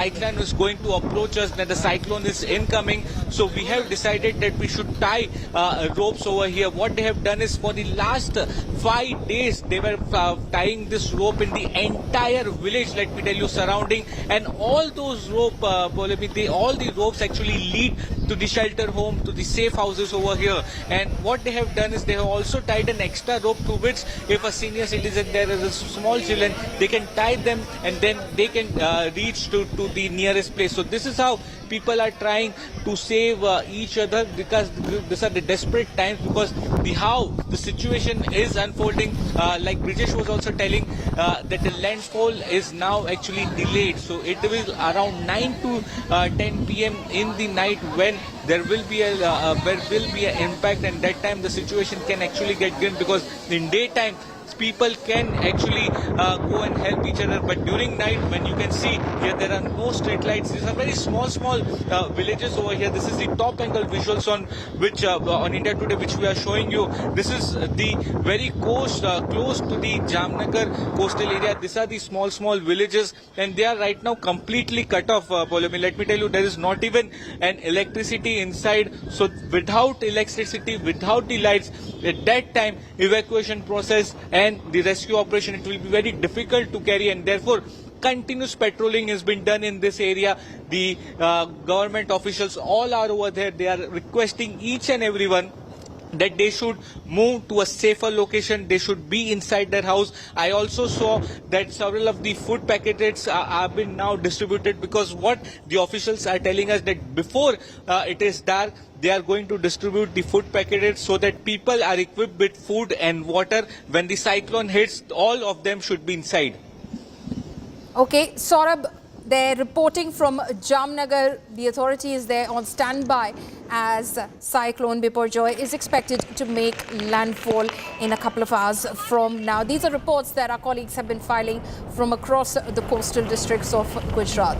cyclone is going to approach us, that the cyclone is incoming. So we have decided that we should tie ropes over here. What they have done is for the last 5 days, they were tying this rope in the entire village, let me tell you, surrounding. And all those rope, all the ropes actually lead to the shelter home, to the safe houses over here. And what they have done is they have also tied an extra rope to which if a senior citizen, there is a small children, they can tie them and then they can reach to the nearest place. So this is how people are trying to save each other, because these are the desperate times, because how the situation is unfolding. Like Brijesh was also telling that the landfall is now actually delayed. So it will around 9 to 10 p.m. in the night when there will be an impact, and that time the situation can actually get grim, because in daytime people can actually go and help each other, but during night, when you can see here, there are no street lights. These are very small villages over here. This is the top angle visuals on which on India Today, which we are showing you. This is the very coast, close to the Jamnagar coastal area. These are the small villages, and they are right now completely cut off. Let me tell you, there is not even an electricity inside. So without electricity, without the lights, at that time evacuation process and the rescue operation, it will be very difficult to carry, and therefore continuous patrolling has been done in this area. The government officials all are over there. They are requesting each and everyone that they should move to a safer location. They should be inside their house. I also saw that several of the food packets have been now distributed, because what the officials are telling us that before it is dark, they are going to distribute the food packets so that people are equipped with food and water. When the cyclone hits, all of them should be inside. Okay, Saurabh, they're reporting from Jamnagar. The authority is there on standby as Cyclone Biparjoy is expected to make landfall in a couple of hours from now. These are reports that our colleagues have been filing from across the coastal districts of Gujarat.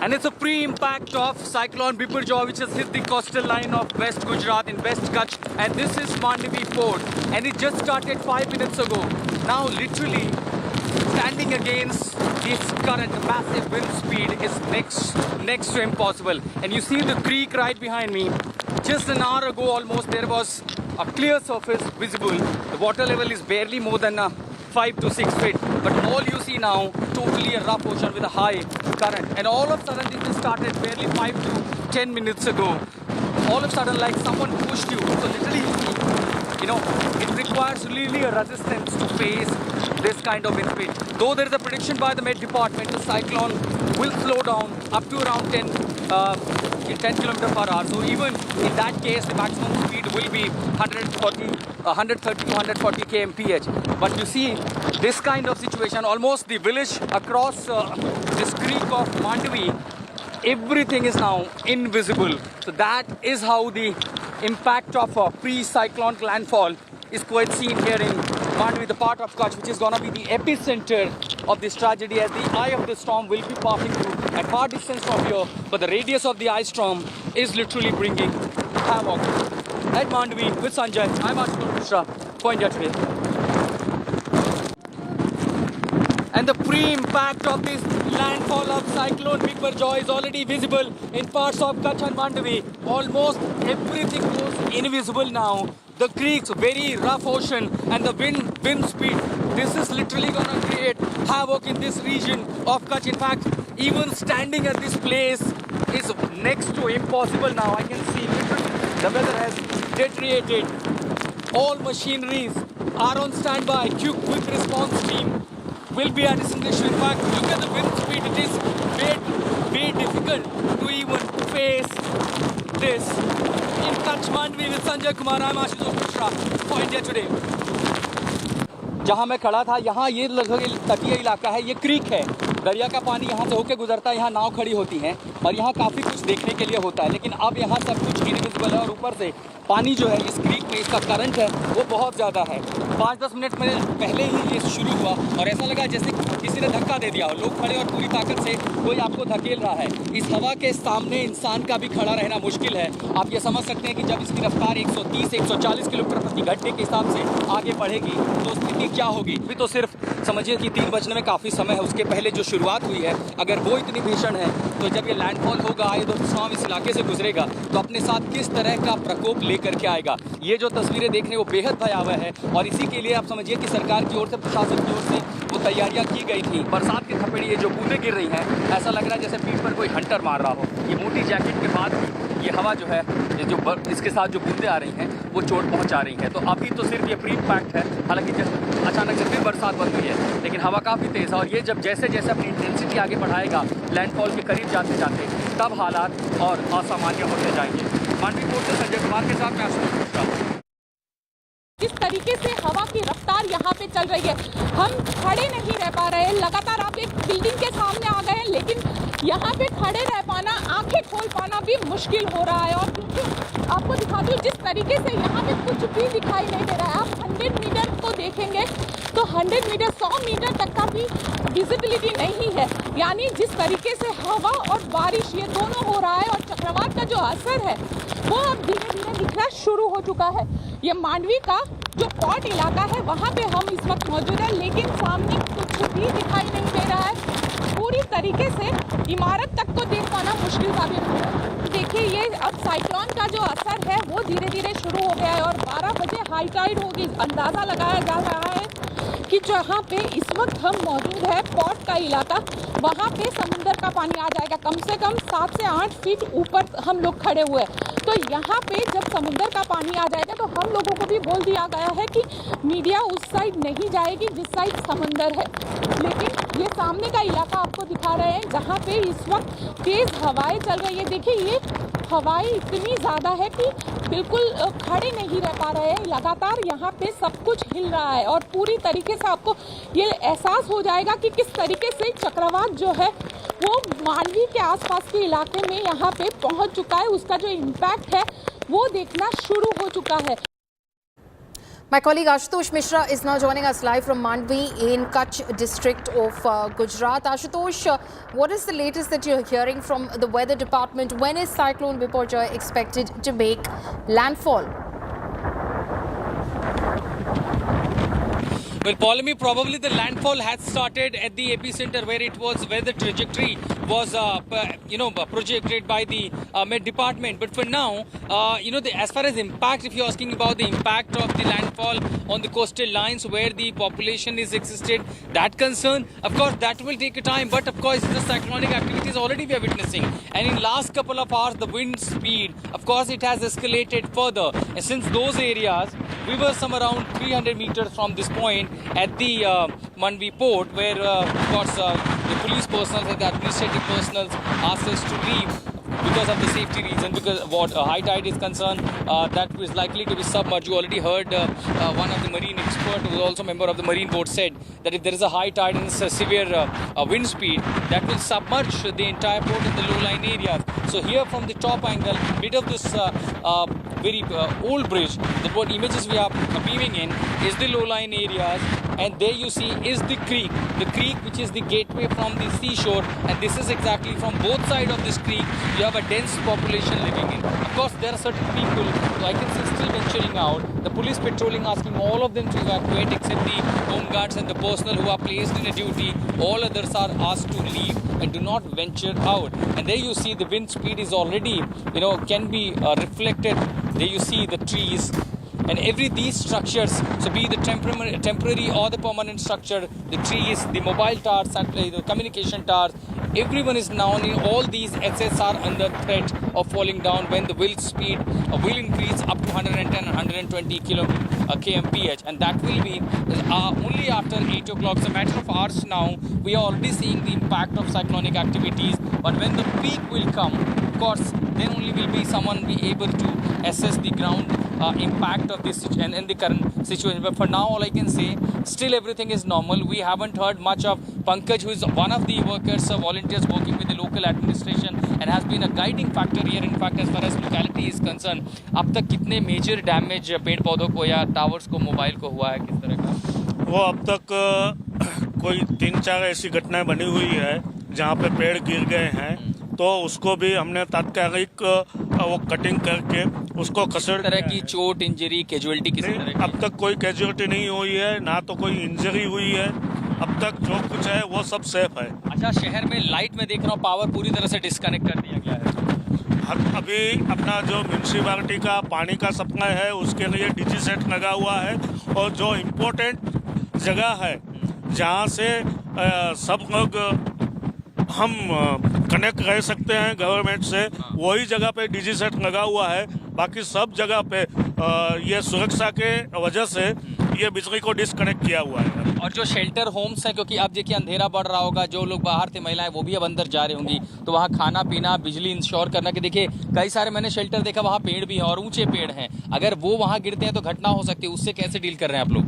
And it's a pre-impact of Cyclone Biparjoy, which has hit the coastal line of West Gujarat in West Kutch. And this is Mandvi port. And it just started 5 minutes ago. Now, literally, standing against this current, massive wind speed is next to impossible. And you see the creek right behind me. Just an hour ago, almost, there was a clear surface visible. The water level is barely more than 5 to 6 feet. But all you see now, totally a rough ocean with a high current. And all of a sudden, this just started barely 5 to 10 minutes ago. All of a sudden, like someone pushed you. So literally, it requires really a resistance to face this kind of wind speed. Though there is a prediction by the Met Department, the cyclone will slow down up to around 10 km per hour. So even in that case, the maximum speed will be 130 to 140 kmph. But you see, this kind of situation, almost the village across this creek of Mandvi, everything is now invisible. So that is how the impact of a pre-cyclone landfall is quite seen here in Mandvi, the part of Kutch, which is going to be the epicenter of this tragedy, as the eye of the storm will be passing through at far distance from here. But the radius of the ice storm is literally bringing havoc. At Mandvi with Sanjay, I'm Ashutosh Mishra for India Today. And the pre-impact of this landfall of Cyclone Biparjoy is already visible in parts of Kutch and Mandvi. Almost everything goes invisible now. The creeks, very rough ocean, and the wind speed. This is literally going to create havoc in this region of Kutch. In fact, even standing at this place is next to impossible now. I can see literally the weather has deteriorated. All machineries are on standby. Quick response team will be at its station. In fact, look at the wind speed. It is very difficult to even face this. In Kutch, Mandvi with Sanjay Kumar, I'm Ashutosh Mishra for India Today. जहाँ मैं खड़ा था, यहाँ ये लगभग तटीय इलाका है, ये क्रीक है, दरिया का पानी यहाँ से होके गुजरता है, यहाँ नाव खड़ी होती हैं और यहाँ काफ़ी कुछ देखने के लिए होता है, लेकिन अब यहाँ सब कुछ इनविजिबल है और ऊपर से पानी जो है इस क्रीक में इसका करंट है वो बहुत ज़्यादा है। 5-10 मिनट में पहले ही ये शुरू हुआ और ऐसा लगा जैसे किसी ने धक्का दे दिया हो, लोग खड़े और पूरी ताकत से कोई आपको धकेल रहा है। इस हवा के सामने इंसान का भी खड़ा रहना मुश्किल है। आप ये समझ सकते हैं कि जब इसकी रफ्तार 130-140 किलोमीटर प्रति घंटे के हिसाब से आगे बढ़ेगी तो स्थिति क्या होगी। अभी तो सिर्फ समझिए कि 3 बजने में काफ़ी समय है, उसके पहले जो शुरुआत हुई है अगर वो इतनी भीषण है तो जब ये लैंडफॉल होगा, ये तूफान इस इलाके से गुजरेगा तो अपने साथ किस तरह का प्रकोप लेकर के आएगा। ये जो तस्वीरें देख रहे हैं वो बेहद भयावह है और इसी के लिए आप समझिए कि सरकार की ओर से, प्रशासन की ओर से वो तैयारियां की गई थी। बरसात की थपेड़ी ये जो बूंदें गिर रही हैं, ऐसा लग रहा है जैसे पीठ पर कोई हंटर मार रहा हो। ये मोटी जैकेट के बाद ये हवा जो है, ये जो इसके साथ जो बूंदें आ रही हैं वो चोट पहुंचा रही हैं। तो अभी तो सिर्फ ये प्री इम्पैक्ट है, हालांकि अचानक से फिर बरसात बंद हुई है, लेकिन हवा काफ़ी तेज़ है और ये जब जैसे जैसे अपनी इंटेंसिटी आगे बढ़ाएगा लैंडफॉल के करीब जाते जाते तब हालात और असामान्य होते जाएंगे। मांडवी पोर्ट से संजय कुमार के साथ मैं आशुतोष। जिस तरीके से हवा की रफ्तार यहाँ पे चल रही है, हम खड़े नहीं रह पा रहे हैं। लगातार आप एक बिल्डिंग के सामने आ गए हैं, लेकिन यहाँ पे खड़े रह पाना, आंखें खोल पाना भी मुश्किल हो रहा है। और क्योंकि आपको दिखा दूँ जिस तरीके से यहाँ पे कुछ भी दिखाई नहीं दे रहा है। आप 100 मीटर को देखेंगे तो 100 मीटर 100 मीटर तक का भी विजिबिलिटी नहीं है। यानी जिस तरीके से हवा और बारिश ये दोनों हो रहा है और चक्रवात का जो असर है वो अब धीरे धीरे दिखना शुरू हो चुका है। ये मांडवी का जो पॉट इलाका है वहाँ पे हम इस वक्त मौजूद हैं, लेकिन सामने कुछ भी दिखाई नहीं दे रहा है। पूरी तरीके से इमारत तक को देख पाना मुश्किल साबित हो रहा है। देखिए ये अब साइक्लोन का जो असर है वो धीरे धीरे शुरू हो गया है और 12 बजे हाई टाइड होगी। अंदाज़ा लगाया जा रहा है कि जहाँ पे इस वक्त हम मौजूद है पॉट का इलाका, वहाँ पे समुंदर का पानी आ जाएगा। कम से कम 7 से 8 फीट ऊपर हम लोग खड़े हुए हैं। तो यहाँ पे जब समुंदर का पानी आ जाएगा तो हम लोगों को भी बोल दिया गया है कि मीडिया उस साइड नहीं जाएगी जिस साइड समंदर है। लेकिन ये सामने का इलाका आपको दिखा रहे हैं जहाँ पे इस वक्त तेज़ हवाएं चल रही है। देखिए ये हवाएं इतनी ज़्यादा है कि बिल्कुल खड़े नहीं रह पा रहे हैं। लगातार यहाँ पे सब कुछ हिल रहा है और पूरी तरीके से आपको ये एहसास हो जाएगा कि किस तरीके से चक्रवात जो है वो मांडवी के आसपास के इलाके में यहाँ पे पहुँच चुका है। उसका जो इम्पैक्ट है वो देखना शुरू हो चुका है। My colleague Ashutosh Mishra is now joining us live from Mandvi in Kutch district of Gujarat. Ashutosh, what is the latest that you're hearing from the weather department? When is Cyclone Biparjoy expected to make landfall? Well, Paulami, probably the landfall has started at the epicenter where the trajectory was, projected by the Met Department. But for now, as far as impact, if you're asking about the impact of the landfall on the coastal lines where the population is existed, that concern, of course, that will take a time. But of course, the cyclonic activities already we are witnessing. And in last couple of hours, the wind speed, of course, it has escalated further. And since those areas, we were some around 300 meters from this point at the Mandvi port where, of course, the police personnel and the administrative personnel asked us to leave because of the safety reason, because what high tide is concerned, that is likely to be submerged. You already heard one of the marine expert who is also a member of the marine board said that if there is a high tide and a severe wind speed, that will submerge the entire port in the low-lying areas. So here from the top angle, bit of this very old bridge, that what images we are beaming in is the low-lying areas, and there you see is the creek which is the gateway from the seashore, and this is exactly from both sides of this creek you have a dense population living in. Of course, there are certain people who I can see still venturing out. The police patrolling asking all of them to evacuate except the home guards and the personnel who are placed in a duty. All others are asked to leave and do not venture out. And there you see the wind speed is already, can be reflected. There you see the trees. And these structures, so be the temporary or the permanent structure, the trees, the mobile towers, the communication towers, everyone is now in all these assets are under threat of falling down when the wind speed will increase up to 110 120 kmph, and that will be only after 8 o'clock. It's a matter of hours now. We are already seeing the impact of cyclonic activities, but when the peak will come, of course, then only will be someone be able to assess the ground impact of this and in the current situation. But for now, all I can say, still everything is normal. We haven't heard much of Pankaj, who is one of the workers, volunteers working with the local administration and has been a guiding factor here. In fact, as far as locality is concerned, अब तक कितने major damage पेड़ पौधों को या towers को, mobile को हुआ है, किस तरह का? वो अब तक कोई 3-4 ऐसी घटनाएं बनी हुई है जहाँ पे पेड़ गिर गए हैं, तो उसको भी हमने तात्कालिक वो कटिंग करके उसको खसेड़ तरह की चोट, इंजरी, कैजुअलिटी किसी तरह की? अब तक कोई कैजुअलिटी नहीं हुई है, ना तो कोई इंजरी हुई है। अब तक जो कुछ है वो सब सेफ है। अच्छा, शहर में लाइट में देख रहा हूँ पावर पूरी तरह से डिस्कनेक्ट कर दिया गया है। अभी अपना जो म्यूनसिपालिटी का पानी का सप्लाई है उसके लिए डीजी सेट लगा हुआ है, और जो इम्पोर्टेंट जगह है जहाँ से सब लोग हम कनेक्ट रह सकते हैं गवर्नमेंट से, वही जगह पे डीजी सेट लगा हुआ है। बाकी सब जगह पे ये सुरक्षा के वजह से ये बिजली को डिस्कनेक्ट किया हुआ है। और जो शेल्टर होम्स हैं, क्योंकि अब देखिए अंधेरा बढ़ रहा होगा, जो लोग बाहर थे महिलाएं वो भी अब अंदर जा रही होंगी, तो वहाँ खाना पीना, बिजली इंश्योर करना, कि देखिए कई सारे मैंने शेल्टर देखा वहाँ पेड़ भी हैं और ऊंचे पेड़ हैं, अगर वो वहाँ गिरते हैं तो घटना हो सकती है, उससे कैसे डील कर रहे हैं आप लोग?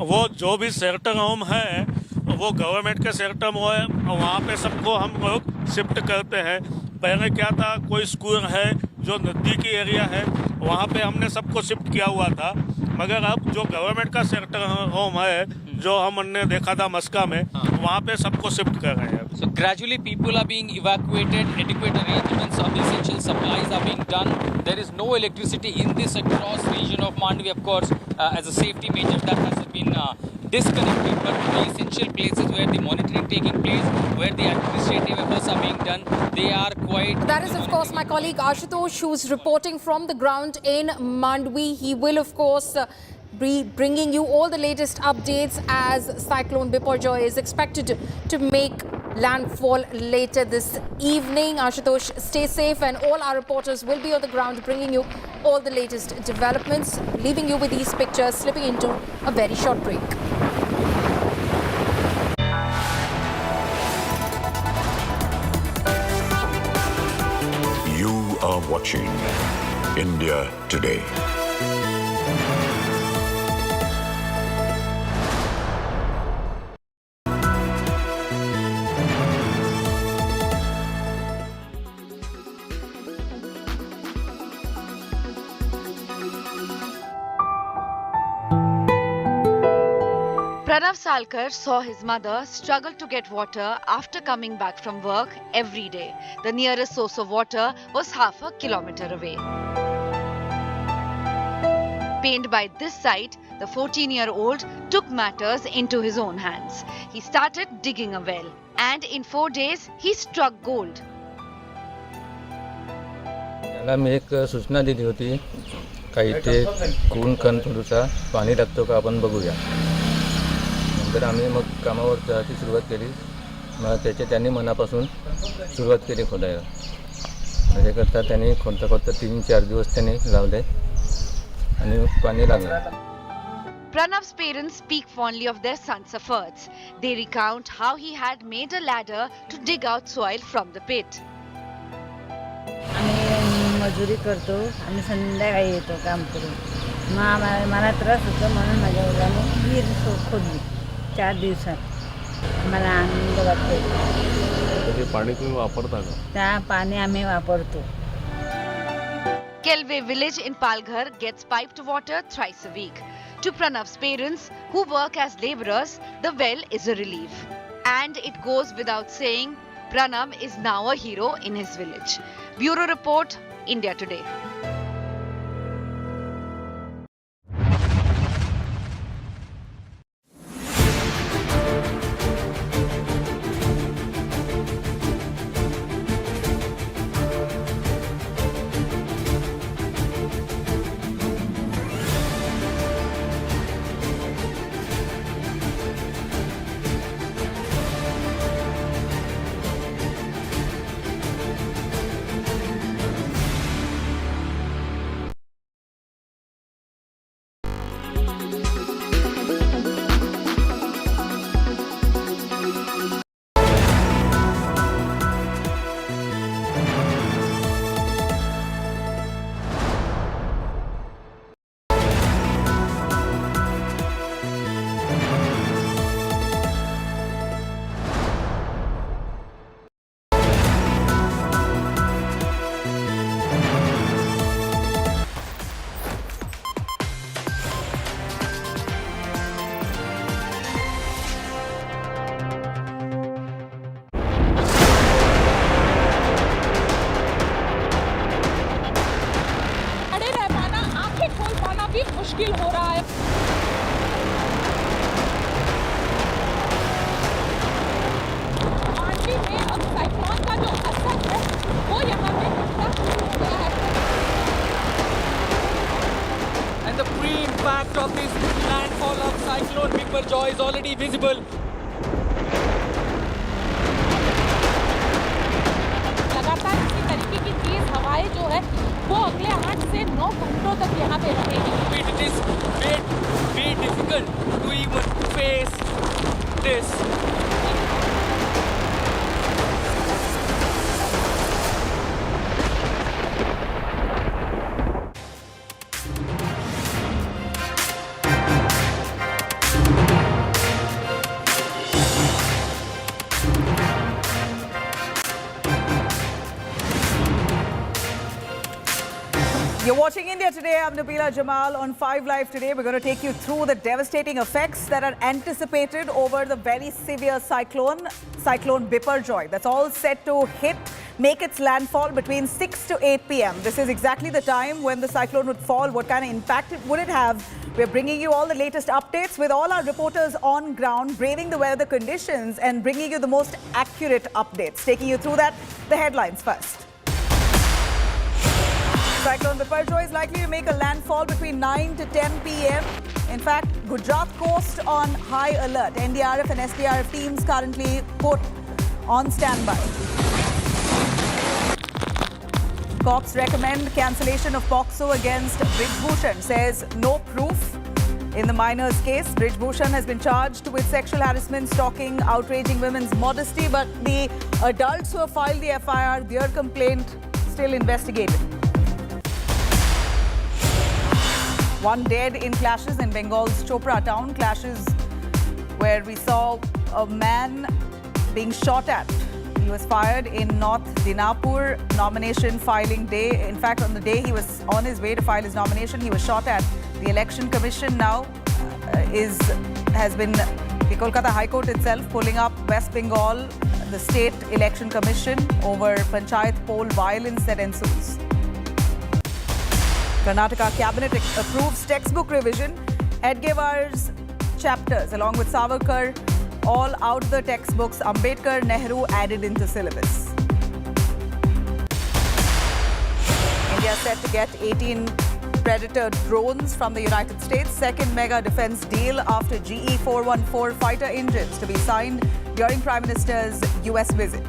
वो जो भी शेल्टर होम है वो गवर्नमेंट के शेल्टर होम है, वहाँ पे सबको हम लोग शिफ्ट करते हैं। पहले क्या था, कोई स्कूल है जो नज़दीकी एरिया है वहाँ पे हमने सबको शिफ्ट किया हुआ था, मगर अब जो गवर्नमेंट का शेल्टर होम है जो हमने देखा था मस्का में, वहाँ पे सबको शिफ्ट कर रहे हैं। So gradually people are being evacuated, adequate arrangements of the essential supplies are being done. There is no electricity in this across region of Mandvi, of course, as a safety measure that has been disconnected, but the essential places where the monitoring taking place, where the administrative efforts are being done, they are quite... That is, of course, my colleague Ashutosh, who's reporting from the ground in Mandvi. He will, of course, be bringing you all the latest updates as Cyclone Biparjoy is expected to make landfall later this evening. Ashutosh, stay safe, and all our reporters will be on the ground bringing you all the latest developments, leaving you with these pictures, slipping into a very short break. You are watching India Today. Pranav Salkar saw his mother struggle to get water after coming back from work every day. The nearest source of water was half a kilometer away. Pained by this sight, the 14-year-old took matters into his own hands. He started digging a well, and in 4 days, he struck gold. त्याला मी एक सूचना दिली होती, काही ते खून कण थोडंसं पाणी टाकतो का आपण बघूया. नंतर आम्ही मग कामावर जायची सुरुवात केली. मग त्यांनी मनापासून सुरुवात केली खोदायला. त्याच्याकरता त्यांनी खोदता 3-4 दिवस त्यांनी लावले आणि पाणी लागलं. Pranav's parents speak fondly of their son's efforts. They recount how he had made a ladder to dig out soil from the pit. आम्ही मजुरी करतो, आम्ही संध्याकाळी येतो काम करून. मग मला त्रास होतो म्हणून माझ्या मुलाने विहीर खोदली 4 दिवसात. मला आनंद वाटतो. ते पाणी तुम्ही वापरता का? त्या पाणी आम्ही वापरतो. Kelve village in Palghar gets piped water thrice a week. To Pranav's parents, who work as labourers, the well is a relief. And it goes without saying, Pranav is now a hero in his village. Bureau Report, India Today. visible. लगातार इसी तरीके की तेज हवाएं जो है वो अगले 8 से 9 घंटों तक यहाँ पे रहेगी. It is very difficult to even face this. You're watching India Today. I'm Nabila Jamal on 5 Live today. We're going to take you through the devastating effects that are anticipated over the very severe cyclone Biparjoy. That's all set to make its landfall between 6 to 8 p.m. This is exactly the time when the cyclone would fall. What kind of impact would it have? We're bringing you all the latest updates with all our reporters on ground, braving the weather conditions and bringing you the most accurate updates. Taking you through that, the headlines first. Cyclone Biparjoy is likely to make a landfall between 9 to 10 p.m. In fact, Gujarat coast on high alert. NDRF and SDRF teams currently put on standby. Cops recommend cancellation of POXO against Biparjoy. Says no proof in the minor's case. Biparjoy has been charged with sexual harassment, stalking, outraging women's modesty. But the adults who have filed the FIR, their complaint still investigated. One dead in clashes in Bengal's Chopra town. Clashes where we saw a man being shot at. He was fired in North Dinapur, nomination filing day. In fact, on the day he was on his way to file his nomination, he was shot at. The Election Commission now has been the Kolkata High Court itself pulling up West Bengal, the State Election Commission over Panchayat poll violence that ensues. Karnataka Cabinet approves textbook revision. Edgewar's chapters, along with Savarkar, all out the textbooks. Ambedkar, Nehru added into syllabus. India set to get 18 Predator drones from the United States. Second mega defense deal after GE 414 fighter engines to be signed during Prime Minister's US visit.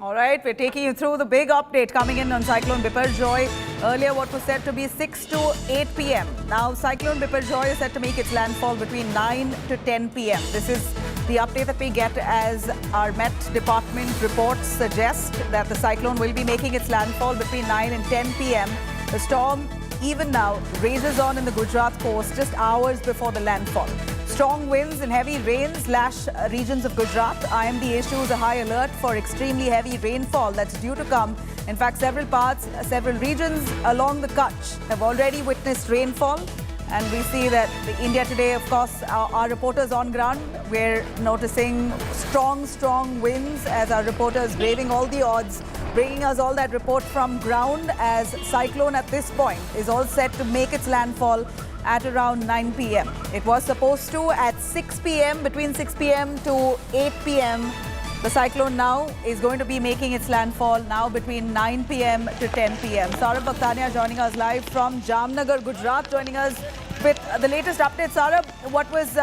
All right, we're taking you through the big update coming in on Cyclone Biparjoy. Earlier, what was said to be 6 to 8 p.m. Now, Cyclone Biparjoy is set to make its landfall between 9 to 10 p.m. This is the update that we get as our Met Department reports suggest that the cyclone will be making its landfall between 9 and 10 p.m. The storm, even now, rages on in the Gujarat coast just hours before the landfall. Strong winds and heavy rains lash regions of Gujarat. IMD issues a high alert for extremely heavy rainfall that's due to come. In fact, several regions along the Kutch have already witnessed rainfall. And we see that India Today, of course, our reporters on ground, we're noticing strong winds as our reporters braving all the odds, bringing us all that report from ground as cyclone at this point is all set to make its landfall at around 9 p.m. It was supposed to at 6 p.m. Between 6 p.m. to 8 p.m. The cyclone now is going to be making its landfall now between 9 p.m. to 10 p.m. Saurabh Bhaktania joining us live from Jamnagar, Gujarat, joining us with the latest updates. Saurabh, what was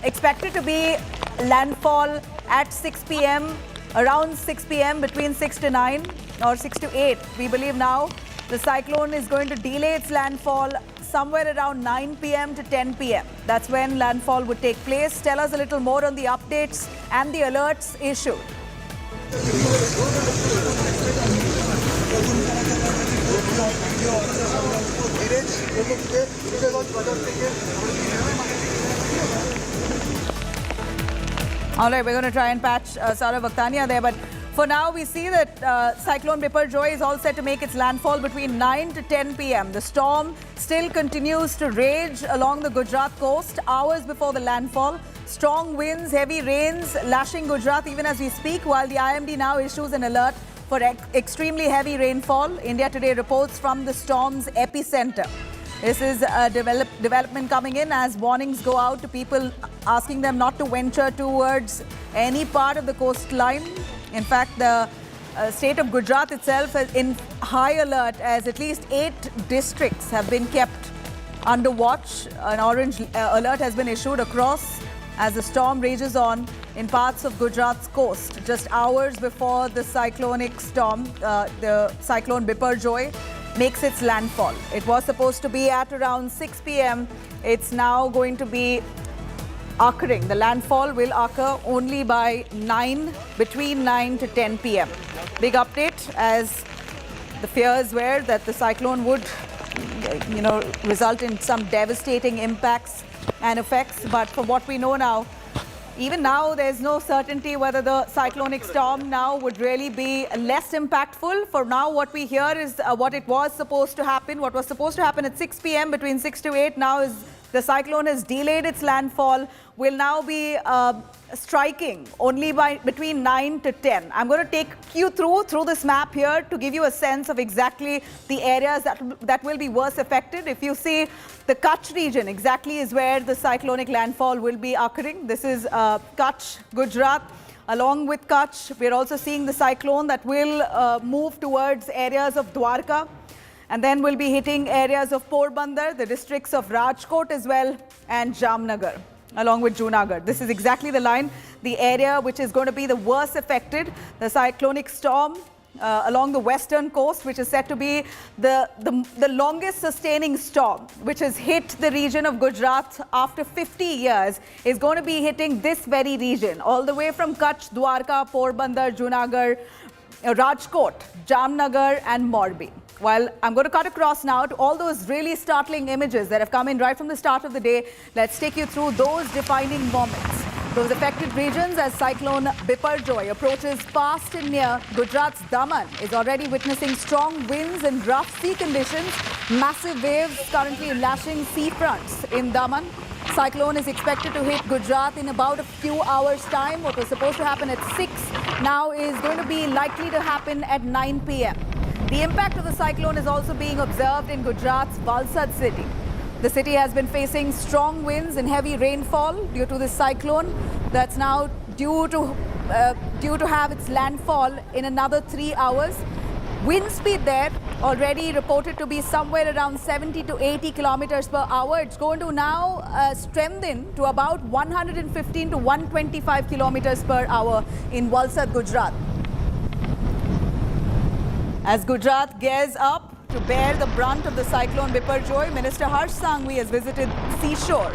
expected to be landfall at 6 p.m., around 6 p.m., between 6 to 9 or 6 to 8. We believe now the cyclone is going to delay its landfall somewhere around 9 p.m. to 10 p.m. That's when landfall would take place. Tell us a little more on the updates and the alerts issued. All right, we're going to try and patch Saurabh Bhaktania there, but for now, we see that Cyclone Biparjoy is all set to make its landfall between 9 to 10 p.m. The storm still continues to rage along the Gujarat coast hours before the landfall. Strong winds, heavy rains lashing Gujarat even as we speak, while the IMD now issues an alert for extremely heavy rainfall. India Today reports from the storm's epicenter. This is a development coming in as warnings go out to people, asking them not to venture towards any part of the coastline. In fact, the state of Gujarat itself is in high alert as at least 8 districts have been kept under watch. An orange alert has been issued across as the storm rages on in parts of Gujarat's coast. Just hours before the cyclonic storm, the cyclone Biparjoy makes its landfall. It was supposed to be at around 6 p.m. It's now going to be occurring. The landfall will occur only by between 9 to 10 p.m. Big update as the fears were that the cyclone would, result in some devastating impacts and effects. But from what we know now, even now, there's no certainty whether the cyclonic storm now would really be less impactful. For now, what we hear is what it was supposed to happen. What was supposed to happen at 6 p.m. between 6 to 8 now is the cyclone has delayed its landfall, will now be striking only between 9 to 10. I'm going to take you through this map here to give you a sense of exactly the areas that will be worse affected. If you see the Kutch region exactly is where the cyclonic landfall will be occurring. This is Kutch, Gujarat. Along with Kutch, we're also seeing the cyclone that will move towards areas of Dwarka. And then we'll be hitting areas of Porbandar, the districts of Rajkot as well, and Jamnagar, along with Junagadh. This is exactly the line, the area which is going to be the worst affected. The cyclonic storm along the western coast, which is said to be the longest sustaining storm, which has hit the region of Gujarat after 50 years, is going to be hitting this very region, all the way from Kutch, Dwarka, Porbandar, Junagadh, Rajkot, Jamnagar and Morbi. While I'm going to cut across now to all those really startling images that have come in right from the start of the day, let's take you through those defining moments. Those affected regions as Cyclone Biparjoy approaches fast and near. Gujarat's Daman is already witnessing strong winds and rough sea conditions. Massive waves currently lashing seafronts in Daman. Cyclone is expected to hit Gujarat in about a few hours' time. What was supposed to happen at 6 now is going to be likely to happen at 9 p.m. The impact of the cyclone is also being observed in Gujarat's Valsad city. The city has been facing strong winds and heavy rainfall due to this cyclone that's now due to have its landfall in another 3 hours. Wind speed there already reported to be somewhere around 70 to 80 kilometers per hour. It's going to now strengthen to about 115 to 125 kilometers per hour in Valsad, Gujarat. As Gujarat gears up to bear the brunt of the cyclone Biparjoy, Minister Harsh Sanghvi has visited seashore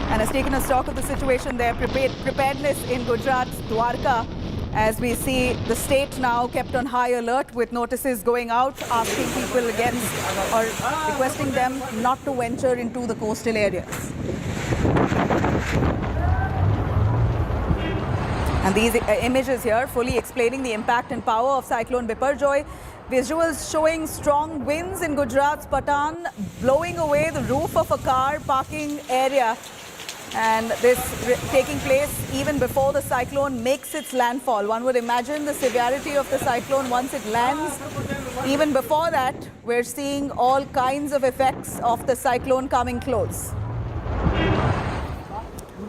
and has taken a stock of the situation there. Preparedness in Gujarat's Dwarka, as we see the state now kept on high alert with notices going out asking people against or requesting them not to venture into the coastal areas. And these images here fully explaining the impact and power of Cyclone Biparjoy. Visuals showing strong winds in Gujarat's Patan, blowing away the roof of a car parking area. And this taking place even before the cyclone makes its landfall. One would imagine the severity of the cyclone once it lands. Even before that, we're seeing all kinds of effects of the cyclone coming close.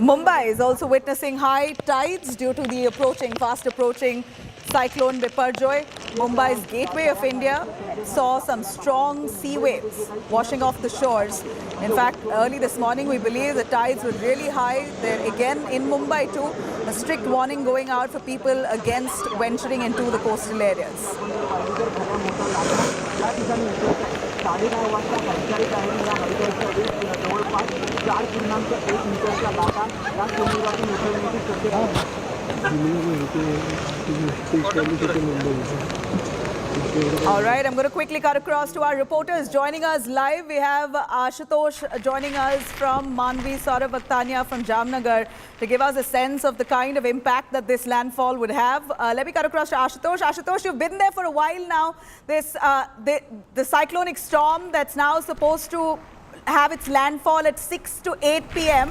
Mumbai is also witnessing high tides due to the fast approaching Cyclone Biparjoy. Mumbai's gateway of India saw some strong sea waves washing off the shores. In fact, early this morning, we believe the tides were really high. There again in Mumbai too, a strict warning going out for people against venturing into the coastal areas. All right, I'm going to quickly cut across to our reporters joining us live. We have Ashutosh joining us from Manvi, Saurabh Bhaktania from Jamnagar to give us a sense of the kind of impact that this landfall would have. Let me cut across to Ashutosh. Ashutosh, you've been there for a while now. This the cyclonic storm that's now supposed to have its landfall at 6 to 8 p.m.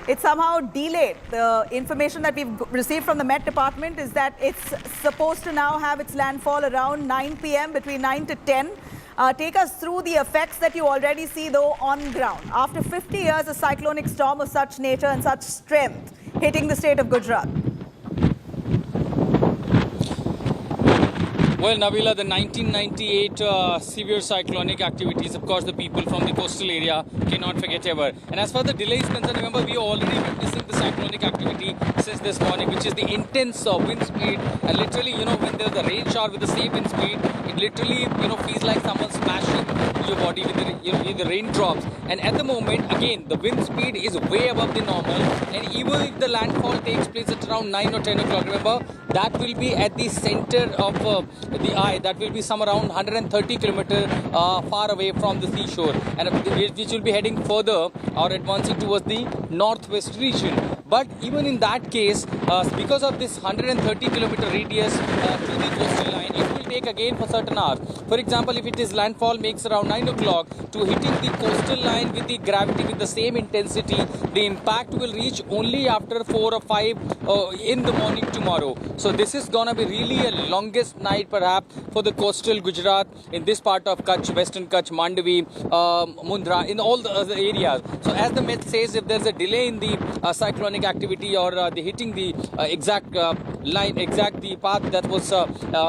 it's somehow delayed. The information that we've received from the Met Department is that it's supposed to now have its landfall around 9 p.m., between 9 to 10. Take us through the effects that you already see, though, on ground. After 50 years, a cyclonic storm of such nature and such strength hitting the state of Gujarat. Well, Nabila, the 1998 severe cyclonic activities, of course, the people from the coastal area cannot forget ever. And as far as the delay is concerned, remember, we are already witnessing the cyclonic activity since this morning, which is the intense wind speed. And literally, when there's a rain shower with the same wind speed, it literally, feels like someone smashing your body with the raindrops. And at the moment, again, the wind speed is way above the normal. And even if the landfall takes place at around 9 or 10 o'clock, remember, that will be at the center of the eye. That will be somewhere around 130 kilometers far away from the seashore, and which will be heading further or advancing towards the northwest region. But even in that case, because of this 130 kilometer radius to the coastal line, it will take again for certain hours. For example, if it is landfall makes around 9 o'clock, to hitting the coastal line with the gravity with the same intensity, the impact will reach only after 4 or 5 in the morning tomorrow. So this is gonna be really a longest night perhaps for the coastal Gujarat in this part of Kutch, western Kutch, Mandavi, Mundra, in all the other areas. So as the Met says, if there's a delay in the cyclonic activity or the hitting the exact the path that was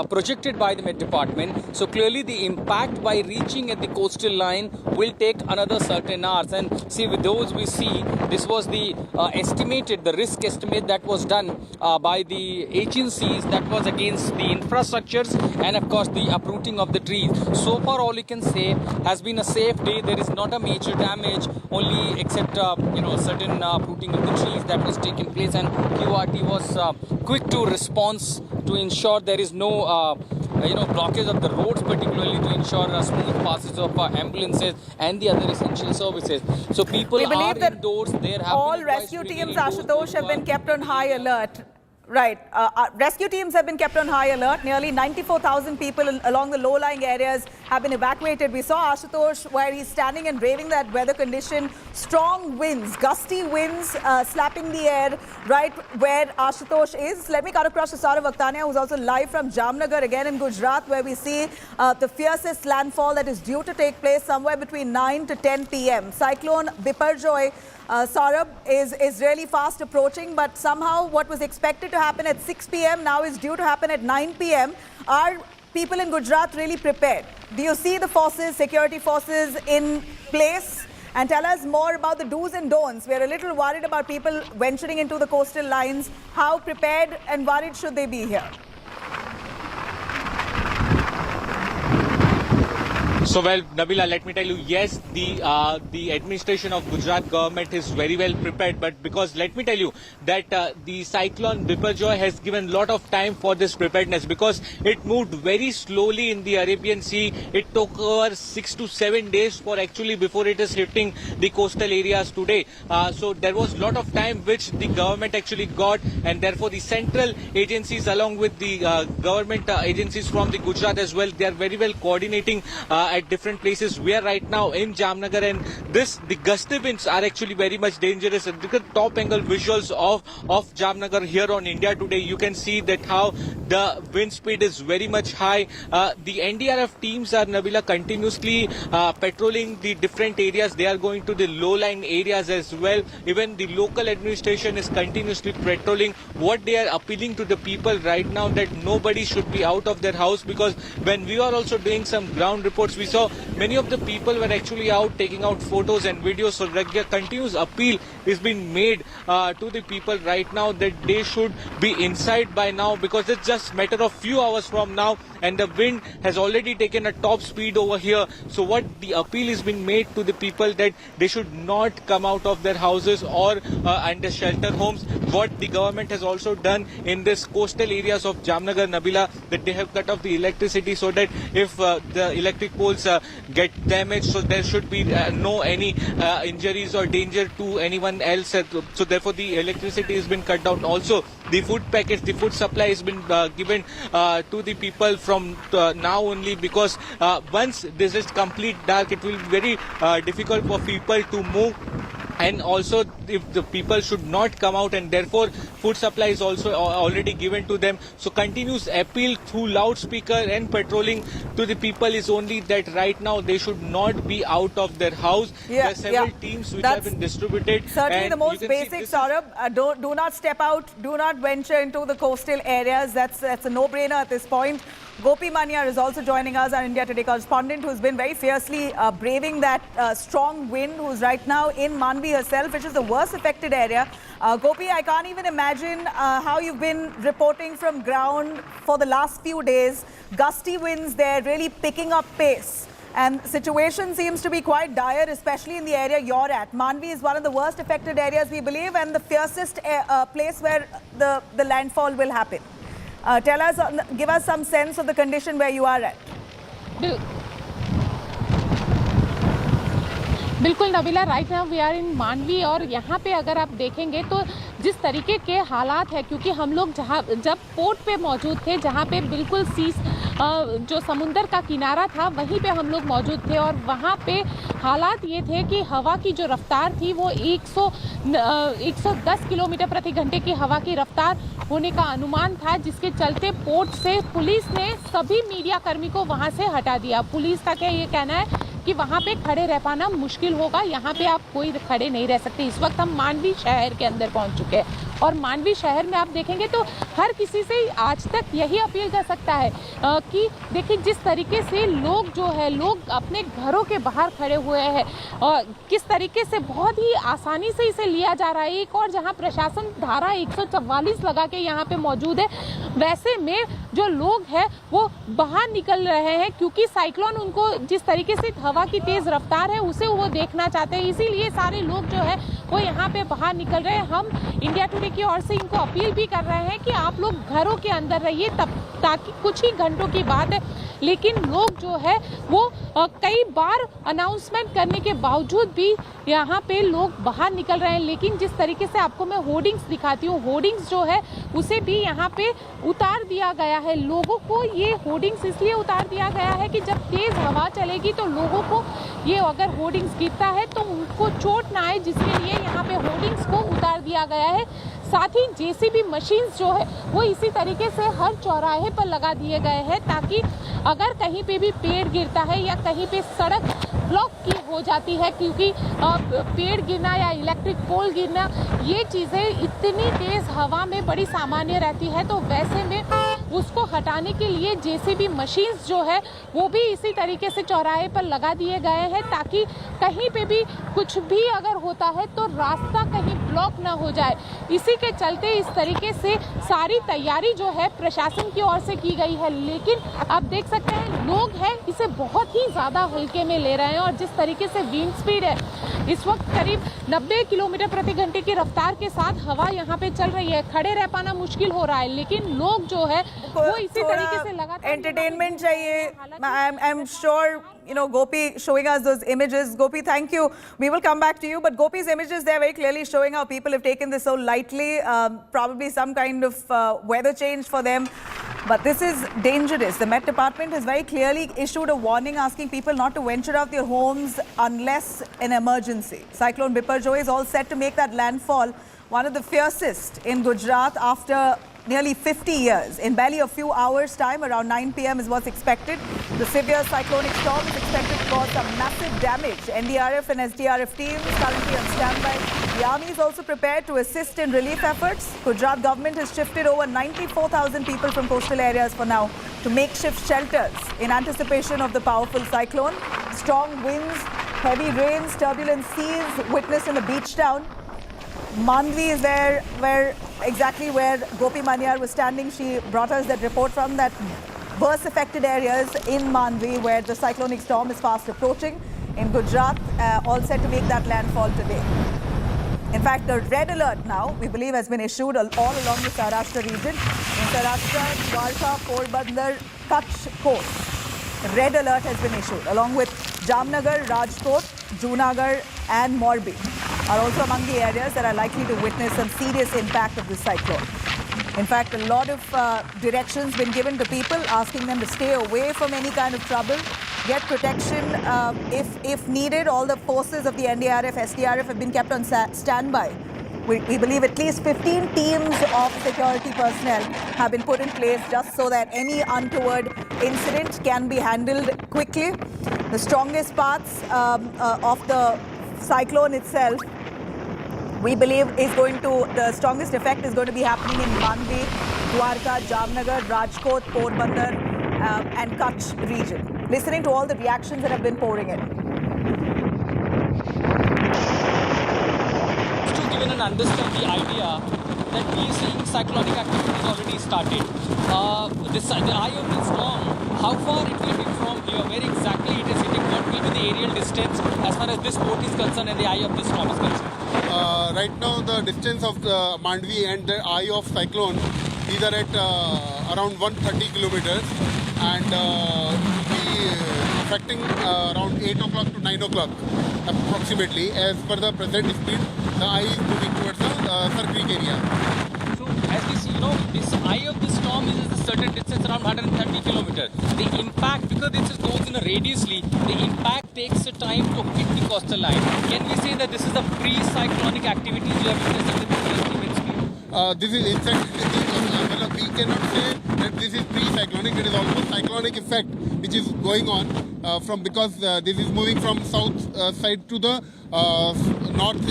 projected by the Met Department, so clearly the impact by reaching at the coastal line will take another certain hours. And see, with those we see, this was the the risk estimate that was done by the agencies that was against the infrastructures and of course the uprooting of the trees. So far all you can say has been a safe day. There is not a major damage, only except certain uprooting of the trees that was taking place, and QRT was quick to response to ensure there is no blockage of the roads, particularly to ensure smooth passage of ambulances and the other essential services. So people are indoors. There have all rescue teams, Ashutosh, have been kept on high alert. Right. Rescue teams have been kept on high alert. Nearly 94,000 people along the low-lying areas have been evacuated. We saw Ashutosh where he's standing and braving that weather condition. Strong winds, gusty winds slapping the air right where Ashutosh is. Let me cut across to Saurav Akhtania, who's also live from Jamnagar, again in Gujarat, where we see the fiercest landfall that is due to take place somewhere between 9 to 10 p.m. Cyclone Biparjoy, Saurabh, is really fast approaching, but somehow what was expected to happen at 6 p.m. now is due to happen at 9 p.m. Are people in Gujarat really prepared? Do you see the forces, security forces in place? And tell us more about the do's and don'ts. We're a little worried about people venturing into the coastal lines. How prepared and worried should they be here? So, well, Nabila, let me tell you, yes, the administration of Gujarat government is very well prepared, but because let me tell you that the cyclone Biparjoy has given a lot of time for this preparedness, because it moved very slowly in the Arabian Sea. It took over 6 to 7 days for actually before it is hitting the coastal areas today. So there was a lot of time which the government actually got, and therefore the central agencies along with the government agencies from the Gujarat as well, they are very well coordinating at different places. We are right now in Jamnagar, and the gusty winds are actually very much dangerous. And look at top angle visuals of Jamnagar here on India Today. You can see that how the wind speed is very much high. The NDRF teams are, Nabila, continuously patrolling the different areas. They are going to the low-lying areas as well. Even the local administration is continuously patrolling. What they are appealing to the people right now, that nobody should be out of their house, because when we are also doing some ground reports, we saw many of the people were actually out taking out photos and videos. So a continuous appeal is being made to the people right now that they should be inside by now, because it's just a matter of few hours from now and the wind has already taken a top speed over here. So what the appeal is being made to the people, that they should not come out of their houses or under shelter homes. What the government has also done in this coastal areas of Jamnagar, Nabila, that they have cut off the electricity, so that if the electric poles get damaged, so there should be no any injuries or danger to anyone else. So therefore the electricity has been cut down. Also the food packets, the food supply has been given to the people from now only, because once this is complete dark, it will be very difficult for people to move and also if the people should not come out, and therefore food supply is also already given to them. So continuous appeal through loudspeaker and patrolling to the people is only that right now they should not be out of their house. There are several teams which have been distributed. Certainly the most basic, Saurabh. Do not step out, do not venture into the coastal areas. That's a no-brainer at this point. Gopi Manyar is also joining us, our India Today correspondent, who's been very fiercely braving that strong wind, who's right now in Manvi herself, which is the worst affected area. Gopi, I can't even imagine how you've been reporting from ground for the last few days. Gusty winds there, really picking up pace. And the situation seems to be quite dire, especially in the area you're at. Manvi is one of the worst affected areas, we believe, and the fiercest place where the landfall will happen. Tell us, give us some sense of the condition where you are at. बिल्कुल Nabila, right now we are in Manavi और यहाँ पे अगर आप देखेंगे तो जिस तरीके के हालात है, क्योंकि हम लोग जब पोर्ट पे मौजूद थे, जहाँ पे बिल्कुल जो समुंदर का किनारा था वहीं पे हम लोग मौजूद थे और वहाँ पे हालात ये थे कि हवा की जो रफ्तार थी वो 110 किलोमीटर प्रति घंटे की हवा की रफ्तार होने का अनुमान था, जिसके चलते पोर्ट से पुलिस ने सभी मीडिया कर्मी को वहाँ से हटा दिया। पुलिस का क्या ये कहना है कि वहाँ पे खड़े रह पाना मुश्किल होगा, यहाँ पे आप कोई खड़े नहीं रह सकते। इस वक्त हम मानवी शहर के अंदर पहुँच चुके हैं और मानवी शहर में आप देखेंगे तो हर किसी से आज तक यही अपील कर सकता है कि देखिए जिस तरीके से लोग अपने घरों के बाहर खड़े हुए हैं और किस तरीके से बहुत ही आसानी से इसे लिया जा रहा है। एक और जहां प्रशासन धारा 144 लगा के यहाँ पे मौजूद है, वैसे में जो लोग हैं वो बाहर निकल रहे हैं क्योंकि साइक्लोन उनको जिस तरीके से हवा की तेज़ रफ्तार है उसे वो देखना चाहते हैं, इसीलिए सारे लोग जो है वो यहाँ पे बाहर निकल रहे हैं। हम इंडिया टुडे की ओर से इनको अपील भी कर रहे हैं कि आप लोग घरों के अंदर रहिए, तब ताकि कुछ ही घंटों की बात है, लेकिन लोग जो है वो कई बार अनाउंसमेंट करने के बावजूद भी यहाँ पे लोग बाहर निकल रहे हैं। लेकिन जिस तरीके से आपको मैं होर्डिंग्स दिखाती हूँ, होर्डिंग्स जो है उसे भी यहाँ पे उतार दिया गया है। लोगों को ये होर्डिंग्स इसलिए उतार दिया गया है कि जब तेज़ हवा चलेगी तो लोगों को ये अगर होर्डिंग्स गिरता है तो उनको चोट ना आए, जिसके लिए यहाँ पे होर्डिंग्स को उतार दिया गया है। साथ ही जेसीबी मशीन्स जो है वो इसी तरीके से हर चौराहे पर लगा दिए गए हैं ताकि अगर कहीं पे भी पेड़ गिरता है या कहीं पे सड़क ब्लॉक की हो जाती है, क्योंकि पेड़ गिरना या इलेक्ट्रिक पोल गिरना ये चीज़ें इतनी तेज़ हवा में बड़ी सामान्य रहती है, तो वैसे में उसको हटाने के लिए जेसीबी मशीन्स जो है वो भी इसी तरीके से चौराहे पर लगा दिए गए हैं ताकि कहीं पे भी कुछ भी अगर होता है तो रास्ता कहीं ब्लॉक ना हो जाए। इसी के चलते इस तरीके से सारी तैयारी जो है प्रशासन की ओर से की गई है, लेकिन आप देख सकते हैं लोग हैं इसे बहुत ही ज़्यादा हल्के में ले रहे हैं और जिस तरीके से विंड स्पीड है इस वक्त करीब 90 किलोमीटर प्रति घंटे की रफ्तार के साथ हवा यहाँ पे चल रही है। खड़े रह पाना मुश्किल हो रहा है, लेकिन लोग जो है वो इसी तरीके से लगातार एंटरटेनमेंट चाहिए। I'm sure Gopi showing us those images. Gopi, thank you. We will come back to you, but Gopi's images, they're very clearly showing how people have taken this so lightly, probably some kind of weather change for them. But this is dangerous. The Met Department has very clearly issued a warning asking people not to venture out their homes unless an emergency. Cyclone Biparjoy is all set to make that landfall, one of the fiercest in Gujarat after nearly 50 years. In barely a few hours' time, around 9 p.m. is what's expected. The severe cyclonic storm is expected to cause some massive damage. NDRF and SDRF teams currently on standby. The army is also prepared to assist in relief efforts. Gujarat government has shifted over 94,000 people from coastal areas for now to makeshift shelters in anticipation of the powerful cyclone. Strong winds, heavy rains, turbulent seas witnessed in the beach town. Manvi is there, exactly where Gopi Manyar was standing. She brought us that report from that worst affected areas in Manvi where the cyclonic storm is fast approaching. In Gujarat, all set to make that landfall today. In fact, the red alert now, we believe, has been issued all along the Saurashtra region. In Saurashtra, Jakhau, Porbandar, Kutch coast. Red alert has been issued along with Jamnagar, Rajkot, Junagadh and Morbi are also among the areas that are likely to witness some serious impact of this cyclone. In fact, a lot of directions been given to people, asking them to stay away from any kind of trouble. get protection if needed. All the forces of the NDRF, SDRF have been kept on standby. We believe at least 15 teams of security personnel have been put in place just so that any untoward incident can be handled quickly. The strongest parts of the cyclone itself, we believe, the strongest effect is going to be happening in Mandvi, Dwarka, Jamnagar, Rajkot, Porbandar and Kutch region. Listening to all the reactions that have been pouring in. Given and understand the idea that we are seeing cyclonic activity already started. The eye of the storm, how far it will be from here, where exactly it is hitting, what will be the aerial distance as far as this port is concerned and the eye of the storm is concerned? Right now the distance of Mandvi and the eye of cyclone is at around 130 kilometers and will be affecting around 8 o'clock to 9 o'clock approximately. As per the present speed, the eye is moving towards the Sir Creek area. So as we see, this eye of the storm is at a certain distance around 130 kilometers. The impact, because this goes in a radiusly, the impact takes a time to hit the coastal line. Can we say that this is a pre-cyclonic activity you have witnessed in the estimate speed? This is exactly, we cannot say that this is pre-cyclonic. It is almost cyclonic effect which is going on because this is moving from south side to the north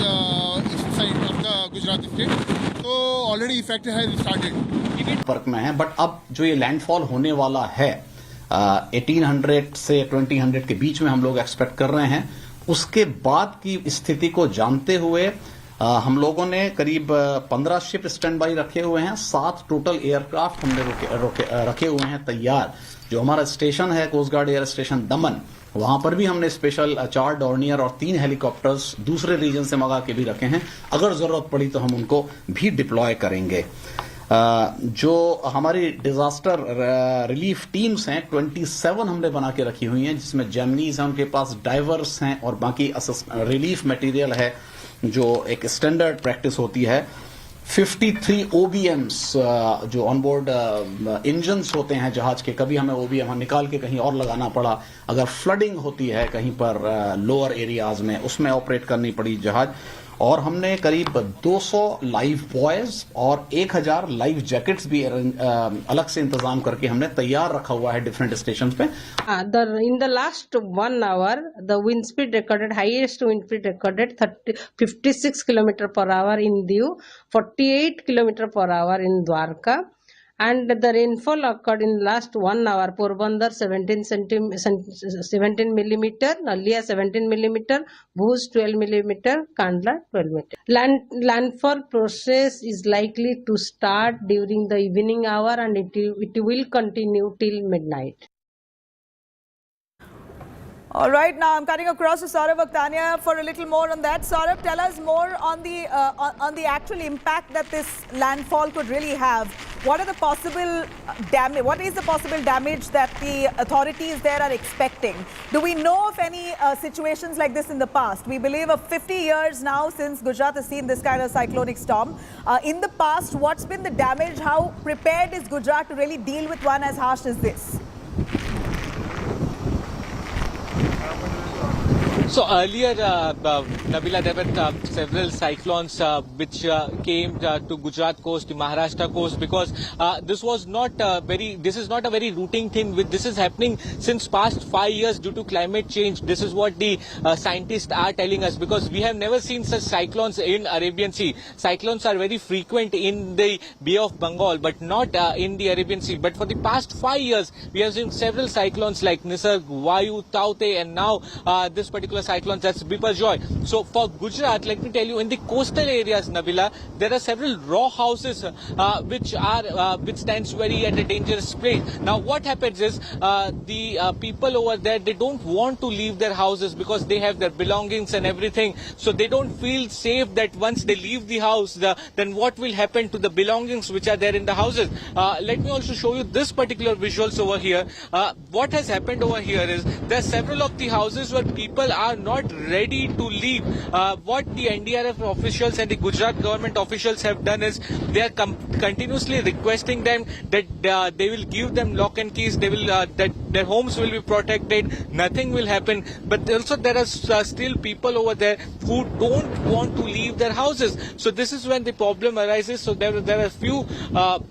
east side of the Gujarat state. So already effect has started. फर्क में है, but अब जो ये landfall होने वाला है 1800 से 2000 के बीच में हम लोग एक्सपेक्ट कर रहे हैं. उसके बाद की स्थिति को जानते हुए हम लोगों ने करीब 15 शिप स्टैंड बाई रखे हुए हैं. 7 टोटल एयरक्राफ्ट हमने रखे हुए हैं तैयार. जो हमारा स्टेशन है कोस्ट गार्ड एयर स्टेशन दमन, वहां पर भी हमने स्पेशल 4 डॉर्नियर और 3 हेलीकॉप्टर्स दूसरे रीजन से मंगा के भी रखे हैं. अगर जरूरत पड़ी तो हम उनको भी डिप्लॉय करेंगे. जो हमारी डिजास्टर रिलीफ टीम्स हैं 27 हमने बना के रखी हुई हैं, जिसमें जेमनीज हैं, उनके पास डाइवर्स हैं और बाकी रिलीफ मटेरियल है जो एक स्टैंडर्ड प्रैक्टिस होती है. 53 OBMs जो ऑनबोर्ड इंजन्स होते हैं जहाज के, कभी हमें OBM निकाल के कहीं और लगाना पड़ा. अगर फ्लडिंग होती है कहीं पर लोअर एरियाज में, उसमें ऑपरेट करनी पड़ी जहाज. और हमने करीब 200 लाइव बॉयज और 1000 लाइव जैकेट्स भी अलग से इंतजाम करके हमने तैयार रखा हुआ है डिफरेंट स्टेशन पे. In the last 1 hour, the wind speed recorded, highest wind speed recorded 56 km per hour in Diu, 48 km per hour in Dwarka. And the rainfall occurred in last 1 hour. Porbandar 17 millimeter, Nalia 17 millimeter, Bhuj 12 millimeter, Kandla 12 millimeter. Landfall process is likely to start during the evening hour and it will continue till midnight. All right, now I'm cutting across to Saurabh Aktania for a little more on that. Saurabh, tell us more on the actual impact that this landfall could really have. What are the possible damage? What is the possible damage that the authorities there are expecting? Do we know of any situations like this in the past? We believe of 50 years now since Gujarat has seen this kind of cyclonic storm. In the past, what's been the damage? How prepared is Gujarat to really deal with one as harsh as this? So earlier, Nabila, there were several cyclones which came to Gujarat coast, to Maharashtra coast, because this is not a very routine thing. This is happening since past 5 years due to climate change. This is what the scientists are telling us, because we have never seen such cyclones in Arabian Sea. Cyclones are very frequent in the Bay of Bengal, but not in the Arabian Sea. But for the past 5 years, we have seen several cyclones like Nisarg, Vayu, Taute, and now this particular cyclone, that's Biparjoy. So for Gujarat, let me tell you, in the coastal areas, Nabila, there are several raw houses which stands very at a dangerous place. Now what happens is the people over there, they don't want to leave their houses because they have their belongings and everything. So they don't feel safe that once they leave the house, then what will happen to the belongings which are there in the houses. Let me also show you this particular visuals over here. What has happened over here is there are several of the houses where people are are not ready to leave. What the NDRF officials and the Gujarat government officials have done is they are continuously requesting them that they will give them lock and keys, they will that their homes will be protected, nothing will happen. But also there are still people over there who don't want to leave their houses. So this is when the problem arises. So there are a few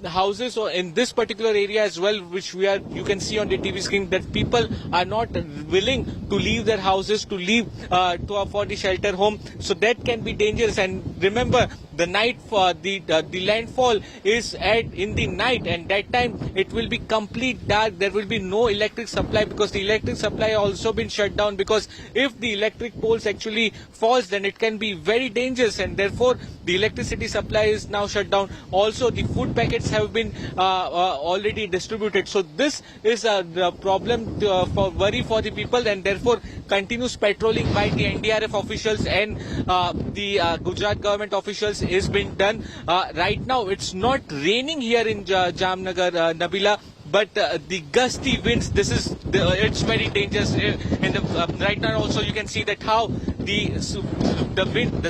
houses in this particular area as well, which you can see on the TV screen, that people are not willing to leave their houses, to leave for the shelter home. So that can be dangerous. And remember, the night for the landfall is in the night, and that time it will be complete dark. There will be no electric supply, because the electric supply also been shut down, because if the electric poles actually falls, then it can be very dangerous, and therefore the electricity supply is now shut down. Also the food packets have been already distributed. So this is the problem for worry for the people, and therefore continuous patrolling by the NDRF officials and the Gujarat government officials is being done. Right now it's not raining here in Jamnagar, Nabila, but the gusty winds, it's very dangerous. Right now also you can see that how the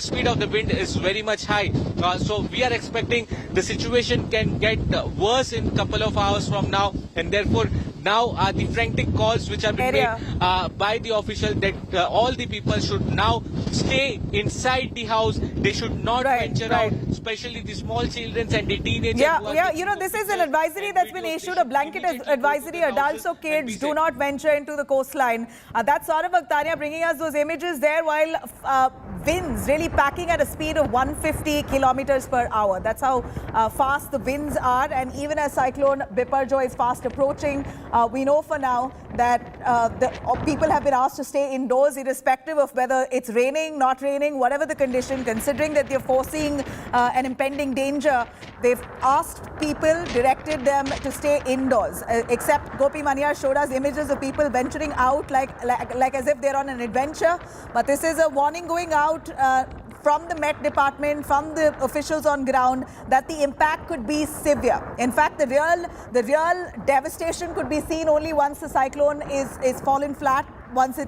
speed of the wind is very much high. So we are expecting the situation can get worse in a couple of hours from now, and therefore now the frantic calls which are being made by the official that all the people should now stay inside the house. They should not venture out, especially the small children and the teenagers. This is an advisory that's been issued, a blanket advisory. Adults or kids do not venture into the coastline. That's Saurabh Akhtania bringing us those images there, while winds really packing at a speed of 150 kilometers per hour. That's how fast the winds are. And even as Cyclone Biparjoy is fast approaching, we know for now that people have been asked to stay indoors, irrespective of whether it's raining, not raining, whatever the condition. Considering that they're foreseeing an impending danger, they've asked people, directed them to stay indoors. Except Gopi Manyar showed us images of people venturing out like as if they're on an adventure. But this is a warning going out from the Met Department, from the officials on ground, that the impact could be severe. In fact, the real devastation could be seen only once the cyclone is fallen flat. Once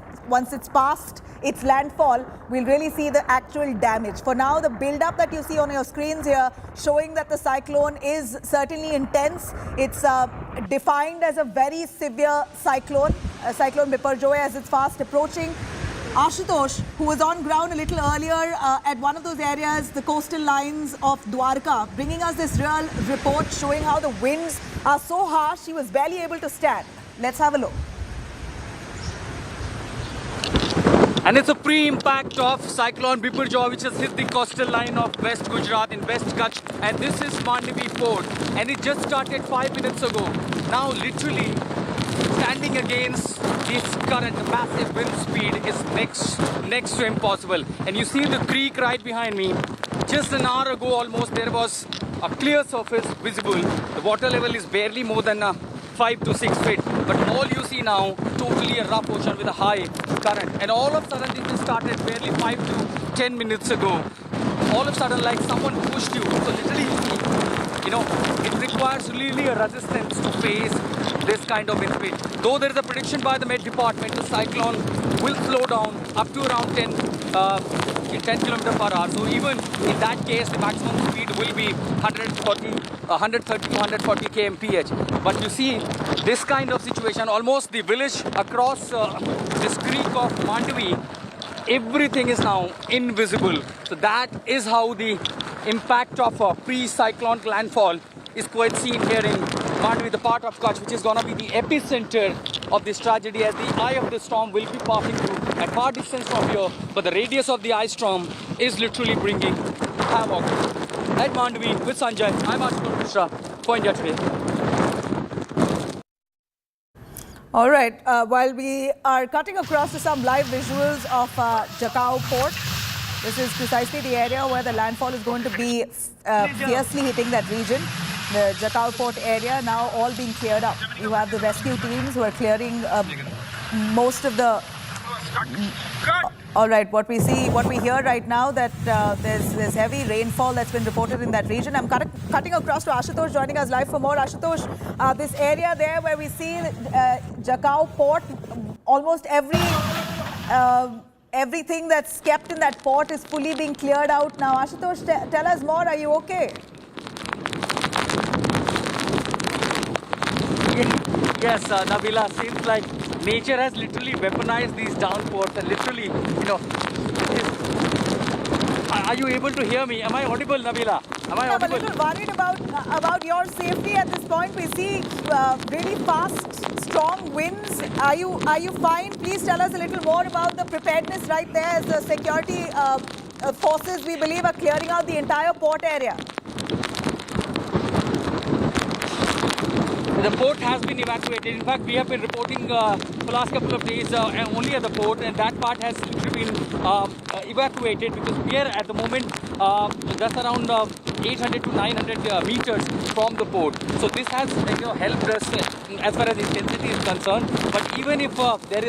it's past its landfall, we'll really see the actual damage. For now, the build-up that you see on your screens here, showing that the cyclone is certainly intense. It's defined as a very severe cyclone, Cyclone Biparjoy, as it's fast approaching. Ashutosh, who was on ground a little earlier at one of those areas, the coastal lines of Dwarka, bringing us this real report showing how the winds are so harsh he was barely able to stand. Let's have a look. And it's a pre-impact of Cyclone Biparjoy, which has hit the coastal line of West Gujarat in West Kutch. And this is Mandvi Port. And it just started 5 minutes ago. Now literally standing against this current, the massive wind speed is next to impossible. And you see the creek right behind me. Just an hour ago almost, there was a clear surface visible. The water level is barely more than 5 to 6 feet. But all you see now, totally a rough ocean with a high current. And all of a sudden, this just started barely 5 to 10 minutes ago. All of a sudden, like someone pushed you. So literally, it requires really a resistance to face this kind of wind speed. Though there is a prediction by the Met Department, the cyclone will slow down up to around 10 km per hour. So even in that case, the maximum speed will be 130 to 140 kmph. But you see, this kind of situation, almost the village across this creek of Mandvi, everything is now invisible. So that is how the impact of a pre-cyclone landfall is quite seen here in Mandvi, the part of Kutch, which is going to be the epicenter of this tragedy, as the eye of the storm will be passing through at far distance from here. But the radius of the ice storm is literally bringing havoc. At Mandvi with Sanjay, I'm Ashutosh Mishra for India Today. All right, while we are cutting across to some live visuals of Jakhau port, this is precisely the area where the landfall is going to be fiercely hitting that region. The Jakhau port area now all being cleared up. You have the rescue teams who are clearing most of the... All right, what we hear right now, that there's heavy rainfall that's been reported in that region. I'm cutting across to Ashutosh, joining us live for more. Ashutosh, this area there where we see Jakhau port, almost every everything that's kept in that port is fully being cleared out now. Ashutosh, tell us more. Are you okay? Yes, Nabila, seems like nature has literally weaponized these downpours and literally, are you able to hear me? Am I audible, Nabila? Am I audible? I'm a little worried about your safety at this point. We see really fast, strong winds. Are you fine? Please tell us a little more about the preparedness right there as the security forces, we believe, are clearing out the entire port area. The port has been evacuated. In fact, we have been reporting for the last couple of days only at the port, and that part has been evacuated because we are at the moment just around 800 to 900 meters from the port. So this has helped us as far as intensity is concerned. But even if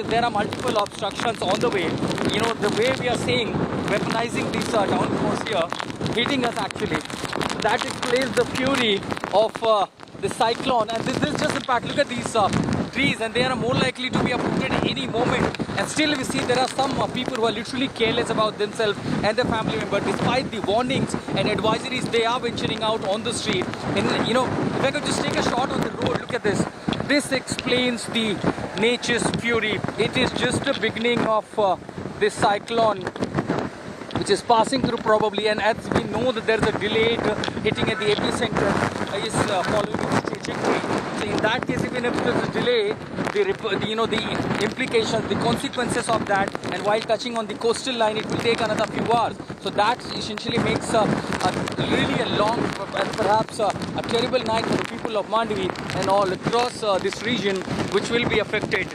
there are multiple obstructions on the way, the way we are saying, weaponizing these downpours here, hitting us actually, that explains the fury of the cyclone. And this is just impact. Look at these trees, and they are more likely to be uprooted any moment. And still we see there are some people who are literally careless about themselves and their family member. Despite the warnings and advisories, they are venturing out on the street. And if I could just take a shot on the road, look at this. This explains the nature's fury. It is just the beginning of this cyclone, which is passing through probably, and as we know that there's a delayed hitting at the epicenter is following its trajectory. So in that case, even if there's a delay, the implications, the consequences of that, and while touching on the coastal line, it will take another few hours. So that essentially makes really a long and perhaps a terrible night for the people of Mandvi and all across this region, which will be affected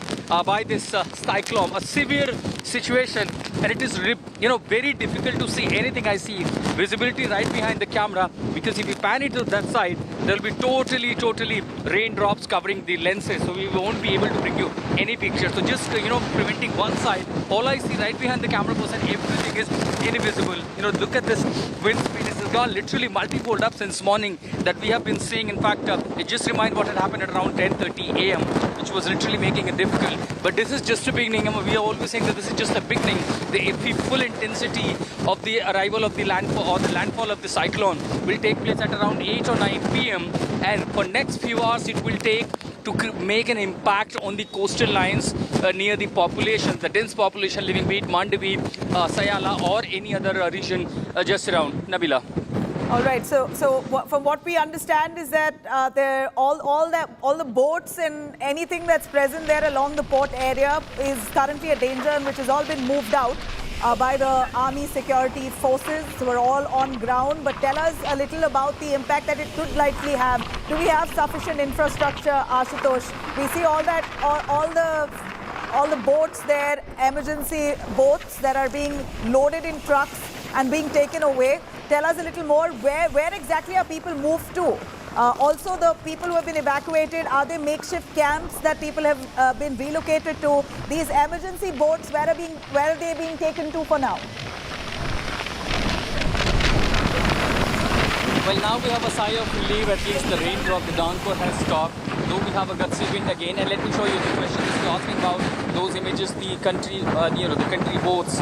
by this cyclone. A severe situation, and it is very difficult to see anything. I see visibility right behind the camera, because if you pan it to that side, there will be totally raindrops covering the lenses, so we won't be able to bring you any picture. So just preventing one side, all I see right behind the camera person, everything is invisible. Look at this wind speed. This has gone literally multi-fold up since morning that we have been seeing. In fact, it just reminds what had happened at around 10:30 a.m., which was literally making it difficult. But this is just a beginning. We are always saying that this is just a beginning. The full intensity of the arrival of the landfall or the landfall of the cyclone will take place at around 8 or 9 p.m. and for next few hours it will take to make an impact on the coastal lines near the population, the dense population living, be it Mandvi, Sayala or any other region just around. Nabila. All right. So from what we understand is that all the boats and anything that's present there along the port area is currently a danger, and which has all been moved out by the army security forces. So we're all on ground. But tell us a little about the impact that it could likely have. Do we have sufficient infrastructure, Ashutosh? We see all the boats there, emergency boats that are being loaded in trucks and being taken away. Tell us a little more, where exactly are people moved to? Also, the people who have been evacuated, are they makeshift camps that people have been relocated to? These emergency boats, where are they being taken to for now? Well, now we have a sigh of relief. At least the raindrop, the downpour has stopped. Though we have a gutsy wind again. And let me show you the question is asking about those images, the country, the country boats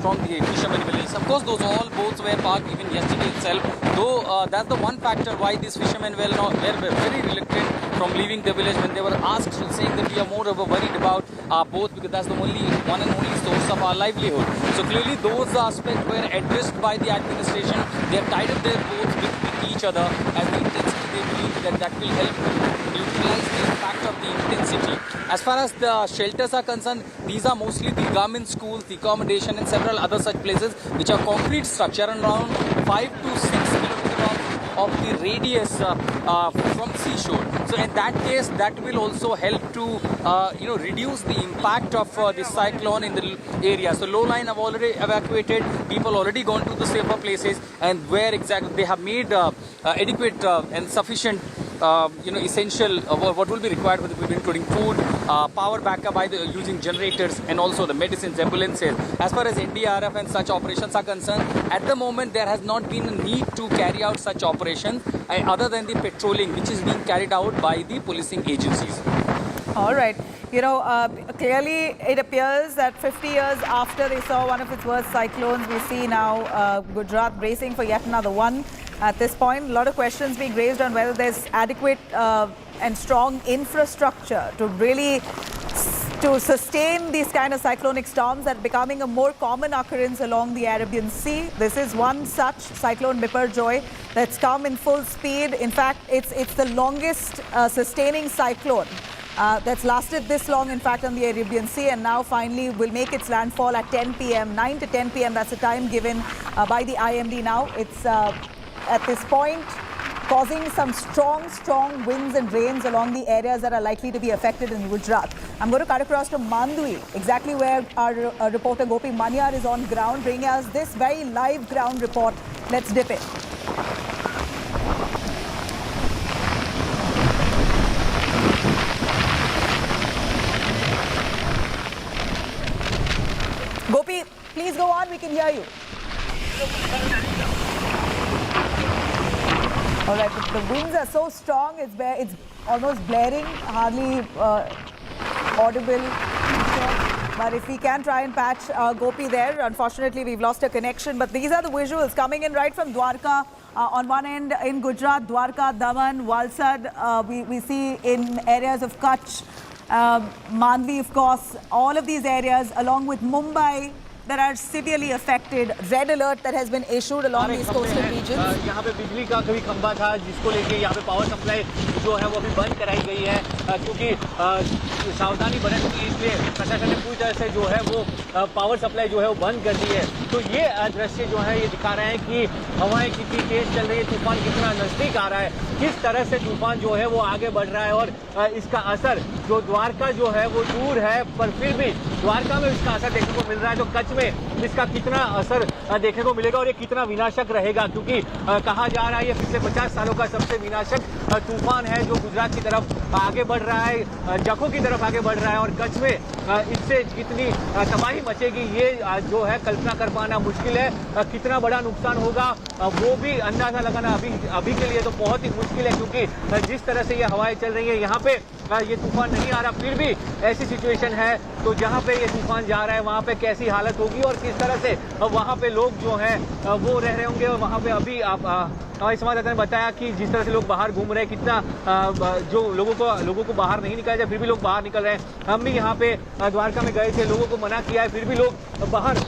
from the fishermen village. Of course, those all boats were parked even yesterday itself. Though that's the one factor why these fishermen were very reluctant from leaving the village when they were asked, saying that we are more worried about our boats because that's the one and only source of our livelihood. So clearly those aspects were addressed by the administration. They have tied up their boats with each other, and the intensity they believe that will help to neutralize the impact of the intensity. As far as the shelters are concerned, these are mostly the government schools, the accommodation and several other such places which are concrete structure and around 5 to 6 kilometers of the radius from seashore. So in that case, that will also help to reduce the impact of this cyclone in the area. So low line have already evacuated, people already gone to the safer places, and where exactly they have made adequate and sufficient essential what will be required for the people, including food, power backup by using generators, and also the medicines, ambulances. As far as NDRF and such operations are concerned, at the moment there has not been a need to carry out such operations other than the patrolling which is being carried out by the policing agencies. All right. You know, clearly it appears that 50 years after they saw one of its worst cyclones, we see now Gujarat bracing for yet another one. At this point, a lot of questions being raised on whether there's adequate and strong infrastructure to really sustain these kind of cyclonic storms that are becoming a more common occurrence along the Arabian Sea. This is one such, Cyclone Biparjoy, that's come in full speed. In fact, it's the longest sustaining cyclone that's lasted this long, in fact, on the Arabian Sea, and now finally will make its landfall at 10 p.m., 9 to 10 p.m. That's the time given by the IMD now. It's at this point causing some strong winds and rains along the areas that are likely to be affected in Gujarat. I'm going to cut across to Mandvi, exactly where our reporter Gopi Manyar is on ground, bringing us this very live ground report. Let's dip in. Gopi, please go on, we can hear you. All right, the winds are so strong, it's almost blaring, hardly audible. But if we can try and patch Gopi there, unfortunately we've lost a connection. But these are the visuals coming in right from Dwarka. On one end in Gujarat, Dwarka, Daman, Valsad, we see in areas of Kutch, Mandvi, of course, all of these areas along with Mumbai that are severely affected. Red alert that has been issued along these coastal regions. यहाँ पे बिजली का कभी खंभा था जिसको लेके यहाँ पे पावर सप्लाई जो है वो अभी बंद कराई गई है क्योंकि सावधानी बरतनी है, इसलिए प्रशासन ने पूरी तरह से जो है वो पावर सप्लाई जो है वो बंद कर दी है। तो ये दृश्य जो है ये दिखा रहे हैं कि हवाएं कितनी तेज चल रही है, तूफान कितना नजदीक आ रहा है, किस तरह से तूफान जो है वो आगे बढ़ रहा है और इसका असर जो द्वारका जो है वो दूर है पर फिर भी द्वारका में इसका असर देखने को मिल रहा है। तो कच्छ में इसका कितना असर देखने को मिलेगा और ये कितना विनाशक रहेगा, क्योंकि कहा जा रहा है ये पिछले 50 सालों का सबसे विनाशक तूफान है जो गुजरात की तरफ आगे बढ़ रहा है, जखौ की तरफ आगे बढ़ रहा है। और कच्छ में इससे कितनी तबाही मचेगी ये जो है कल्पना कर पाना मुश्किल है। कितना बड़ा नुकसान होगा वो भी अंदाजा लगाना अभी के लिए तो बहुत ही मुश्किल है, क्योंकि जिस तरह से ये हवाएं चल रही है यहाँ पे ये तूफान नहीं आ रहा, फिर भी ऐसी सिचुएशन है। तो जहाँ पे ये तूफान जा रहा है वहाँ पे कैसी हालत होगी और किस तरह से वहाँ पे लोग जो हैं वो रह रहे होंगे। और वहाँ पे अभी हमारे संवाददाता ने बताया कि जिस तरह से लोग बाहर घूम रहे हैं, कितना जो लोगों को बाहर नहीं निकाला जाए फिर भी लोग बाहर निकल रहे हैं। हम भी यहाँ पे द्वारका में गए थे, लोगों को मना किया है फिर भी लोग बाहर।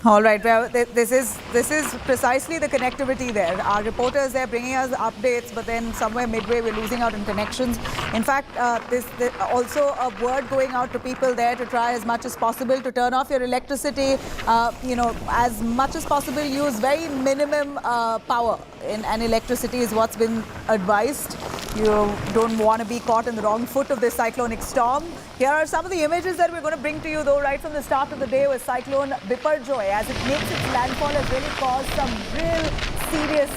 All right, well, this is precisely the connectivity there. Our reporters there bringing us updates, but then somewhere midway we're losing out on connections. In fact, there's also a word going out to people there to try as much as possible to turn off your electricity. As much as possible, use very minimum power and electricity is what's been advised. You don't want to be caught in the wrong foot of this cyclonic storm. Here are some of the images that we're going to bring to you, though, right from the start of the day with Cyclone Biparjoy. As it makes its landfall, has really caused some real serious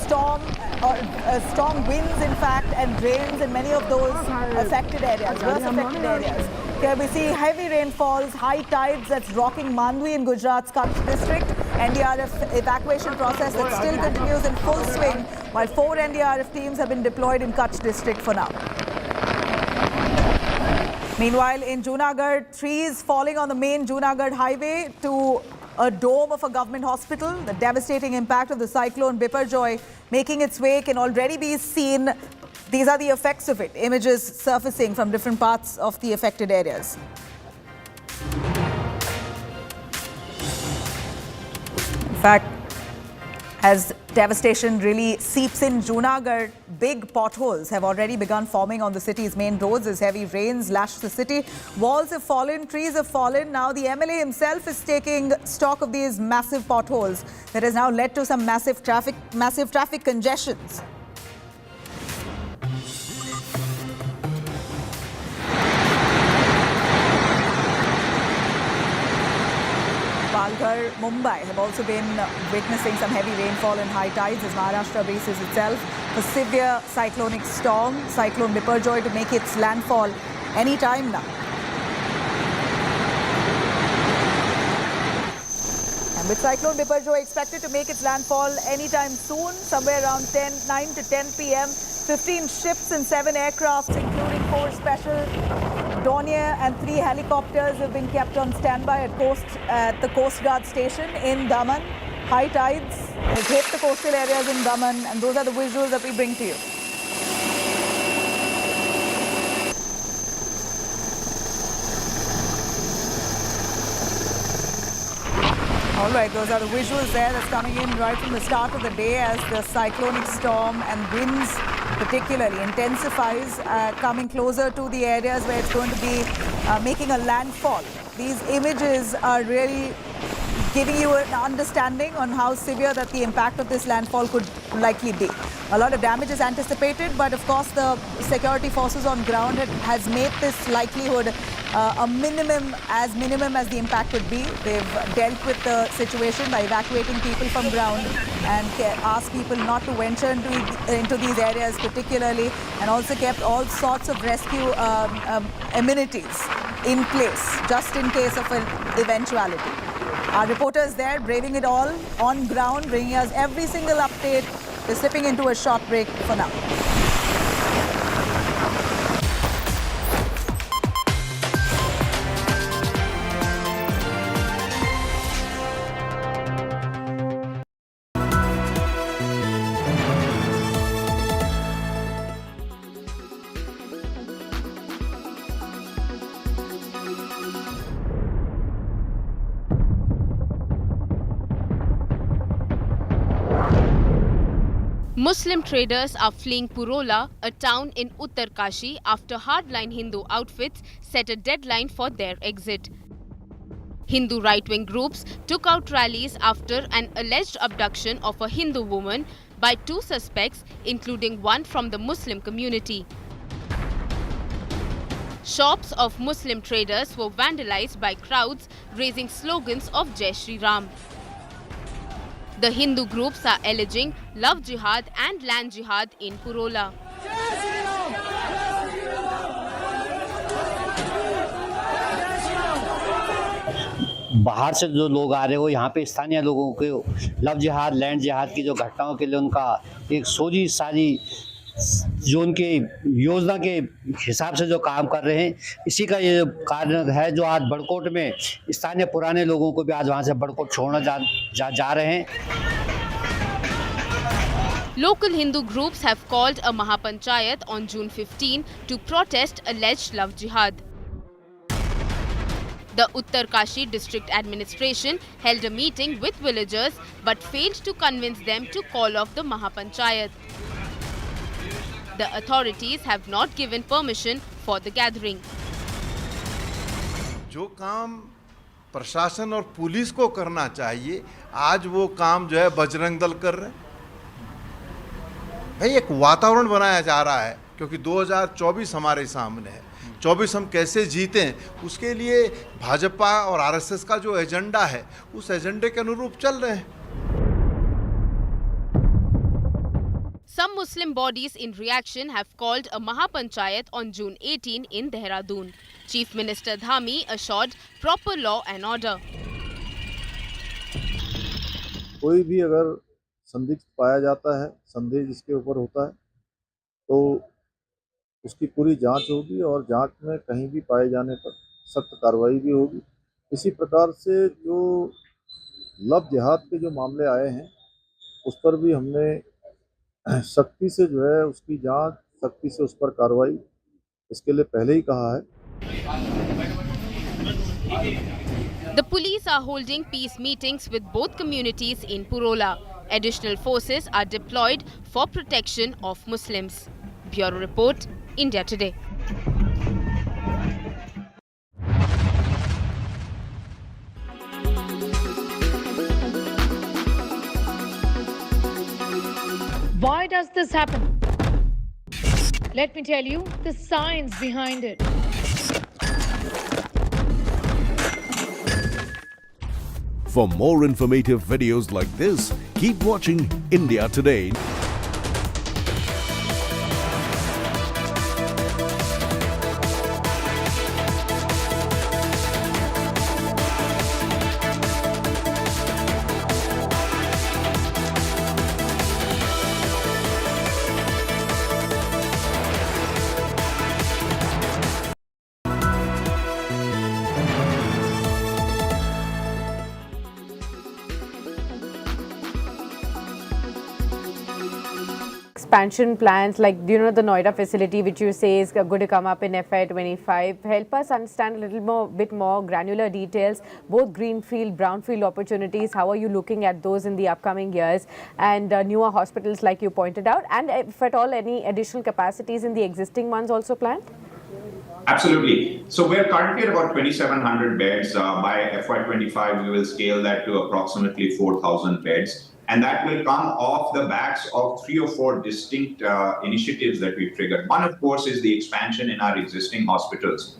strong winds, in fact, and rains in many of those affected areas, worst affected areas. Here we see heavy rainfalls, high tides that's rocking Mandvi in Gujarat's Kutch district. NDRF evacuation process that still continues in full swing, while 4 NDRF teams have been deployed in Kutch district for now. Meanwhile, in Junagadh, trees falling on the main Junagadh highway to a dome of a government hospital. The devastating impact of the cyclone Biparjoy making its way can already be seen. These are the effects of it, images surfacing from different parts of the affected areas. In fact, as devastation really seeps in Junagadh, big potholes have already begun forming on the city's main roads as heavy rains lash the city. Walls have fallen, trees have fallen. Now the MLA himself is taking stock of these massive potholes that has now led to some massive traffic congestions. Palghar, Mumbai have also been witnessing some heavy rainfall and high tides as Maharashtra braces itself for severe cyclonic storm, Cyclone Biparjoy, to make its landfall any time now. And With Cyclone Biparjoy expected to make its landfall anytime soon, somewhere around 9 to 10 p.m. 15 ships and 7 aircrafts, including 4 special Dornier and 3 helicopters, have been kept on standby at the Coast Guard station in Daman. High tides have hit the coastal areas in Daman, and those are the visuals that we bring to you. All right, those are the visuals there that's coming in right from the start of the day as the cyclonic storm and winds particularly intensifies, coming closer to the areas where it's going to be making a landfall. These images are really giving you an understanding on how severe that the impact of this landfall could likely be. A lot of damage is anticipated, but of course the security forces on ground has made this likelihood minimum as the impact would be. They've dealt with the situation by evacuating people from ground and asked people not to venture into these areas particularly, and also kept all sorts of rescue amenities in place just in case of an eventuality. Our reporters there braving it all on ground, bringing us every single update. We're slipping into a short break for now. Muslim traders are fleeing Purola, a town in Uttarkashi, after hardline Hindu outfits set a deadline for their exit. Hindu right-wing groups took out rallies after an alleged abduction of a Hindu woman by 2 suspects, including one from the Muslim community. Shops of Muslim traders were vandalized by crowds raising slogans of Jai Shri Ram. The Hindu groups are alleging love jihad and land jihad in Purola. बाहर से जो लोग आ रहे हो यहाँ पे स्थानीय लोगों के लव जिहाद लैंड जिहाद की जो घटनाओं के लिए उनका एक सोची सारी जो उनके योजना के हिसाब से जो काम कर रहे हैं, इसी का ये कारण है जो आज बड़कोट में स्थानीय पुराने लोगों को भी आज वहाँ से बड़कोट छोड़ना जा रहे हैं. Local Hindu groups have called a Mahapanchayat on June 15 to protest alleged love jihad. The Uttarkashi district administration held a meeting with villagers but failed to convince them to call off the Mahapanchayat. The authorities have not given permission for the gathering. जो काम प्रशासन और police को करना चाहिए, आज वो काम जो है बजरंग दल कर रहे हैं. भाई एक वातावरण बनाया जा रहा है क्योंकि 2024 हमारे सामने है. 24 हम कैसे जीतें, उसके लिए भाजपा और आरएसएस का जो एजेंडा है उस एजेंडे के अनुरूप चल रहे हैं. Some Muslim bodies in reaction have called a Mahapanchayat on June 18 in Dehradun. Chief Minister Dhami assured proper law and order. कोई भी अगर संदिग्ध पाया जाता है, संदेह जिसके ऊपर होता है, तो उसकी पूरी जांच होगी और जांच में कहीं भी पाए जाने पर सख्त कार्रवाई भी होगी. इसी प्रकार से जो लव जिहाद के जो मामले आए हैं उस पर भी हमने सख्ती से जो है उसकी जांच, सख्ती से उस पर कार्रवाई इसके लिए पहले ही कहा है. The police are holding peace meetings with both communities in Purola. Additional forces are deployed for protection of Muslims. Bureau Report, India Today. Why does this happen? Let me tell you the science behind it. For more informative videos like this, keep watching India Today. expansion plans, like the Noida facility, which you say is going to come up in FY25. Help us understand a bit more granular details, both greenfield, brownfield opportunities. How are you looking at those in the upcoming years, and newer hospitals like you pointed out, and if at all any additional capacities in the existing ones also planned? Absolutely. So we're currently at about 2,700 beds. By FY25, we will scale that to approximately 4,000 beds. And that will come off the backs of 3 or 4 distinct initiatives that we've triggered. One, of course, is the expansion in our existing hospitals.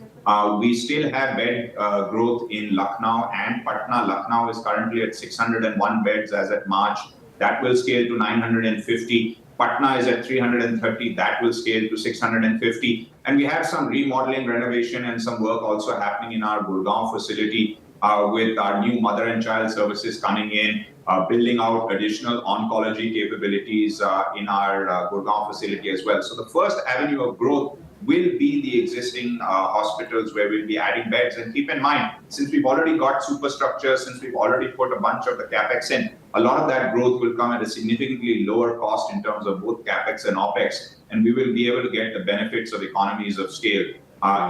We still have bed growth in Lucknow and Patna. Lucknow is currently at 601 beds as at March. That will scale to 950. Patna is at 330. That will scale to 650. And we have some remodeling, renovation, and some work also happening in our Gurgaon facility with our new mother and child services coming in, building out additional oncology capabilities in our Gurgaon facility as well. So the first avenue of growth will be the existing hospitals where we'll be adding beds. And keep in mind, since we've already got superstructure, since we've already put a bunch of the capex in, a lot of that growth will come at a significantly lower cost in terms of both capex and opex, and we will be able to get the benefits of economies of scale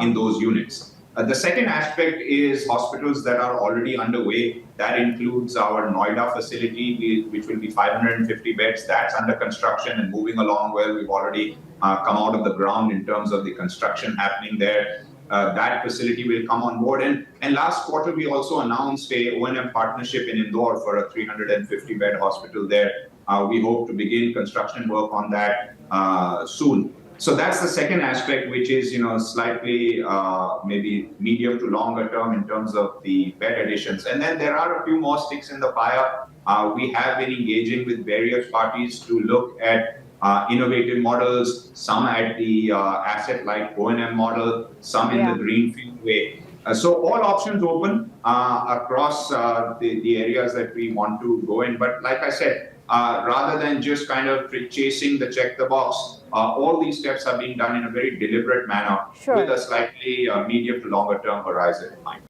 in those units. The second aspect is hospitals that are already underway. That includes our Noida facility, which will be 550 beds. That's under construction and moving along well. We've already come out of the ground in terms of the construction happening there. That facility will come on board. And last quarter, we also announced a O&M partnership in Indore for a 350-bed hospital there. We hope to begin construction work on that soon. So that's the second aspect, which is, slightly maybe medium to longer term in terms of the bed additions. And then there are a few more sticks in the fire. We have been engaging with various parties to look at innovative models, some at the asset-light O&M model, some in the greenfield way. So all options open across the areas that we want to go in. But like I said, rather than just kind of chasing the check the box, all these steps are being done in a very deliberate manner with a slightly medium to longer term horizon in mind.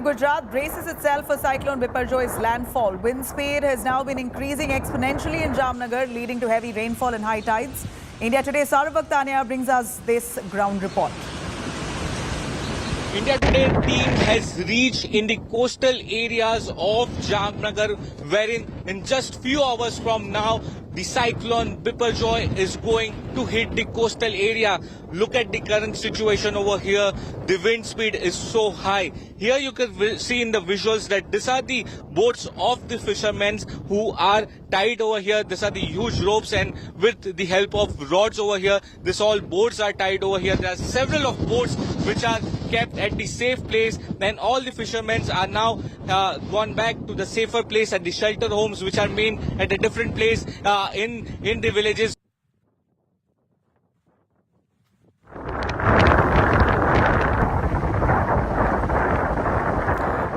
Gujarat braces itself for Cyclone Biparjoy's landfall. Wind speed has now been increasing exponentially in Jamnagar, leading to heavy rainfall and high tides. India Today's Saurabh Tania brings us this ground report. India Today team has reached in the coastal areas of Jamnagar, wherein in just few hours from now, the cyclone Biparjoy is going to hit the coastal area. Look at the current situation over here. The wind speed is so high. Here you can see in the visuals that these are the boats of the fishermen who are tied over here. These are the huge ropes, and with the help of rods over here, this all boats are tied over here. There are several of boats which are kept at the safe place. Then all the fishermen are now gone back to the safer place at the shelter homes, which are made at a different place in the villages.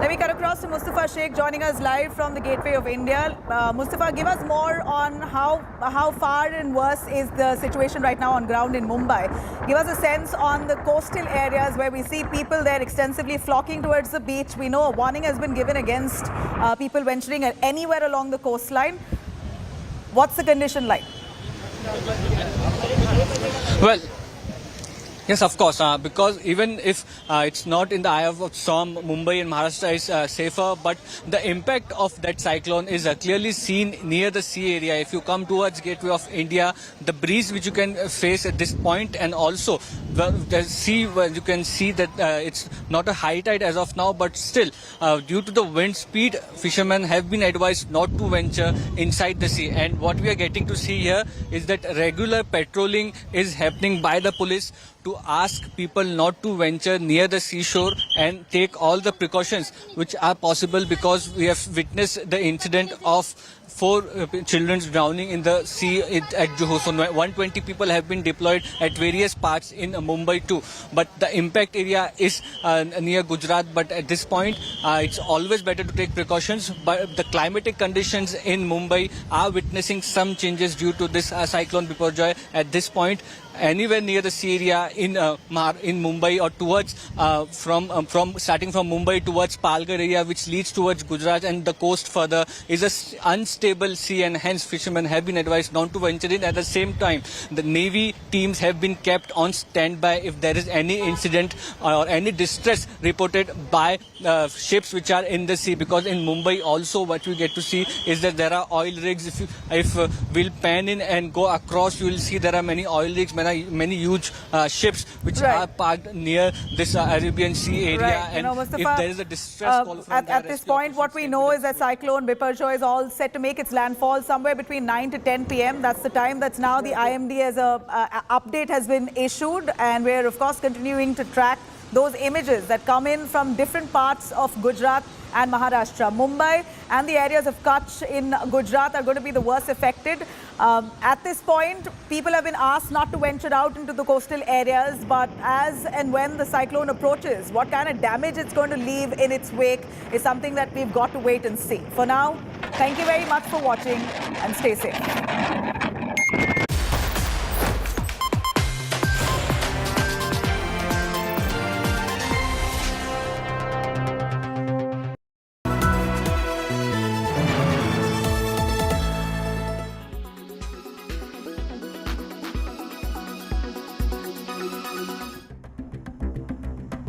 Let me cut across to Mustafa Sheikh joining us live from the Gateway of India. Mustafa, give us more on how far and worse is the situation right now on ground in Mumbai. Give us a sense on the coastal areas where we see people there extensively flocking towards the beach. We know a warning has been given against people venturing anywhere along the coastline. What's the condition like? Well, Yes, of course, because even if it's not in the eye of storm, Mumbai and Maharashtra is safer, but the impact of that cyclone is clearly seen near the sea area. If you come towards Gateway of India, the breeze which you can face at this point, and also the sea, you can see that it's not a high tide as of now, but still, due to the wind speed, fishermen have been advised not to venture inside the sea. And what we are getting to see here is that regular patrolling is happening by the police to ask people not to venture near the seashore and take all the precautions which are possible, because we have witnessed the incident of 4 children drowning in the sea at Jakhau. So 120 people have been deployed at various parts in Mumbai too. But the impact area is near Gujarat. But at this point, it's always better to take precautions. But the climatic conditions in Mumbai are witnessing some changes due to this cyclone Biparjoy. At this point, anywhere near the sea area in Mumbai, or towards from starting from Mumbai towards Palghar area, which leads towards Gujarat and the coast further, is a unstable sea, and hence fishermen have been advised not to venture in. At the same time, the Navy teams have been kept on standby if there is any incident or any distress reported by ships which are in the sea, because in Mumbai also what we get to see is that there are oil rigs. If we'll pan in and go across, you will see there are many oil rigs, many huge ships which are parked near this Arabian Sea area. Right. And Mustafa, if there is a distress call from at this point, what we know is that Cyclone Biparjoy is all set to make its landfall somewhere between 9 to 10 p.m. That's the time that's now the IMD as a update has been issued, and we're of course continuing to track those images that come in from different parts of Gujarat and Maharashtra. Mumbai and the areas of Kutch in Gujarat are going to be the worst affected. At this point, people have been asked not to venture out into the coastal areas, but as and when the cyclone approaches, what kind of damage it's going to leave in its wake is something that we've got to wait and see. For now, thank you very much for watching and stay safe.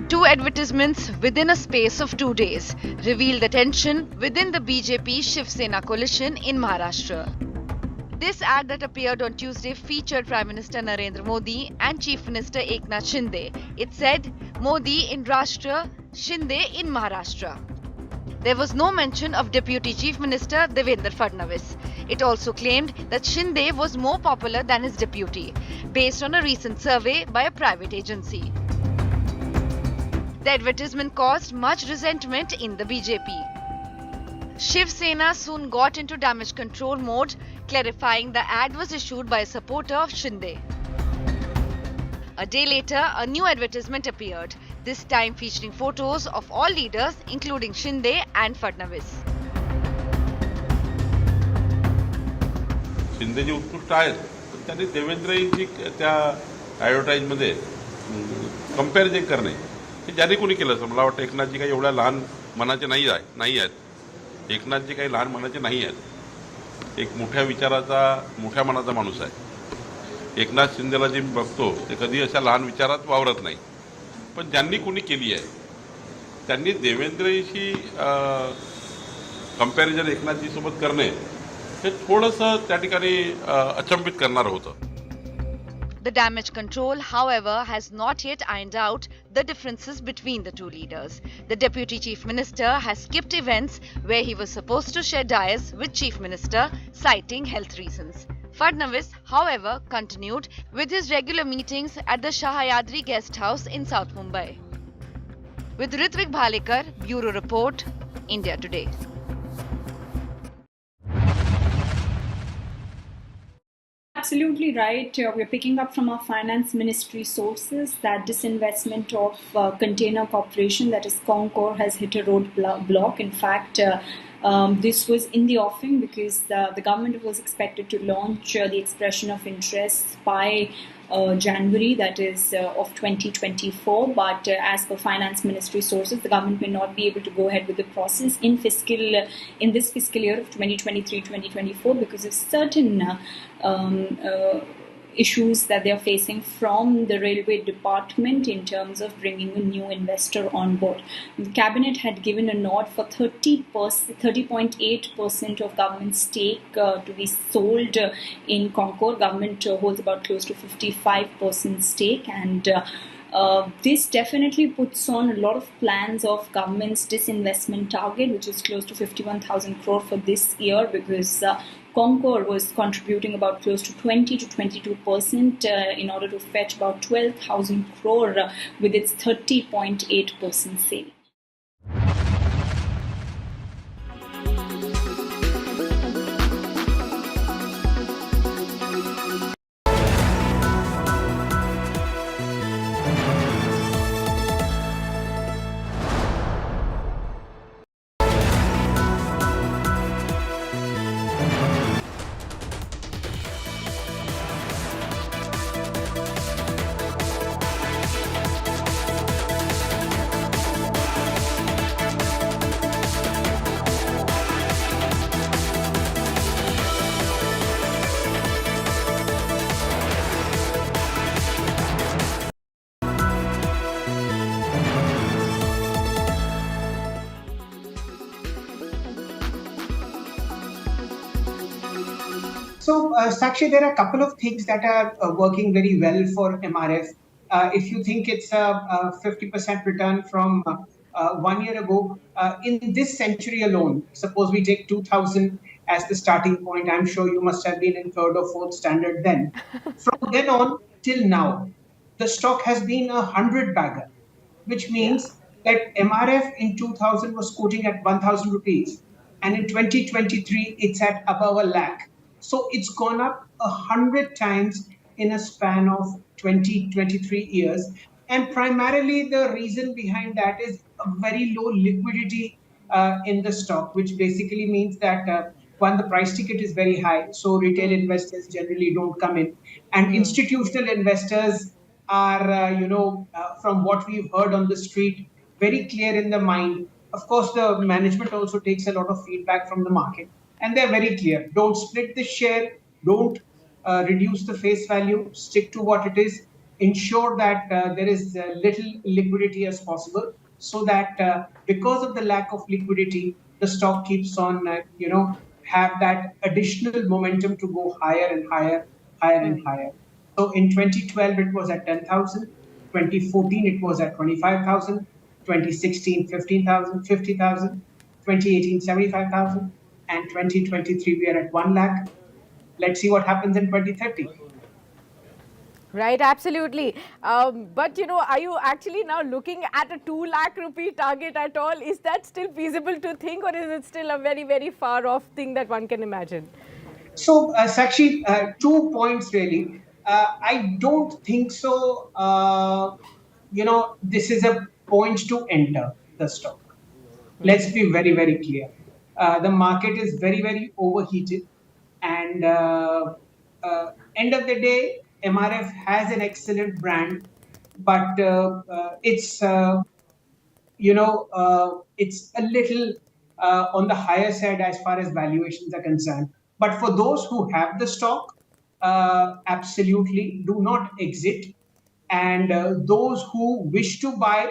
Two advertisements within a space of 2 days reveal the tension within the BJP Shiv Sena coalition in Maharashtra. This ad that appeared on Tuesday featured Prime Minister Narendra Modi and Chief Minister Eknath Shinde. It said, Modi in Rashtra, Shinde in Maharashtra. There was no mention of Deputy Chief Minister Devendra Fadnavis. It also claimed that Shinde was more popular than his deputy, based on a recent survey by a private agency. The advertisement caused much resentment in the BJP. Shiv Sena soon got into damage control mode, clarifying the ad was issued by a supporter of Shinde. A day later, a new advertisement appeared, this time featuring photos of all leaders, including Shinde and Fadnavis. Shinde ji उत्कृष्ट आहेत, पण त्यांनी देवेंद्रजी त्या ॲडव्हर्टाईजमध्ये comparison करणे हे ज्यांनी कोणी केलं असं मला वाटतं. एकनाथजी काही एवढ्या लहान मनाचे नाही आहेत. एकनाथजी काही लहान मनाचे नाही आहेत. एक मोठ्या विचाराचा, मोठ्या मनाचा माणूस आहे. एकनाथ शिंदेला जे मी बघतो ते कधी अशा लहान विचारात वावरत नाही. पण ज्यांनी कोणी केली आहे त्यांनी देवेंद्रशी कंपॅरिझन एकनाथजी सोबत करणे हे थोडंसं त्या ठिकाणी अचंबित करणारं होतं. The damage control, however, has not yet ironed out the differences between the two leaders. The Deputy Chief Minister has skipped events where he was supposed to share dyes with Chief Minister, citing health reasons. Fadnavis, however, continued with his regular meetings at the Shahayadri Guest House in South Mumbai. With Ritvik Bhalekar, Bureau Report, India Today. Absolutely right. We're picking up from our finance ministry sources that disinvestment of container corporation, that is Concor, has hit a roadblock. In fact, this was in the offing because the government was expected to launch the expression of interest by January, that is of 2024, but as per finance ministry sources, the government may not be able to go ahead with the process in this fiscal year of 2023-2024 because of certain issues that they are facing from the railway department in terms of bringing a new investor on board. The cabinet had given a nod for 30.8% of government stake to be sold in Concord. Government holds about close to 55% stake, and this definitely puts on a lot of plans of government's disinvestment target, which is close to 51,000 crore for this year, because Concord was contributing about close to 20 to 22% in order to fetch about 12,000 crore with its 30.8% sale. So, Sakshi, there are a couple of things that are working very well for MRF. If you think it's a 50% return from 1 year ago, in this century alone, suppose we take 2000 as the starting point, I'm sure you must have been in third or fourth standard then. From then on till now, the stock has been a 100-bagger, which means that MRF in 2000 was quoting at 1,000 rupees, and in 2023 it's at above a lakh. So it's gone up 100 times in a span of 23 years. And primarily the reason behind that is a very low liquidity in the stock, which basically means that one, the price ticket is very high, so retail investors generally don't come in, and institutional investors are, from what we've heard on the street, very clear in the mind. Of course, the management also takes a lot of feedback from the market, and they're very clear. Don't split the share, don't reduce the face value, stick to what it is, ensure that there is little liquidity as possible, so that because of the lack of liquidity, the stock keeps on, have that additional momentum to go higher and higher, higher and higher. So in 2012, it was at 10,000. 2014, it was at 25,000. 2016, 15,000, 50,000. 2018, 75,000. And 2023, we are at 1 lakh. Let's see what happens in 2030. Right, absolutely. But, are you actually now looking at a 2 lakh rupee target at all? Is that still feasible to think, or is it still a very, very far off thing that one can imagine? So, Sakshi, 2 points really. I don't think so. This is a point to enter the stock. Let's be very, very clear. The market is very, very overheated. And end of the day, MRF has an excellent brand, but it's a little on the higher side as far as valuations are concerned. But for those who have the stock, absolutely do not exit. And those who wish to buy,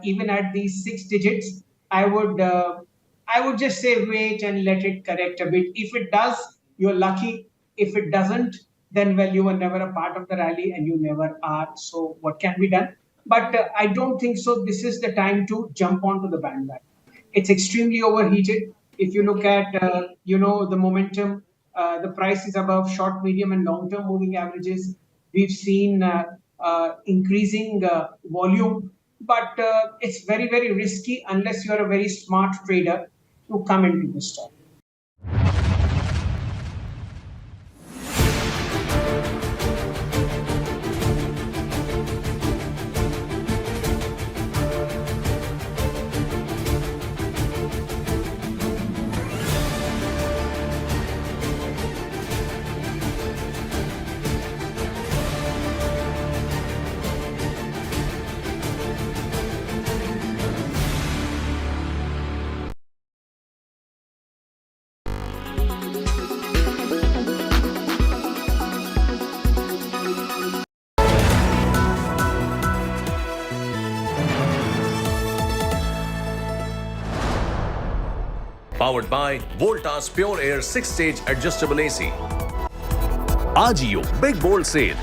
even at these 6 digits, I would just say wait and let it correct a bit. If it does, you're lucky. If it doesn't, then well, you were never a part of the rally and you never are. So what can be done? But I don't think so. This is the time to jump onto the bandwagon. It's extremely overheated. If you look at, the momentum, the price is above short, medium, and long-term moving averages. We've seen increasing volume, but it's very, very risky unless you're a very smart trader to come into the stock. Powered by Voltas Pure Air 6-stage adjustable AC. Ajio Big Bold Sale.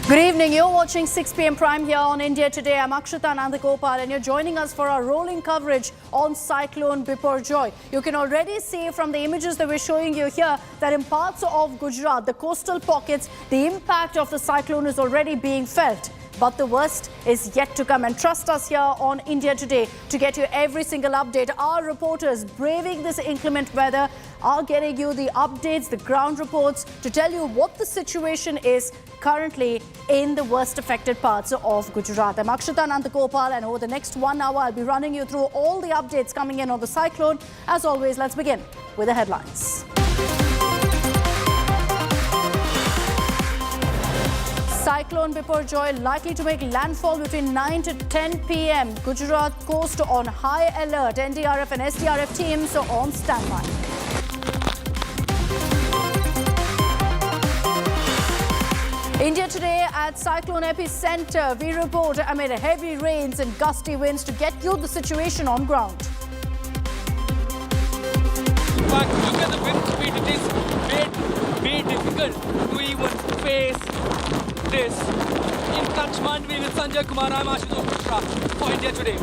Good evening. You're watching 6 p.m. Prime here on India Today. I'm Akshita Nandagopal and you're joining us for our rolling coverage on Cyclone Biparjoy. You can already see from the images that we're showing you here that in parts of Gujarat, the coastal pockets, the impact of the cyclone is already being felt. But the worst is yet to come. And trust us here on India Today to get you every single update. Our reporters braving this inclement weather are getting you the updates, the ground reports to tell you what the situation is currently in the worst affected parts of Gujarat. I'm Akshita Nandagopal and over the next 1 hour I'll be running you through all the updates coming in on the cyclone. As always, let's begin with the headlines. Cyclone Biparjoy likely to make landfall between 9 to 10 p.m. Gujarat coast on high alert. NDRF and SDRF teams are on standby. India Today at Cyclone epicenter. We report amid heavy rains and gusty winds to get you the situation on ground. In fact, look at the wind speed. It is very difficult to even face this. In touch Mandvi with Sanjay Kumar, I'm Ashutosh Mishra for India Today.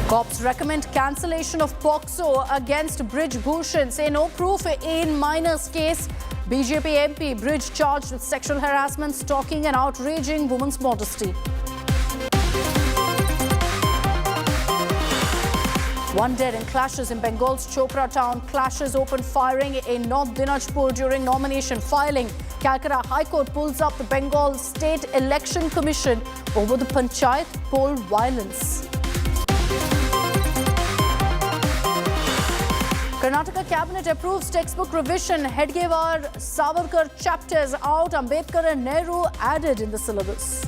Cops recommend cancellation of POCSO against Brij Bhushan. Say no proof in Minor's case. BJP MP Brij charged with sexual harassment, stalking and outraging woman's modesty. One dead in clashes in Bengal's Chopra town. Clashes opened firing in North Dinajpur during nomination filing. Calcutta High Court pulls up the Bengal State Election Commission over the Panchayat poll violence. Karnataka Cabinet approves textbook revision. Hedgewar Savarkar chapters out. Ambedkar and Nehru added in the syllabus.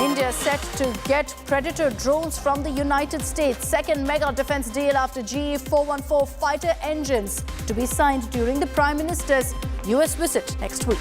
India set to get Predator drones from the United States. Second mega defense deal after GE 414 fighter engines to be signed during the Prime Minister's US visit next week.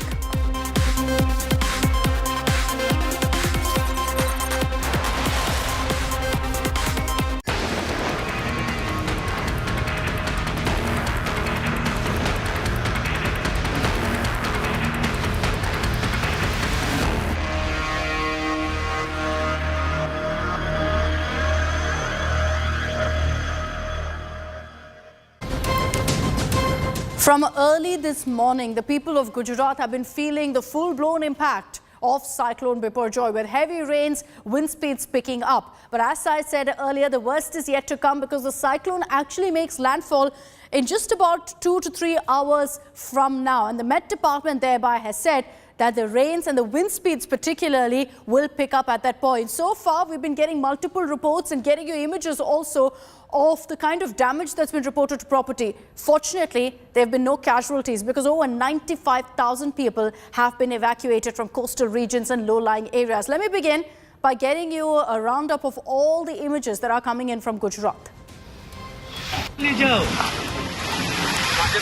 From early this morning, the people of Gujarat have been feeling the full-blown impact of Cyclone Biparjoy with heavy rains, wind speeds picking up. But as I said earlier, the worst is yet to come because the cyclone actually makes landfall in just about 2 to 3 hours from now. And the Met Department thereby has said that the rains and the wind speeds particularly will pick up at that point. So far, we've been getting multiple reports and getting you images also of the kind of damage that's been reported to property. Fortunately, there have been no casualties because over 95,000 people have been evacuated from coastal regions and low-lying areas. Let me begin by getting you a roundup of all the images that are coming in from Gujarat.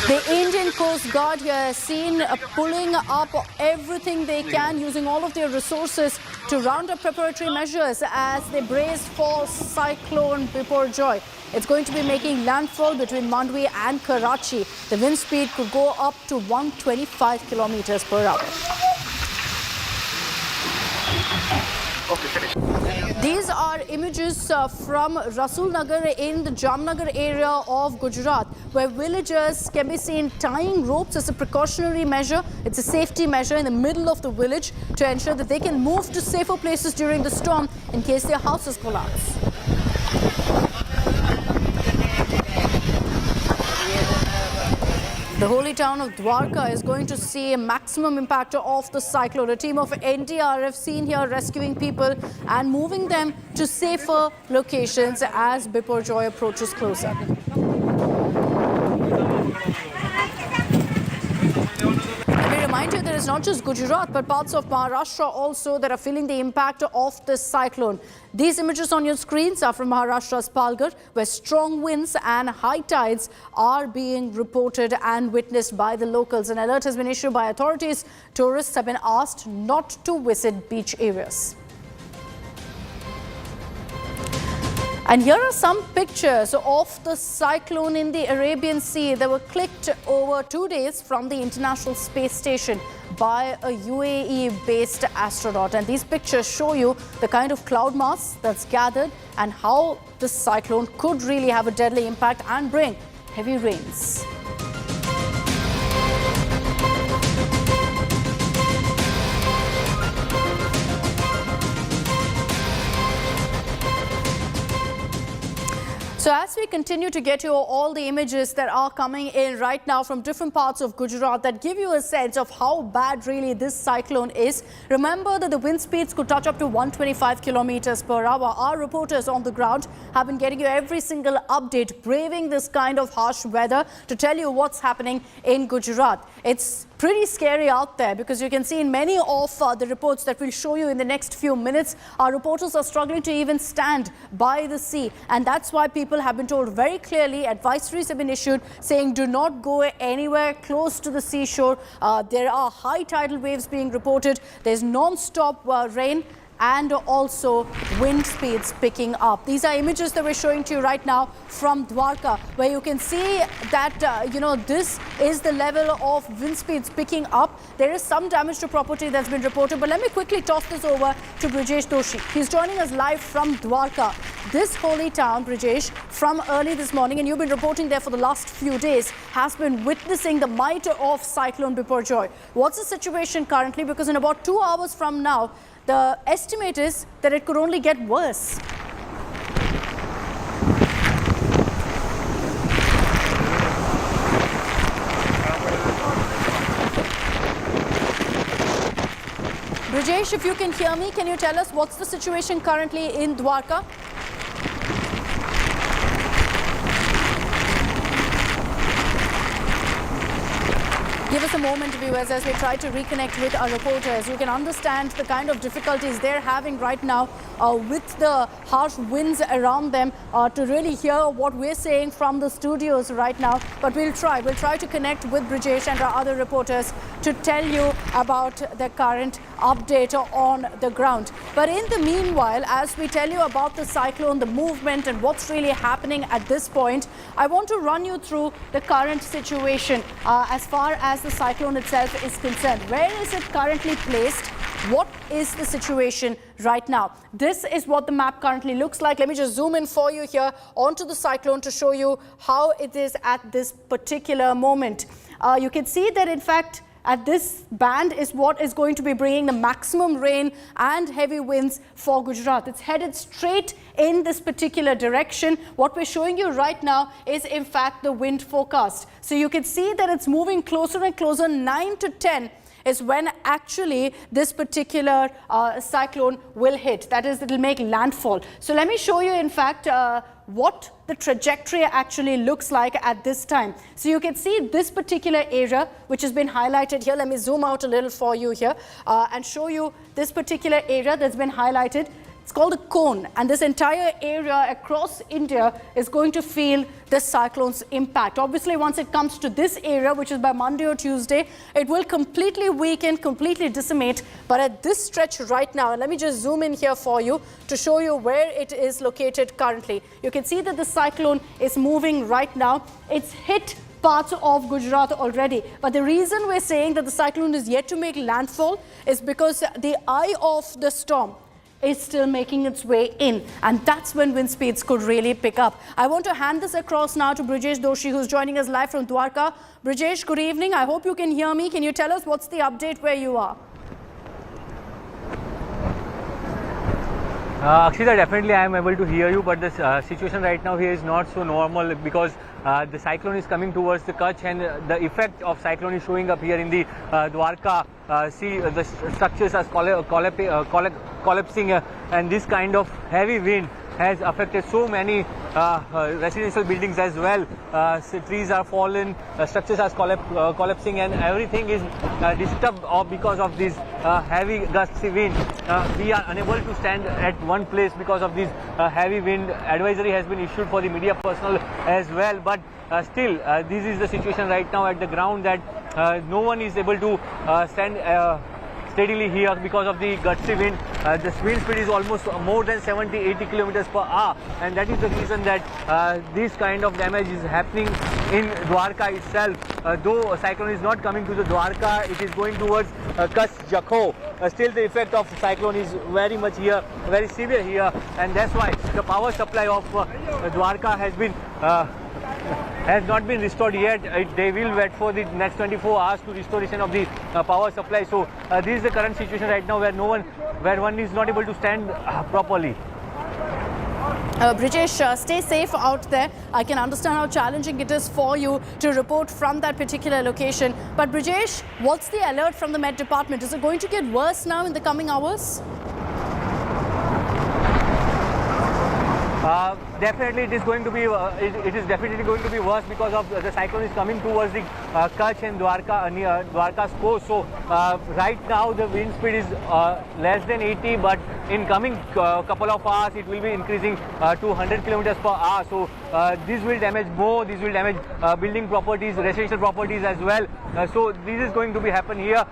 The Indian Coast Guard here has seen pulling up everything they can, using all of their resources to round up preparatory measures as they brace for Cyclone Biparjoy. It's going to be making landfall between Mandvi and Karachi. The wind speed could go up to 125 kilometers per hour. These are images from Rasul Nagar in the Jamnagar area of Gujarat, where villagers can be seen tying ropes as a precautionary measure. It's a safety measure in the middle of the village to ensure that they can move to safer places during the storm in case their houses collapse. The holy town of Dwarka is going to see a maximum impact of the cyclone. A team of NDRF seen here rescuing people and moving them to safer locations as Biparjoy approaches closer. Let me remind you, there is not just Gujarat but parts of Maharashtra also that are feeling the impact of this cyclone. These images on your screens are from Maharashtra's Palghar, where strong winds and high tides are being reported and witnessed by the locals. An alert has been issued by authorities. Tourists have been asked not to visit beach areas. And here are some pictures of the cyclone in the Arabian Sea that were clicked over 2 days from the International Space Station by a UAE-based astronaut. And these pictures show you the kind of cloud mass that's gathered and how the cyclone could really have a deadly impact and bring heavy rains. So as we continue to get you all the images that are coming in right now from different parts of Gujarat that give you a sense of how bad really this cyclone is, remember that the wind speeds could touch up to 125 kilometers per hour. Our reporters on the ground have been getting you every single update, braving this kind of harsh weather to tell you what's happening in Gujarat. It's pretty scary out there because you can see in many of the reports that we'll show you in the next few minutes, our reporters are struggling to even stand by the sea. And that's why people have been told very clearly, advisories have been issued saying do not go anywhere close to the seashore. There are high tidal waves being reported. There's non-stop rain and also wind speeds picking up. These are images that we're showing to you right now from Dwarka, where you can see that, this is the level of wind speeds picking up. There is some damage to property that's been reported, but let me quickly toss this over to Brijesh Doshi. He's joining us live from Dwarka, this holy town, Brijesh, from early this morning, and you've been reporting there for the last few days, has been witnessing the might of Cyclone Biparjoy. What's the situation currently? Because in about 2 hours from now, the estimate is that it could only get worse. Brijesh, if you can hear me, can you tell us what's the situation currently in Dwarka? Give us a moment, viewers, as we try to reconnect with our reporters. You can understand the kind of difficulties they're having right now with the harsh winds around them to really hear what we're saying from the studios right now. But we'll try to connect with Brijesh and our other reporters to tell you about the current update on the ground. But in the meanwhile, as we tell you about the cyclone, the movement and what's really happening at this point, I want to run you through the current situation as far as the cyclone itself is concerned. Where is it currently placed? What is the situation right now? This is what the map currently looks like. Let me just zoom in for you here onto the cyclone to show you how it is at this particular moment. You can see that, in fact, at this band is what is going to be bringing the maximum rain and heavy winds for Gujarat. It's headed straight in this particular direction. What we're showing you right now is, in fact, the wind forecast. So you can see that it's moving closer and closer. 9 to 10 is when actually this particular cyclone will hit. That is, it will make landfall. So let me show you, in fact, what the trajectory actually looks like at this time. So you can see this particular area which has been highlighted here. Let me zoom out a little for you here and show you this particular area that's been highlighted. It's called a cone, and this entire area across India is going to feel the cyclone's impact. Obviously, once it comes to this area, which is by Monday or Tuesday, it will completely weaken, completely decimate. But at this stretch right now, and let me just zoom in here for you to show you where it is located currently. You can see that the cyclone is moving right now. It's hit parts of Gujarat already. But the reason we're saying that the cyclone is yet to make landfall is because the eye of the storm is still making its way in, and that's when wind speeds could really pick up. I want to hand this across now to Brijesh Doshi, who's joining us live from Dwarka. Brijesh, good evening. I hope you can hear me. Can you tell us what's the update where you are? Akshita, definitely I am able to hear you, but the situation right now here is not so normal because the cyclone is coming towards the Kutch and the effect of cyclone is showing up here in the Dwarka. See, the structures are collapsing and this kind of heavy wind has affected so many residential buildings as well. Trees are fallen, structures are collapsing and everything is disturbed because of this heavy gusty wind. We are unable to stand at one place because of this heavy wind. Advisory has been issued for the media personnel as well, but still this is the situation right now at the ground that no one is able to stand steadily here because of the gusty wind. The wind speed is almost more than 70-80 kilometers per hour, and that is the reason that this kind of damage is happening in Dwarka itself. Though a cyclone is not coming to the Dwarka, it is going towards Kutch, Jakhau. Still the effect of the cyclone is very much here, very severe here, and that's why the power supply of Dwarka has not been restored yet. They will wait for the next 24 hours to restoration of the power supply. So this is the current situation right now where one is not able to stand properly. Brijesh, stay safe out there. I can understand how challenging it is for you to report from that particular location. But Brijesh, what's the alert from the Met Department? Is it going to get worse now in the coming hours? Definitely, it is going to be. It is definitely going to be worse because of the cyclone is coming towards the Kutch and Dwarka near Dwarka's coast. So right now the wind speed is less than 80, but in coming couple of hours it will be increasing to 100 kilometers per hour. So this will damage more. This will damage building properties, residential properties as well. So this is going to be happen here.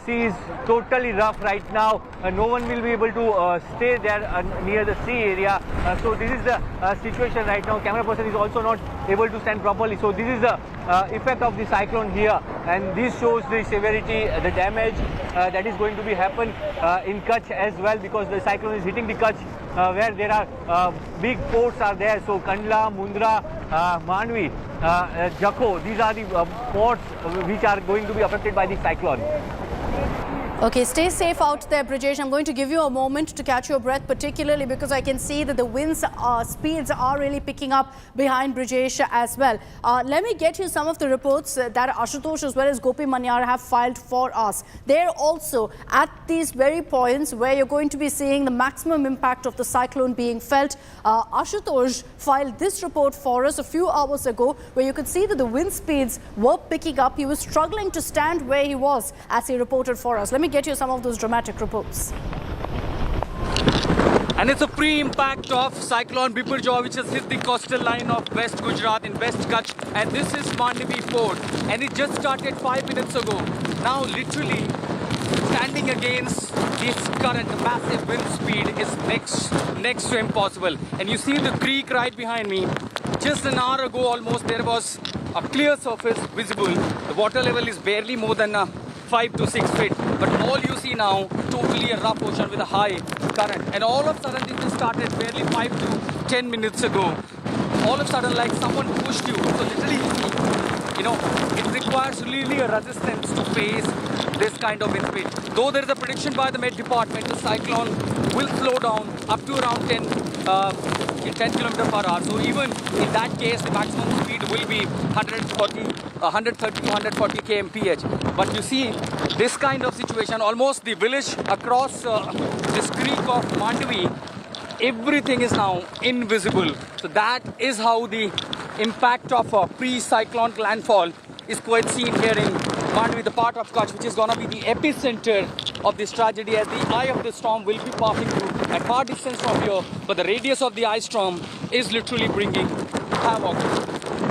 Sea is totally rough right now. No one will be able to stay there near the sea area. So this is the situation right now. Camera person is also not able to stand properly. So this is the effect of the cyclone here, and this shows the severity, the damage that is going to be happen in Kutch as well, because the cyclone is hitting the Kutch where there are big ports are there. So Kandla, Mundra, Mandvi, Jakhau, these are the ports which are going to be affected by the cyclone. Okay, stay safe out there, Brijesh. I'm going to give you a moment to catch your breath, particularly because I can see that the winds speeds are really picking up behind Brijesh as well. Let me get you some of the reports that Ashutosh as well as Gopi Manyar have filed for us. They're also at these very points where you're going to be seeing the maximum impact of the cyclone being felt. Ashutosh filed this report for us a few hours ago, where you could see that the wind speeds were picking up. He was struggling to stand where he was as he reported for us. Let me get you some of those dramatic reports. And it's a pre-impact of Cyclone Biparjoy, which has hit the coastal line of West Gujarat in West Kutch. And this is Mandvi Port. And it just started 5 minutes ago. Now, literally, standing against this current, the massive wind speed is next to impossible. And you see the creek right behind me. Just an hour ago, almost, there was a clear surface visible. The water level is barely more than 5 to 6 feet, but all you see now, totally a rough ocean with a high current. And all of a sudden, it just started barely 5 to 10 minutes ago. All of a sudden, like someone pushed you. So literally, you know, it requires really a resistance to face this kind of wind speed. Though there is a prediction by the Met Department, the cyclone will slow down up to around 10 km per hour. So even in that case, the maximum speed will be 130 to 140 kmph. But you see, this kind of situation, almost the village across this creek of Mandvi, everything is now invisible. So that is how the impact of a pre-cyclone landfall is quite seen here in Mandvi, the part of Kutch, which is going to be the epicenter of this tragedy, as the eye of the storm will be passing through at far distance from here. But the radius of the ice storm is literally bringing havoc.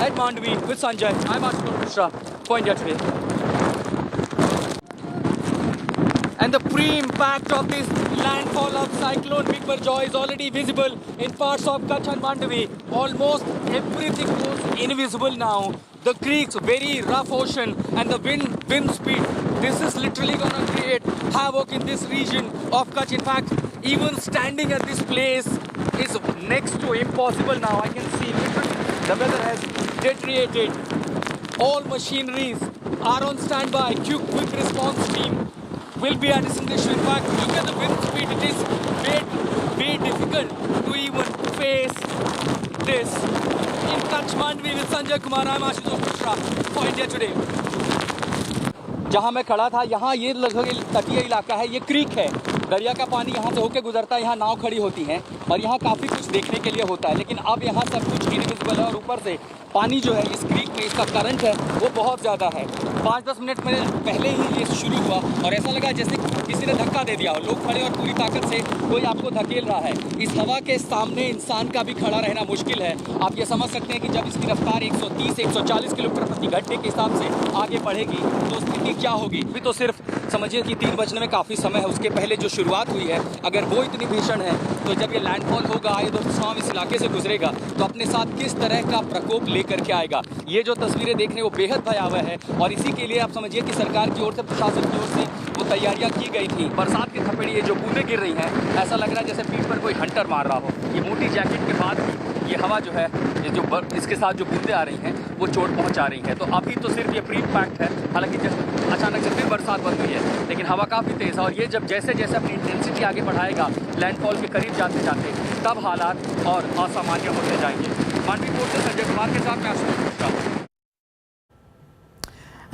At Mandvi with Sanjay, I'm Ashutosh Mishra for India Today. And the pre-impact of this landfall of Cyclone Biparjoy is already visible in parts of Kutch and Mandvi. Almost everything goes invisible now. The creeks, very rough ocean, and the wind speed. This is literally going to create havoc in this region of Kutch. In fact, even standing at this place is next to impossible now. I can see literally the weather has deteriorated. All machineries are on standby. Quick response team will be at its station. In fact, look at the wind speed. It is be difficult to even face this. In Kachmandvi with Sanjay Kumar, I'm Ashutosh Mishra for India Today. जहाँ मैं खड़ा था यहाँ ये लगभग तटीय इलाका है, ये क्रीक है, दरिया का पानी यहाँ से होकर गुजरता है, यहाँ नाव खड़ी होती हैं और यहाँ काफ़ी कुछ देखने के लिए होता है, लेकिन अब यहाँ सब कुछ इनविजिबल है और ऊपर से पानी जो है इस क्रीक में इसका करंट है वो बहुत ज़्यादा है। 5-10 मिनट पहले ही ये शुरू हुआ और ऐसा लगा जैसे किसी ने धक्का दे दिया हो, लोग खड़े और पूरी ताकत से कोई आपको धकेल रहा है। इस हवा के सामने इंसान का भी खड़ा रहना मुश्किल है। आप ये समझ सकते हैं कि जब इसकी रफ्तार 130-140 किलोमीटर प्रति घंटे के हिसाब से आगे बढ़ेगी तो स्थिति क्या होगी। अभी तो सिर्फ समझिए कि 3 बजने में काफ़ी समय है, उसके पहले जो शुरुआत हुई है अगर वो इतनी भीषण है तो जब ये लैंडफॉल होगा, ये दोस्तों इस इलाके से गुजरेगा तो अपने साथ किस तरह का प्रकोप लेकर के आएगा। ये जो तस्वीरें देख रहे हैं वो बेहद भयावह है और इसी के लिए आप समझिए कि सरकार की ओर से, प्रशासन की ओर से वो तैयारियां की गई थी। बरसात की थपेड़ी ये जो बूंदें गिर रही हैं ऐसा लग रहा है जैसे पीठ पर कोई हंटर मार रहा हो। ये मोटी जैकेट के बाद भी ये हवा जो है, ये जो इसके साथ जो बूंदें आ रही हैं वो चोट पहुंचा रही हैं। तो अभी तो सिर्फ ये प्री पैक्ट है, हालांकि जब अचानक से फिर बरसात बंद हुई है, लेकिन हवा काफ़ी तेज़ है और ये जब जैसे जैसे अपनी इंटेंसिटी आगे बढ़ाएगा लैंडफॉल के करीब जाते जाते तब हालात और असामान्य होते जाएंगे। मांडवी पोर्ट से संजय कुमार के साथ मैं Ashutosh Mishra.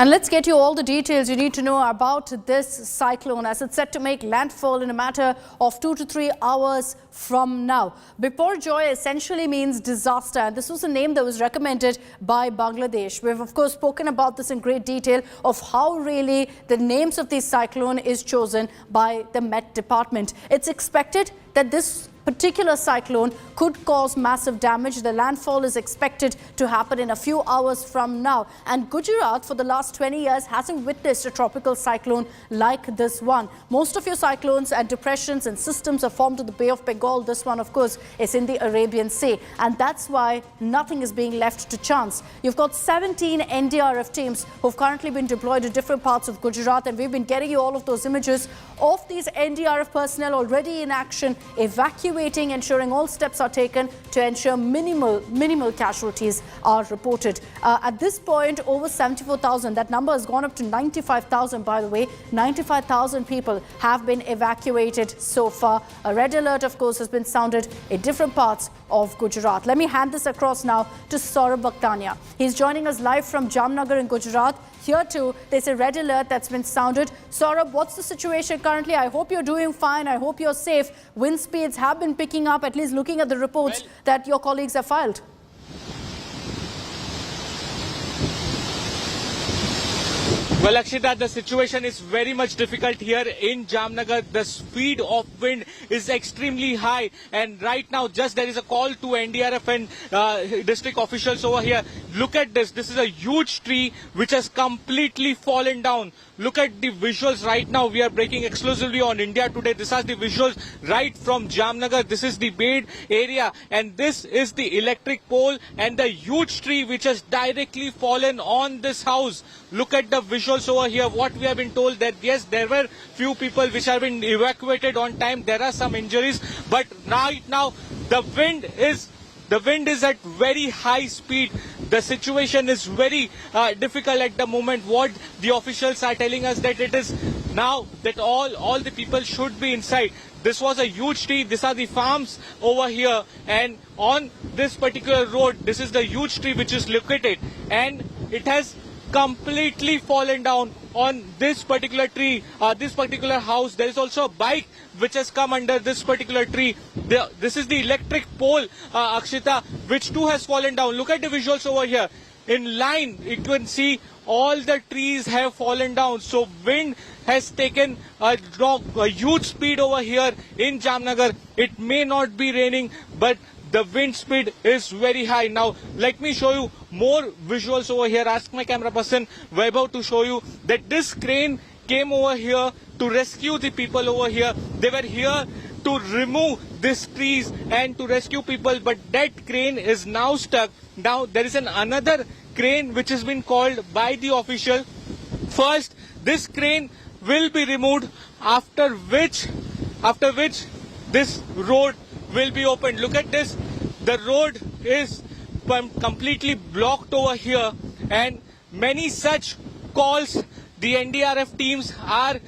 And let's get you all the details you need to know about this cyclone as it's set to make landfall in a matter of 2 to 3 hours from now. Biparjoy essentially means disaster, and this was a name that was recommended by Bangladesh. We've of course spoken about this in great detail of how really the names of these cyclone is chosen by the Met Department. It's expected that this particular cyclone could cause massive damage. The landfall is expected to happen in a few hours from now. And Gujarat, for the last 20 years, hasn't witnessed a tropical cyclone like this one. Most of your cyclones and depressions and systems are formed in the Bay of Bengal. This one, of course, is in the Arabian Sea. And that's why nothing is being left to chance. You've got 17 NDRF teams who've currently been deployed to different parts of Gujarat. And we've been getting you all of those images of these NDRF personnel already in action, evacuating, ensuring all steps are taken to ensure minimal casualties are reported. At this point, over 74,000, that number has gone up to 95,000, by the way. 95,000 people have been evacuated so far. A red alert, of course, has been sounded in different parts of Gujarat. Let me hand this across now to Saurabh Bhaktania. He's joining us live from Jamnagar in Gujarat. Here too, there's a red alert that's been sounded. Saurabh, what's the situation currently? I hope you're doing fine. I hope you're safe. Wind speeds have been picking up, at least looking at the reports that your colleagues have filed. Well, Akshita, the situation is very much difficult here in Jamnagar. The speed of wind is extremely high. And right now, just there is a call to NDRF and district officials over here. Look at this. This is a huge tree which has completely fallen down. Look at the visuals right now. We are breaking exclusively on India Today. These are the visuals right from Jamnagar. This is the Bed area. And this is the electric pole and the huge tree which has directly fallen on this house. Look at the visuals over here. What we have been told that yes, there were few people which have been evacuated on time. There are some injuries, but right now the wind is at very high speed. The situation is very difficult at the moment. What the officials are telling us that it is now that all the people should be inside. This was a huge tree. These are the farms over here, and on this particular road, this is the huge tree which is located, and it has completely fallen down on this particular tree, this particular house. There is also a bike which has come under this particular tree. This is the electric pole, Akshita, which too has fallen down. Look at the visuals over here. In line, you can see all the trees have fallen down. So wind has taken a huge speed over here in Jamnagar. It may not be raining, but the wind speed is very high. Now, let me show you more visuals over here. Ask my camera person, Vaibhav, to show you that this crane came over here to rescue the people over here. They were here to remove these trees and to rescue people, but that crane is now stuck. Now, there is another crane which has been called by the official. First, this crane will be removed, after which this road will be opened. Look at this. The road is completely blocked over here, and many such calls. The NDRF teams are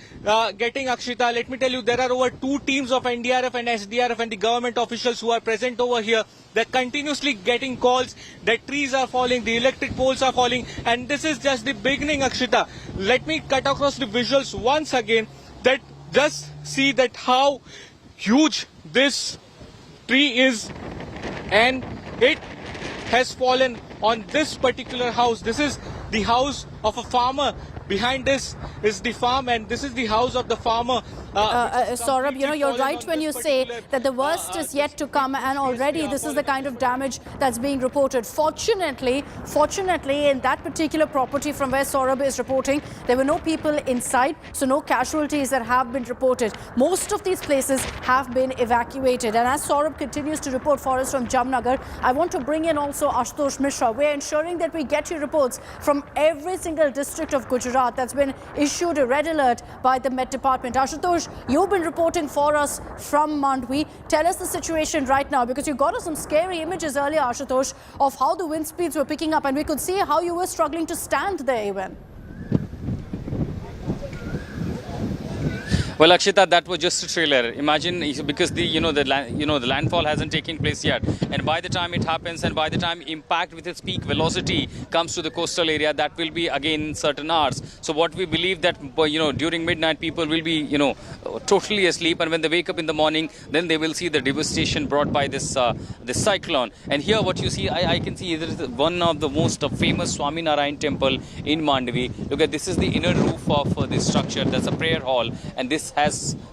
getting, Akshita, let me tell you, there are over 2 teams of NDRF and SDRF and the government officials who are present over here. They're continuously getting calls that trees are falling, the electric poles are falling, and this is just the beginning, Akshita. Let me cut across the visuals once again. That just see that how huge this tree is, and it has fallen on this particular house. This is the house of a farmer. Behind this is the farm, and this is the house of the farmer. Saurabh, you know, you're right when you say that the worst is yet to come, and already this is the kind of damage that's being reported. Fortunately, in that particular property from where Saurabh is reporting, there were no people inside, so no casualties that have been reported. Most of these places have been evacuated. And as Saurabh continues to report for us from Jamnagar, I want to bring in also Ashutosh Mishra. We're ensuring that we get you reports from every single district of Gujarat that's been issued a red alert by the Met Department. Ashutosh, you've been reporting for us from Mandvi. Tell us the situation right now, because you got us some scary images earlier, Ashutosh, of how the wind speeds were picking up, and we could see how you were struggling to stand there even. Well, Akshita, that was just a trailer. Imagine, because the landfall hasn't taken place yet, and by the time it happens, and by the time impact with its peak velocity comes to the coastal area, that will be again in certain hours. So what we believe that during midnight people will be totally asleep, and when they wake up in the morning, then they will see the devastation brought by this cyclone. And here, what you see, I can see there is one of the most famous Swaminarayan temple in Mandvi. Look at this is the inner roof of this structure. That's a prayer hall, and this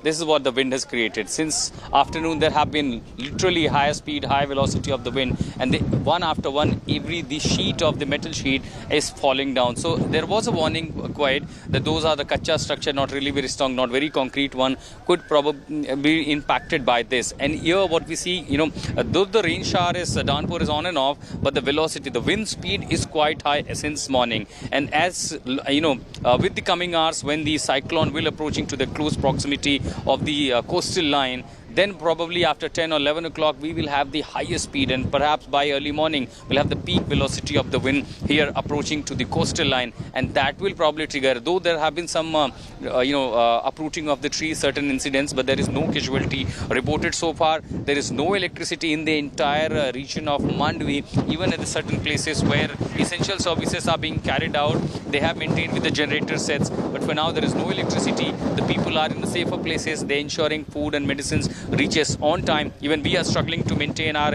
is what the wind has created. Since afternoon there have been literally high speed, high velocity of the wind, and one after one, the sheet of the metal sheet is falling down. So there was a warning quite that those are the kacha structure, not really very strong, not very concrete one, could probably be impacted by this. And here what we see, though the rain shower downpour is on and off, but the velocity, the wind speed is quite high since morning. And as with the coming hours, when the cyclone will approaching to the close proximity of the coastal line, then probably after 10 or 11 o'clock we will have the highest speed, and perhaps by early morning we'll have the peak velocity of the wind here approaching to the coastal line, and that will probably trigger, though there have been some uprooting of the trees, certain incidents, but there is no casualty reported so far. There is no electricity in the entire region of Mandvi. Even at the certain places where essential services are being carried out, they have maintained with the generator sets, but for now there is no electricity. The people are in the safer places. They're ensuring food and medicines reaches on time. Even we are struggling to maintain our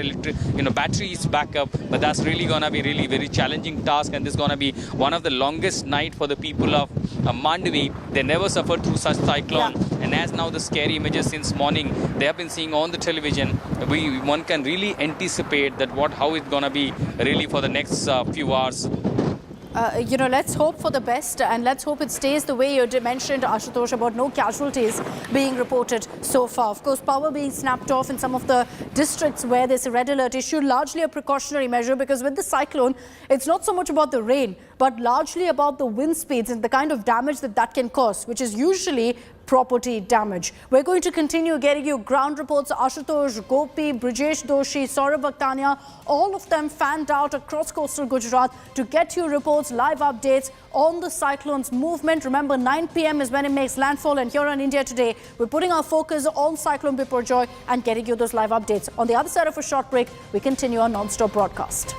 batteries backup, but that's really gonna be really very challenging task, and this is gonna be one of the longest night for the people of Mandvi. They never suffered through such cyclone, and as now the scary images since morning they have been seeing on the television, one can really anticipate that how it's gonna be really for the next few hours. Let's hope for the best, and let's hope it stays the way you mentioned, Ashutosh, about no casualties being reported so far. Of course, power being snapped off in some of the districts where there's a red alert issued, largely a precautionary measure, because with the cyclone, it's not so much about the rain, but largely about the wind speeds and the kind of damage that can cause, which is usually property damage. We're going to continue getting you ground reports. Ashutosh, Gopi, Brijesh Doshi, Saurabh Bhaktania, all of them fanned out across coastal Gujarat to get you reports, live updates on the cyclone's movement. Remember, 9 p.m. is when it makes landfall, and here on India Today, we're putting our focus on Cyclone Biparjoy and getting you those live updates. On the other side of a short break, we continue our non-stop broadcast.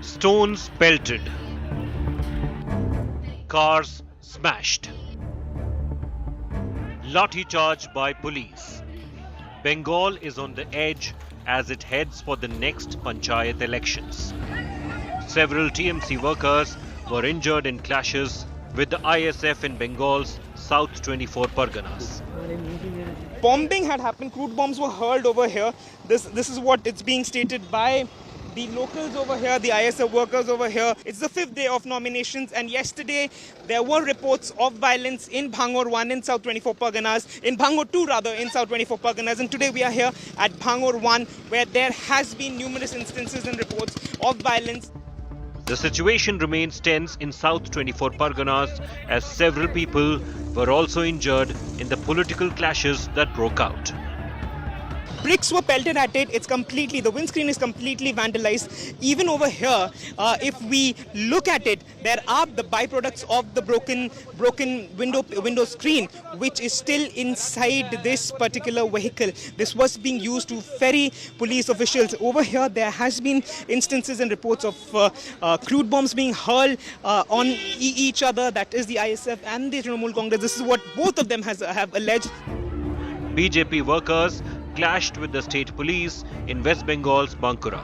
Stones pelted, cars smashed, lathi charge by police. Bengal is on the edge as it heads for the next Panchayat elections. Several TMC workers were injured in clashes with the ISF in Bengal's South 24 Parganas. Bombing had happened, crude bombs were hurled over here. This is what it's being stated by the locals over here, the ISF workers over here. It's the 5th day of nominations, and yesterday there were reports of violence in Bhangur 1 in South 24 Parganas, in Bhangur 2 rather, in South 24 Parganas, and today we are here at Bhangur 1 where there has been numerous instances and reports of violence. The situation remains tense in South 24 Parganas as several people were also injured in the political clashes that broke out. Bricks were pelted at it. The windscreen is completely vandalized. Even over here, if we look at it, there are the byproducts of the broken window screen, which is still inside this particular vehicle. This was being used to ferry police officials. Over here, there has been instances and reports of crude bombs being hurled on each other. That is the ISF and the Trinamool Congress. This is what both of them have alleged. BJP workers clashed with the state police in West Bengal's Bankura.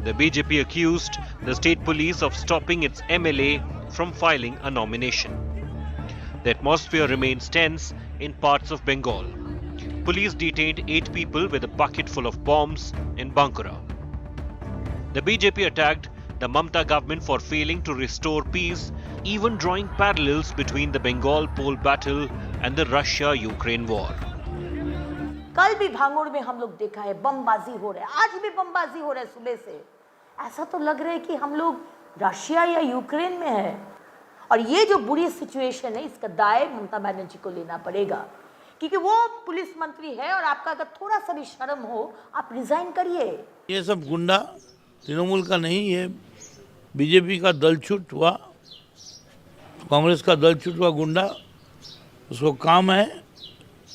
The BJP accused the state police of stopping its MLA from filing a nomination. The atmosphere remains tense in parts of Bengal. Police detained 8 people with a bucket full of bombs in Bankura. The BJP attacked the Mamata government for failing to restore peace, even drawing parallels between the Bengal poll battle and the Russia-Ukraine war. कल भी भांगुड़ में हम लोग देखा है बमबाजी हो रहा है, आज भी बमबाजी हो रहा है सुबह से। ऐसा तो लग रहा है कि हम लोग रशिया या यूक्रेन में हैं। और ये जो बुरी सिचुएशन है, इसका दाय ममता बनर्जी को लेना पड़ेगा, क्योंकि वो पुलिस मंत्री है और आपका अगर थोड़ा सा भी शर्म हो, आप रिजाइन करिए। ये सब गुंडा तृणमूल का नहीं, ये बीजेपी का दलछूट हुआ, कांग्रेस का दलछूट हुआ गुंडा। उसको काम है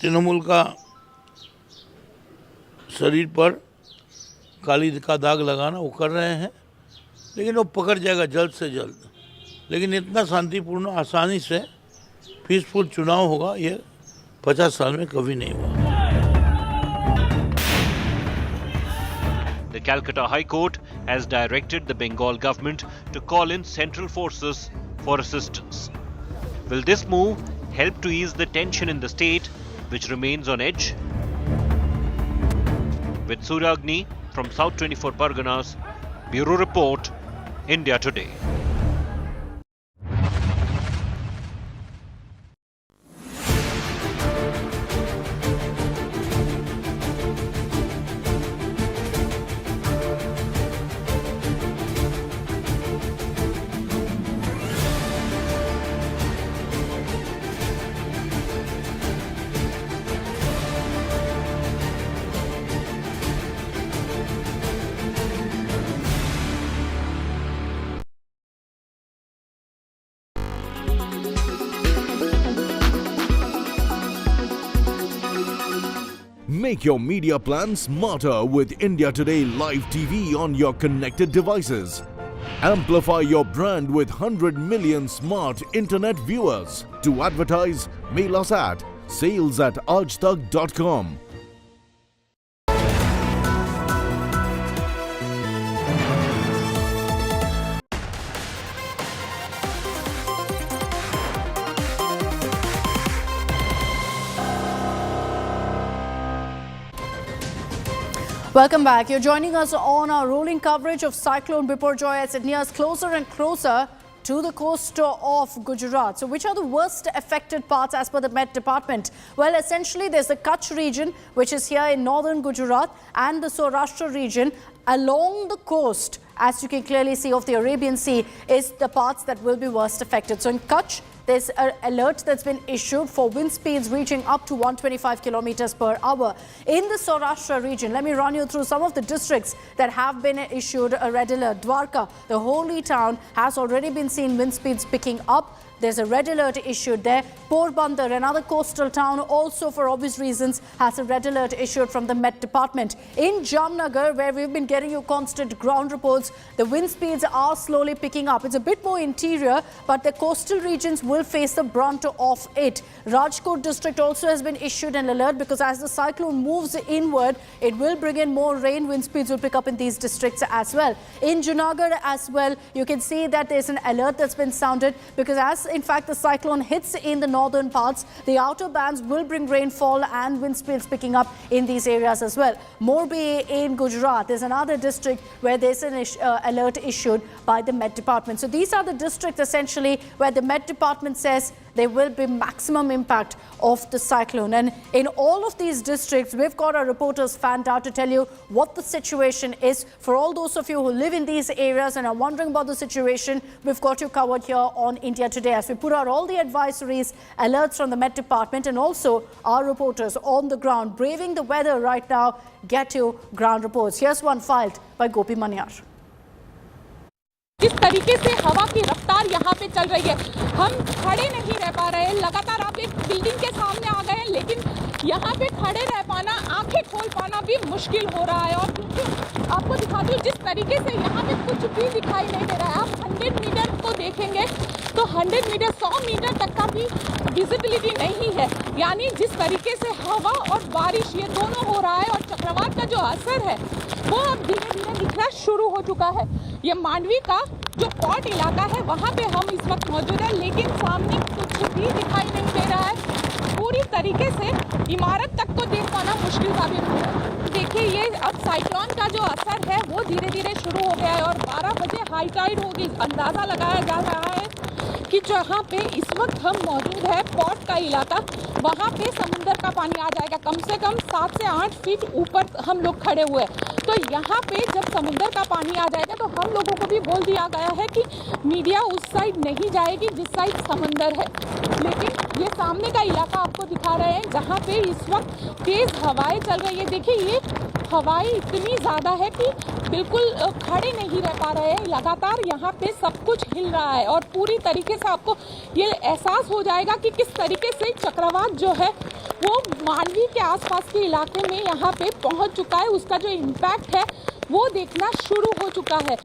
तृणमूल का शरीर पर काली का दाग लगाना, वो कर रहे हैं, लेकिन वो पकड़ जाएगा जल्द से जल्द। लेकिन इतना शांतिपूर्ण आसानी से पीसफुल चुनाव होगा, ये 50 साल में कभी नहीं हुआ। The Calcutta High Court has directed the Bengal government to call in central forces for assistance. Will this move help to ease the tension in the state, which remains on edge? With Suryagni from South 24 Parganas, Bureau Report, India Today. Make your media plan smarter with India Today Live TV on your connected devices. Amplify your brand with 100 million smart internet viewers. To advertise, mail us at sales@aajtak.com. Welcome back. You're joining us on our rolling coverage of Cyclone Biparjoy as it nears closer and closer to the coast of Gujarat. So which are the worst affected parts as per the Met Department? Well, essentially there's the Kutch region, which is here in northern Gujarat, and the Saurashtra region along the coast, as you can clearly see, of the Arabian Sea, is the parts that will be worst affected. So in Kutch, there's an alert that's been issued for wind speeds reaching up to 125 kilometers per hour. In the Saurashtra region, let me run you through some of the districts that have been issued a red alert. Dwarka, the holy town, has already been seen wind speeds picking up. There's a red alert issued there. Porbandar, another coastal town, also for obvious reasons, has a red alert issued from the Met Department. In Jamnagar, where we've been getting you constant ground reports, the wind speeds are slowly picking up. It's a bit more interior, but the coastal regions will face the brunt of it. Rajkot district also has been issued an alert because as the cyclone moves inward, it will bring in more rain. Wind speeds will pick up in these districts as well. In Junagadh as well, you can see that there's an alert that's been sounded because as in fact, the cyclone hits in the northern parts, the outer bands will bring rainfall and wind speeds picking up in these areas as well. Morbi in Gujarat is another district where there's an alert issued by the Met Department. So these are the districts essentially where the Met Department says there will be maximum impact of the cyclone. And in all of these districts, we've got our reporters fanned out to tell you what the situation is. For all those of you who live in these areas and are wondering about the situation, we've got you covered here on India Today as we put out all the advisories, alerts from the Met Department, and also our reporters on the ground braving the weather right now get you ground reports. Here's one filed by Gopi Manyar. जिस तरीके से हवा की रफ्तार यहाँ पे चल रही है, हम खड़े नहीं रह पा रहे हैं। लगातार आप एक बिल्डिंग के सामने आ गए हैं, लेकिन यहाँ पे खड़े रह पाना, आंखें खोल पाना भी मुश्किल हो रहा है। और क्योंकि आपको दिखाती हूँ जिस तरीके से यहाँ पे कुछ भी दिखाई नहीं दे रहा है। आप 100 मीटर को देखेंगे तो 100 मीटर 100 मीटर तक का भी विजिबिलिटी नहीं है। यानी जिस तरीके से हवा और बारिश ये दोनों हो रहा है और चक्रवात का जो असर है वो अब धीरे धीरे दिखना शुरू हो चुका है। ये मांडवी का जो पॉट इलाका है वहाँ पे हम इस वक्त मौजूद हैं, लेकिन सामने कुछ भी दिखाई नहीं दे रहा है। पूरी तरीके से इमारत तक को देख पाना मुश्किल साबित हो रहा है। देखिए ये अब साइक्लोन का जो असर है वो धीरे धीरे शुरू हो गया है और 12 बजे हाई टाइड होगी। अंदाज़ा लगाया जा रहा है कि जहाँ पे इस वक्त हम मौजूद है पॉट का इलाका, वहाँ पे समुंदर का पानी आ जाएगा। कम से कम 7 से 8 फीट ऊपर हम लोग खड़े हुए हैं। तो यहाँ पे जब समुंदर का पानी आ जाएगा तो हम लोगों को भी बोल दिया गया है कि मीडिया उस साइड नहीं जाएगी जिस साइड समंदर है। लेकिन ये सामने का इलाका आपको दिखा रहे हैं जहाँ पे इस वक्त तेज़ हवाएं चल रही है। देखिए ये हवाएं इतनी ज़्यादा है कि बिल्कुल खड़े नहीं रह पा रहे हैं। लगातार यहाँ पे सब कुछ हिल रहा है और पूरी तरीके से आपको ये एहसास हो जाएगा कि किस तरीके से चक्रवात जो है वो मांडवी के आसपास के इलाके में यहाँ पे पहुँच चुका है। उसका जो इम्पैक्ट है वो देखना शुरू हो चुका है।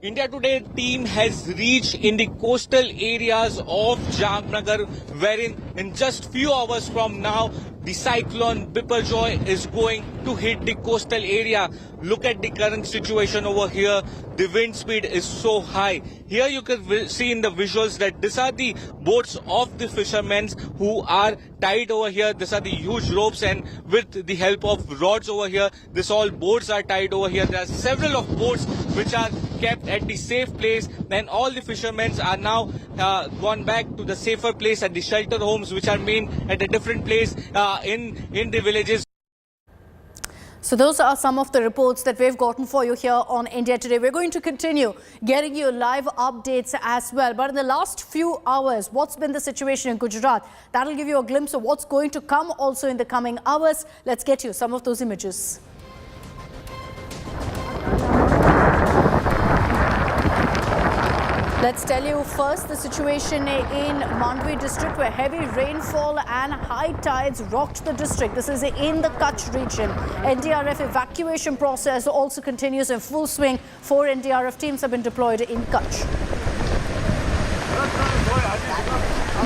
India Today team has reached in the coastal areas of Jamnagar, wherein in just few hours from now, the cyclone Biparjoy is going to hit the coastal area. Look at the current situation over here. The wind speed is so high. Here you can see in the visuals that these are the boats of the fishermen who are tied over here. These are the huge ropes, and with the help of rods over here, this all boats are tied over here. There are several of boats which are kept at the safe place, and all the fishermen are now gone back to the safer place at the shelter homes which are made at a different place in the villages. So those are some of the reports that we've gotten for you here on India Today. We're going to continue getting you live updates as well. But in the last few hours, what's been the situation in Gujarat? That'll give you a glimpse of what's going to come also in the coming hours. Let's get you some of those images. Let's tell you first the situation in Mandvi district where heavy rainfall and high tides rocked the district. This is in the Kutch region. NDRF evacuation process also continues in full swing. 4 NDRF teams have been deployed in Kutch.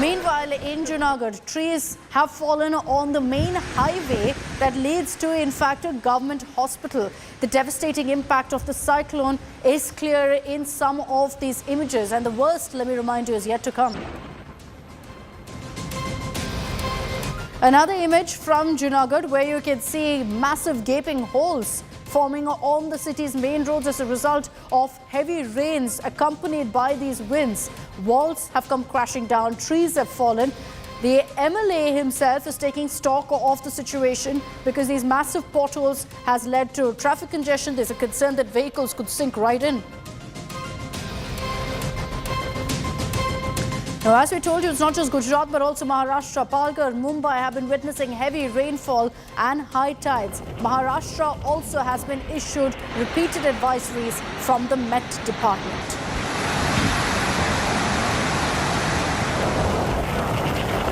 Meanwhile, in Junagadh, trees have fallen on the main highway that leads to, in fact, a government hospital. The devastating impact of the cyclone is clear in some of these images, and the worst, let me remind you, is yet to come. Another image from Junagadh where you can see massive gaping holes forming on the city's main roads as a result of heavy rains accompanied by these winds. Walls have come crashing down, trees have fallen. The MLA himself is taking stock of the situation because these massive potholes has led to traffic congestion. There's a concern that vehicles could sink right in. Now, as we told you, it's not just Gujarat but also Maharashtra, Palghar, Mumbai have been witnessing heavy rainfall and high tides. Maharashtra also has been issued repeated advisories from the Met Department.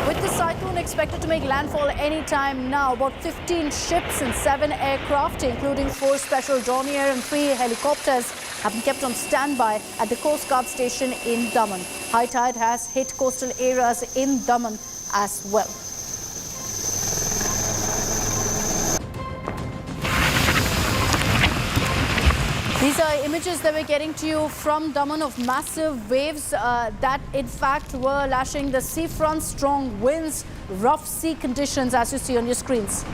With the cyclone expected to make landfall any time now, about 15 ships and 7 aircraft, including 4 special Dornier and 3 helicopters, have been kept on standby at the Coast Guard station in Daman. High tide has hit coastal areas in Daman as well. These are images that we're getting to you from Daman of massive waves that in fact were lashing the seafront, strong winds, rough sea conditions as you see on your screens.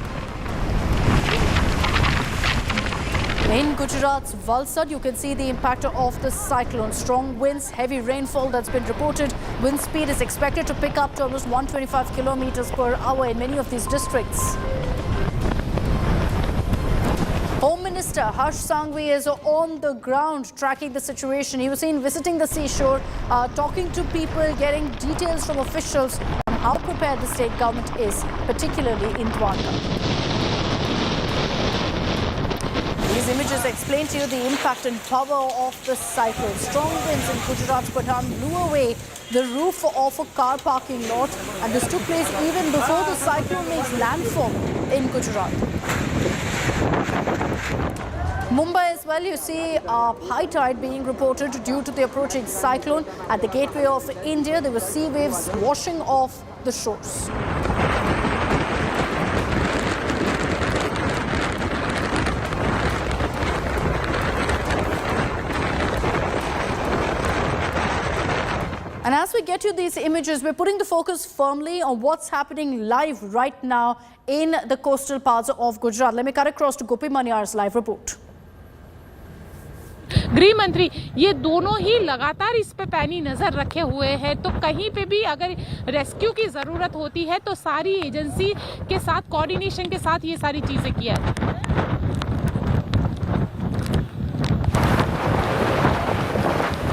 In Gujarat's Valsad, you can see the impact of the cyclone. Strong winds, heavy rainfall that's been reported. Wind speed is expected to pick up to almost 125 kilometers per hour in many of these districts. Home Minister Harsh Sanghvi is on the ground tracking the situation. He was seen visiting the seashore, talking to people, getting details from officials on how prepared the state government is, particularly in Dwarka. These images explain to you the impact and power of the cyclone. Strong winds in Gujarat's Pathan blew away the roof of a car parking lot, and this took place even before the cyclone makes landfall in Gujarat. Mumbai as well, you see high tide being reported due to the approaching cyclone. At the gateway of India, there were sea waves washing off the shores. And as we get you these images, we're putting the focus firmly on what's happening live right now in the coastal parts of Gujarat. Let me cut across to Gopi Maniar's live report. गृह मंत्री ये दोनों ही लगातार इस पे पैनी नजर रखे हुए हैं, तो कहीं पे भी अगर रेस्क्यू की जरूरत होती है तो सारी एजेंसी के साथ कोऑर्डिनेशन के साथ ये सारी चीजें किया है.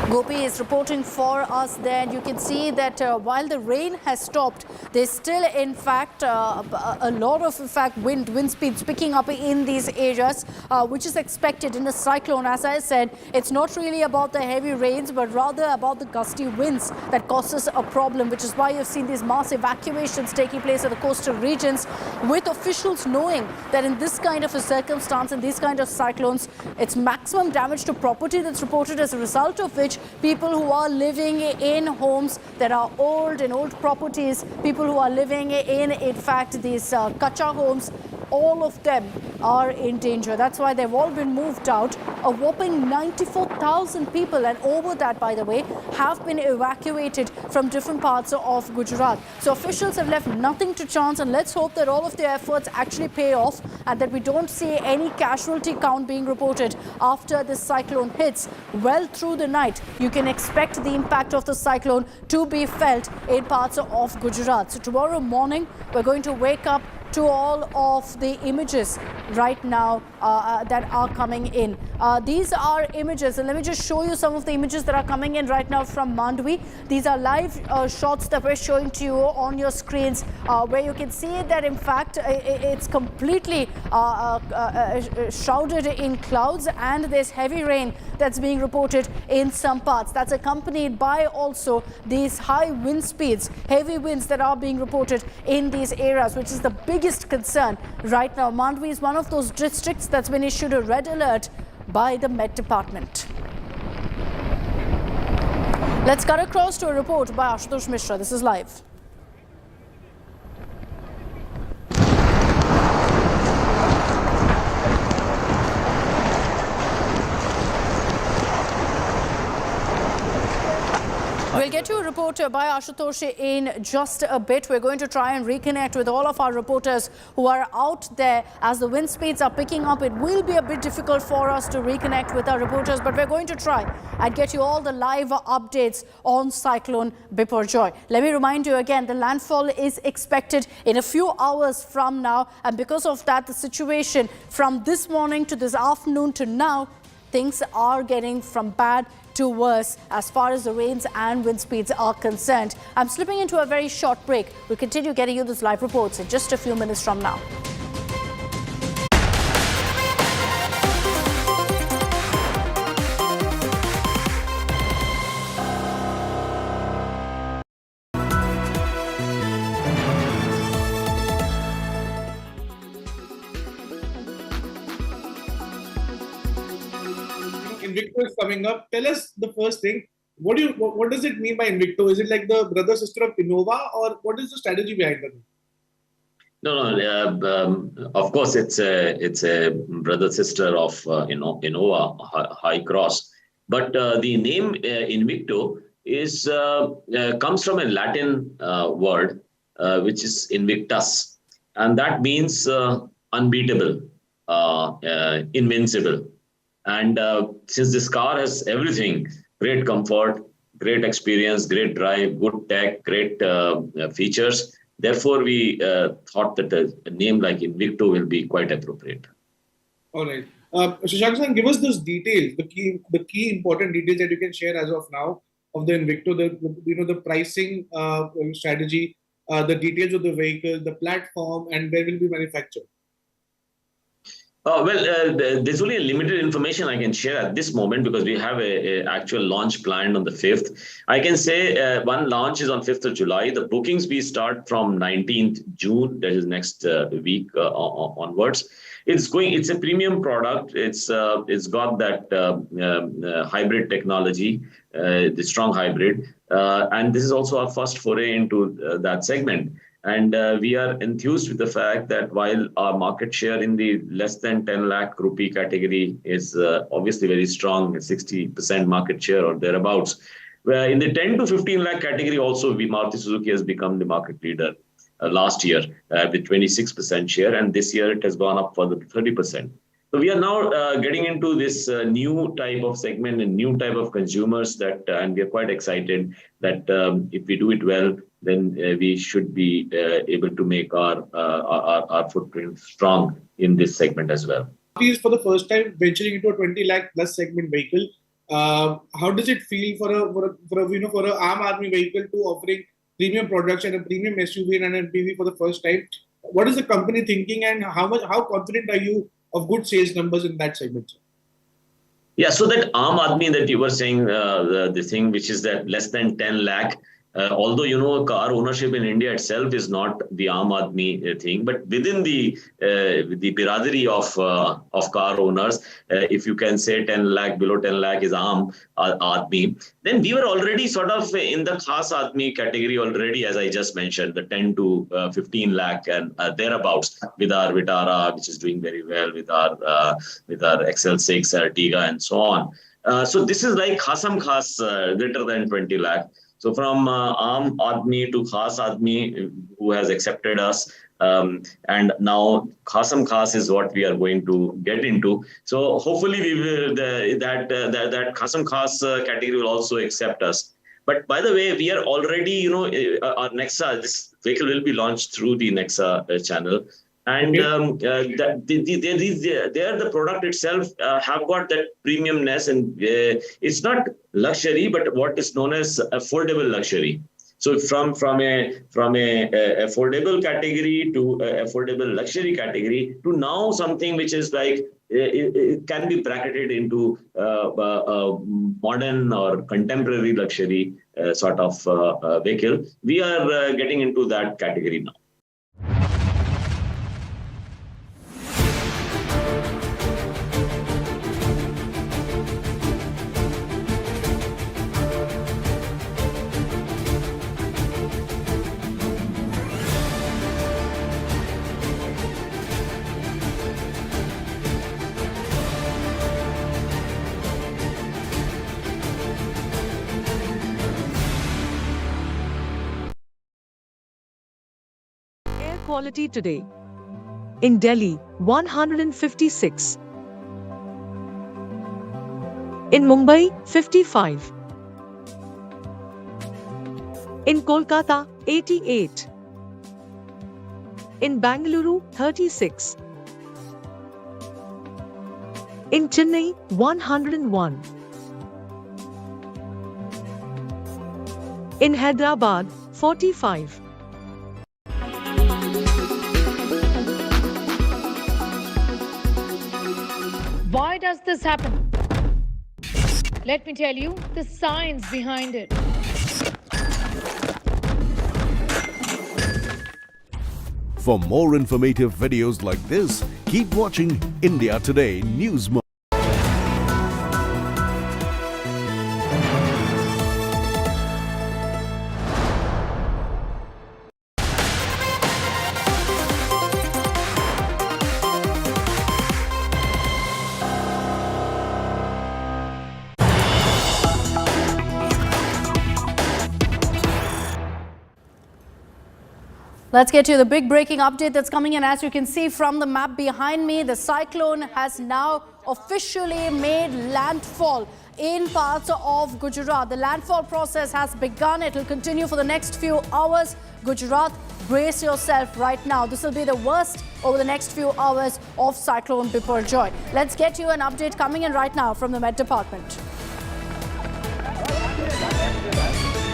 Gopi is reporting for us there. You can see that while the rain has stopped, there's still in fact a lot of wind speeds picking up in these areas, which is expected in a cyclone. As I said, it's not really about the heavy rains, but rather about the gusty winds that causes a problem, which is why you've seen these mass evacuations taking place in the coastal regions, with officials knowing that in this kind of a circumstance, in these kind of cyclones, it's maximum damage to property that's reported, as a result of which people who are living in homes that are old, in old properties, people who are living in fact, these kacha homes, all of them are in danger. That's why they've all been moved out. A whopping 94,000 people, and over that, by the way, have been evacuated from different parts of Gujarat. So officials have left nothing to chance, and let's hope that all of their efforts actually pay off and that we don't see any casualty count being reported after this cyclone hits. Well through the night, you can expect the impact of the cyclone to be felt in parts of Gujarat. So tomorrow morning, we're going to wake up to all of the images right now that are coming in. These are images, and let me just show you some of the images that are coming in right now from Mandvi. These are live shots that we're showing to you on your screens, where you can see that in fact it's completely shrouded in clouds, and there's heavy rain that's being reported in some parts. That's accompanied by also these high wind speeds, heavy winds that are being reported in these areas, which is the biggest concern right now. Mandvi is one of those districts that's been issued a red alert by the Met Department. Let's cut across to a report by Ashutosh Mishra. This is live. We'll get you a report by Ashutosh in just a bit. We're going to try and reconnect with all of our reporters who are out there. As the wind speeds are picking up, it will be a bit difficult for us to reconnect with our reporters, but we're going to try and get you all the live updates on Cyclone Biparjoy. Let me remind you again, the landfall is expected in a few hours from now, and because of that, the situation from this morning to this afternoon to now, things are getting from bad to worse as far as the rains and wind speeds are concerned. I'm slipping into a very short break. We'll continue getting you those live reports in just a few minutes from now. Invicto is coming up. Tell us the first thing. What does it mean by Invicto? Is it like the brother sister of Innova, or what is the strategy behind it? No, of course, it's a brother sister of Innova High Cross, but the name Invicto is comes from a Latin word which is Invictus, and that means unbeatable, invincible. And since this car has everything, great comfort, great experience, great drive, good tech, great features. Therefore, we thought that a name like Invicto will be quite appropriate. All right. Shashank, give us those details, the key important details that you can share as of now of the Invicto, the pricing strategy, the details of the vehicle, the platform, and where will be manufactured. There's only a limited information I can share at this moment because we have a actual launch planned on the 5th. I can say one launch is on 5th of July. The bookings we start from 19th June, that is next week onwards. It's a premium product. It's got that hybrid technology, the strong hybrid, and this is also our first foray into that segment. And we are enthused with the fact that while our market share in the less than 10 lakh rupee category is obviously very strong, 60% market share or thereabouts, where in the 10 to 15 lakh category also, Maruti Suzuki has become the market leader last year with 26% share, and this year it has gone up further to 30%. So we are now getting into this new type of segment and new type of consumers and we are quite excited that if we do it well, then we should be able to make our footprint strong in this segment as well. Is for the first time venturing into a 20 lakh plus segment vehicle. How does it feel for a Aam Aadmi vehicle to offering premium products and a premium SUV and an MPV for the first time? What is the company thinking, and how confident are you of good sales numbers in that segment? Yeah, so that Aam Aadmi that you were saying, the thing which is that less than 10 lakh, although, car ownership in India itself is not the Aam Aadmi thing, but within the biradari of car owners, if you can say 10 lakh, below 10 lakh is Aam Aadmi, then we were already sort of in the Khas Aadmi category already, as I just mentioned, the 10 to 15 lakh and thereabouts with our Vitara, which is doing very well, with our XL6, Ertiga, and so on. So this is like Khasam Khas, greater than 20 lakh. So from Aam Aadmi to Khas Aadmi, who has accepted us, and now Khasam Khas is what we are going to get into. So hopefully we will, that Khasam Khas category will also accept us. But by the way, we are already, our Nexa, this vehicle will be launched through the Nexa channel. And the product itself have got that premiumness, and it's not luxury, but what is known as affordable luxury. So from a affordable category to affordable luxury category to now something which is like it can be bracketed into modern or contemporary luxury sort of vehicle. We are getting into that category now. Quality today. In Delhi, 156. In Mumbai, 55. In Kolkata, 88. In Bangalore, 36. In Chennai, 101. In Hyderabad, 45. Why does this happen? Let me tell you the science behind it. For more informative videos like this, keep watching India Today News Mode. Let's get you the big breaking update that's coming in. As you can see from the map behind me, the cyclone has now officially made landfall in parts of Gujarat. The landfall process has begun. It will continue for the next few hours. Gujarat, brace yourself right now. This will be the worst over the next few hours of Cyclone Biparjoy. Let's get you an update coming in right now from the Met Department.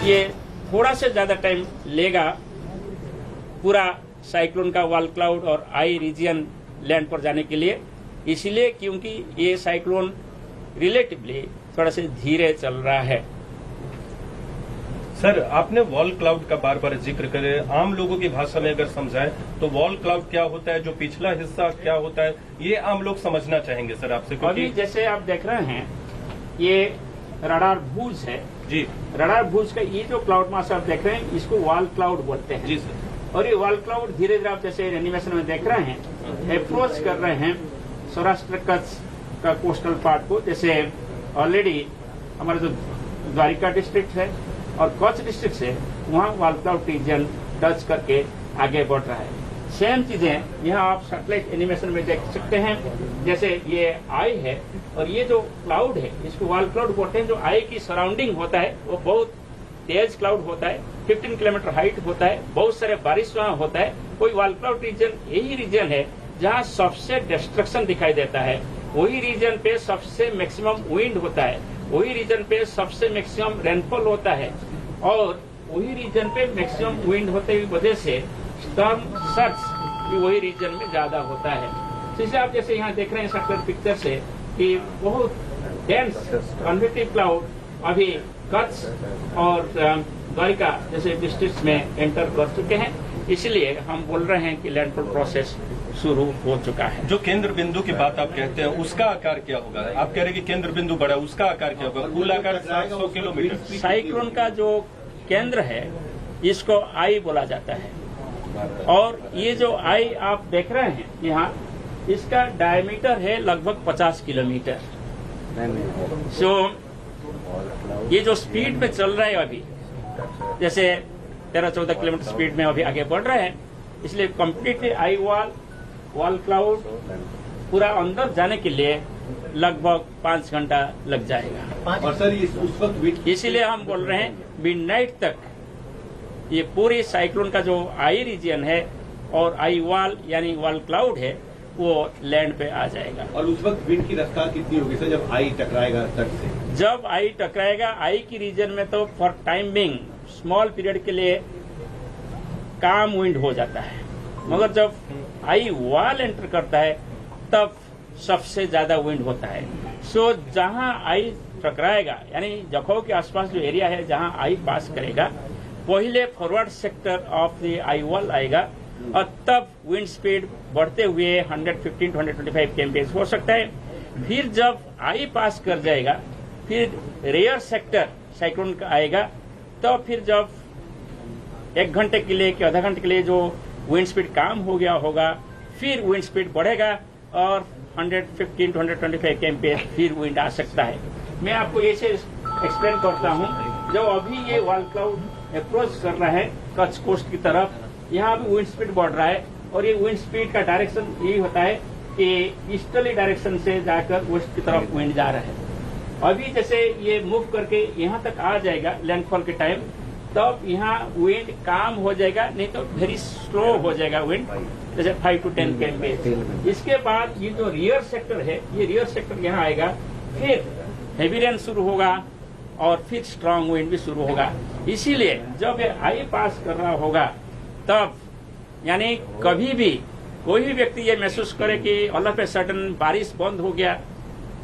ये थोड़ा से ज़्यादा time लेगा पूरा cyclone का wall cloud और आई reason land पर जाने के लिए, इसलिए क्योंकि ये साइक्लोन रिलेटिवली थोड़ा से धीरे चल रहा है। सर, आपने वॉल क्लाउड का बार बार जिक्र करे, आम लोगों की भाषा में अगर समझाएं तो वॉल क्लाउड क्या होता है, जो पिछला हिस्सा क्या होता है, ये आम लोग समझना चाहेंगे सर आपसे। अभी जैसे आप देख रहे हैं ये रडार भुज है जी, रडार भुज का ये जो क्लाउड मास आप देख रहे हैं इसको वॉल क्लाउड बोलते हैं जी सर। और ये वॉल क्लाउड धीरे धीरे आप जैसे एनिमेशन में देख रहे हैं अप्रोच कर रहे हैं सौराष्ट्र कच्छ का कोस्टल पार्ट को। जैसे ऑलरेडी हमारा जो द्वारिका डिस्ट्रिक्ट है और कच्छ डिस्ट्रिक्ट है वहाँ वॉल क्लाउड रीजन टच करके आगे बढ़ रहा है। सेम चीजें यहाँ आप सैटेलाइट एनिमेशन में देख सकते हैं। जैसे ये आई है और ये जो क्लाउड है इसको वॉल क्लाउड बोलते हैं। जो आई की सराउंडिंग होता है वो बहुत तेज क्लाउड होता है, 15 किलोमीटर हाइट होता है, बहुत सारे बारिश वहाँ होता है। कोई वॉल क्लाउड रीजन यही रीजन है जहाँ सबसे डिस्ट्रक्शन दिखाई देता है, वही रीजन पे सबसे मैक्सिमम विंड होता है, वही रीजन पे सबसे मैक्सिमम रेनफॉल होता है और वही रीजन पे मैक्सिमम विंड होते की वजह से स्टॉर्म सर्च भी वही रीजन में ज्यादा होता है। तो इसलिए आप जैसे यहाँ देख रहे हैं सैटेलाइट पिक्चर से कि बहुत डेंस कन्वेक्टिव क्लाउड अभी कच्छ और द्वारिका जैसे डिस्ट्रिक्ट में एंटर कर चुके हैं, इसलिए हम बोल रहे हैं कि लैंडफॉल प्रोसेस शुरू हो चुका है। जो केंद्र बिंदु की बात आप कहते हैं उसका आकार क्या होगा? आप कह रहे हैं कि केंद्र बिंदु बड़ा, उसका आकार क्या होगा? कुल आकार 700 किलोमीटर। साइक्लोन का जो केंद्र है इसको आई बोला जाता है और ये जो आई आप देख रहे हैं यहाँ इसका डायमीटर है लगभग 50 किलोमीटर। सो ये जो स्पीड में चल रहा है अभी जैसे 13-14 किलोमीटर स्पीड में अभी आगे बढ़ रहे हैं, इसलिए कम्प्लीटली आई वॉल क्लाउड पूरा अंदर जाने के लिए लगभग 5 घंटा लग जाएगा। और सर उस वक्त इसीलिए हम बोल रहे हैं मिडनाइट तक ये पूरी साइक्लोन का जो आई रीजन है और आई वॉल यानी वॉल क्लाउड है वो लैंड पे आ जाएगा। और उस वक्त विंड की रफ्तार कितनी होगी सर जब आई टकराएगा तट से? जब आई टकराएगा आई की रीजन में तो for time being small period के लिए काम विंड हो जाता है, मगर जब आई वॉल एंटर करता है तब सबसे ज्यादा विंड होता है। सो जहां आई टकराएगा यानी जखौ के आसपास जो एरिया है जहां आई पास करेगा पहले forward sector of the eye wall आएगा और तब विंड स्पीड बढ़ते हुए 115 to 125 kmph हो सकता है। फिर जब आई पास कर जाएगा फिर रेयर सेक्टर साइक्लोन का आएगा, तो फिर जब 1 घंटे के लिए कि आधा घंटे के लिए जो विंड स्पीड कम हो गया होगा फिर विंड स्पीड बढ़ेगा और 115 to 125 kmph फिर विंड आ सकता है। मैं आपको ये से एक्सप्लेन करता हूँ। जब अभी ये वॉल क्लाउड अप्रोच कर रहा है कच्छ कोस्ट की तरफ, यहाँ भी विंड स्पीड बढ़ रहा है और ये विंड स्पीड का डायरेक्शन यही होता है कि ईस्टर्ली डायरेक्शन से जाकर वेस्ट की तरफ विंड जा रहा है। अभी जैसे ये मूव करके यहाँ तक आ जाएगा लैंडफॉल के टाइम, तब यहाँ विंड कम हो जाएगा, नहीं तो वेरी स्लो हो जाएगा विंड, जैसे 5 to 10 kmph। इसके बाद ये जो रियर सेक्टर है ये रियर सेक्टर यहाँ आएगा, फिर हेवी रेन शुरू होगा और फिर स्ट्रांग विंड भी शुरू होगा। इसीलिए जब ये आई पास कर रहा होगा तब यानी कभी भी कोई भी व्यक्ति ये महसूस करे कि ऑल ऑफ ए सडन बारिश बंद हो गया,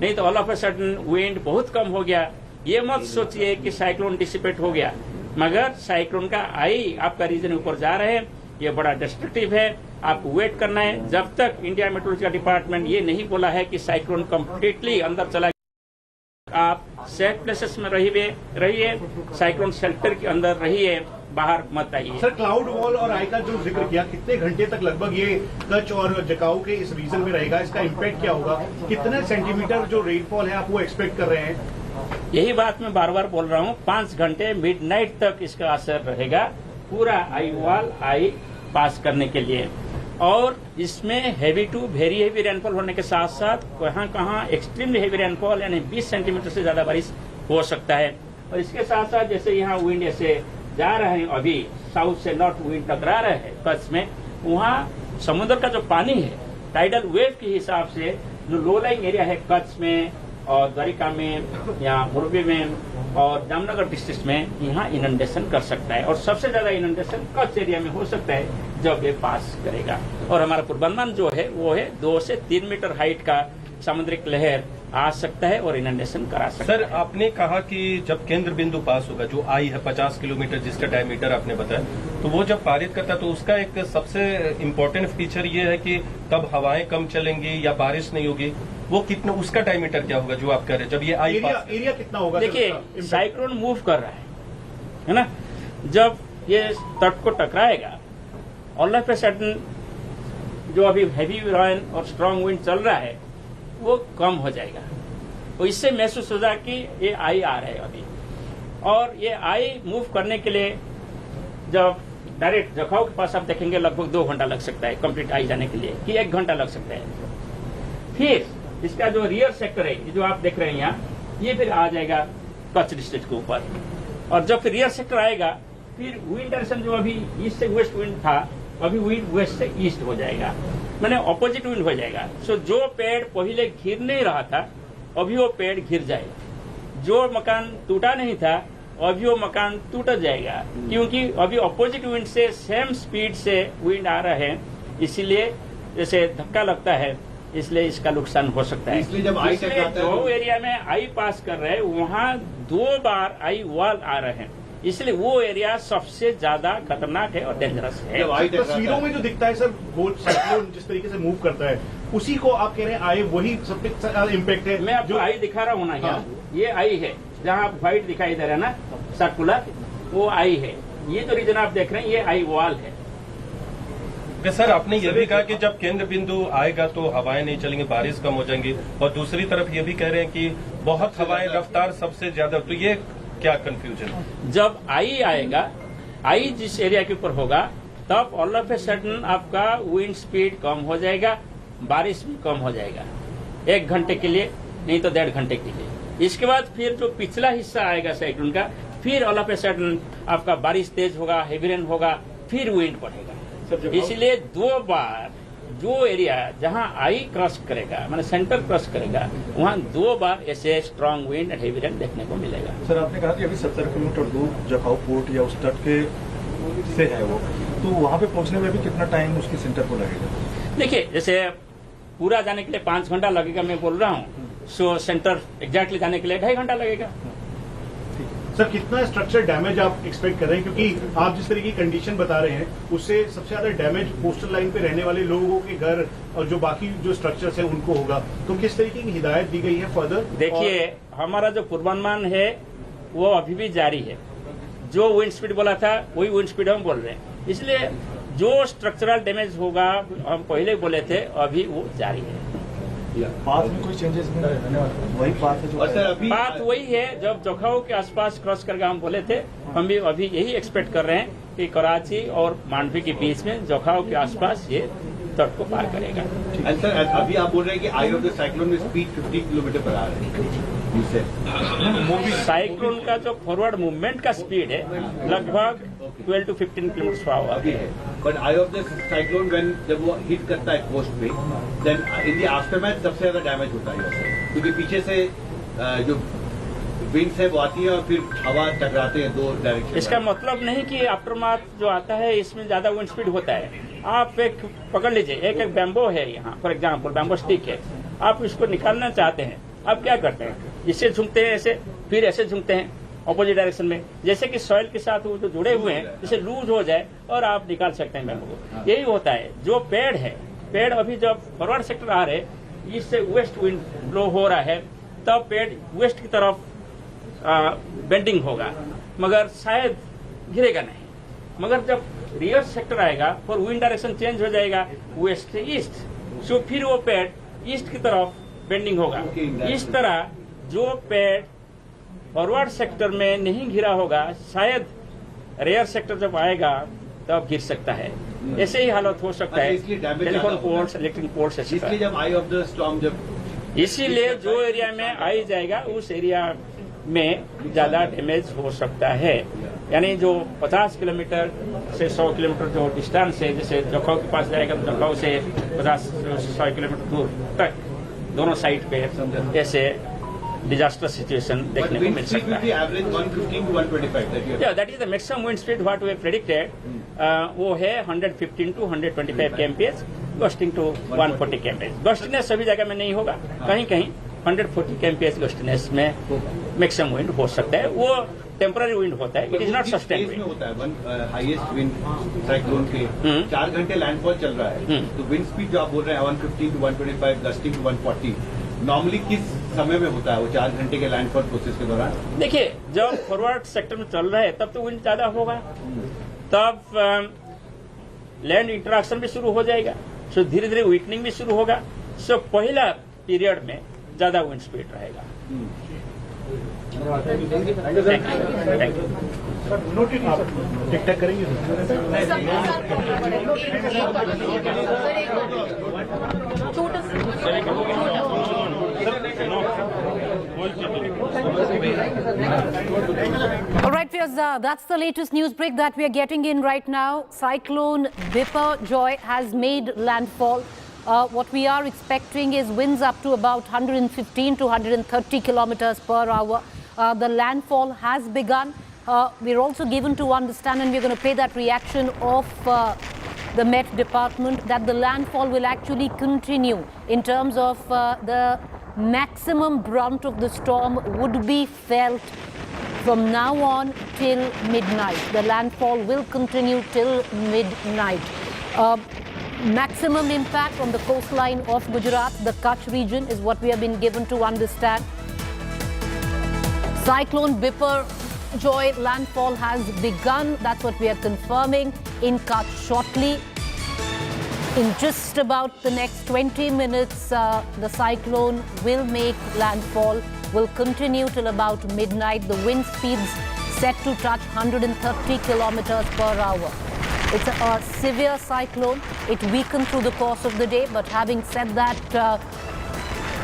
नहीं तो all of a sudden wind बहुत कम हो गया, ये मत सोचिए कि साइक्लोन डिसिपेट हो गया। मगर साइक्लोन का आई आपका रीजन ऊपर जा रहे हैं, ये बड़ा डिस्ट्रक्टिव है। आपको वेट करना है जब तक इंडिया मेट्रोलॉजिकल डिपार्टमेंट ये नहीं बोला है कि साइक्लोन कंप्लीटली अंदर चला। आप सेफ प्लेसेस में रहिए, साइक्लोन शेल्टर के अंदर रहिए, बाहर मत आइए। सर, क्लाउड वॉल और आई का जो जिक्र किया, कितने घंटे तक लगभग ये कच्छ और जखाऊ के इस रीजन में रहेगा? इसका इम्पैक्ट क्या होगा? कितने सेंटीमीटर जो रेनफॉल है आप वो एक्सपेक्ट कर रहे हैं? यही बात मैं बार बार बोल रहा हूँ, 5 घंटे मिडनाइट तक इसका असर रहेगा। पूरा आई वॉल आई पास करने के लिए। और इसमें heavy to very heavy rainfall होने के साथ साथ कहाँ एक्सट्रीमली हेवी रेनफॉल यानी 20 सेंटीमीटर से ज्यादा बारिश हो सकता है। और इसके साथ साथ जैसे यहाँ विंड ऐसे जा रहे हैं, अभी साउथ से नॉर्थ विंड टकरा रहे हैं कच्छ में, वहाँ समुद्र का जो पानी है टाइडल वेव के हिसाब से जो लो लाइंग एरिया है कच्छ में और द्वारिका में या मोरबी में और जामनगर डिस्ट्रिक्ट में, यहाँ इनंडेशन कर सकता है। और सबसे ज्यादा इनंडेशन कच्छ एरिया में हो सकता है जब ये पास करेगा। और हमारा पूर्वानुमान जो है वो है 2 से 3 मीटर हाइट का सामुद्रिक लहर आ सकता है और इनंडेशन करा सकता है। सर, आपने कहा कि जब केंद्र बिंदु पास होगा, जो आई है 50 किलोमीटर जिसका डायमीटर आपने बताया, तो वो जब पारित करता है तो उसका एक सबसे इम्पोर्टेंट फीचर ये है कि तब हवाएं कम चलेंगी या बारिश नहीं होगी। वो कितना, उसका डायमीटर क्या होगा जो आप कह रहे हैं जब ये आई एरिया कितना होगा? देखिए, साइक्लोन मूव कर रहा है ना, जब ये तट को टकराएगा ऑल ऑफ ए सडन जो अभी हैवी रेन और स्ट्रांग विंड चल रहा है वो कम हो जाएगा। तो इससे महसूस होगा कि ये आई आ रहा है अभी। और ये आई मूव करने के लिए जब डायरेक्ट जखाऊ के पास आप देखेंगे लगभग 2 घंटा लग सकता है कंप्लीट आई जाने के लिए, कि 1 घंटा लग सकता है। फिर इसका जो रियर सेक्टर है जो आप देख रहे हैं यहाँ, ये फिर आ जाएगा कच्छ डिस्ट्रिक्ट के ऊपर। और जब फिर रियर सेक्टर आएगा, फिर विंड डायरेक्शन जो अभी ईस्ट से वेस्ट विंड था, अभी विंड वेस्ट से ईस्ट हो जाएगा, मैंने ऑपोजिट विंड हो जाएगा। सो जो पेड़ पहले घिर नहीं रहा था अभी वो पेड़ घिर जाएगा, जो मकान टूटा नहीं था अभी वो मकान टूट जाएगा, क्योंकि अभी ऑपोजिट विंड से सेम स्पीड से विंड आ रहा है, इसीलिए जैसे धक्का लगता है, इसलिए इसका नुकसान हो सकता है। इसलिए जब आई जो एरिया में आई पास कर रहे हैं वहाँ 2 बार आई वॉल आ रहे हैं, इसलिए वो एरिया सबसे ज्यादा खतरनाक है और डेंजरस है। तस्वीरों में जो दिखता है सर, गोल्ड साइक्लोन जिस तरीके से मूव करता है, उसी को आप कह रहे हैं आई वही सबसे ज्यादा इम्पैक्ट है। मैं आपको आई दिखा रहा हूँ ना यहाँ, ये आई है जहाँ आप व्हाइट दिखाई दे रहा है ना सर्कुलर, वो आई है। ये जो रीजन आप देख रहे हैं ये आई वॉल है। सर, आपने ये भी कहा कि जब केंद्र बिंदु आएगा तो हवाएं नहीं चलेंगी, बारिश कम हो जाएंगी, और दूसरी तरफ ये भी कह रहे हैं कि बहुत हवाएं, रफ्तार सबसे ज्यादा, तो ये क्या कंफ्यूजन है? जब आई आएगा, आई जिस एरिया के ऊपर होगा, तब ऑल ऑफ ए सडन आपका विंड स्पीड कम हो जाएगा, बारिश भी कम हो जाएगा 1 घंटे के लिए, नहीं तो 1.5 घंटे के लिए। इसके बाद फिर जो पिछला हिस्सा आएगा साइक्लोन का, फिर ऑल ऑफ ए सडन आपका बारिश तेज होगा, हेवी रेन होगा, फिर विंड बढ़ेगा। इसलिए 2 बार जो एरिया जहां आई क्रॉस करेगा, माने सेंटर क्रॉस करेगा, वहां 2 बार ऐसे स्ट्रांग विंड हेवी रेन देखने को मिलेगा। सर, आपने कहा कि अभी 70 किलोमीटर दूर जखाऊ पोर्ट या उस तट के से है वो, तो वहां पे पहुंचने में भी कितना टाइम उसके सेंटर को लगेगा? देखिए, जैसे पूरा जाने के लिए 5 घंटा लगेगा मैं बोल रहा हूँ, सो सेंटर एग्जैक्टली जाने के लिए 2.5 घंटा लगेगा। सर, कितना स्ट्रक्चर डैमेज आप एक्सपेक्ट कर रहे हैं, क्योंकि आप जिस तरह की कंडीशन बता रहे हैं उससे सबसे ज्यादा डैमेज कोस्टल लाइन पे रहने वाले लोगों के घर और जो बाकी जो स्ट्रक्चर्स हैं उनको होगा, तो किस तरीके की हिदायत दी गई है फर्दर? देखिए, हमारा जो पूर्वानुमान है वो अभी भी जारी है। जो विंड स्पीड बोला था वही विंड स्पीड हम बोल रहे हैं, इसलिए जो स्ट्रक्चरल डैमेज होगा हम पहले बोले थे, अभी वो जारी है। पाथ में कोई चेंजेस नहीं, वही पाथ है जो बात वही है जब जखाऊ के आसपास क्रॉस करके हम बोले थे, हम भी अभी यही एक्सपेक्ट कर रहे हैं कि कराची और मांडवी के बीच में जखाऊ के आसपास ये तट को पार करेगा। सर, अभी आप बोल रहे हैं कि आई ऑफ द साइक्लोन में स्पीड 50 किलोमीटर पर आ रही है। साइक्लोन का जो फॉरवर्ड मूवमेंट का स्पीड है लगभग 12 to 15 किलोमीटर पर आवर है। But I of the cyclone when जब वो हिट करता है कोस्ट पे, देन इन द आफ्टरमैथ सबसे ज्यादा डैमेज होता है, क्योंकि पीछे से जो विंड्स है वो आती है और फिर हवा टकराते हैं 2 डायरेक्शन। इसका मतलब नहीं कि आफ्टरमाथ जो आता है इसमें ज्यादा विंड स्पीड होता है। आप एक पकड़ लीजिए, एक बैम्बो है यहाँ फॉर एग्जाम्पल, बैम्बो स्टिक है, आप इसको निकालना चाहते हैं, आप क्या करते हैं, इससे झुकते हैं ऐसे, फिर ऐसे झुकते हैं ऑपोजिट डायरेक्शन में, जैसे कि सॉइल के साथ वो जो जुड़े हुए हैं जैसे लूज हो जाए और आप निकाल सकते हैं बैम्बो को। यही होता है जो पेड़ है, पेड़ अभी जब फॉरवर्ड सेक्टर आ रहे इससे वेस्ट विंड ब्लो हो रहा है, तब पेड़ वेस्ट की तरफ बेंडिंग होगा, मगर शायद गिरेगा नहीं। मगर जब रियर सेक्टर आएगा और विंड डायरेक्शन चेंज हो जाएगा वेस्ट से ईस्ट, सो फिर वो पेड़ ईस्ट की तरफ बेंडिंग होगा। इस तरह जो पेड़ फॉरवर्ड सेक्टर में नहीं घिरा होगा, शायद रियर सेक्टर जब आएगा तब गिर सकता है। ऐसे ही हालत हो सकता है, टेलीफोन पोल्स, इलेक्ट्रिक पोल्स, इसलिए जब आई ऑफ द स्टॉर्म जब इसीलिए जो एरिया में आई जाएगा उस एरिया में ज्यादा डैमेज हो सकता है। यानी जो 50 किलोमीटर से 100 किलोमीटर जो डिस्टेंस है, जैसे जखाऊ के पास जाएगा तो जखाऊ से 50-100 किलोमीटर दूर तक दोनों साइड पे ऐसे डिजास्टर सिचुएशन देखने को मिल सकता है। That is the maximum wind speed what we predicted, वो है 115 to 125 kmph, gusting to 140 kmph। Gustiness सभी जगह में नहीं होगा, कहीं कहीं 140 kmph गस्टिनेस में मैक्सिमम विंड हो सकता है। वो टेम्पररी विंड होता है, it is not sustain wind होता है। हाईएस्ट विंड साइक्लोन के 4 घंटे लैंडफॉल चल रहा है, तो विंड स्पीड जो आप बोल रहे हैं 115 to 125, गस्टिंग टू 140, नॉर्मली किस समय में होता है वो 4 घंटे के लैंडफॉल प्रोसेस के दौरान? देखिए, जब फॉरवर्ड सेक्टर में चल रहा है तब तो विंड ज्यादा होगा, तब लैंड इंटरेक्शन भी शुरू हो जाएगा, सो धीरे धीरे वीकनिंग भी शुरू होगा। सो पहला पीरियड में ज्यादा विंड स्पीड रहेगा। Thank you. टिक टैक करेंगे All right, viewers, that's the latest news break that we are getting in right now. Cyclone Biparjoy has made landfall. What we are expecting is winds up to about 115 to 130 kilometers per hour. The landfall has begun. We're also given to understand, and we're going to play that reaction of the Met Department, that the landfall will actually continue in terms of the maximum brunt of the storm would be felt from now on till midnight. The landfall will continue till midnight. Maximum impact on the coastline of Gujarat, the Kutch region, is what we have been given to understand. Cyclone Biparjoy landfall has begun. That's what we are confirming in Kutch shortly. In just about the next 20 minutes, the cyclone will make landfall, will continue till about midnight. The wind speeds set to touch 130 kilometers per hour. It's a severe cyclone. It weakened through the course of the day, but having said that,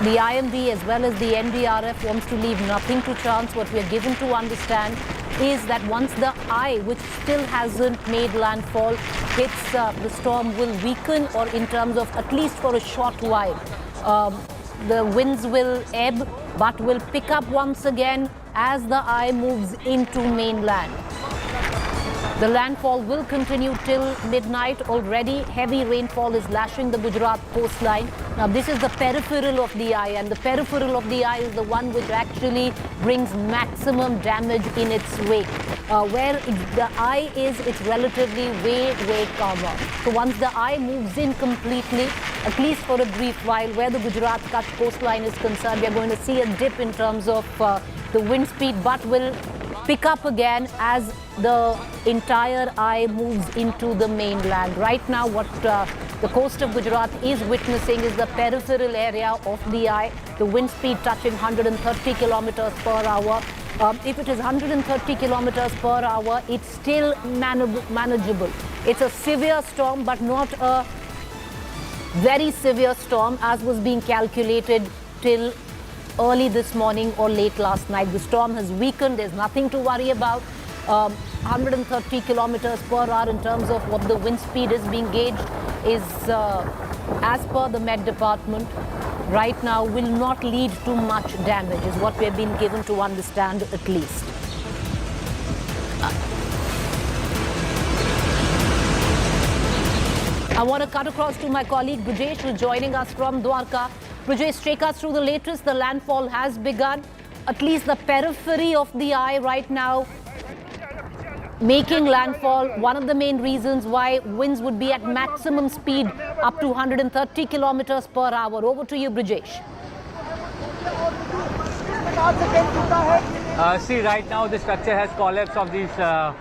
the IMD as well as the NDRF wants to leave nothing to chance. What we are given to understand is that once the eye, which still hasn't made landfall, hits, the storm will weaken, or in terms of at least for a short while. The winds will ebb, but will pick up once again as the eye moves into mainland. The landfall will continue till midnight. Already heavy rainfall is lashing the Gujarat coastline. Now this is the peripheral of the eye, and the peripheral of the eye is the one which actually brings maximum damage in its wake. Where the eye is, it's relatively way calmer. So once the eye moves in completely, at least for a brief while, where the Gujarat Kutch coastline is concerned, we are going to see a dip in terms of the wind speed, but will pick up again as the entire eye moves into the mainland. Right now, what the coast of Gujarat is witnessing is the peripheral area of the eye, the wind speed touching 130 kilometers per hour. If it is 130 kilometers per hour, it's still manageable. It's a severe storm, but not a very severe storm as was being calculated till early this morning or late last night. The storm has weakened. There's nothing to worry about. 130 kilometers per hour in terms of what the wind speed is being gauged is, as per the Met Department, right now will not lead to much damage, is what we have been given to understand at least. I want to cut across to my colleague Brijesh, who is joining us from Dwarka. Brijesh, take us through the latest. The landfall has begun. At least the periphery of the eye right now making landfall. One of the main reasons why winds would be at maximum speed up to 130 kilometers per hour. Over to you, Brijesh. See, right now the structure has collapsed of this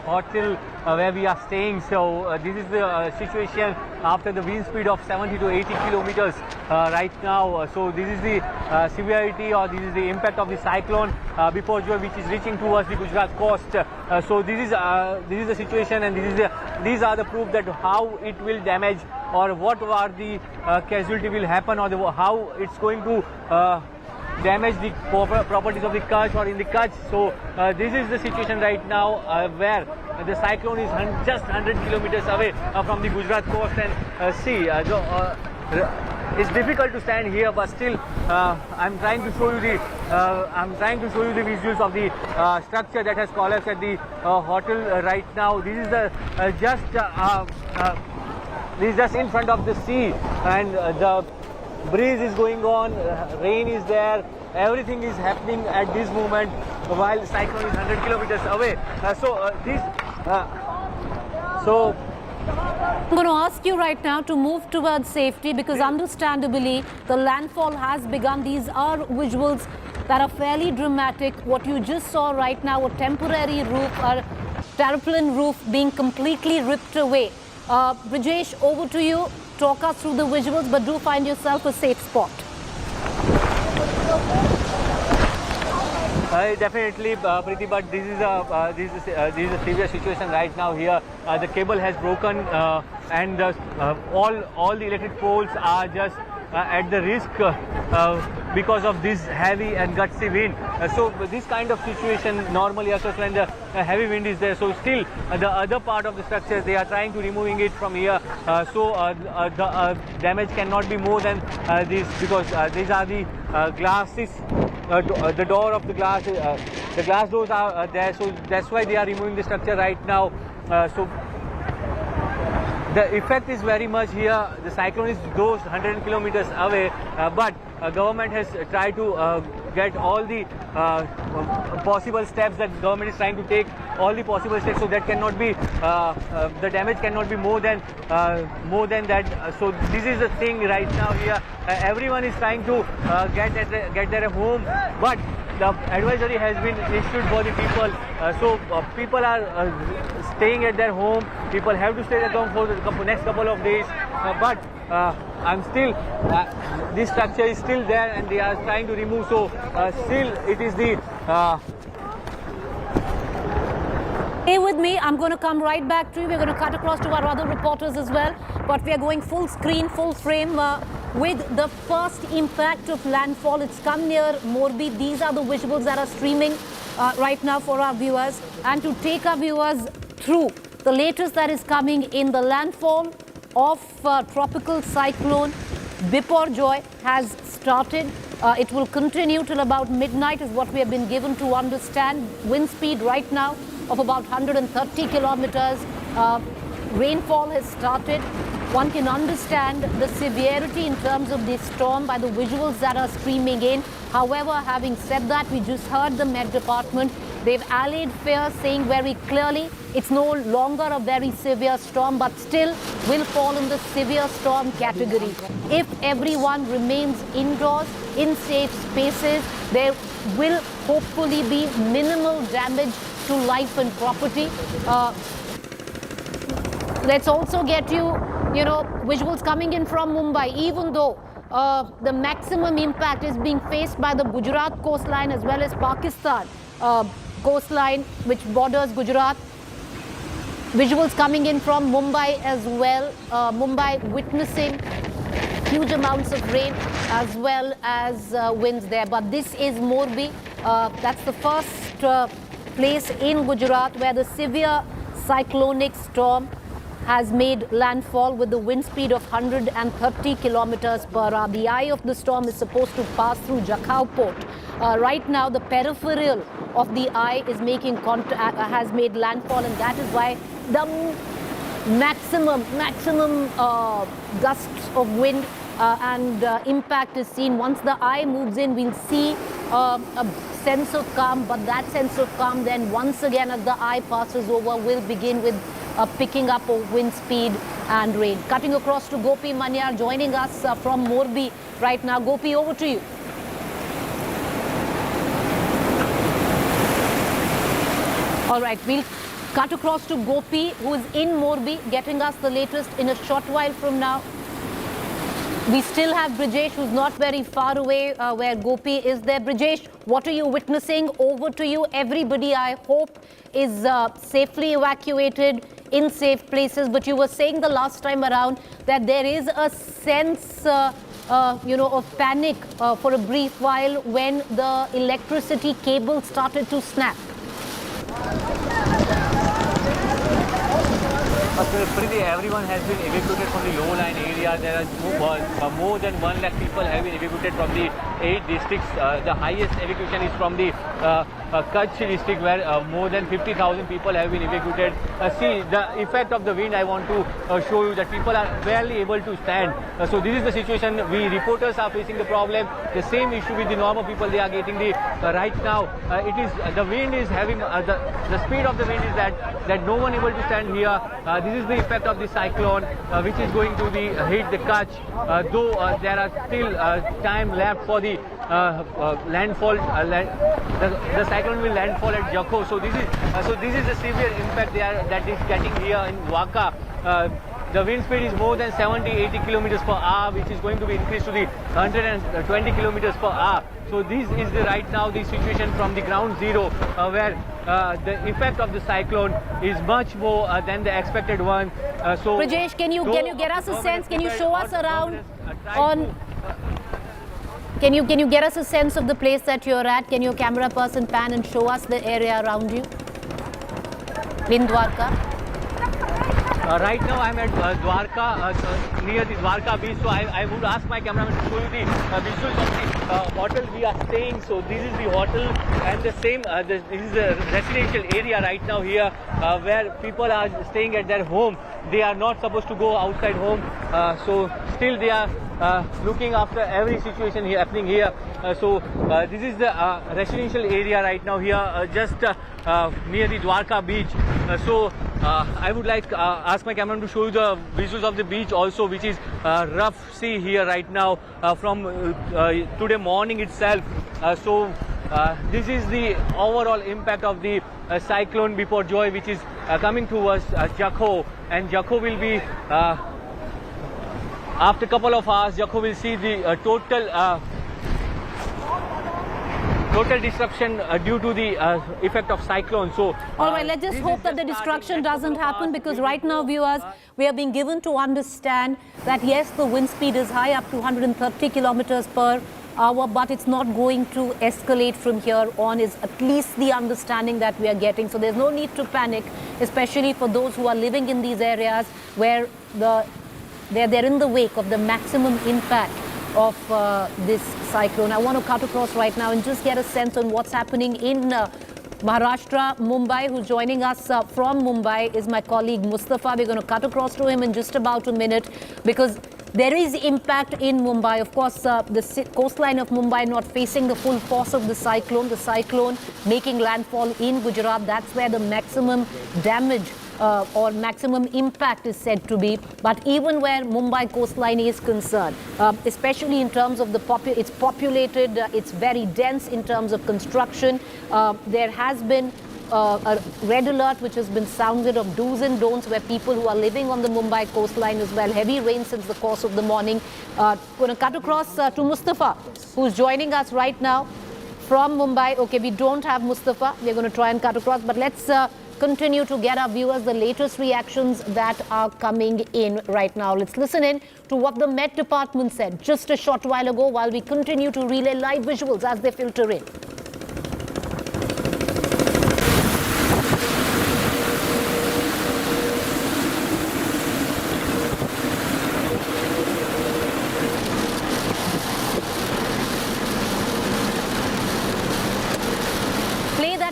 hotel where we are staying. So this is the situation after the wind speed of 70 to 80 kilometers right now. So this is the severity, or this is the impact of the cyclone Biparjoy, which is reaching towards the Gujarat coast. So this is the situation, and these are the proof that how it will damage, or what are the casualty will happen, or how it's going to damage the properties of the Kutch or in the Kutch. So this is the situation right now where the cyclone is just 100 kilometers away from the Gujarat coast, and see. It's difficult to stand here, but still, I'm trying to show you the visuals of the structure that has collapsed at the hotel right now. This is the this is just in front of the sea, and the breeze is going on, rain is there, everything is happening at this moment while the cyclone is 100 kilometers away. I'm going to ask you right now to move towards safety, because understandably the landfall has begun. These are visuals that are fairly dramatic. What you just saw right now, a temporary roof, a tarpaulin roof being completely ripped away. Brijesh, over to you. Talk us through the visuals, but do find yourself a safe spot. Definitely, Preeti, but this is a severe situation right now here. The cable has broken, and all the electric poles are just at the risk because of this heavy and gutsy wind. So this kind of situation normally occurs when the heavy wind is there. So still the other part of the structure, they are trying to removing it from here. So the damage cannot be more than this, because these are the glasses. The door of the glass doors are there, so that's why they are removing the structure right now. So the effect is very much here. The cyclone is those 100 kilometers away, but government has tried to get all the possible steps that government is trying to take, all the possible steps, so that cannot be the damage cannot be more than that. So this is the thing right now here. Everyone is trying to get their home, but the advisory has been issued for the people. So people are staying at their home. People have to stay at home for the next couple of days. But I'm still, this structure is still there, and they are trying to remove. So still it is the. Stay with me. I'm going to come right back to you. We're going to cut across to our other reporters as well. But we are going full screen, full frame with the first impact of landfall. It's come near Morbi. These are the visuals that are streaming right now for our viewers. And to take our viewers through the latest that is coming in the landfall of tropical cyclone Biparjoy has started. It will continue till about midnight is what we have been given to understand. Wind speed right now of about 130 kilometers. Rainfall has started. One can understand the severity in terms of this storm by the visuals that are streaming in. However, having said that, we just heard the Met Department. They've allayed fear, saying very clearly it's no longer a very severe storm, but still will fall in the severe storm category. If everyone remains indoors in safe spaces, there will hopefully be minimal damage to life and property. Let's also get you visuals coming in from Mumbai. Even though the maximum impact is being faced by the Gujarat coastline as well as Pakistan coastline, which borders Gujarat. Visuals coming in from Mumbai as well. Mumbai witnessing huge amounts of rain as well as winds there. But this is Morbi. That's the first place in Gujarat where the severe cyclonic storm has made landfall with the wind speed of 130 kilometers per hour. The eye of the storm is supposed to pass through Jakhau port. Right now, the peripheral of the eye is making has made landfall, and that is why the maximum gusts of wind and impact is seen. Once the eye moves in, we'll see a sense of calm, but that sense of calm then once again as the eye passes over will begin with picking up of wind speed and rain. Cutting across to Gopi Manyar joining us from Morbi right now. Gopi, over to you. All right, we'll Cut across to Gopi, who is in Morbi, getting us the latest in a short while from now. We still have Brijesh, who's not very far away where Gopi is there. Brijesh, what are you witnessing? Over to you. Everybody, I hope, is safely evacuated in safe places. But you were saying the last time around that there is a sense, of panic for a brief while when the electricity cable started to snap. Pretty everyone has been evacuated from the low-lying area. There are more than 1 lakh people have been evacuated from the 8 districts. The highest evacuation is from the Kutch district, where more than 50,000 people have been evacuated. See the effect of the wind. I want to show you that people are barely able to stand. So this is the situation. We reporters are facing the problem. The same issue with the normal people. They are getting the right now. It is the wind is having the speed of the wind is that no one able to stand here. This is the effect of the cyclone, which is going to hit the Kutch. Though there are still time left for the landfall. The cyclone will landfall at Jakhau. So this is the severe impact that is getting here in Dwarka. The wind speed is more than 70-80 kilometers per hour, which is going to be increased to the 120 kilometers per hour. So this is right now the situation from the ground zero, where the effect of the cyclone is much more than the expected one. So Brijesh, can you get us a sense? Can you show us around on? Can you get us a sense of the place that you're at? Can your camera person pan and show us the area around you in Dwarka? Right now I'm at Dwarka, near the Dwarka beach. So I would ask my cameraman to show you the visuals of the hotel we are staying. So this is the hotel, and the same. This is a residential area right now here, where people are staying at their home. They are not supposed to go outside home. So still they are looking after every situation happening here. So this is the residential area right now here, just near the Dwarka beach. So I would like to ask my cameraman to show you the visuals of the beach also, which is rough sea here right now from today morning itself. So this is the overall impact of the cyclone Biparjoy, which is coming towards Jakhau, and Jakhau will be after a couple of hours. Jakhau will see the total disruption due to the effect of cyclone. So all right, let's just hope that the destruction doesn't happen, because right now, viewers, we are being given to understand that yes, the wind speed is high, up to 130 kilometers per hour, but it's not going to escalate from here on, is at least the understanding that we are getting. So there's no need to panic, especially for those who are living in these areas where they're in the wake of the maximum impact of this cyclone. I want to cut across right now and just get a sense on what's happening in Maharashtra, Mumbai. Who's joining us from Mumbai is my colleague Mustafa. We're going to cut across to him in just about a minute, because there is impact in Mumbai. Of course, the coastline of Mumbai not facing the full force of the cyclone making landfall in Gujarat. That's where the maximum damage or maximum impact is said to be. But even where Mumbai coastline is concerned, especially in terms of it's populated, it's very dense in terms of construction. There has been a red alert which has been sounded of do's and don'ts, where people who are living on the Mumbai coastline as well. Heavy rain since the course of the morning. Going to cut across to Mustafa, who's joining us right now from Mumbai. Okay, we don't have Mustafa. We're going to try and cut across, but let's continue to get our viewers the latest reactions that are coming in right now. Let's listen in to what the Met Department said just a short while ago, while we continue to relay live visuals as they filter in.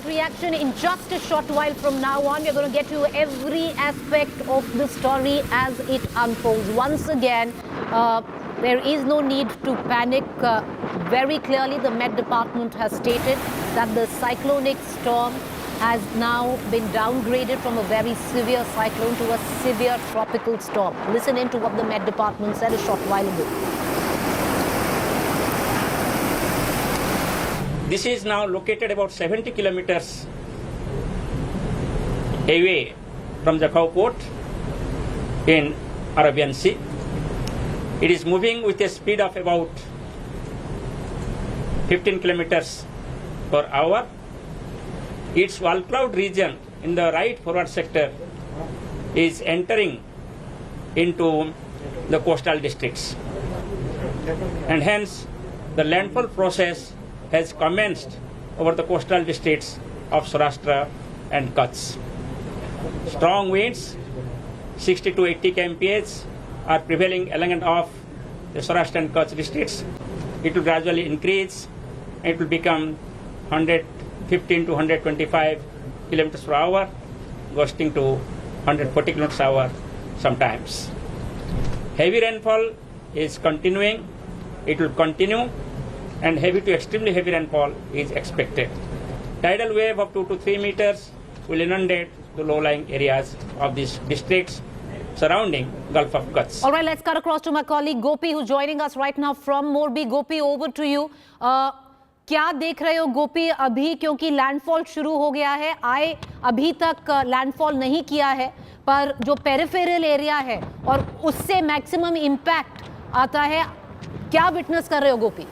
Reaction in just a short while from now on. We're going to get you every aspect of the story as it unfolds. Once again, there is no need to panic. Very clearly, the Met Department has stated that the cyclonic storm has now been downgraded from a very severe cyclone to a severe tropical storm. Listen in to what the Met Department said a short while ago. This is now located about 70 kilometers away from Jakhau port in Arabian Sea. It is moving with a speed of about 15 kilometers per hour. Its wall cloud region in the right forward sector is entering into the coastal districts, and hence the landfall process has commenced over the coastal districts of Saurashtra and Kutch. Strong winds, 60 to 80 kmph, are prevailing along and off the Saurashtra and Kutch districts. It will gradually increase, and it will become 115 to 125 kilometers per hour, gusting to 140 kilometers per hour sometimes. Heavy rainfall is continuing. It will continue, and heavy to extremely heavy rainfall is expected. Tidal wave of 2 to 3 meters will inundate the low-lying areas of these districts surrounding Gulf of Kutch. All right, let's cut across to my colleague Gopi, who's joining us right now from Morbi. Gopi, over to you. क्या देख रहे हो गोपी अभी, क्योंकि landfall शुरू हो गया है, अभी तक लैंडफॉल नहीं किया है, पर जो पेरिफेरल एरिया है और उससे मैक्सिमम इम्पैक्ट आता है, क्या विटनेस कर रहे हो गोपी?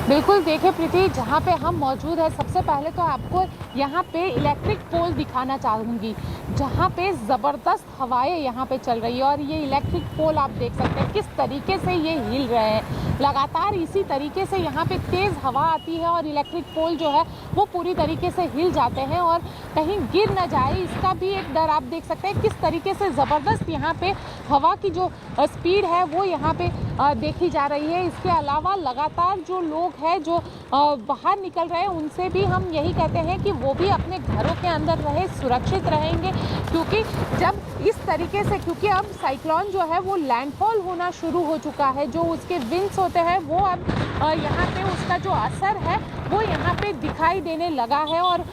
बिल्कुल, देखिए प्रीति, जहाँ पे हम मौजूद है, सबसे पहले तो आपको यहाँ पे इलेक्ट्रिक पोल दिखाना चाहूँगी, जहाँ पे ज़बरदस्त हवाएं यहाँ पे चल रही है। और ये इलेक्ट्रिक पोल आप देख सकते हैं किस तरीके से ये हिल रहे हैं। लगातार इसी तरीके से यहाँ पे तेज़ हवा आती है और इलेक्ट्रिक पोल जो है वो पूरी तरीके से हिल जाते हैं और कहीं गिर ना जाए, इसका भी एक डर आप देख सकते हैं। किस तरीके से ज़बरदस्त यहाँ पे हवा की जो स्पीड है वो यहाँ पे देखी जा रही है। इसके अलावा लगातार जो लोग हैं जो बाहर निकल रहे हैं, उनसे भी हम यही कहते हैं कि वो भी अपने घरों के अंदर रहे, सुरक्षित रहेंगे, क्योंकि जब इस तरीके से, क्योंकि अब साइक्लोन जो है वो लैंडफॉल होना शुरू हो चुका है, जो उसके विंड्स होते हैं वो अब यहाँ पे उसका जो असर है वो यहाँ पे दिखाई देने लगा है। और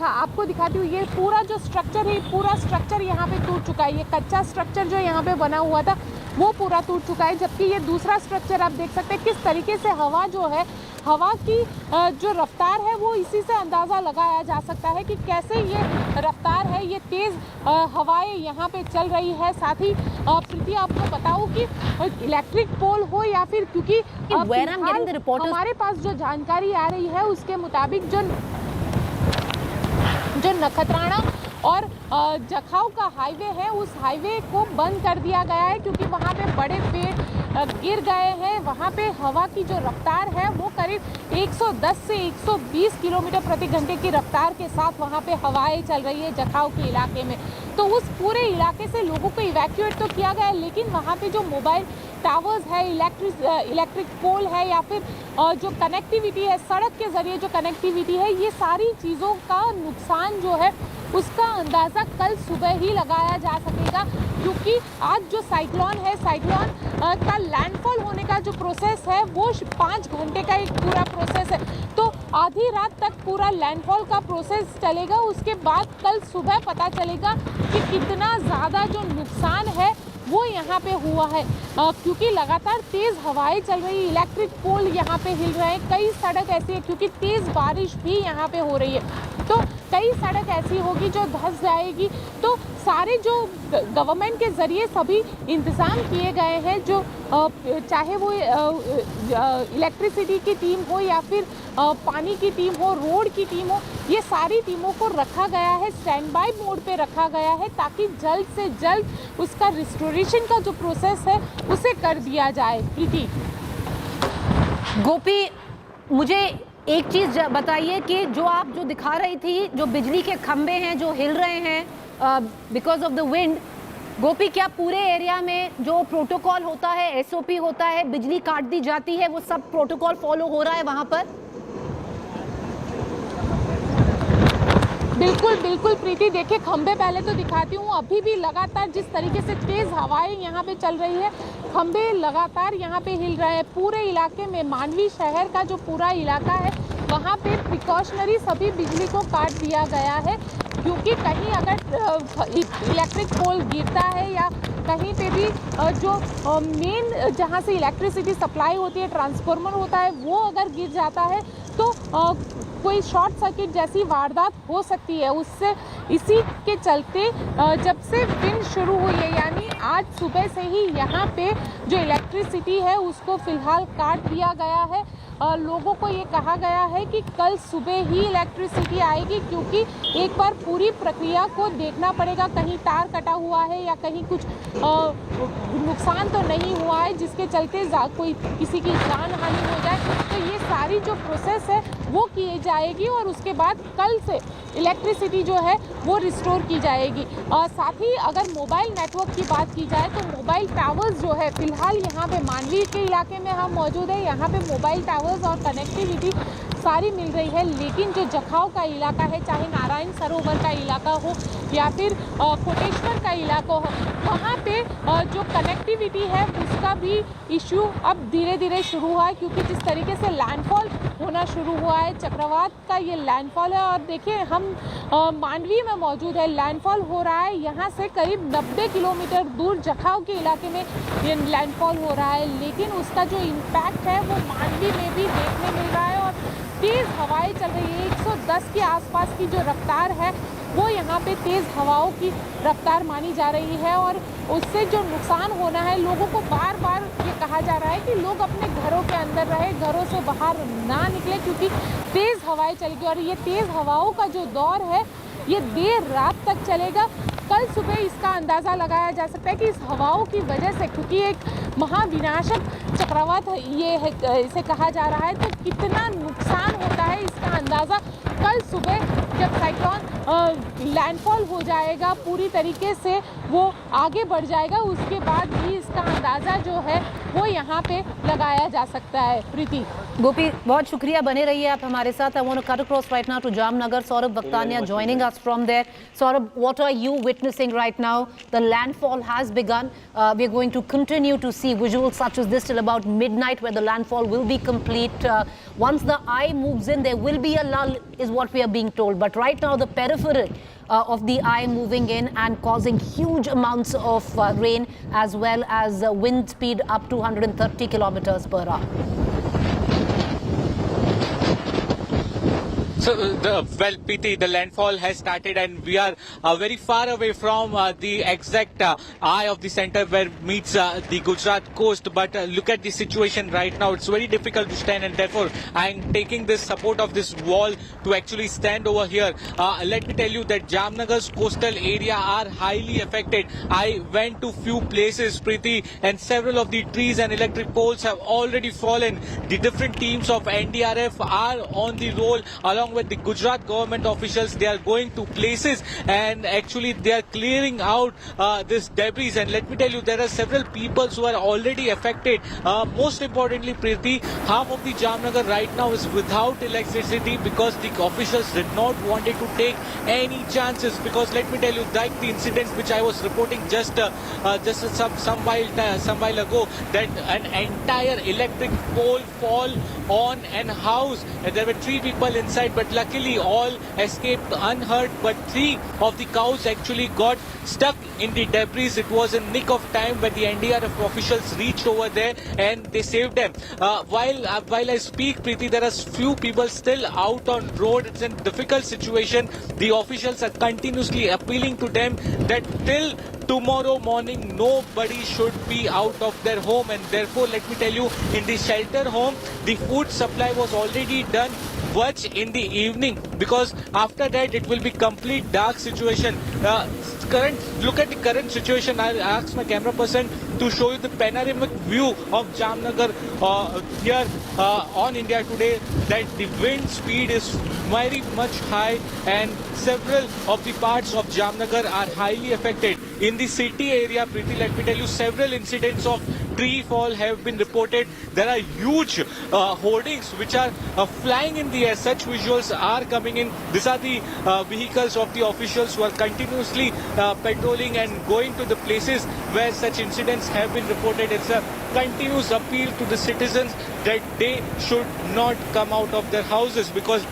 आपको दिखाती हूँ, ये पूरा जो स्ट्रक्चर है, पूरा स्ट्रक्चर यहाँ पे टूट चुका है। ये कच्चा स्ट्रक्चर जो यहाँ पे बना हुआ था वो पूरा टूट चुका है, जबकि ये दूसरा स्ट्रक्चर आप देख सकते हैं किस तरीके से हवा जो है, हवा की जो रफ्तार है वो इसी से अंदाज़ा लगाया जा सकता है कि कैसे ये रफ्तार है, ये तेज़ हवाएं यहाँ पे चल रही है। साथ ही प्रीति आपको बताऊँ कि इलेक्ट्रिक पोल हो या फिर, क्योंकि हमारे पास जो जानकारी आ रही है उसके मुताबिक जो नखत्राना और जखाऊ का हाईवे है, उस हाईवे को बंद कर दिया गया है, क्योंकि वहाँ पे बड़े पेड़ गिर गए हैं। वहाँ पे हवा की जो रफ्तार है वो करीब 110 से 120 किलोमीटर प्रति घंटे की रफ्तार के साथ वहाँ पे हवाएं चल रही है जखाऊ के इलाके में। तो उस पूरे इलाके से लोगों को इवैक्यूएट तो किया गया है, लेकिन वहाँ पे जो मोबाइल टावर्स है, इलेक्ट्रिक पोल है या फिर जो कनेक्टिविटी है, सड़क के ज़रिए जो कनेक्टिविटी है, ये सारी चीज़ों का नुकसान जो है उसका अंदाज़ा कल सुबह ही लगाया जा सकेगा, क्योंकि आज जो साइक्लोन है, साइक्लोन का लैंडफॉल होने का जो प्रोसेस है वो 5 घंटे का एक पूरा प्रोसेस है। तो आधी रात तक पूरा लैंडफॉल का प्रोसेस चलेगा, उसके बाद कल सुबह पता चलेगा कि कितना ज़्यादा जो नुकसान है वो यहाँ पे हुआ है, क्योंकि लगातार तेज़ हवाएं चल रही है, इलेक्ट्रिक पोल यहाँ पे हिल रहे हैं, कई सड़क ऐसी है, क्योंकि तेज़ बारिश भी यहाँ पे हो रही है, तो कई सड़क ऐसी होगी जो धंस जाएगी। तो सारे जो गवर्नमेंट के ज़रिए सभी इंतज़ाम किए गए हैं, जो चाहे वो इलेक्ट्रिसिटी की टीम हो या फिर पानी की टीम हो, रोड की टीम हो, ये सारी टीमों को रखा गया है, स्टैंड बाय मोड पे रखा गया है, ताकि जल्द से जल्द उसका रिस्टोरेशन का जो प्रोसेस है उसे कर दिया जाए। प्रीति, गोपी, मुझे एक चीज़ बताइए कि जो आप जो दिखा रही थी, जो बिजली के खंभे हैं जो हिल रहे हैं बिकॉज ऑफ द विंड, गोपी, क्या पूरे एरिया में जो प्रोटोकॉल होता है, एसओपी होता है, बिजली काट दी जाती है, वो सब प्रोटोकॉल फॉलो हो रहा है वहाँ पर? बिल्कुल बिल्कुल प्रीति, देखिए खंबे पहले तो दिखाती हूँ, अभी भी लगातार जिस तरीके से तेज़ हवाएं यहाँ पे चल रही है, खंबे लगातार यहाँ पे हिल रहे हैं। पूरे इलाके में मांडवी शहर का जो पूरा इलाका है वहाँ पे प्रिकॉशनरी सभी बिजली को काट दिया गया है, क्योंकि कहीं अगर इलेक्ट्रिक पोल गिरता है या कहीं पे भी जो मेन जहाँ से इलेक्ट्रिसिटी सप्लाई होती है, ट्रांसफार्मर होता है, वो अगर गिर जाता है तो कोई शॉर्ट सर्किट जैसी वारदात हो सकती है। उससे इसी के चलते जब से विंड शुरू हुई है, यानी आज सुबह से ही यहाँ पे जो इलेक्ट्रिसिटी है उसको फिलहाल काट दिया गया है। लोगों को ये कहा गया है कि कल सुबह ही इलेक्ट्रिसिटी आएगी, क्योंकि एक बार पूरी प्रक्रिया को देखना पड़ेगा, कहीं तार कटा हुआ है या कहीं कुछ नुकसान तो नहीं हुआ है जिसके चलते कोई किसी की जान हानि हो जाए। तो ये सारी जो प्रोसेस है वो की जाएगी और उसके बाद कल से इलेक्ट्रिसिटी जो है वो रिस्टोर की जाएगी। और साथ ही अगर मोबाइल नेटवर्क की बात की जाए तो मोबाइल टावर्स जो है फिलहाल यहाँ पे मांडवी के इलाके में हम मौजूद है, यहाँ पे मोबाइल टावर्स और कनेक्टिविटी सारी मिल रही है। लेकिन जो जखाऊ का इलाका है, चाहे नारायण सरोवर का इलाका हो या फिर कोटेश्वर का इलाका हो, वहाँ पे जो कनेक्टिविटी है उसका भी इशू अब धीरे धीरे शुरू हुआ है, क्योंकि जिस तरीके से लैंडफॉल होना शुरू हुआ है, चक्रवात का ये लैंडफॉल है। और देखिए हम मांडवी में मौजूद है, लैंडफॉल हो रहा है यहाँ से करीब 90 किलोमीटर दूर जखाऊ के इलाके में ये लैंडफॉल हो रहा है, लेकिन उसका जो इम्पैक्ट है वो मांडवी में भी देखने मिल रहा है और तेज़ हवाएं चल रही है। 110 के आसपास की जो रफ्तार है वो यहाँ पे तेज़ हवाओं की रफ्तार मानी जा रही है और उससे जो नुकसान होना है, लोगों को बार बार ये कहा जा रहा है कि लोग अपने घरों के अंदर रहे, घरों से बाहर ना निकले, क्योंकि तेज़ हवाएं चलेगी और ये तेज़ हवाओं का जो दौर है ये देर रात तक चलेगा। कल सुबह इसका अंदाज़ा लगाया जा सकता है कि इस हवाओं की वजह से, क्योंकि एक महाविनाशक चक्रवात ये है इसे कहा जा रहा है, तो कितना नुकसान होता है इसका अंदाज़ा कल सुबह जब साइक्लोन लैंडफॉल हो जाएगा, पूरी तरीके से वो आगे बढ़ जाएगा, उसके बाद ही इसका अंदाज़ा जो है वो यहाँ पे लगाया जा सकता है। प्रीति, गोपी, बहुत शुक्रिया, बने रहिए आप हमारे साथ। I want to cut across right now to Jamnagar. Saurabh Vaktania joining us from there. Saurabh, what are you witnessing right now? The landfall has begun. We're going to continue to see visuals such as this till about midnight, where the landfall will be complete. Once the eye moves in, there will be a lull, is what we are being told. But right now, the periphery of the eye moving in and causing huge amounts of rain, as well as wind speed up to 130 kilometers per hour. So, well, PT, the landfall has started and we are very far away from the exact eye of the center where meets the Gujarat coast. But look at the situation right now. It's very difficult to stand, and therefore I am taking this support of this wall to actually stand over here. Let me tell you that Jamnagar's coastal area are highly affected. I went to few places, Preeti, and several of the trees and electric poles have already fallen. The different teams of NDRF are on the roll along with the Gujarat government officials. They are going to places and actually they are clearing out this debris. And let me tell you, there are several people who are already affected. Most importantly, Preeti, half of the Jamnagar right now is without electricity because the officials did not want to take any chances. Because let me tell you, like the incident which I was reporting just some while ago, that an entire electric pole fall on an house. And there were 3 people inside, but luckily all escaped unhurt. But 3 of the cows actually got stuck in the debris. It was a nick of time when the NDRF officials reached over there and they saved them. While I speak, Preeti, there are few people still out on road. It's a difficult situation. The officials are continuously appealing to them that till tomorrow morning nobody should be out of their home, and therefore let me tell you, in the shelter home the food supply was already done much in the evening, because after that it will be complete dark situation. Look at the current situation. I'll ask my camera person to show you the panoramic view of Jamnagar here on India Today, that the wind speed is very much high and several of the parts of Jamnagar are highly affected. In the city area, Preeti, let me tell you, several incidents of tree fall have been reported. There are huge hoardings which are flying in the air. Such visuals are coming in. These are the vehicles of the officials who are continuously patrolling and going to the places where such incidents have been reported. It's a continuous appeal to the citizens that they should not come out of their houses, because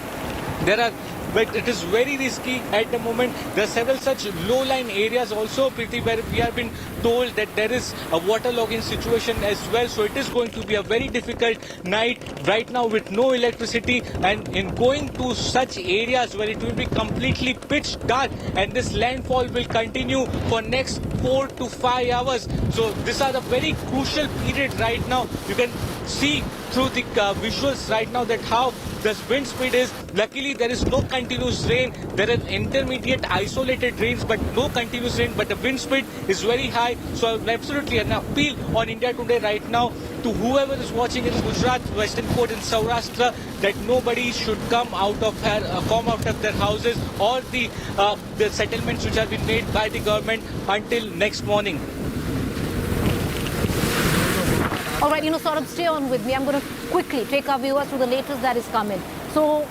there are but it is very risky at the moment. There are several such low-lying areas also, Preeti, where we have been told that there is a waterlogging situation as well. So it is going to be a very difficult night right now with no electricity, and in going to such areas where it will be completely pitch dark, and this landfall will continue for next 4 to 5 hours. So these are the very crucial period right now. You can see through the visuals right now that how the wind speed is. Luckily, there is no continuous rain. There are intermediate isolated rains, but no continuous rain. But the wind speed is very high. So absolutely an appeal on India Today right now to whoever is watching in Gujarat, Western Coast and Saurashtra, that nobody should come out of their houses or the settlements which have been made by the government until next morning. All right, Saurabh, stay on with me. I'm going to quickly take our viewers through the latest that is coming. So,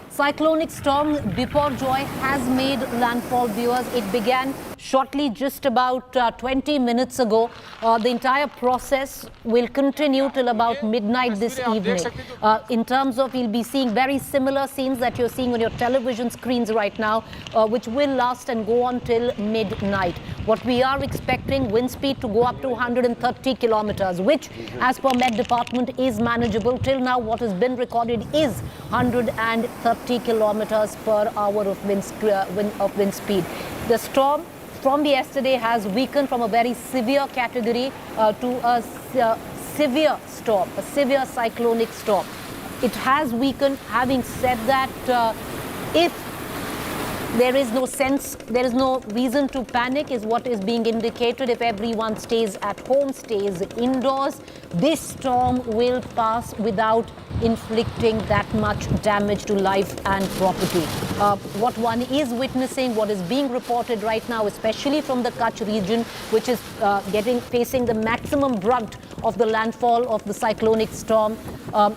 cyclonic storm Biparjoy has made landfall, viewers. It began shortly, just about 20 minutes ago. The entire process will continue till about midnight this evening. In terms of, you'll be seeing very similar scenes that you're seeing on your television screens right now, which will last and go on till midnight. What we are expecting, wind speed to go up to 130 kilometers, which, as per Met Department, is manageable. Till now, what has been recorded is 130 kilometers per hour of wind speed. The storm from yesterday has weakened from a very severe category to a severe storm, a severe cyclonic storm. It has weakened. Having said that, if there is no reason to panic is what is being indicated. If everyone stays at home, stays indoors, this storm will pass without inflicting that much damage to life and property. What one is witnessing, what is being reported right now, especially from the Kutch region, which is facing the maximum brunt of the landfall of the cyclonic storm,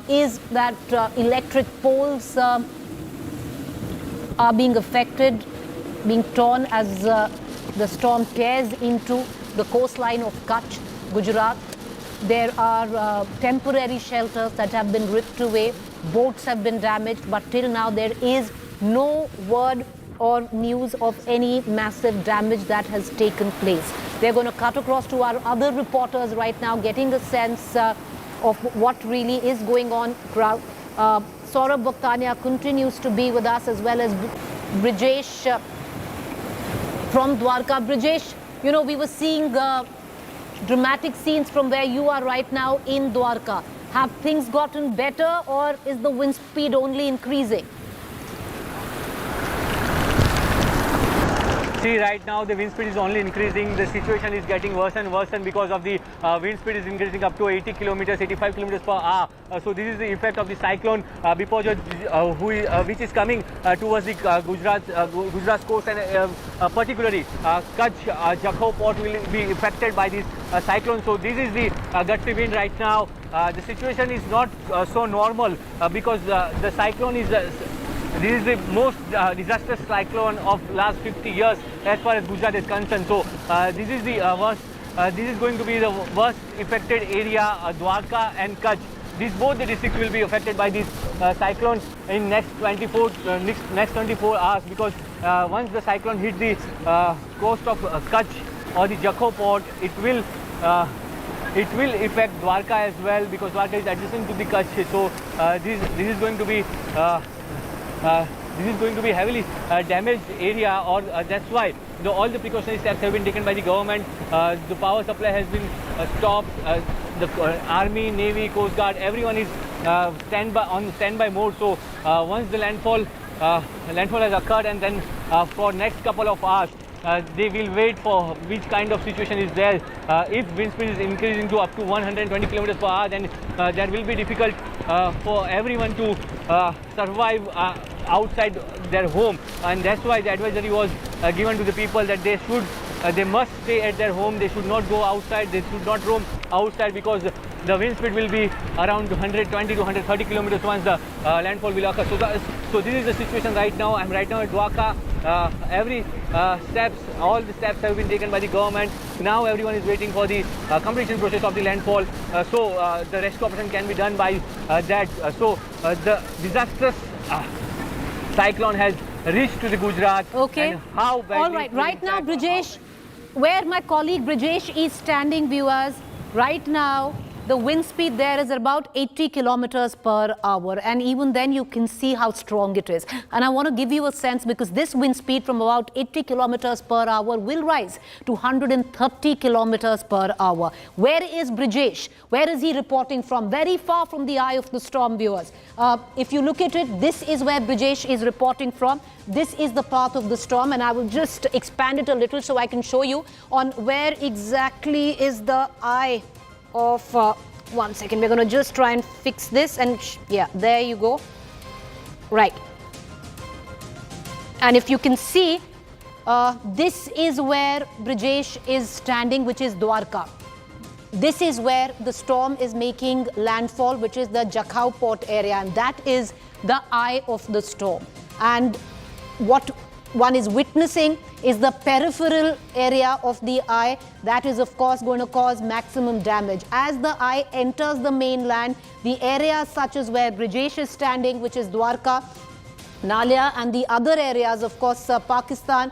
is that electric poles are being affected, being torn as the storm tears into the coastline of Kutch, Gujarat. There are temporary shelters that have been ripped away. Boats have been damaged, but till now there is no word or news of any massive damage that has taken place. They're going to cut across to our other reporters right now, getting a sense of what really is going on. Saurabh Bhaktania continues to be with us, as well as Brijesh from Dwarka. Brijesh, we were seeing dramatic scenes from where you are right now in Dwarka. Have things gotten better, or is the wind speed only increasing? See, right now the wind speed is only increasing. The situation is getting worse and worse, and because of the wind speed is increasing up to 80 kilometers, 85 kilometers per hour. So this is the effect of the cyclone Biparjoy, which is coming towards the Gujarat coast, and particularly Kutch, Jakhau port will be affected by this cyclone. So this is the gutty wind right now. The situation is not so normal because the cyclone is. This is the most disastrous cyclone of last 50 years as far as Gujarat is concerned. So this is the worst. This is going to be the worst affected area, Dwarka and Kutch. Both the districts will be affected by this cyclone in next 24 hours, because once the cyclone hits the coast of Kutch or the Jakhau port, it will affect Dwarka as well, because Dwarka is adjacent to the Kutch. So this is going to be. This is going to be heavily damaged area, or that's why all the precautionary steps have been taken by the government. The power supply has been stopped. The Army, Navy, Coast Guard, everyone is on standby mode. So once the landfall has occurred, and then for next couple of hours, they will wait for which kind of situation is there. If wind speed is increasing to up to 120 kilometers per hour, then that will be difficult for everyone to survive outside their home, and that's why the advisory was given to the people that they must stay at their home. They should not go outside. They should not roam outside, because the wind speed will be around 120 to 130 kilometers once the landfall will occur. So this is the situation right now. I'm right now at Dwarka. All the steps have been taken by the government. Now everyone is waiting for the completion process of the landfall, so the rescue operation can be done by that. So the disastrous cyclone has reached to the Gujarat. Okay. And how badly All right. Right now, Brijesh, where my colleague Brijesh is standing, viewers, right now, the wind speed there is about 80 kilometers per hour. And even then, you can see how strong it is. And I want to give you a sense, because this wind speed from about 80 kilometers per hour will rise to 130 kilometers per hour. Where is Brijesh? Where is he reporting from? Very far from the eye of the storm, viewers. If you look at it, this is where Brijesh is reporting from. This is the path of the storm, and I will just expand it a little so I can show you on where exactly is the eye of 1 second. We're going to just try and fix this, and yeah, there you go. Right. And if you can see, this is where Brijesh is standing, which is Dwarka. This is where the storm is making landfall, which is the Jakhau port area, and that is the eye of the storm. And what one is witnessing is the peripheral area of the eye. That is, of course, going to cause maximum damage. As the eye enters the mainland, the areas such as where Brijesh is standing, which is Dwarka, Nalia, and the other areas, of course, Pakistan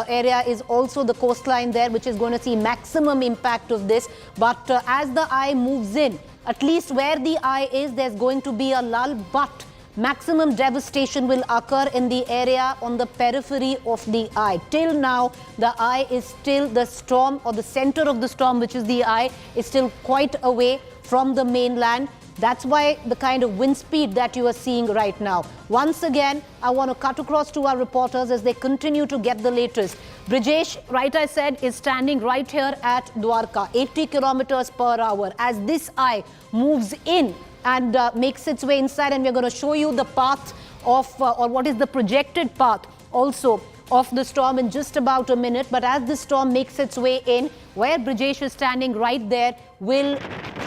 area is also the coastline there, which is going to see maximum impact of this. But as the eye moves in, at least where the eye is, there's going to be a lull, but maximum devastation will occur in the area on the periphery of the eye. Till now, the eye is still the storm, or the center of the storm, which is the eye, is still quite away from the mainland. That's why the kind of wind speed that you are seeing right now. Once again, I want to cut across to our reporters as they continue to get the latest. Brijesh, right, I said, is standing right here at Dwarka, 80 kilometers per hour. As this eye moves in and makes its way inside, and we're going to show you the path of, or what is the projected path also of the storm in just about a minute. But as the storm makes its way in, where Brijesh is standing right there, we'll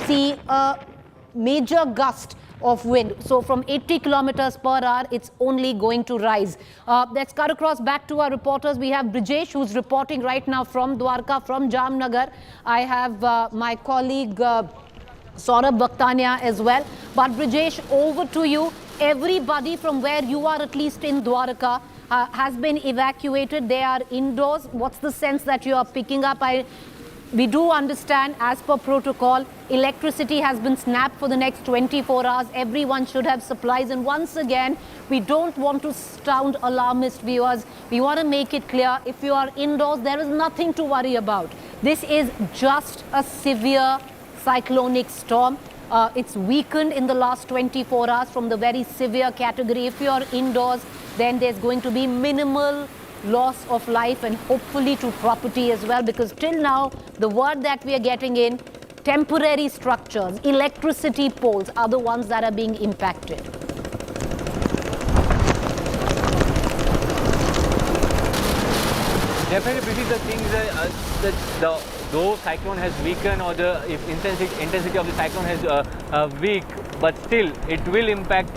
see a major gust of wind. So from 80 kilometers per hour, it's only going to rise. Let's cut across back to our reporters. We have Brijesh, who's reporting right now from Dwarka, from Jamnagar. I have my colleague Saurabh Bhaktania as well. But Brijesh, over to you. Everybody from where you are, at least in Dwarka, has been evacuated. They are indoors. What's the sense that you are picking up? We do understand, as per protocol, electricity has been snapped for the next 24 hours. Everyone should have supplies. And once again, we don't want to sound alarmist, viewers. We want to make it clear, if you are indoors, there is nothing to worry about. This is just a severe cyclonic storm. It's weakened in the last 24 hours from the very severe category. If you are indoors, then there's going to be minimal loss of life and hopefully to property as well, because till now the word that we are getting in, temporary structures, electricity poles are the ones that are being impacted. Definitely, this is the thing that though cyclone has weakened, or the intensity of the cyclone has weak, but still it will impact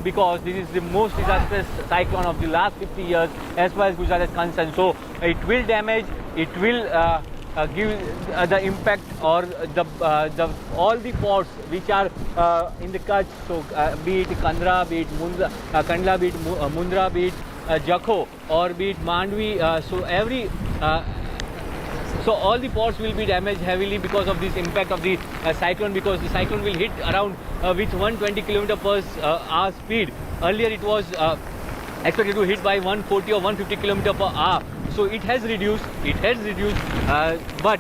because this is the most disastrous cyclone of the last 50 years as far as Gujarat is concerned. So it will damage, it will give the impact, or all the ports which are in the Kutch, so be it Kandra, be it Kandla, be it Mundra, be it Jakhau, or be it Mandvi, so all the ports will be damaged heavily because of this impact of the cyclone, because the cyclone will hit around with 120 km per hour speed. Earlier it was expected to hit by 140 or 150 km per hour. So it has reduced, but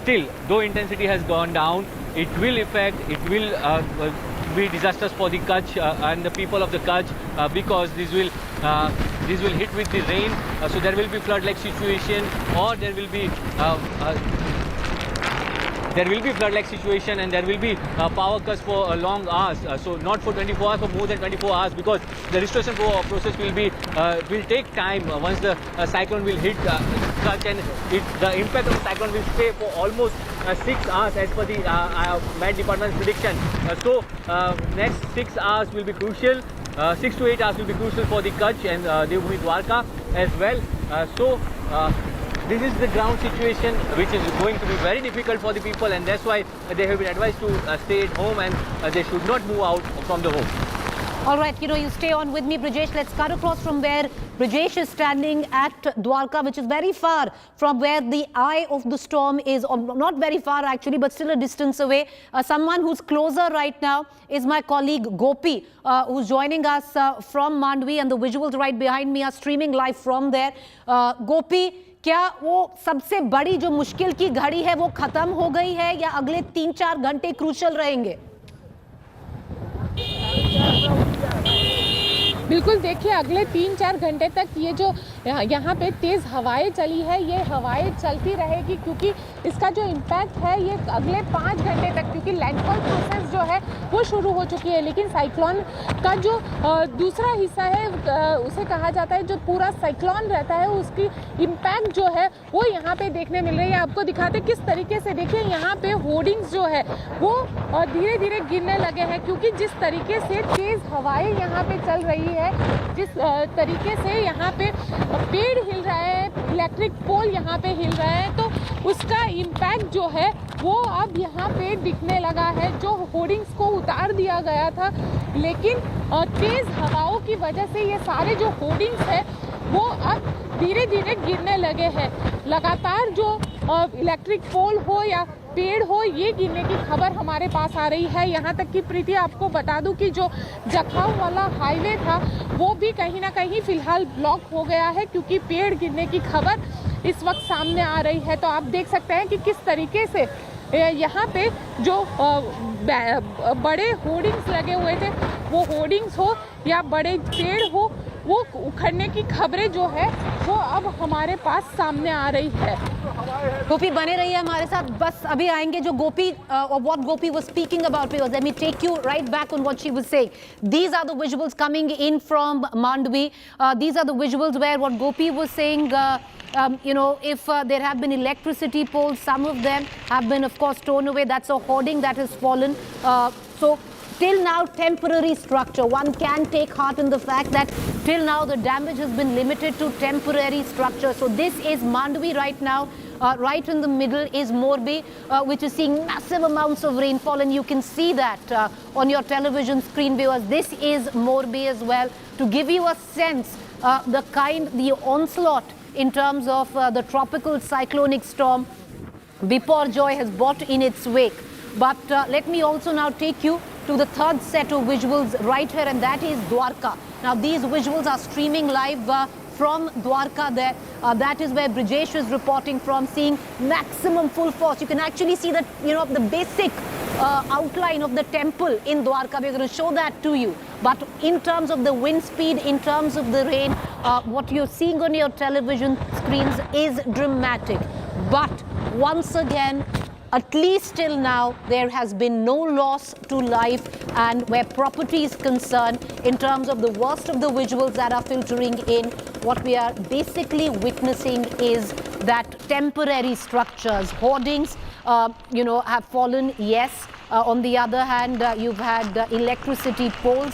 still, though intensity has gone down, it will be disastrous for the Kutch and the people of the Kutch, because this will hit with the rain, so there will be flood-like situation, or there will be flood-like situation, and there will be power cuts for long hours. So not for 24 hours, for more than 24 hours, because the restoration process will take time once the cyclone will hit Kutch, and the impact of the cyclone will stay for almost 6 hours as per the Met Department's prediction. So next 6 hours will be crucial. 6 to 8 hours will be crucial for the Kutch and Devbhoomi Dwarka as well. This is the ground situation, which is going to be very difficult for the people, and that's why they have been advised to stay at home, and they should not move out from the home. All right, you stay on with me, Brijesh. Let's cut across from where Brijesh is standing at Dwarka, which is very far from where the eye of the storm is, or not very far actually, but still a distance away. Someone who's closer right now is my colleague Gopi, who's joining us from Mandvi, and the visuals right behind me are streaming live from there. Gopi, क्या वो सबसे बड़ी जो मुश्किल की घड़ी है वो खत्म हो गई है या अगले 3-4 घंटे क्रूशल रहेंगे? बिल्कुल, देखिए अगले 3-4 घंटे तक ये जो यहाँ पे तेज़ हवाएं चली है, ये हवाएं चलती रहेगी, क्योंकि इसका जो इम्पैक्ट है ये अगले 5 घंटे तक, क्योंकि लैंडफॉल प्रोसेस जो है वो शुरू हो चुकी है, लेकिन साइक्लोन का जो दूसरा हिस्सा है उसे कहा जाता है, जो पूरा साइक्लोन रहता है, उसकी इम्पैक्ट जो है वो यहाँ पे देखने मिल रही है। आपको दिखाते किस तरीके से, देखिए यहाँ पे होर्डिंग्स जो है वो धीरे धीरे गिरने लगे हैं, क्योंकि जिस तरीके से तेज़ हवाएं यहाँ पे चल रही है, जिस तरीके से यहाँ पे पेड़ हिल रहा है, इलेक्ट्रिक पोल यहाँ पे हिल रहा है, तो उसका इम्पैक्ट जो है वो अब यहाँ पे दिखने लगा है। जो होर्डिंग्स को उतार दिया गया था, लेकिन तेज़ हवाओं की वजह से ये सारे जो होर्डिंग्स है वो अब धीरे धीरे गिरने लगे हैं। लगातार जो इलेक्ट्रिक पोल हो या पेड़ हो, ये गिरने की खबर हमारे पास आ रही है। यहाँ तक कि प्रीति, आपको बता दूं कि जो जखाऊ वाला हाईवे था वो भी कहीं ना कहीं फिलहाल ब्लॉक हो गया है, क्योंकि पेड़ गिरने की खबर इस वक्त सामने आ रही है। तो आप देख सकते हैं कि किस तरीके से यहाँ पे जो बड़े होर्डिंग्स लगे हुए थे, वो होर्डिंग्स हो या बड़े पेड़ हो, वो उखड़ने की खबरें जो है वो अब हमारे पास सामने आ रही है। गोपी बने रहिए हमारे साथ, बस अभी आएंगे जो गोपी or what Gopi was speaking about. Let me take you right back on what she was saying. These are the visuals coming in from Mandvi. These are the visuals where what Gopi was saying, if there have been electricity poles, some of them have been of course torn away. That's a hoarding that has fallen. So till now, temporary structure. One can take heart in the fact that till now the damage has been limited to temporary structure. So this is Mandvi right now. Right in the middle is Morbi, which is seeing massive amounts of rainfall, and you can see that on your television screen, viewers. This is Morbi as well, to give you a sense the onslaught in terms of the tropical cyclonic storm Biparjoy has brought in its wake. But let me also now take you to the third set of visuals right here, and that is Dwarka. Now these visuals are streaming live from Dwarka there. That is where Brijesh is reporting from, seeing maximum full force. You can actually see that, the basic outline of the temple in Dwarka. We're going to show that to you. But in terms of the wind speed, in terms of the rain, what you're seeing on your television screens is dramatic. But once again, at least till now, there has been no loss to life, and where property is concerned, in terms of the worst of the visuals that are filtering in, what we are basically witnessing is that temporary structures, hoardings, have fallen, yes. On the other hand, you've had electricity poles.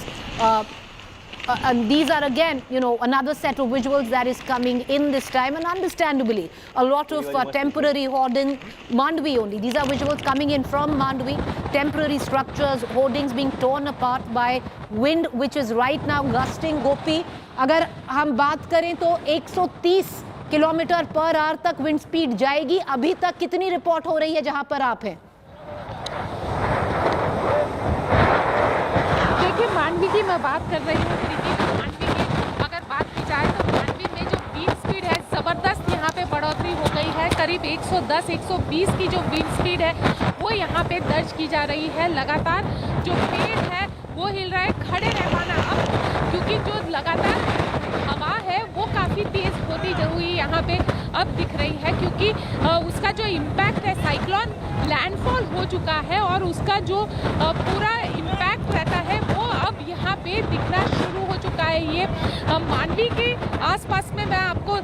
And these are again, another set of visuals that is coming in this time, and understandably, a lot of temporary hoarding, Mandvi only. These are visuals coming in from Mandvi, temporary structures, hoardings being torn apart by wind, which is right now gusting. Gopi, अगर हम बात करें तो 130 kilometre per hour तक wind speed जाएगी। अभी तक कितनी रिपोर्ट हो रही है जहां पर आप हैं? मांडवी की मैं बात कर रही हूँ, मांडवी की अगर बात की जाए तो मांडवी में जो विंड स्पीड है ज़बरदस्त यहाँ पे बढ़ोतरी हो गई है। करीब 110-120 की जो विंड स्पीड है वो यहाँ पे दर्ज की जा रही है। लगातार जो पेड़ है वो हिल रहा है, खड़े रह पाना अब, क्योंकि जो लगातार हवा है वो काफ़ी तेज़ होती हुई यहाँ पे अब दिख रही है, क्योंकि उसका जो इम्पैक्ट है, साइक्लोन लैंडफॉल हो चुका है और उसका जो पूरा इम्पैक्ट रहता है वो अब यहाँ पे दिखना शुरू हो चुका है। ये मांडवी के आसपास में मैं आपको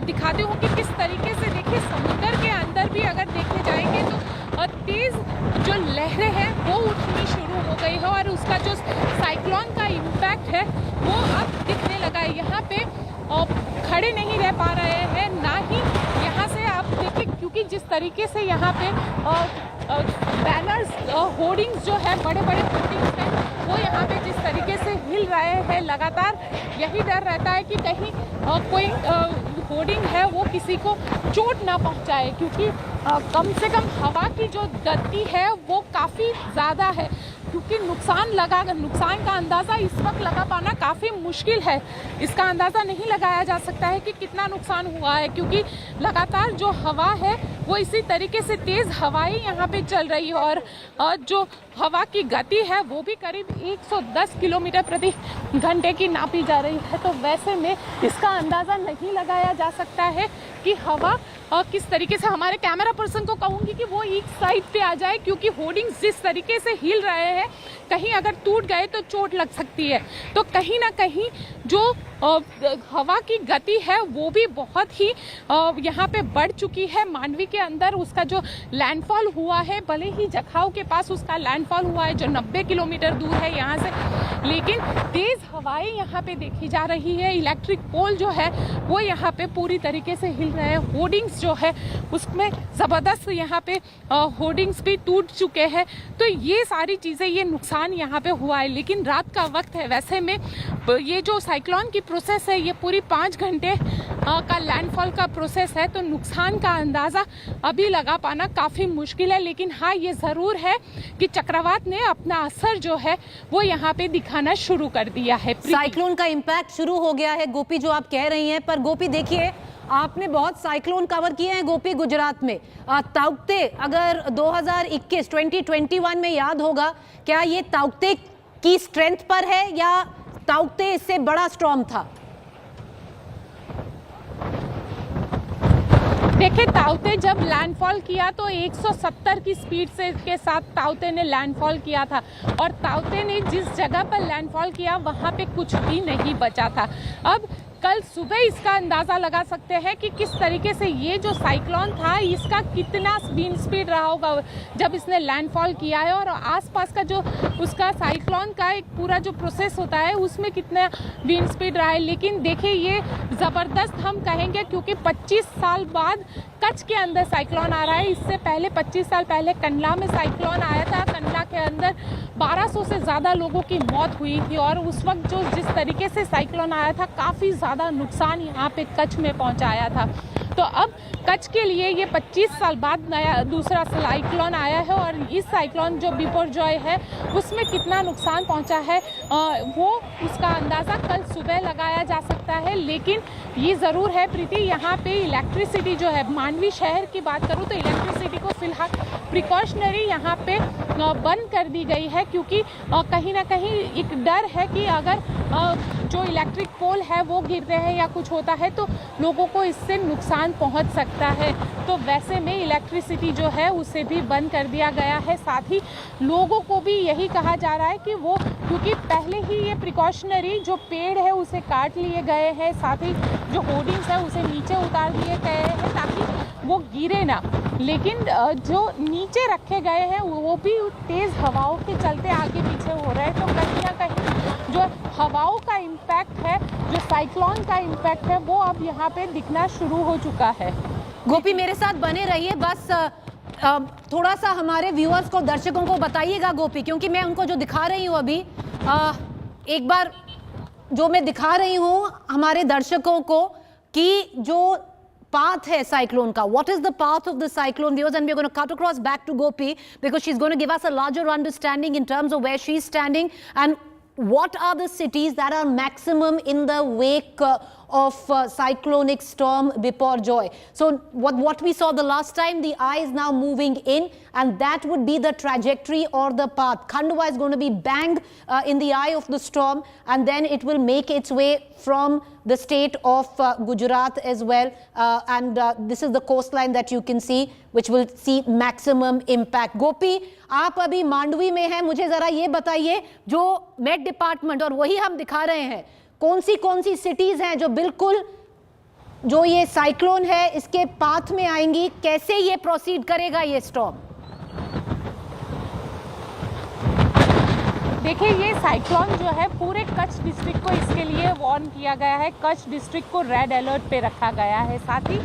दिखाती हूँ कि किस तरीके से, देखिए समुद्र के अंदर भी अगर देखे जाएंगे तो तेज़ जो लहरें हैं वो उठनी शुरू हो गई है, और उसका जो साइक्लोन का इम्पैक्ट है वो अब दिखने लगा है। यहाँ पे खड़े नहीं रह पा रहे हैं, ना ही यहाँ से आप देखिए, क्योंकि जिस तरीके से यहाँ पे बैनर्स, होर्डिंग्स जो है, बड़े बड़े होर्डिंग्स हैं, वो यहाँ पे जिस तरीके से हिल रहे हैं, लगातार यही डर रहता है कि कहीं कोई होर्डिंग है वो किसी को चोट ना पहुँचाए, क्योंकि कम से कम हवा की जो गति है वो काफ़ी ज़्यादा है, क्योंकि नुकसान का अंदाज़ा इस वक्त लगा पाना काफ़ी मुश्किल है। इसका अंदाज़ा नहीं लगाया जा सकता है कि कितना नुकसान हुआ है, क्योंकि लगातार जो हवा है वो इसी तरीके से तेज़ हवाएं यहाँ पे चल रही है और जो हवा की गति है वो भी करीब 110 किलोमीटर प्रति घंटे की नापी जा रही है। तो वैसे में इसका अंदाज़ा नहीं लगाया जा सकता है कि हवा किस तरीके से, हमारे कैमरा पर्सन को कहूँगी कि वो एक साइड पे आ जाए, क्योंकि होर्डिंग्स जिस तरीके से हिल रहे हैं, कहीं अगर टूट गए तो चोट लग सकती है। तो कहीं ना कहीं जो हवा की गति है वो भी बहुत ही यहाँ पे बढ़ चुकी है। मांडवी के अंदर उसका जो लैंडफॉल हुआ है, भले ही जखाऊ के पास उसका लैंडफॉल हुआ है जो 90 किलोमीटर दूर है यहाँ से, लेकिन तेज़ हवाएं यहाँ पे देखी जा रही है। इलेक्ट्रिक पोल जो है वो यहाँ पे पूरी तरीके से हिल रहे हैं। होर्डिंग्स जो है उसमें ज़बरदस्त यहाँ पे होर्डिंग्स भी टूट चुके हैं। तो ये सारी चीज़ें, ये नुकसान यहाँ पे हुआ है। लेकिन रात का वक्त है, वैसे में ये जो साइक्लोन की प्रोसेस है ये पूरी 5 घंटे का लैंडफॉल का प्रोसेस है, तो नुकसान का अंदाज़ा अभी लगा पाना काफ़ी मुश्किल है। लेकिन हाँ, ये ज़रूर है कि चक्रवात ने अपना असर जो है वो यहाँ पे दिखाना शुरू कर दिया है। साइक्लोन का इम्पैक्ट शुरू हो गया है गोपी, जो आप कह रही हैं। पर गोपी देखिए, आपने बहुत साइक्लोन कवर किए हैं गोपी गुजरात में। ताउते अगर 2021 में याद होगा, क्या ये ताउते की स्ट्रेंथ पर है या ताउते इससे बड़ा स्टॉर्म था? देखिए, ताउते जब लैंडफॉल किया तो 170 की स्पीड से के साथ ताउते ने लैंडफॉल किया था, और ताउते ने जिस जगह पर लैंडफॉल किया वहाँ पे कुछ भी नहीं बचा था। अब कल सुबह इसका अंदाज़ा लगा सकते हैं कि किस तरीके से ये जो साइक्लोन था इसका कितना विंड स्पीड रहा होगा जब इसने लैंडफॉल किया है, और आसपास का जो उसका साइक्लोन का एक पूरा जो प्रोसेस होता है उसमें कितना विंड स्पीड रहा है। लेकिन देखिए, ये ज़बरदस्त हम कहेंगे, क्योंकि 25 साल बाद कच्छ के अंदर साइक्लोन आ रहा है। इससे पहले 25 साल पहले कंडला में साइक्लोन आया था। कंडला के अंदर 1200 से ज़्यादा लोगों की मौत हुई थी, और उस वक्त जो जिस तरीके से साइक्लोन आया था, काफ़ी ज़्यादा नुकसान यहाँ पे कच्छ में पहुँचाया था। तो अब कच्छ के लिए ये 25 साल बाद नया दूसरा साइक्लोन आया है, और इस साइक्लोन जो बिपरजॉय है उसमें कितना नुकसान पहुंचा है वो उसका अंदाज़ा कल सुबह लगाया जा सकता है। लेकिन ये ज़रूर है प्रीति, यहाँ पे इलेक्ट्रिसिटी जो है, मांडवी शहर की बात करूँ तो इलेक्ट्रिसिटी को फिलहाल प्रिकॉशनरी यहाँ पे बंद कर दी गई है, क्योंकि कहीं ना कहीं एक डर है कि अगर जो इलेक्ट्रिक पोल है वो गिरते हैं या कुछ होता है तो लोगों को इससे नुकसान पहुंच सकता है। तो वैसे में इलेक्ट्रिसिटी जो है उसे भी बंद कर दिया गया है। साथ ही लोगों को भी यही कहा जा रहा है कि वो, क्योंकि पहले ही ये प्रिकॉशनरी जो पेड़ है उसे काट लिए गए हैं, साथ ही जो होर्डिंग्स है उसे नीचे उतार दिए गए हैं ताकि वो गिरे ना। लेकिन जो नीचे रखे गए हैं वो भी तेज़ हवाओं के चलते आगे पीछे हो रहे हैं। तो कहीं ना कहीं जो हवाओं का इम्पैक्ट है, जो साइक्लोन का इम्पैक्ट है, वो अब यहाँ पे दिखना शुरू हो चुका है। गोपी मेरे साथ बने रहिए, बस थोड़ा सा हमारे व्यूअर्स को, दर्शकों को बताइएगा गोपी, क्योंकि मैं उनको जो दिखा रही हूँ अभी, एक बार जो मैं दिखा रही हूँ हमारे दर्शकों को कि जो path है cyclone का, what is the path of the cyclone, viewers, and we're going to cut across back to Gopi because she's going to give us a larger understanding in terms of where she's standing and what are the cities that are maximum in the wake of cyclonic storm Biparjoy. So what we saw the last time, the eye is now moving in, and that would be the trajectory or the path. Khandwa is going to be bang in the eye of the storm, and then it will make its way from the state of Gujarat as well, and this is the coastline that you can see, which will see maximum impact. Gopi, आप अभी मांडवी में हैं, मुझे जरा ये बताइए, जो met department और वही हम दिखा रहे हैं, कौन सी सिटीज हैं जो बिल्कुल जो ये साइक्लोन है इसके पाथ में आएंगी, कैसे ये प्रोसीड करेगा ये स्टॉर्म? देखिए, ये साइक्लोन जो है पूरे कच्छ डिस्ट्रिक्ट को इसके लिए वार्न किया गया है। कच्छ डिस्ट्रिक्ट को रेड अलर्ट पे रखा गया है। साथ ही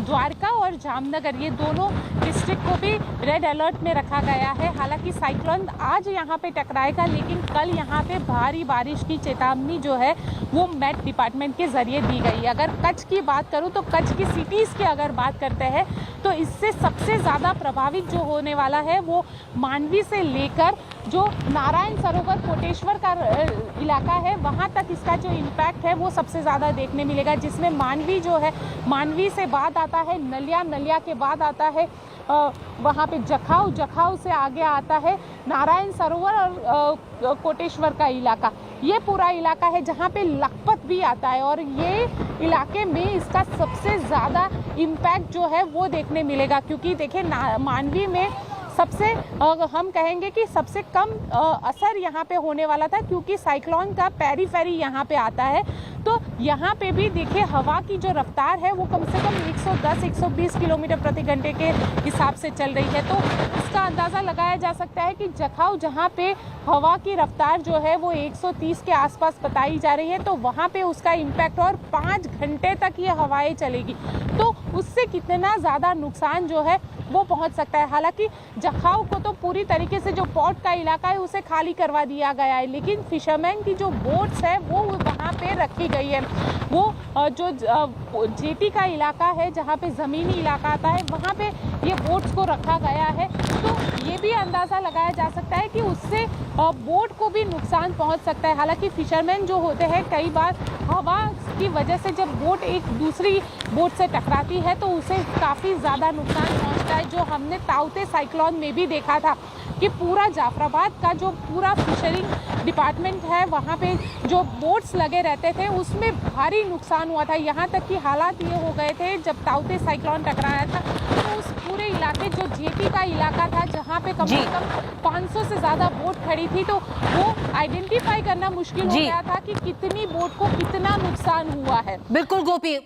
द्वारका और जामनगर ये दोनों डिस्ट्रिक्ट को भी रेड अलर्ट में रखा गया है। हालांकि साइक्लोन आज यहाँ पे टकराएगा, लेकिन कल यहाँ पे भारी बारिश की चेतावनी जो है वो मेट डिपार्टमेंट के जरिए दी गई है। अगर कच्छ की बात करूँ तो कच्छ की सिटीज़ की अगर बात करते हैं तो इससे सबसे ज़्यादा प्रभावित जो होने वाला है वो मांडवी से लेकर जो नारायण सरोवर कोटेश्वर का इलाका है वहाँ तक इसका जो इम्पैक्ट है वो सबसे ज़्यादा देखने मिलेगा, जिसमें मांडवी जो है, मांडवी से बाद आता है नलिया, नलिया के बाद आता है वहाँ पे जखाऊ, जखाऊ से आगे आता है नारायण सरोवर और कोटेश्वर का इलाका। ये पूरा इलाका है जहाँ पे लखपत भी आता है और ये इलाके में इसका सबसे ज़्यादा इम्पैक्ट जो है वो देखने मिलेगा, क्योंकि देखिए मांडवी में सबसे हम कहेंगे कि सबसे कम असर यहाँ पे होने वाला था, क्योंकि साइक्लोन का पेरीफेरी यहाँ पे आता है। तो यहाँ पे भी देखिए हवा की जो रफ्तार है वो कम से कम 110-120 किलोमीटर प्रति घंटे के हिसाब से चल रही है। तो इसका अंदाज़ा लगाया जा सकता है कि जखाऊ जहाँ पे हवा की रफ्तार जो है वो 130 के आसपास बताई जा रही है, तो वहाँ पे उसका इम्पैक्ट और 5 घंटे तक ये हवाएं चलेगी, तो उससे कितना ज़्यादा नुकसान जो है वो पहुंच सकता है। हालांकि जखाऊ को तो पूरी तरीके से जो पोर्ट का इलाका है उसे खाली करवा दिया गया है, लेकिन फिशरमैन की जो बोट्स है वो वहाँ पे रखी गई है। वो जो जेटी का इलाका है जहाँ पे ज़मीनी इलाका आता है वहाँ पे ये बोट्स को रखा गया है। तो ये भी अंदाज़ा लगाया जा सकता है कि उससे बोट को भी नुकसान पहुँच सकता है। हालांकि फिशरमैन जो होते हैं कई बार हवा की वजह से जब बोट एक दूसरी बोट से टकराती है तो उसे काफ़ी ज़्यादा नुकसान पहुँचता है, जो हमने ताउते साइक्लोन में भी देखा था कि पूरा जाफराबाद का जो पूरा फिशरिंग डिपार्टमेंट है वहाँ पे जो बोट्स लगे रहते थे उसमें भारी नुकसान हुआ था। यहाँ तक कि हालात ये हो गए थे जब ताउते साइक्लोन टकराया था तो उस पूरे इलाके जो जेटी का इलाका था जहाँ पे कम से कम 500 से ज़्यादा बोट खड़ी थी, तो वो आइडेंटिफाई करना मुश्किल हो गया था कि कितनी बोट को कितना नुकसान हुआ है। बिल्कुल गोपी,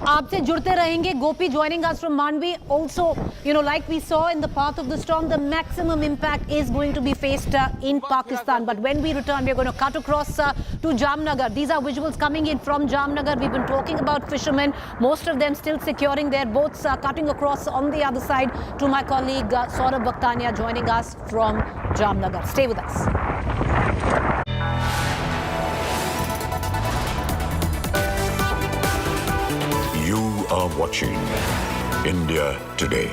आपसे जुड़ते रहेंगे। गोपी joining us from Mandvi. Also, you know, like we saw in the path of the storm, the maximum impact is going to be faced in Pakistan. But when we return, we're going to cut across to Jamnagar. These are visuals coming in from Jamnagar. We've been talking about fishermen, most of them still securing their boats, cutting across on the other side to my colleague Saurabh Bhaktania joining us from Jamnagar. Stay with us. You are watching India Today.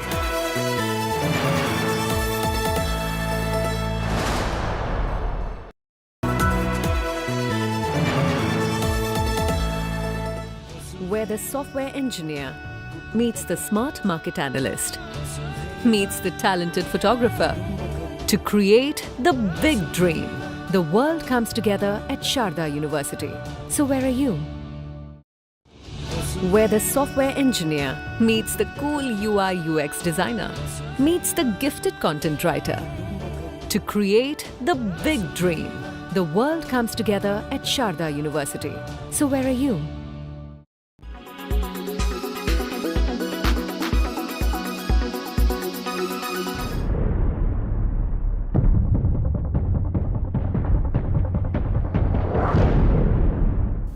Where the software engineer meets the smart market analyst, meets the talented photographer to create the big dream. The world comes together at Sharda University. So where are you? Where the software engineer meets the cool UI UX designer, meets the gifted content writer to create the big dream. The world comes together at Sharda University. So where are you?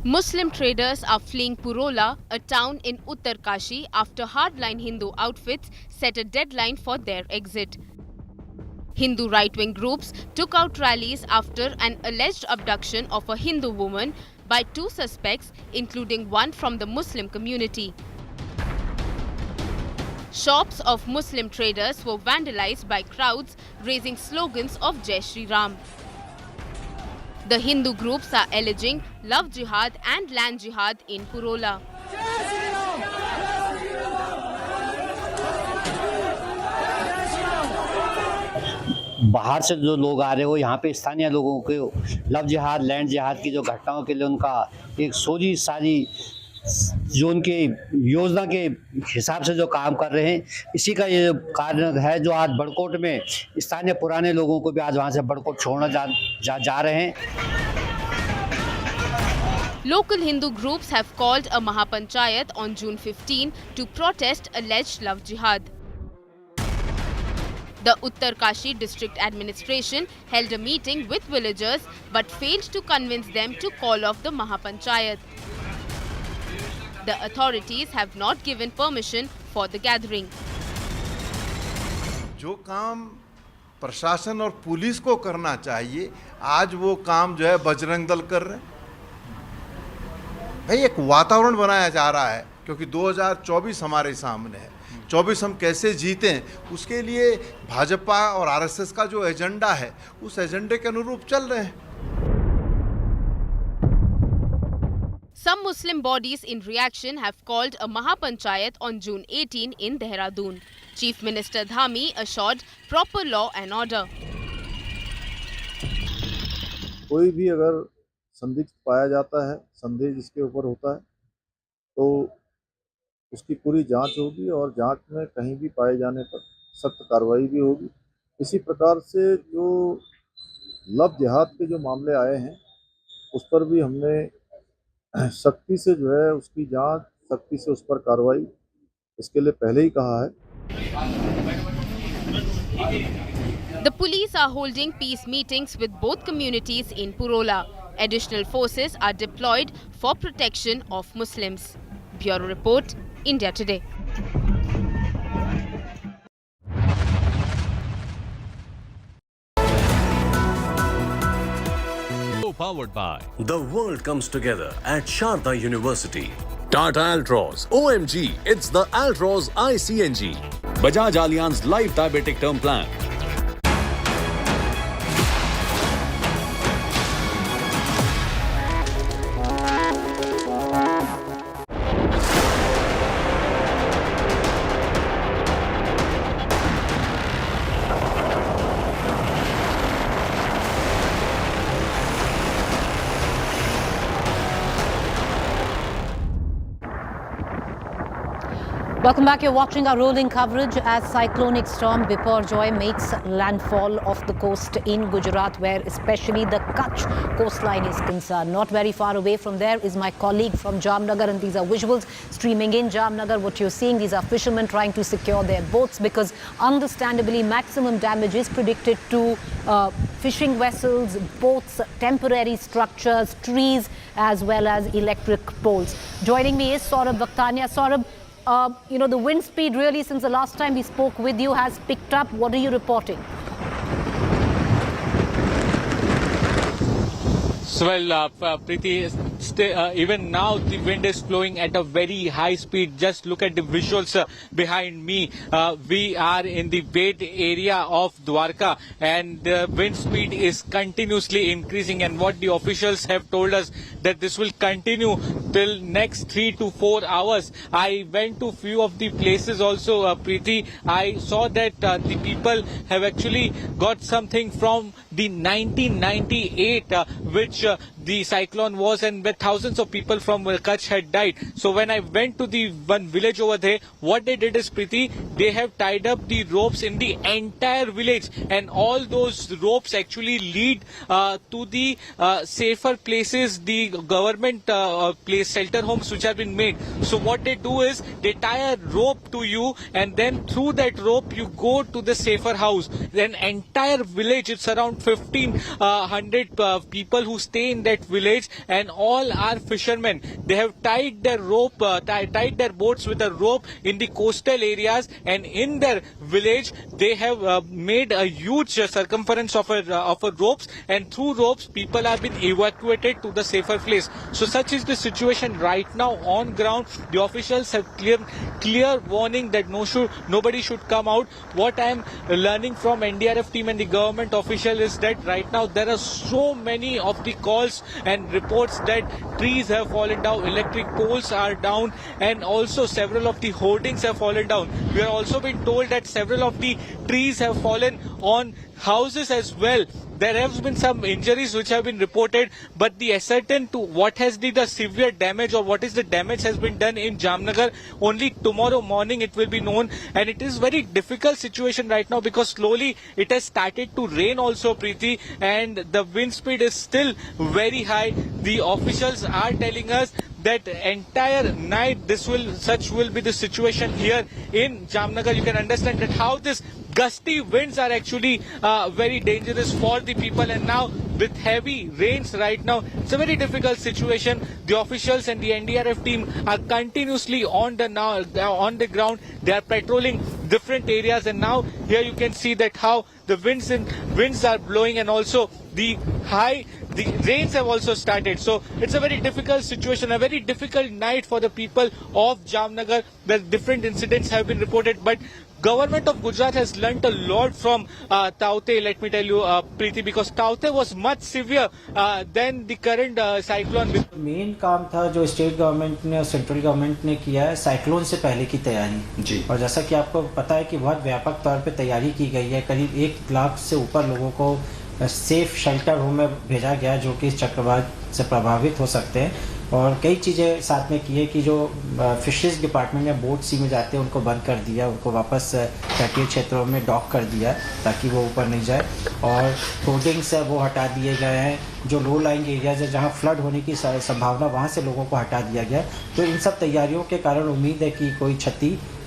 Muslim traders are fleeing Purola, a town in Uttarkashi, after hardline Hindu outfits set a deadline for their exit. Hindu right-wing groups took out rallies after an alleged abduction of a Hindu woman by 2 suspects, including one from the Muslim community. Shops of Muslim traders were vandalized by crowds raising slogans of Jai Shri Ram. The Hindu groups are alleging love jihad and land jihad in Purola. बाहर से जो लोग आ रहे हो यहाँ पे स्थानीय लोगों के लव जिहाद लैंड जिहाद की जो घटनाओं के लिए उनका एक सोची सारी जो उनके योजना के हिसाब से जो काम कर रहे हैं, इसी का ये कारण है जो आज बड़कोट में स्थानीय पुराने लोगों को भी आज वहाँ से बड़कोट छोड़ना जा रहे हैं। Local Hindu groups have called a Mahapanchayat on June 15 to protest alleged love jihad. The Uttarkashi district administration held a meeting with villagers but failed to convince them to call off the Mahapanchayat. The authorities have not given permission for the gathering. जो काम प्रशासन और police को करना चाहिए, आज वो काम जो है बजरंग दल कर रहे हैं। भाई एक वातावरण बनाया जा रहा है, क्योंकि 2024 हमारे सामने है। 24 हम कैसे जीतें, उसके लिए भाजपा और आरएसएस का जो एजेंडा है, उस एजेंडे के अनुरूप चल रहे हैं। Some Muslim bodies in reaction have called a Mahapanchayat on June 18 in Dehradun. Chief Minister Dhami assured proper law and order. कोई भी अगर संदिग्ध पाया जाता है, संदेह जिसके ऊपर होता है, तो उसकी पूरी जांच होगी और जांच में कहीं भी पाए जाने पर सख्त कार्रवाई भी होगी। इसी प्रकार से जो लव जिहाद के जो मामले आए हैं, उस पर भी हमने सख्ती से जो है उसकी जांच, सख्ती से उस पर कार्रवाई इसके लिए पहले ही कहा है। The police are holding peace meetings with both communities in Purola. Additional forces are deployed for protection of Muslims. Bureau Report, India Today. Powered by The world comes together at Sharda University. Tata Altroz. OMG, it's the Altroz iCNG. Bajaj Allianz Life Diabetic Term Plan. Welcome back. You're watching our rolling coverage as cyclonic storm Biparjoy makes landfall off the coast in Gujarat, where especially the Kutch coastline is concerned. Not very far away from there is my colleague from Jamnagar, and these are visuals streaming in Jamnagar. What you're seeing, these are fishermen trying to secure their boats because understandably maximum damage is predicted to fishing vessels, boats, temporary structures, trees, as well as electric poles. Joining me is Saurabh Vaktania. Saurabh, the wind speed really since the last time we spoke with you has picked up. What are you reporting? Well, Preeti, even now the wind is blowing at a very high speed. Just look at the visuals behind me. We are in the Ved area of Dwarka, and the wind speed is continuously increasing. And what the officials have told us that this will continue till next 3 to 4 hours. I went to few of the places also, Preeti. I saw that the people have actually got something from the 1998, which the cyclone was, and where thousands of people from Kutch had died. So when I went to the one village over there, what they did is, Preeti, they have tied up the ropes in the entire village, and all those ropes actually lead to the safer places, the government place shelter homes which have been made. So what they do is they tie a rope to you, and then through that rope you go to the safer house. Then entire village, it's around 1,500 people who stay in that village, and all are fishermen. They have tied their rope, tied their boats with a rope in the coastal areas, and in their village they have made a huge circumference of a ropes, and through ropes people have been evacuated to the safer place. So such is the situation right now on ground. The officials have clear warning that nobody should come out. What I am learning from NDRF team and the government official is that right now there are so many of the calls and reports that trees have fallen down, electric poles are down, and also several of the hoardings have fallen down. We are also been told that several of the trees have fallen on houses as well. There have been some injuries which have been reported, but the ascertain to what has been the severe damage or what is the damage has been done in Jamnagar, only tomorrow morning it will be known. And it is very difficult situation right now because slowly it has started to rain also, Preeti, and the wind speed is still very high. The officials are telling us that entire night such will be the situation here in Jamnagar. You can understand that how this gusty winds are actually very dangerous for the people, and now with heavy rains right now. It's a very difficult situation. The officials and the NDRF team are continuously on the ground. They are patrolling different areas, and now here you can see that how the winds are blowing, and also the rains have also started. So it's a very difficult situation, a very difficult night for the people of Jamnagar. The different incidents have been reported, but government of Gujarat has learnt a lot from Taukte, let me tell you, Preeti, because Taukte was much severe than the current cyclone. Main काम था जो state government ने और central government ने किया है cyclone से पहले की तैयारी जी। और जैसा कि आपको पता है कि बहुत व्यापक तौर पे तैयारी की गई है, करीब 1 लाख से ऊपर लोगों को सेफ शेल्टर होम में भेजा गया जो कि इस चक्रवात से प्रभावित हो सकते हैं। और कई चीज़ें साथ में की है कि जो फिशरीज डिपार्टमेंट में बोट सी में जाते हैं उनको बंद कर दिया, उनको वापस तटीय क्षेत्रों में डॉक कर दिया ताकि वो ऊपर नहीं जाए, और होर्डिंग्स है वो हटा दिए गए हैं। जो लो लाइंग एरियाज है जहाँ फ्लड होने की संभावना वहाँ से लोगों को हटा दिया गया। तो इन सब तैयारियों के कारण उम्मीद है कि कोई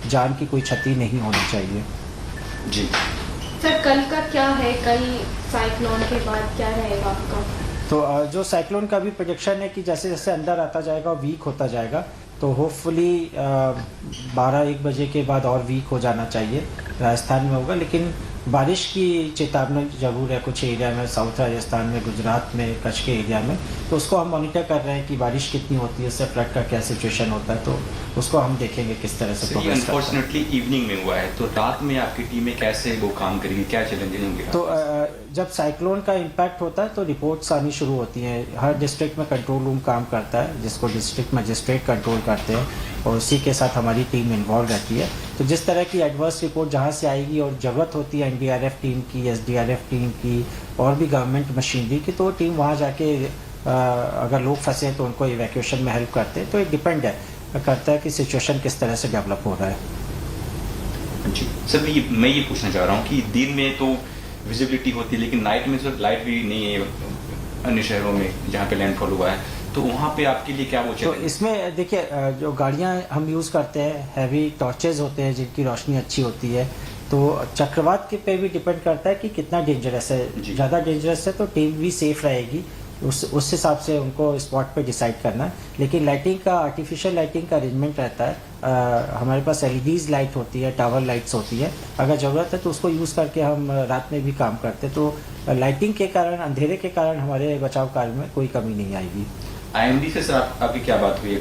जान की कोई क्षति नहीं होनी चाहिए जी। सर कल का क्या है, कल साइक्लोन के बाद क्या रहेगा आपका? तो जो साइक्लोन का भी प्रोजेक्शन है कि जैसे जैसे अंदर आता जाएगा वीक होता जाएगा, तो होपफुली 12-1 बजे के बाद और वीक हो जाना चाहिए। राजस्थान में होगा, लेकिन बारिश की चेतावनी जरूर है कुछ एरिया में, साउथ राजस्थान में, गुजरात में, कच्छ के एरिया में। तो उसको हम मॉनिटर कर रहे हैं कि बारिश कितनी होती है, उससे फ्लड का क्या सिचुएशन होता है, तो उसको हम देखेंगे किस तरह से प्रोग्रेस करता है। अनफॉर्चुनेटली इवनिंग में हुआ है, तो रात में आपकी टीमें कैसे वो काम करेगी, क्या चैलेंजेस होंगे? तो जब साइक्लोन का इम्पैक्ट होता है तो रिपोर्ट्स आनी शुरू होती हैं। हर डिस्ट्रिक्ट में कंट्रोल रूम काम करता है जिसको डिस्ट्रिक्ट मजिस्ट्रेट कंट्रोल करते हैं, और उसी के साथ हमारी टीम इन्वॉल्व रहती है। तो जिस तरह की एडवर्स रिपोर्ट जहाँ से आएगी और ज़रूरत होती है एनडीआरएफ टीम की, एसडीआरएफ टीम की और भी गवर्नमेंट मशीनरी की, तो टीम वहाँ जाके अगर लोग फंसे हैं तो उनको इवैक्यूएशन में हेल्प करते हैं। तो ये डिपेंड करता है कि सिचुएशन किस तरह से डेवलप हो रहा है जी। सर मैं ये पूछना चाह रहा हूँ कि दिन में तो विजिबिलिटी होती है, लेकिन नाइट में सर लाइट भी नहीं है अन्य शहरों में जहाँ पे लैंडफॉल हुआ है, तो वहाँ पे आपके लिए क्या वो चैलेंज? तो इसमें देखिए, जो गाड़ियाँ हम यूज़ करते हैं, हैवी टॉर्चेज होते हैं जिनकी रोशनी अच्छी होती है, तो चक्रवात के पे भी डिपेंड करता है कि कितना डेंजरस है। ज़्यादा डेंजरस है तो टीम भी सेफ रहेगी, उस हिसाब से उनको स्पॉट पे डिसाइड करना है। लेकिन लाइटिंग का, आर्टिफिशियल लाइटिंग का अरेंजमेंट रहता है। हमारे पास एलईडीज लाइट होती है, टावर लाइट्स होती है, अगर ज़रूरत है तो उसको यूज़ करके हम रात में भी काम करते हैं। तो लाइटिंग के कारण, अंधेरे के कारण हमारे बचाव कार्य में कोई कमी नहीं आएगी। आईएमडी से सर आपकी क्या बात हुई है,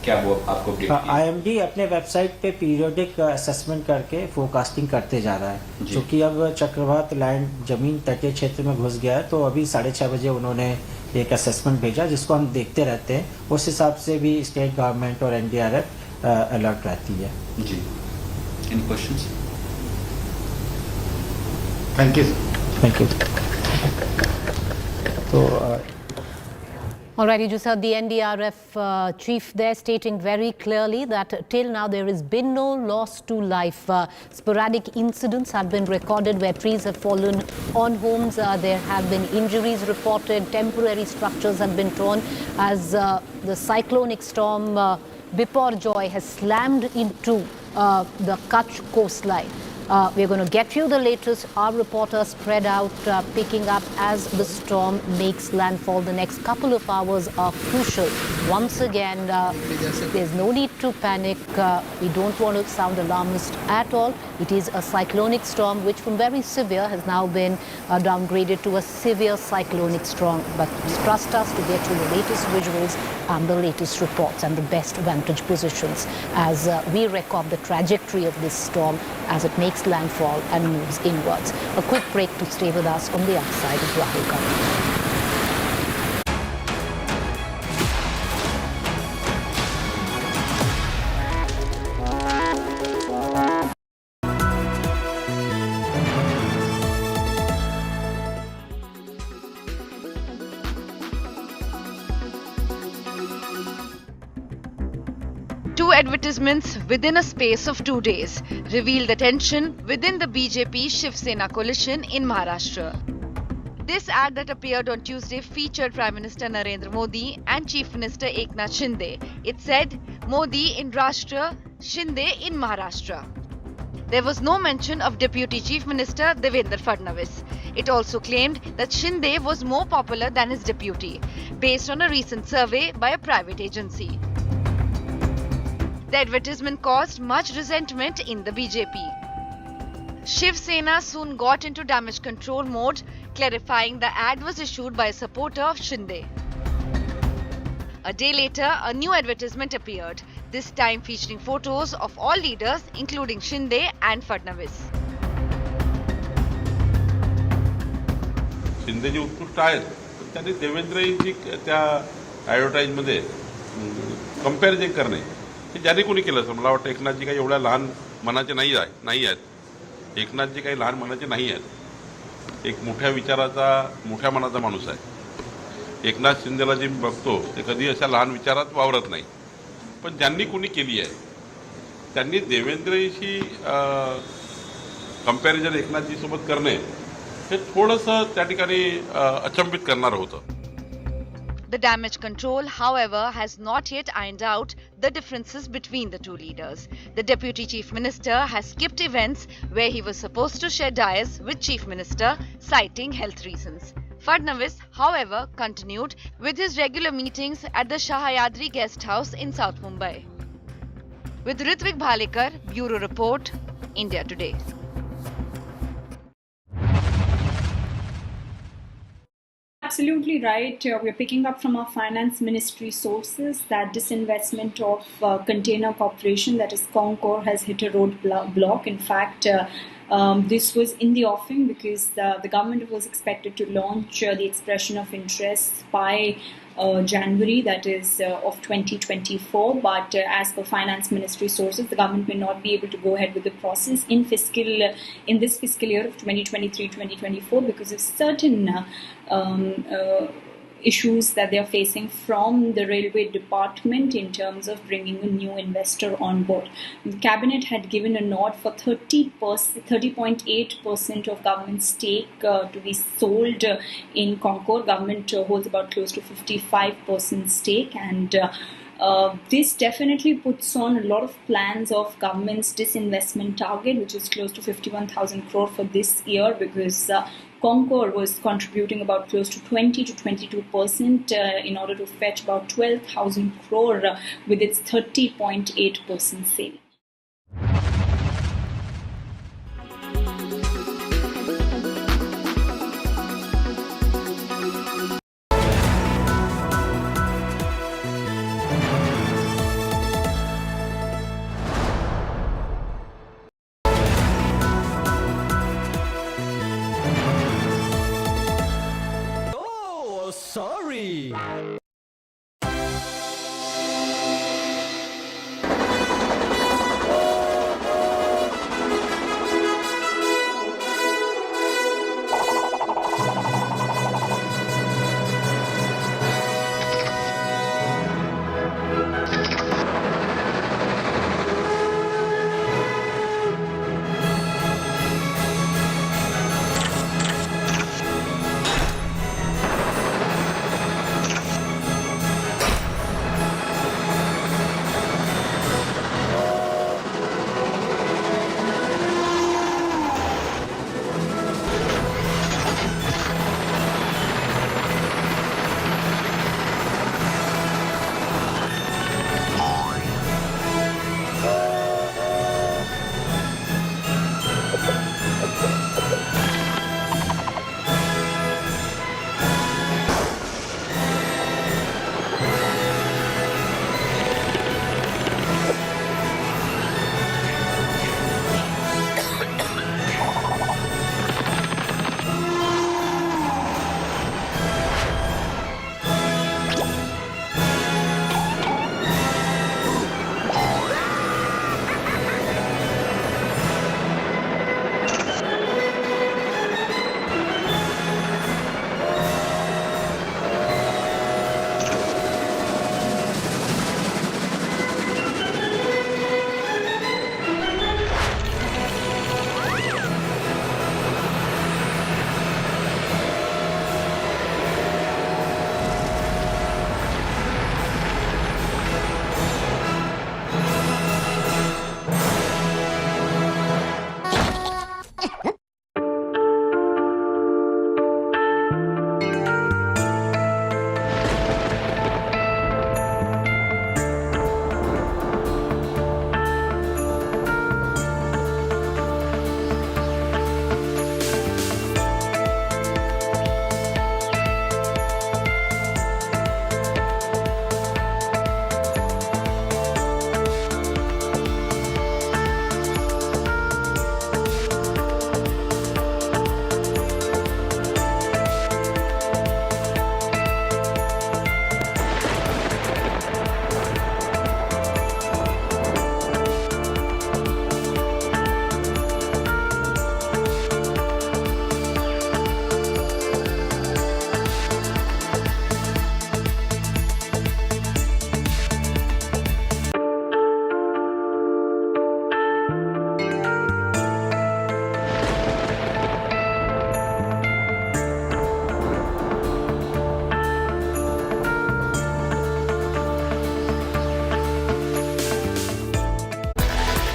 क्या वो आपको अपडेट? आईएमडी अपने वेबसाइट पे पीरियोडिक असेसमेंट करके फोरकास्टिंग करते जा रहा है, क्योंकि अब चक्रवात लैंड जमीन तटीय क्षेत्र में घुस गया है। तो अभी 6:30 बजे उन्होंने एक असेसमेंट भेजा जिसको हम देखते रहते हैं। उस हिसाब से भी स्टेट गवर्नमेंट और एनडीआरएफ अलर्ट रहती है जी। Any questions? Thank you. Thank you. तो All right, you just heard the NDRF chief there stating very clearly that till now there has been no loss to life. Sporadic incidents have been recorded where trees have fallen on homes. There have been injuries reported. Temporary structures have been torn as the cyclonic storm Biparjoy has slammed into the Kutch coastline. We're going to get you the latest. Our reporters spread out, picking up as the storm makes landfall. The next couple of hours are crucial. Once again, there's no need to panic. We don't want to sound alarmist at all. It is a cyclonic storm, which from very severe has now been downgraded to a severe cyclonic storm. But trust us to get you the latest visuals and the latest reports and the best vantage positions as we record the trajectory of this storm as it makes landfall and moves inwards. A quick break to stay with us on the other side of Rahul Gandhi. Two advertisements within a space of 2 days reveal the tension within the BJP-Shiv Sena coalition in Maharashtra. This ad that appeared on Tuesday featured Prime Minister Narendra Modi and Chief Minister Eknath Shinde. It said, Modi in Rashtra, Shinde in Maharashtra. There was no mention of Deputy Chief Minister Devendra Fadnavis. It also claimed that Shinde was more popular than his deputy, based on a recent survey by a private agency. The advertisement caused much resentment in the BJP. Shiv Sena soon got into damage control mode, clarifying the ad was issued by a supporter of Shinde. A day later, a new advertisement appeared, this time featuring photos of all leaders including Shinde and Fadnavis. Shinde ji उत्कृष्ट आहेत पण त्यांनी देवेंद्रजी त्या ॲडव्हर्टाईजमध्ये comparison करणे हे ज्यांनी कोणी केलं असं मला वाटतं. एकनाथजी काही एवढ्या लहान मनाचे नाही आहेत. एकनाथजी काही लहान मनाचे नाही आहेत. एक मोठ्या विचाराचा मोठ्या मनाचा माणूस आहे. एकनाथ शिंदेला जे मी बघतो ते कधी अशा लहान विचारात वावरत नाही. पण ज्यांनी कोणी केली आहे त्यांनी देवेंद्रशी कंपॅरिझन एकनाथजी सोबत करणे हे थोडंसं त्या ठिकाणी अचंबित करणारं होतं. The damage control, however, has not yet ironed out the differences between the two leaders. The Deputy Chief Minister has skipped events where he was supposed to share dais with Chief Minister, citing health reasons. Fadnavis, however, continued with his regular meetings at the Shahayadri Guest House in South Mumbai. With Ritvik Bhalekar, Bureau Report, India Today. Absolutely right. We're picking up from our finance ministry sources that disinvestment of container corporation, that is Concor, has hit a roadblock. In fact, this was in the offing because the government was expected to launch the expression of interest by January, that is of 2024, but as per finance ministry sources, the government may not be able to go ahead with the process in this fiscal year of 2023-2024 because of certain issues that they are facing from the railway department in terms of bringing a new investor on board. The cabinet had given a nod for 30.8% of government stake to be sold in Concor. Government holds about close to 55% stake, and this definitely puts on a lot of plans of government's disinvestment target, which is close to 51,000 crore for this year, because Concor was contributing about close to 20 to 22% in order to fetch about 12,000 crore with its 30.8% sale. Sorry.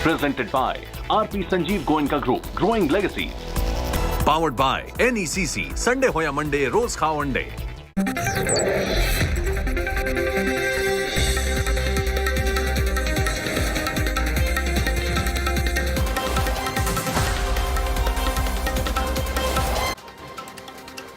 Presented by RP Sanjeev Goenka Group, Growing Legacies. Powered by NECC, Sunday hoya Monday, Rose Khao Anday.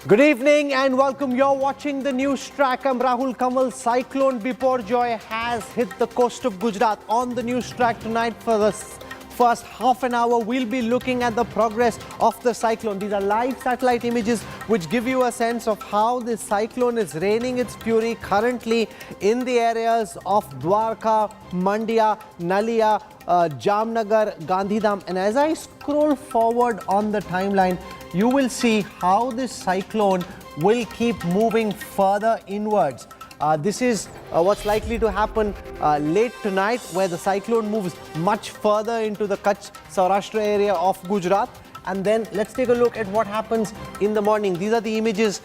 Good evening and welcome. You're watching the news track. I'm Rahul Kamal. Cyclone Biparjoy has hit the coast of Gujarat. On the news track tonight for the first half an hour, we'll be looking at the progress of the cyclone. These are live satellite images which give you a sense of how this cyclone is raining its fury currently in the areas of Dwarka, Mandia, Nalia, Jamnagar, Gandhidham. And as I scroll forward on the timeline, you will see how this cyclone will keep moving further inwards. This is what's likely to happen late tonight, where the cyclone moves much further into the Kutch Saurashtra area of Gujarat. And then let's take a look at what happens in the morning. These are the images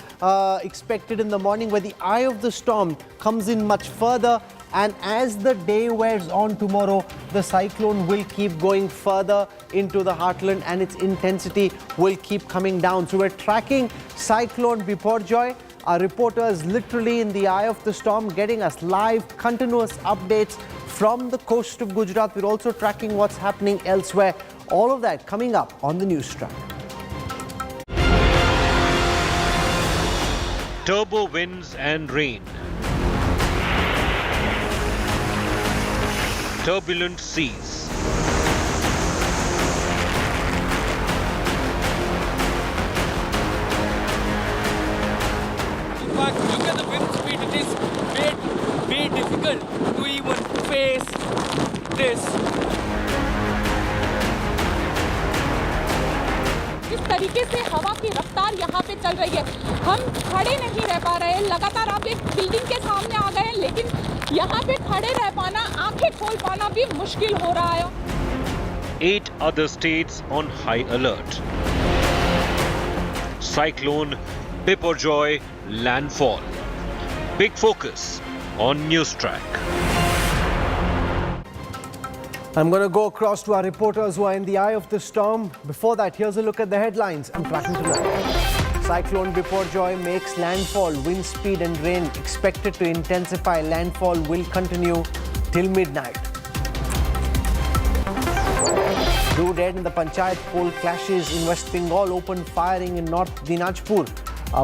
expected in the morning, where the eye of the storm comes in much further. And as the day wears on tomorrow, the cyclone will keep going further into the heartland and its intensity will keep coming down. So we're tracking Cyclone Biparjoy. Our reporters literally in the eye of the storm, getting us live, continuous updates from the coast of Gujarat. We're also tracking what's happening elsewhere. All of that coming up on the news track. Turbo winds and rain. Turbulent seas. In fact, look at the wind speed. It is very difficult to even face this. किस तरीके से हवा की रफ्तार यहाँ पे चल रही है, हम खड़े नहीं रह पा रहे हैं। लगातार आप एक बिल्डिंग के सामने आ गए हैं, लेकिन यहाँ पे खड़े रह पाना, आंखें खोल पाना भी मुश्किल हो रहा है। 8 other states on high alert. Cyclone Biparjoy landfall. Big focus on News Track. I'm going to go across to our reporters who are in the eye of the storm. Before that, here's a look at the headlines I'm tracking tonight. Cyclone Biparjoy makes landfall. Wind speed and rain expected to intensify. Landfall will continue till midnight. 2 dead in the Panchayat poll clashes in West Bengal. Open firing in North Dinajpur.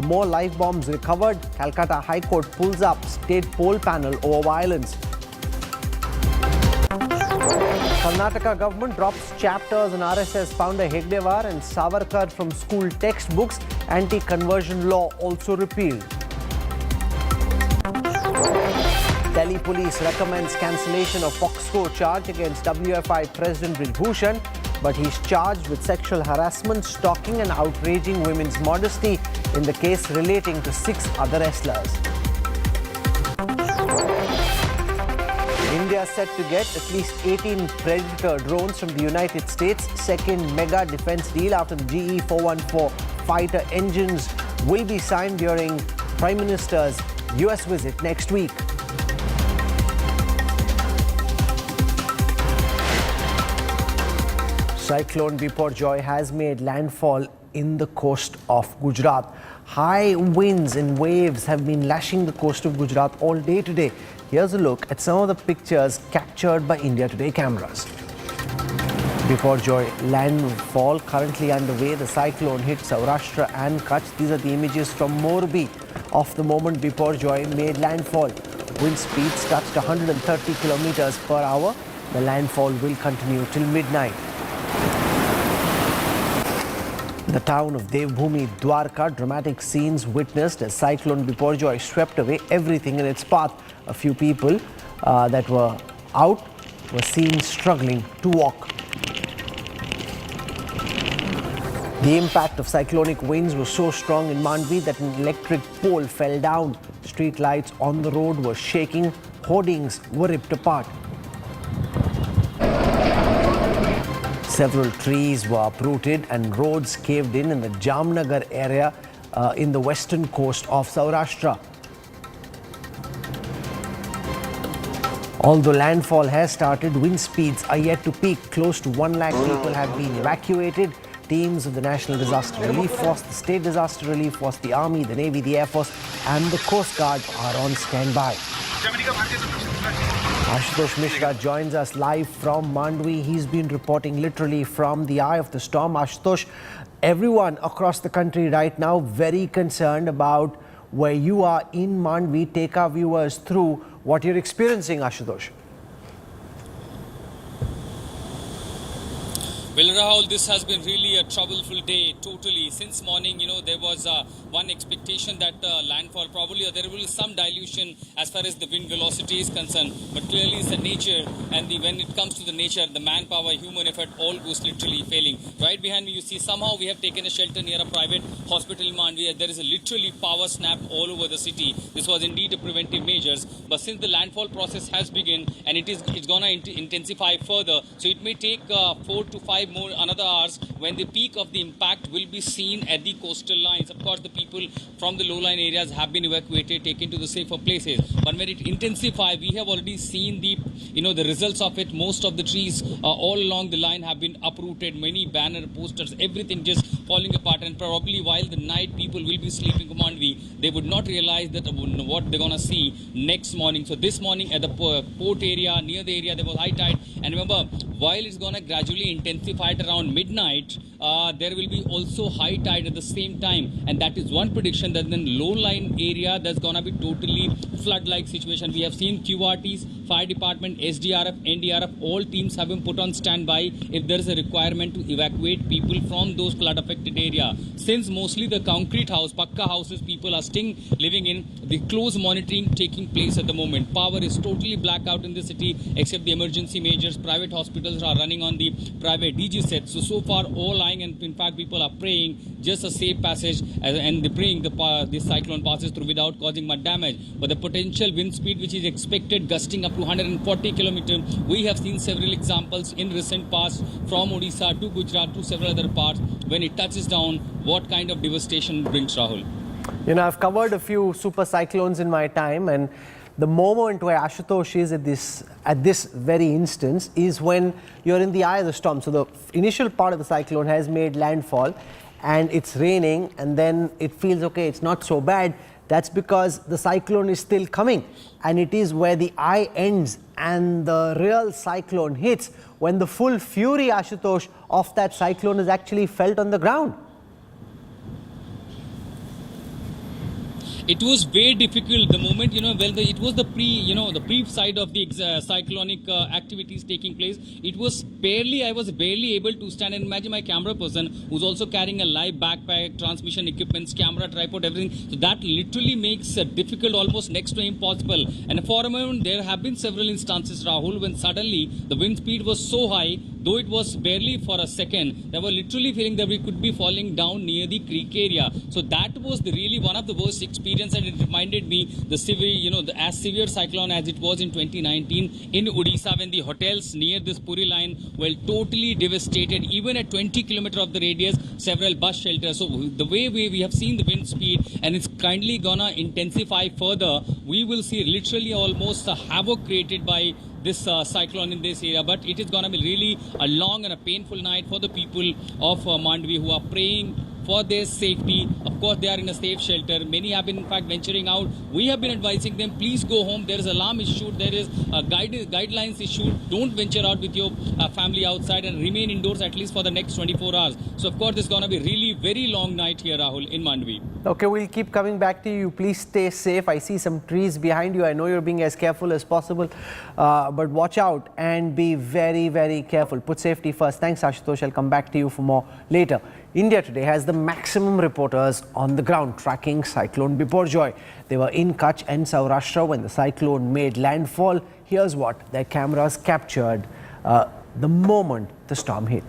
More live bombs recovered. Calcutta High Court pulls up state poll panel over violence. Karnataka government drops chapters on RSS founder Hegdewar and Savarkar from school textbooks. Anti-conversion law also repealed. Delhi police recommends cancellation of Foxco charge against WFI President Brijbhushan, but he's charged with sexual harassment, stalking and outraging women's modesty in the case relating to 6 other wrestlers. India set to get at least 18 Predator drones from the United States. Second mega defense deal after the GE 414 fighter engines will be signed during Prime Minister's US visit next week. Cyclone Biparjoy has made landfall in the coast of Gujarat. High winds and waves have been lashing the coast of Gujarat all day today. Here's a look at some of the pictures captured by India Today cameras. Biparjoy landfall currently underway. The cyclone hit Saurashtra and Kutch. These are the images from Morbi of the moment Biparjoy made landfall. Wind speeds touched 130 kilometers per hour. The landfall will continue till midnight. The town of Devbhumi, Dwarka, dramatic scenes witnessed as Cyclone Biparjoy swept away everything in its path. A few people that were out were seen struggling to walk. The impact of cyclonic winds was so strong in Mandvi that an electric pole fell down. Street lights on the road were shaking. Hoardings were ripped apart. Several trees were uprooted and roads caved in the Jamnagar area in the western coast of Saurashtra. Although landfall has started, wind speeds are yet to peak. Close to 1 lakh people have been evacuated. Teams of the National Disaster Relief Force, the State Disaster Relief Force, the Army, the Navy, the Air Force and the Coast Guard are on standby. Ashutosh Mishra joins us live from Mandvi. He's been reporting literally from the eye of the storm. Ashutosh, everyone across the country right now very concerned about where you are in Mandvi. Take our viewers through what you're experiencing, Ashutosh. Well, Rahul, this has been really a troubleful day, totally. Since morning, there was one expectation that landfall, probably there will be some dilution as far as the wind velocity is concerned. But clearly it's the nature, and when it comes to the nature, the manpower, human effort, all goes literally failing. Right behind me, you see somehow we have taken a shelter near a private hospital in Mandvi. There is a literally power snap all over the city. This was indeed a preventive measures. But since the landfall process has begun, and it's going to intensify further, so it may take 4 to 5 more another hours when the peak of the impact will be seen at the coastal lines. Of course, the people from the low-lying areas have been evacuated, taken to the safer places. But when it intensifies, we have already seen the results of it. Most of the trees all along the line have been uprooted. Many banner posters, everything just falling apart. And probably while the night people will be sleeping in Mandvi, they would not realize that what they're gonna see next morning. So this morning at the port area, near the area, there was high tide. And remember, while it's gonna gradually intensify at around midnight, there will be also high tide at the same time, and that is one prediction that in low-lying area there's gonna be totally flood-like situation. We have seen QRTs, fire department, SDRF, NDRF, all teams have been put on standby if there is a requirement to evacuate people from those flood-affected area. Since mostly the concrete house, pakka houses, people are still living in, the close monitoring taking place at the moment. Power is totally blackout in the city except the emergency measures. Private hospitals are running on the private DG sets. So far all lying, and in fact people are praying just a safe passage, and they're praying the cyclone passes through without causing much damage. But the potential wind speed which is expected gusting up to 140 kilometers, we have seen several examples in recent past from Odisha to Gujarat to several other parts. When it touches down, what kind of devastation brings, Rahul? I've covered a few super cyclones in my time, and the moment where Ashutosh is at this very instance is when you're in the eye of the storm. So the initial part of the cyclone has made landfall and it's raining, and then it feels okay, it's not so bad. That's because the cyclone is still coming, and it is where the eye ends and the real cyclone hits when the full fury, Ashutosh, of that cyclone is actually felt on the ground. It was very difficult the moment, it was the pre side of the cyclonic activities taking place. I was barely able to stand, and imagine my camera person who's also carrying a live backpack, transmission equipments, camera, tripod, everything. So that literally makes it difficult, almost next to impossible. And for a moment, there have been several instances, Rahul, when suddenly the wind speed was so high, though it was barely for a second, they were literally feeling that we could be falling down near the creek area. So that was really one of the worst experiences, and it reminded me the severe, as severe cyclone as it was in 2019 in Odisha, when the hotels near this Puri line were totally devastated. Even at 20 kilometers of the radius, several bus shelters. So the way we have seen the wind speed, and it's kindly gonna intensify further, we will see literally almost a havoc created by this cyclone in this area. But it is going to be really a long and a painful night for the people of Mandvi who are praying for their safety. Of course, they are in a safe shelter. Many have been, in fact, venturing out. We have been advising them, please go home. There is alarm issued. There is guidelines issued. Don't venture out with your family outside, and remain indoors at least for the next 24 hours. So, of course, this is going to be really very long night here, Rahul, in Mandvi. Okay, we'll keep coming back to you. Please stay safe. I see some trees behind you. I know you're being as careful as possible, but watch out and be very, very careful. Put safety first. Thanks, Ashutosh. I'll come back to you for more later. India today has the maximum reporters on the ground tracking Cyclone Biparjoy. They were in Kutch and Saurashtra when the cyclone made landfall. Here's what their cameras captured the moment the storm hit.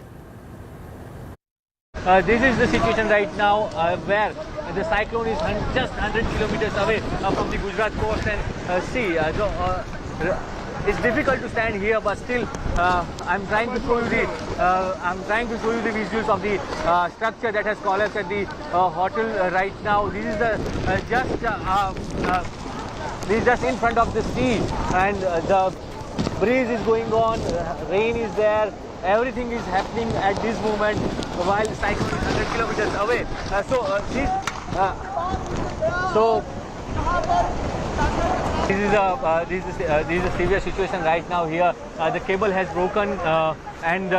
This is the situation right now where the cyclone is just 100 kilometers away from the Gujarat coast, and see, it's difficult to stand here, but still I'm trying to show you the visuals of the structure that has collapsed at the hotel right now. This is the just in front of the sea, and breeze is going on, rain is there, everything is happening at this moment while cyclone is 100 kilometers away. This is a severe situation right now here. The cable has broken and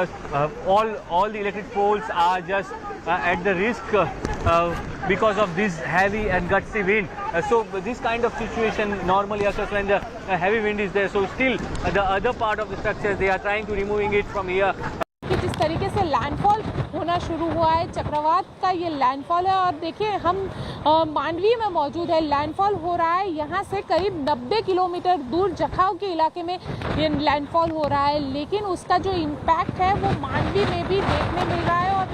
all the electric poles are just at the risk because of this heavy and gutsy wind. So this kind of situation normally occurs when the heavy wind is there. So still the other part of the structure, they are trying to removing it from here. जिस तरीके से landfall होना शुरू हुआ है, चक्रवात का ये लैंडफॉल है और देखिए हम मांडवी में मौजूद है, लैंडफॉल हो रहा है यहाँ से करीब 90 किलोमीटर दूर जखाऊ के इलाके में ये लैंडफॉल हो रहा है, लेकिन उसका जो इम्पैक्ट है वो मांडवी में भी देखने मिल रहा है और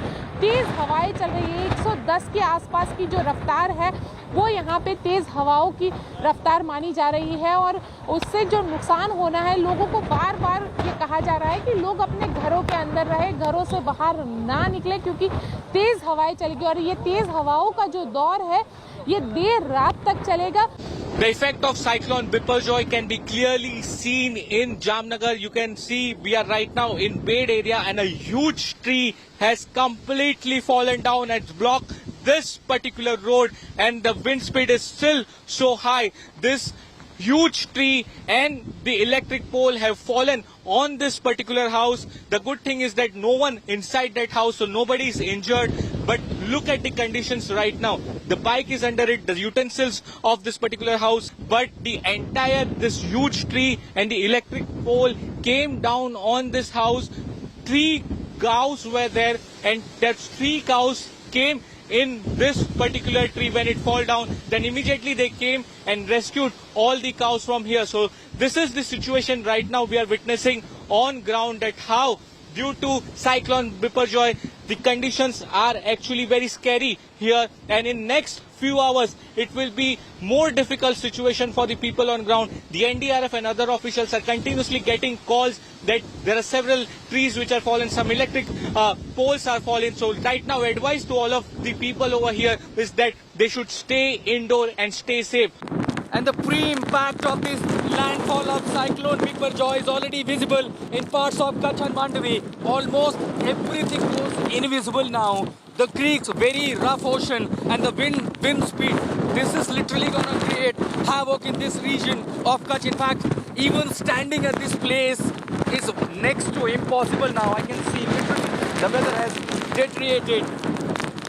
तेज़ हवाएं चल रही है। 110 के आसपास की जो रफ्तार है वो यहाँ पे तेज़ हवाओं की रफ्तार मानी जा रही है और उससे जो नुकसान होना है, लोगों को बार बार ये कहा जा रहा है कि लोग अपने घरों के अंदर रहे, घरों से बाहर ना निकले क्योंकि तेज़ हवाएं चलेगी और ये तेज़ हवाओं का जो दौर है ये देर रात तक चलेगा। The effect of Cyclone Biparjoy can be clearly seen in Jamnagar. You can see we are right now in Bed area and a huge tree has completely fallen down and blocked this particular road and the wind speed is still so high. This huge tree and the electric pole have fallen on this particular house. The good thing is that no one inside that house, so nobody is injured. But look at the conditions right now. The bike is under it, the utensils of this particular house, but the entire, this huge tree and the electric pole came down on this house. 3 cows were there and that 3 cows came in this particular tree when it fall down. Then immediately they came and rescued all the cows from here. So this is the situation right now we are witnessing on ground, that how due to Cyclone Biparjoy the conditions are actually very scary here, and in next few hours it will be more difficult situation for the people on ground. The NDRF and other officials are continuously getting calls that there are several trees which are fallen, some electric poles are fallen. So right now advice to all of the people over here is that they should stay indoor and stay safe. And the pre-impact of this landfall of Cyclone Biparjoy is already visible in parts of Kutch and Mandvi. Almost everything goes invisible now. The creeks, very rough ocean, and the wind speed. This is literally going to create havoc in this region of Kutch. In fact, even standing at this place is next to impossible now. I can see literally the weather has deteriorated.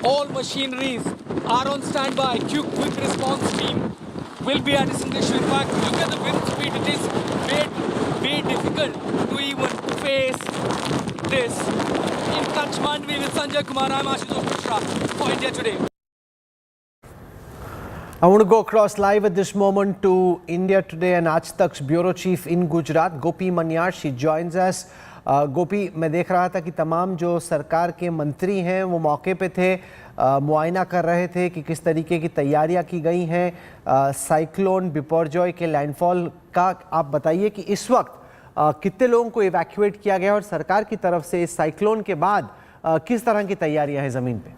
All machineries are on standby. Quick response team will be at distinction. In fact, look at the wind speed. It is very difficult to even face this. In Kutch Mandvi with Sanjay Kumar, I'm Ashutosh Mishra for India Today. I want to go across live at this moment to India Today and Aaj Tak's bureau chief in Gujarat, Gopi Manyar. She joins us. गोपी, मैं देख रहा था कि तमाम जो सरकार के मंत्री हैं वो मौके पे थे, मुआयना कर रहे थे कि किस तरीके की तैयारियां की गई हैं साइक्लोन बिपरजॉय के लैंडफॉल का। आप बताइए कि इस वक्त कितने लोगों को इवैक्यूएट किया गया और सरकार की तरफ से इस साइक्लोन के बाद किस तरह की तैयारियां हैं ज़मीन पे?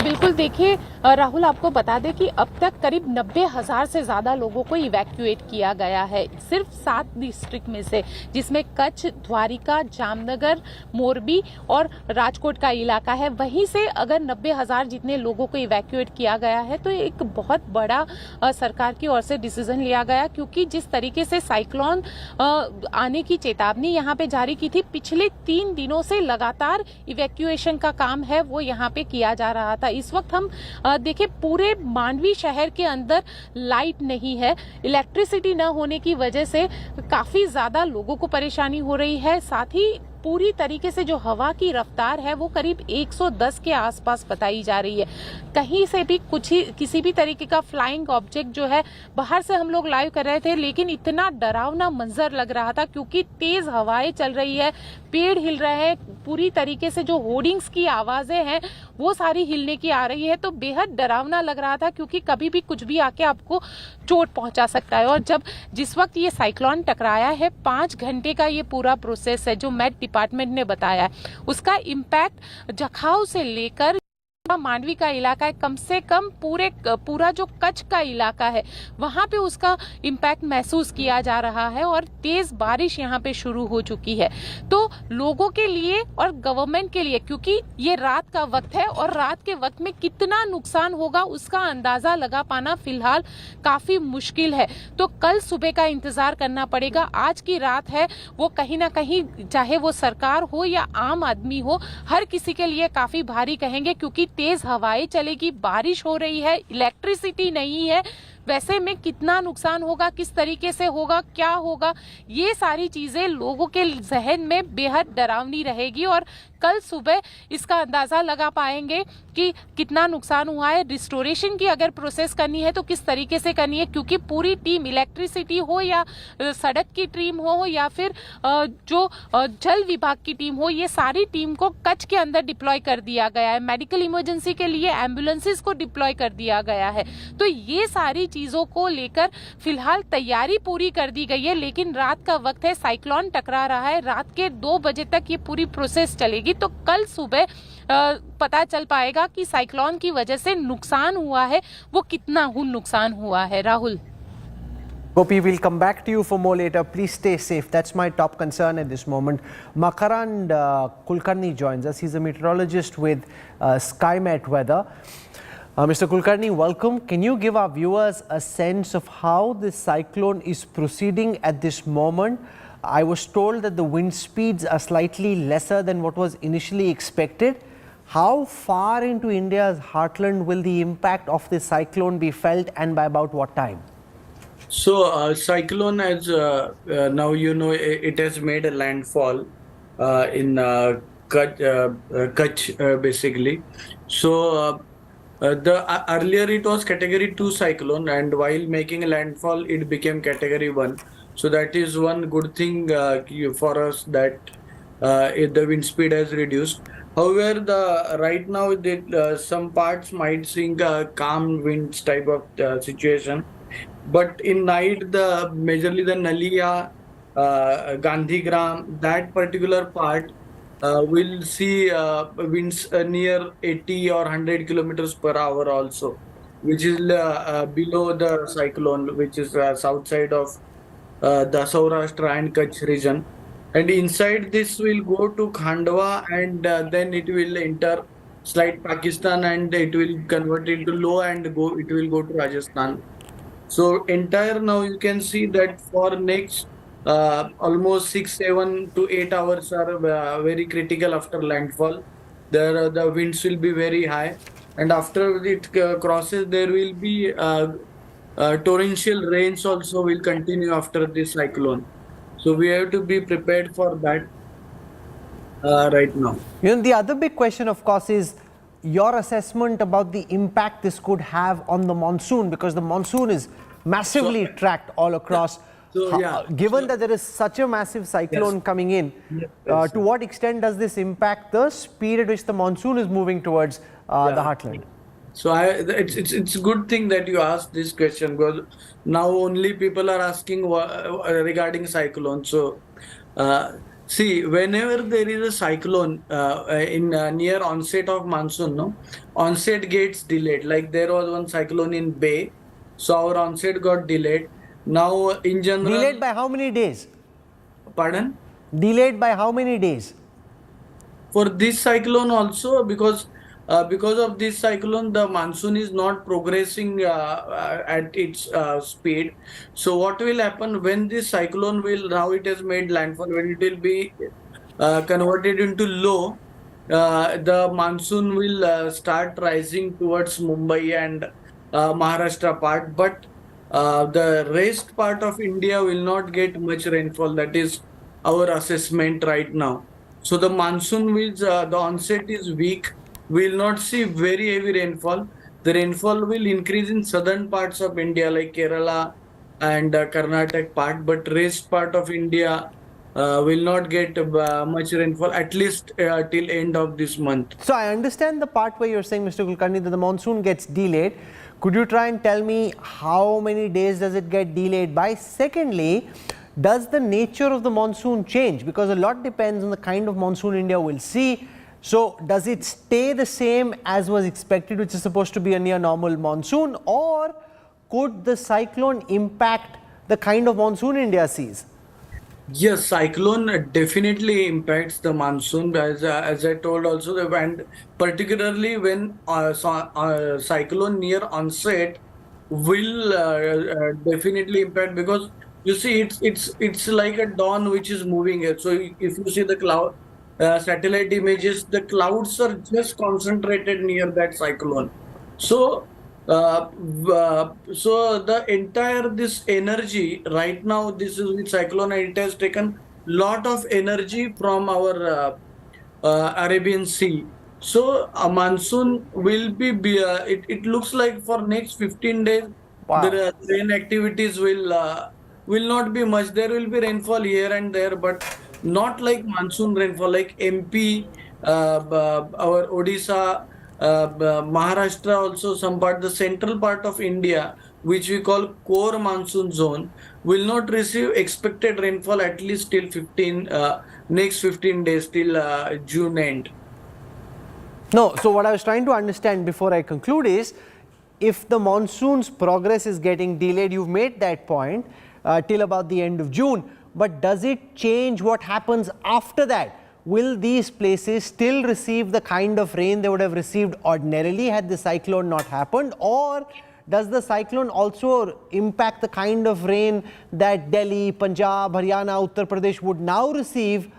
बिल्कुल, देखिए राहुल, आपको बता दें कि अब तक करीब 90,000 से ज़्यादा लोगों को इवैक्यूएट किया गया है सिर्फ 7 डिस्ट्रिक्ट में से, जिसमें कच्छ, द्वारिका, जामनगर, मोरबी और राजकोट का इलाका है। वहीं से अगर 90,000 जितने लोगों को इवैक्यूएट किया गया है तो एक बहुत बड़ा सरकार की ओर से डिसीजन लिया गया, क्योंकि जिस तरीके से साइक्लोन आने की चेतावनी यहाँ पे जारी की थी, पिछले 3 दिनों से लगातार इवैक्यूएशन का काम है वो यहाँ पे किया जा रहा था। इस वक्त हम देखिए पूरे मांडवी शहर के अंदर लाइट नहीं है। इलेक्ट्रिसिटी न होने की वजह से काफी ज्यादा लोगों को परेशानी हो रही है। साथ ही पूरी तरीके से जो हवा की रफ्तार है वो करीब 110 के आसपास बताई जा रही है। कहीं से भी किसी भी तरीके का फ्लाइंग ऑब्जेक्ट जो है, बाहर से हम लोग लाइव कर रहे थे, लेकिन इतना डरावना मंजर लग रहा था क्योंकि तेज हवाएं चल रही है, पेड़ हिल रहे हैं, पूरी तरीके से जो होर्डिंग्स की आवाजें हैं वो सारी हिलने की आ रही है। तो बेहद डरावना लग रहा था क्योंकि कभी भी कुछ भी आके आपको चोट पहुंचा सकता है। और जिस वक्त ये साइक्लोन टकराया है, 5 घंटे का ये पूरा प्रोसेस है जो मेट डिपार्टमेंट ने बताया है। उसका इम्पैक्ट जखाऊ से लेकर मांडवी का इलाका है, कम से कम पूरा जो कच्छ का इलाका है वहाँ पे उसका इम्पैक्ट महसूस किया जा रहा है और तेज बारिश यहाँ पे शुरू हो चुकी है। तो लोगों के लिए और गवर्नमेंट के लिए, क्योंकि ये रात का वक्त है और रात के वक्त में कितना नुकसान होगा उसका अंदाजा लगा पाना फिलहाल काफी मुश्किल है। तो कल सुबह का इंतजार करना पड़ेगा। आज की रात है वो कहीं ना कहीं, चाहे वो सरकार हो या आम आदमी हो, हर किसी के लिए काफी भारी कहेंगे, क्योंकि तेज हवाएं चलेगी, बारिश हो रही है, इलेक्ट्रिसिटी नहीं है। वैसे में कितना नुकसान होगा, किस तरीके से होगा, क्या होगा, ये सारी चीजें लोगों के जहन में बेहद डरावनी रहेगी और कल सुबह इसका अंदाजा लगा पाएंगे कि कितना नुकसान हुआ है। रिस्टोरेशन की अगर प्रोसेस करनी है तो किस तरीके से करनी है, क्योंकि पूरी टीम, इलेक्ट्रिसिटी हो या सड़क की टीम हो या फिर जो जल विभाग की टीम हो, ये सारी टीम को कच्छ के अंदर डिप्लॉय कर दिया गया है। मेडिकल इमरजेंसी के लिए एम्बुलेंसेस को डिप्लॉय कर दिया गया है। तो ये सारी चीजों को लेकर फिलहाल तैयारी पूरी कर दी गई है, लेकिन रात का वक्त है, साइक्लोन टकरा रहा है, रात के 2 बजे तक ये पूरी प्रोसेस चलेगी। तो कल सुबह पता चल पाएगा कि साइक्लोन की वजह से नुकसान हुआ है वो कितना नुकसान हुआ है। Rahul, Gopi, we'll come back to you for more later. Please stay safe. That's my top concern at this moment. Makarand Kulkarni joins us. He's a meteorologist with SkyMet Weather. Mr. Kulkarni, welcome. Can you give our viewers a sense of how this cyclone is proceeding at this moment? I was told that the wind speeds are slightly lesser than what was initially expected. How far into India's heartland will the impact of this cyclone be felt, and by about what time? So cyclone, as now you know, it has made a landfall in Kutch basically. So earlier it was category 2 cyclone, and while making a landfall it became category 1. So that is one good thing for us, that the wind speed has reduced. However, right now some parts might see a calm winds type of situation. But in night, majorly the Nalia, Gandhigram, that particular part will see winds near 80 or 100 kilometers per hour also, which is below the cyclone, which is south side of the Saurashtra and Kutch region. And inside this will go to Khandwa, and then it will enter slight Pakistan, and it will convert into low and it will go to Rajasthan. So entire now you can see that for next almost 6, 7 to 8 hours are very critical after landfall. The winds will be very high, and after it crosses there will be torrential rains also will continue after this cyclone. So we have to be prepared for that right now. You know, the other big question, of course, is your assessment about the impact this could have on the monsoon, because the monsoon is massively tracked all across. Given that there is such a massive cyclone coming in, to what extent does this impact the speed at which the monsoon is moving towards the heartland? So it's a good thing that you asked this question, because now only people are asking regarding cyclone. So see, whenever there is a cyclone in near onset of monsoon, onset gets delayed. Like there was one cyclone in Bay, so our onset got delayed. Now in general, delayed by how many days? Pardon? Delayed by how many days? For this cyclone also, because of this cyclone, the monsoon is not progressing at its speed. So what will happen when this cyclone will, now it has made landfall, when it will be converted into low, the monsoon will start rising towards Mumbai and Maharashtra part, but the rest part of India will not get much rainfall. That is our assessment right now. So the monsoon will, the onset is weak. We will not see very heavy rainfall. The rainfall will increase in southern parts of India like Kerala and Karnataka part, but rest part of India will not get much rainfall, at least till end of this month. So I understand the part where you're saying, Mr. Kulkarni, that the monsoon gets delayed. Could you try and tell me how many days does it get delayed by? Secondly, does the nature of the monsoon change? Because a lot depends on the kind of monsoon India will see. So does it stay the same as was expected, which is supposed to be a near normal monsoon, or could the cyclone impact the kind of monsoon India sees? Yes, cyclone definitely impacts the monsoon, as I told also, and particularly when cyclone near onset will definitely impact, because you see it's like a dawn which is moving here. So if you see the cloud satellite images, the clouds are just concentrated near that cyclone. So so the entire this energy right now, this is with cyclone, and it has taken lot of energy from our Arabian Sea. So a monsoon will be it looks like for next 15 days the rain activities will not be much. There will be rainfall here and there, but not like monsoon rainfall like MP, our Odisha, Maharashtra, also some part, the central part of India, which we call core monsoon zone, will not receive expected rainfall at least till next 15 days, till June end. No, so what I was trying to understand before I conclude is, if the monsoon's progress is getting delayed, you've made that point, till about the end of June, but does it change what happens after that? Will these places still receive the kind of rain they would have received ordinarily had the cyclone not happened, or does the cyclone also impact the kind of rain that Delhi, Punjab, Haryana, Uttar Pradesh would now receive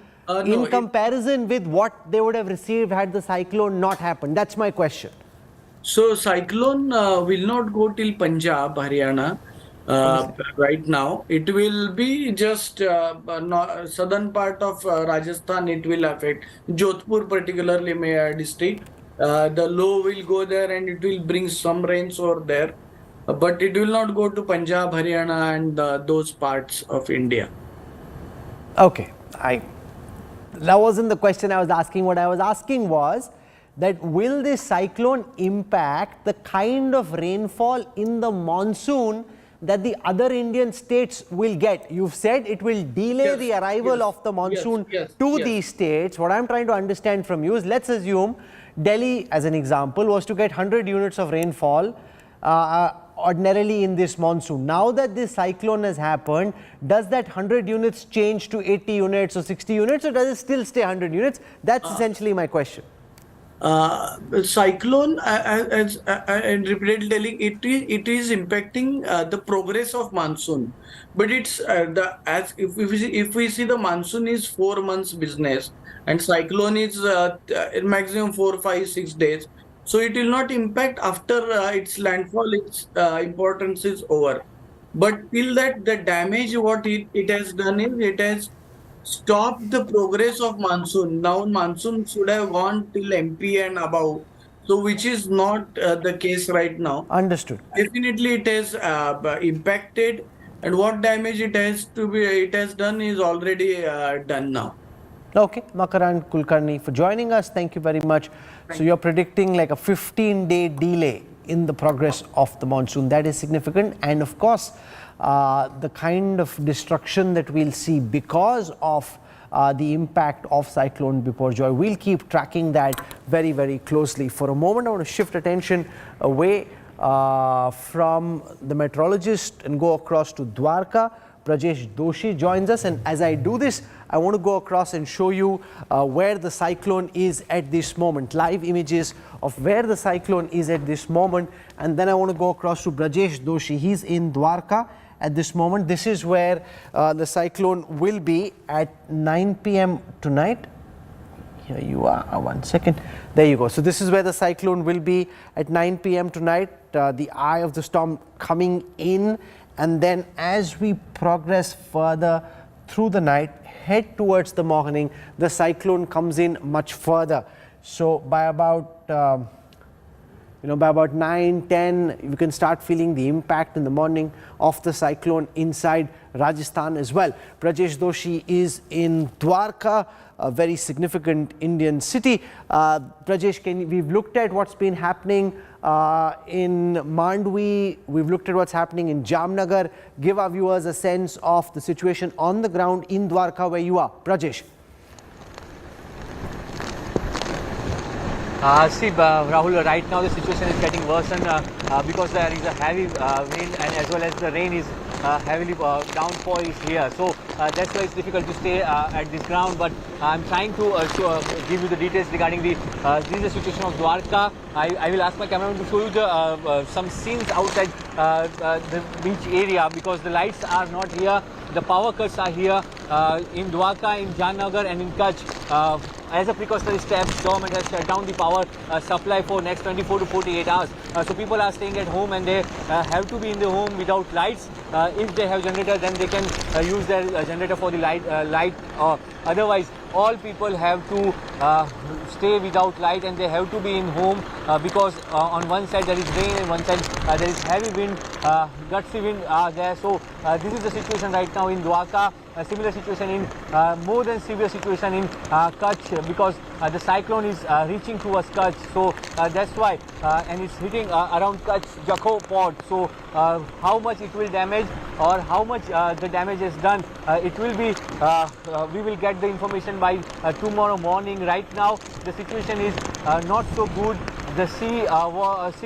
in comparison with what they would have received had the cyclone not happened? That's my question. So cyclone will not go till Punjab, Haryana. Right now, it will be just southern part of Rajasthan. It will affect Jodhpur, particularly district. The low will go there and it will bring some rains over there, but it will not go to Punjab, Haryana, and those parts of India. Okay, that wasn't the question I was asking. What I was asking was that will this cyclone impact the kind of rainfall in the monsoon that the other Indian states will get? You've said it will delay the arrival of the monsoon to these states. What I'm trying to understand from you is, let's assume Delhi, as an example, was to get 100 units of rainfall ordinarily in this monsoon. Now that this cyclone has happened, does that 100 units change to 80 units or 60 units, or does it still stay 100 units? That's essentially my question. Cyclone, as repeatedly telling, it is impacting the progress of monsoon, but it's if we see the monsoon is 4 months business and cyclone is maximum 4, 5, 6 days, so it will not impact after its landfall. Its importance is over, but till that the damage what it has done is it has stop the progress of monsoon. Now monsoon should have gone till MP and above, so which is not the case right now. Understood. Definitely it has impacted, and what damage it has done is already done now. Okay, Makarand Kulkarni, for joining us. Thank you very much. So you're predicting like a 15-day delay in the progress of the monsoon. That is significant, and of course the kind of destruction that we'll see because of the impact of Cyclone Biparjoy. We'll keep tracking that very, very closely. For a moment, I want to shift attention away from the meteorologist and go across to Dwarka. Brajesh Doshi joins us, and as I do this, I want to go across and show you where the cyclone is at this moment. Live images of where the cyclone is at this moment, and then I want to go across to Brajesh Doshi. He's in Dwarka at this moment. This is where the cyclone will be at 9 p.m. tonight. Here you are, 1 second. There you go. So this is where the cyclone will be at 9 p.m. tonight. The eye of the storm coming in, and then as we progress further through the night, head towards the morning, the cyclone comes in much further. So by about by about 9, 10, you can start feeling the impact in the morning of the cyclone inside Rajasthan as well. Brajesh Doshi is in Dwarka, a very significant Indian city. Brajesh, we've looked at what's been happening in Mandvi, we've looked at what's happening in Jamnagar. Give our viewers a sense of the situation on the ground in Dwarka where you are. Brajesh. Rahul, right now the situation is getting worse because there is a heavy wind and as well as the rain is heavily downfall is here. So that's why it's difficult to stay at this ground. But I'm trying to give you the details regarding this is the situation of Dwarka. I will ask my cameraman to show you some scenes outside the beach area because the lights are not here. The power cuts are here in Dwarka, in Jamnagar and in Kutch. As a precautionary step, government has shut down the power supply for next 24 to 48 hours. So people are staying at home and they have to be in the home without lights. If they have generator, then they can use their generator for the light. Otherwise, all people have to stay without light and they have to be in home because on one side there is rain and one side there is heavy wind, gutsy wind are there. So this is the situation right now in Dwarka. A similar situation in more than severe situation in Kutch because the cyclone is reaching towards Kutch. So that's why and it's hitting around Kutch Jakhau port. So how much it will damage or how much the damage is done, it will be we will get the information by tomorrow morning. Right now the situation is not so good. The sea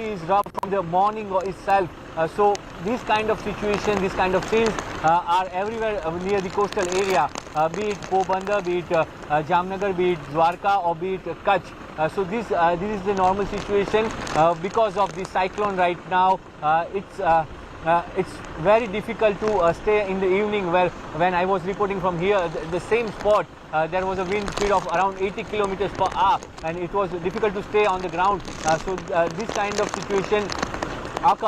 is rough from the morning itself. So this kind of situation, this kind of scenes are everywhere near the coastal area, be it Pobandar, be it Jamnagar, be it Dwarka or be it Kutch. So this is the normal situation because of the cyclone right now. It's very difficult to stay in the evening when I was reporting from here, the same spot, there was a wind speed of around 80 kilometers per hour and it was difficult to stay on the ground. So this kind of situation at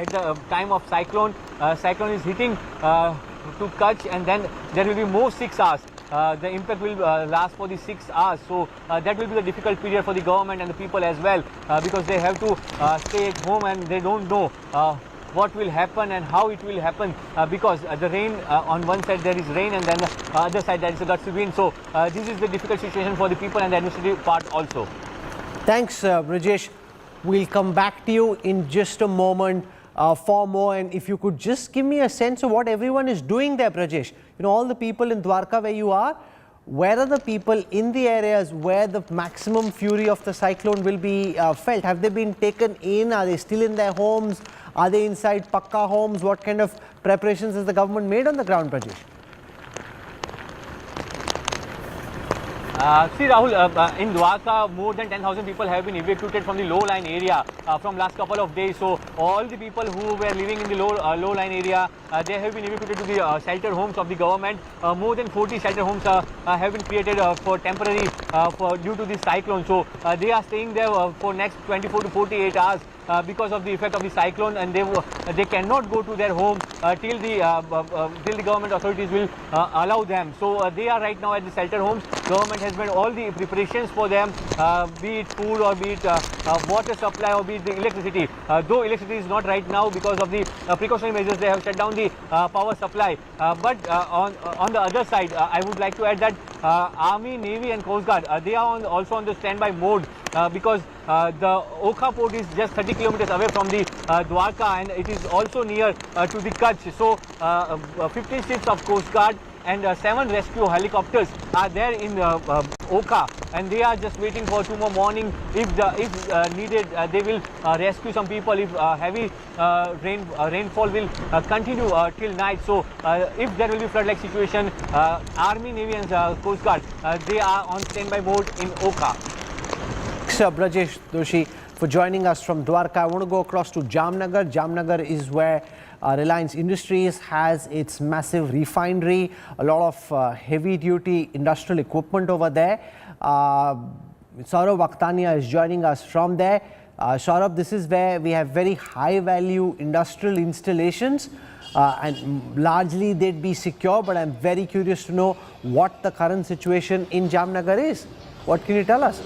the time of cyclone is hitting to Kutch and then there will be more 6 hours. The impact will last for the 6 hours. So that will be the difficult period for the government and the people as well because they have to stay at home and they don't know what will happen and how it will happen because the rain on one side there is rain and then the other side there is a gutsy wind. So this is the difficult situation for the people and the administrative part also. Thanks, Brajesh. We'll come back to you in just a moment for more. And if you could just give me a sense of what everyone is doing there, Brajesh. You know, all the people in Dwarka where you are, where are the people in the areas where the maximum fury of the cyclone will be felt? Have they been taken in? Are they still in their homes? Are they inside Pakka homes? What kind of preparations has the government made on the ground, Brajesh? See Rahul, in Dwarka more than 10,000 people have been evacuated from the low-lying area from last couple of days. So all the people who were living in the low-lying area, they have been evacuated to the shelter homes of the government. More than 40 shelter homes have been created for temporary due to this cyclone. So they are staying there for next 24 to 48 hours. Because of the effect of the cyclone and they cannot go to their home till the government authorities will allow them. So they are right now at the shelter homes. Government has made all the preparations for them, be it food or be it water supply or be it the electricity. Though electricity is not right now because of the precautionary measures, they have shut down the power supply. But on the other side, I would like to add that Army, Navy and Coast Guard, they are also on the standby mode because the Okha port is just 30 kilometers away from the Dwarka and it is also near to the Kutch. So 15 ships of Coast Guard and 7 rescue helicopters are there in Okha and they are just waiting for tomorrow morning. If needed, they will rescue some people if heavy rainfall will continue till night. So if there will be flood-like situation, Army, Navy and Coast Guard, they are on standby mode in Okha. Thanks, Brajesh Doshi, for joining us from Dwarka. I want to go across to Jamnagar. Jamnagar is where Reliance Industries has its massive refinery, a lot of heavy-duty industrial equipment over there. Saurabh Akhtania is joining us from there. Saurabh, this is where we have very high-value industrial installations and largely they'd be secure, but I'm very curious to know what the current situation in Jamnagar is. What can you tell us?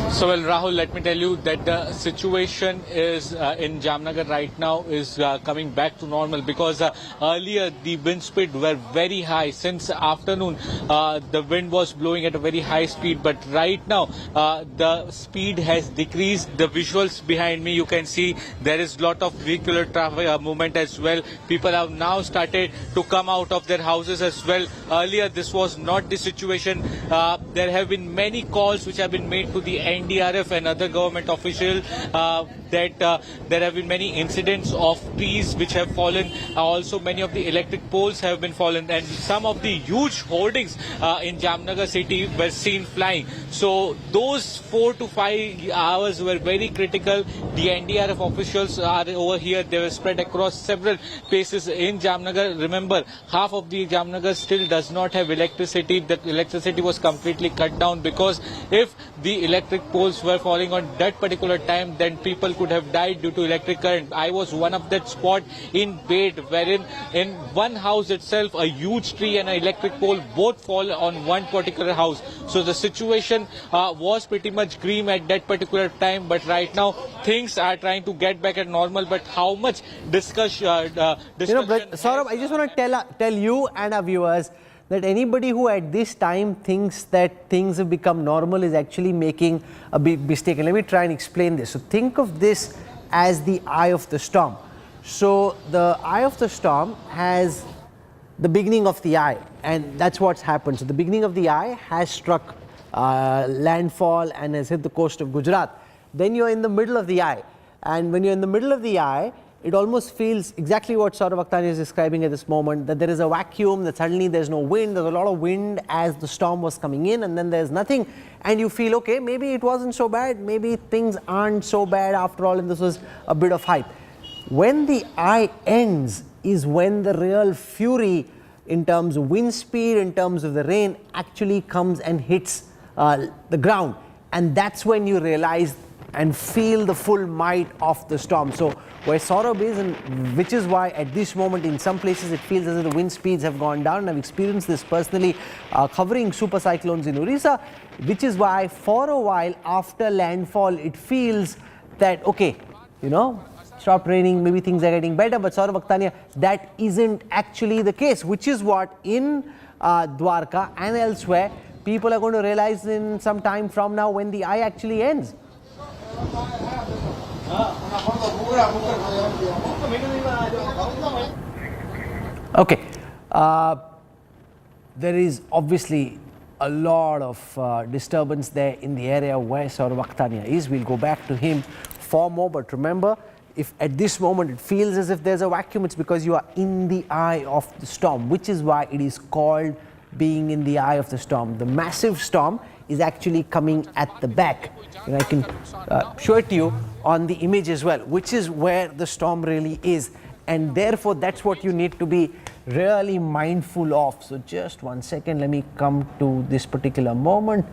So, well, Rahul, let me tell you that the situation is in Jamnagar right now is coming back to normal, because earlier the wind speed were very high. Since afternoon, the wind was blowing at a very high speed, but right now the speed has decreased. The visuals behind me, you can see there is lot of vehicular traffic movement as well. People have now started to come out of their houses as well. Earlier, this was not the situation. There have been many calls which have been made to the NDRF and other government officials that there have been many incidents of trees which have fallen. Also, many of the electric poles have been fallen, and some of the huge hoardings in Jamnagar city were seen flying. So those 4 to 5 hours were very critical. The NDRF officials are over here. They were spread across several places in Jamnagar. Remember, half of the Jamnagar still does not have electricity. The electricity was completely cut down, because if the electric poles were falling on that particular time, then people could have died due to electric current. I was one of that spot in Bed, wherein in one house itself a huge tree and an electric pole both fall on one particular house. So the situation was pretty much grim at that particular time, but right now things are trying to get back at normal. But how much discussion? Saurabh, I just want to tell you and our viewers that anybody who at this time thinks that things have become normal is actually making a big mistake. And let me try and explain this. So think of this as the eye of the storm. So the eye of the storm has the beginning of the eye, and that's what's happened. So the beginning of the eye has struck landfall and has hit the coast of Gujarat. Then you're in the middle of the eye, and when you're in the middle of the eye, it almost feels exactly what Saurabh Akhtani is describing at this moment, that there is a vacuum, that suddenly there's no wind. There's a lot of wind as the storm was coming in, and then there's nothing, and you feel, okay, maybe it wasn't so bad, maybe things aren't so bad after all, and this was a bit of hype. When the eye ends is when the real fury in terms of wind speed, in terms of the rain, actually comes and hits the ground, and that's when you realize and feel the full might of the storm. So where Saurabh is, and which is why at this moment in some places it feels as if the wind speeds have gone down, and I've experienced this personally covering super cyclones in Orissa, which is why for a while after landfall it feels that, okay, you know, stopped raining, maybe things are getting better. But Saurabh Akhtani, that isn't actually the case, which is what in Dwarka and elsewhere people are going to realize in some time from now when the eye actually ends. Okay, there is obviously a lot of disturbance there in the area where Saurabh Akhtani is. We'll go back to him for more, but remember, if at this moment it feels as if there's a vacuum, it's because you are in the eye of the storm, which is why it is called being in the eye of the storm. The massive storm is actually coming at the back, and I can show it to you on the image as well, which is where the storm really is, and therefore that's what you need to be really mindful of. So just 1 second, let me come to this particular moment.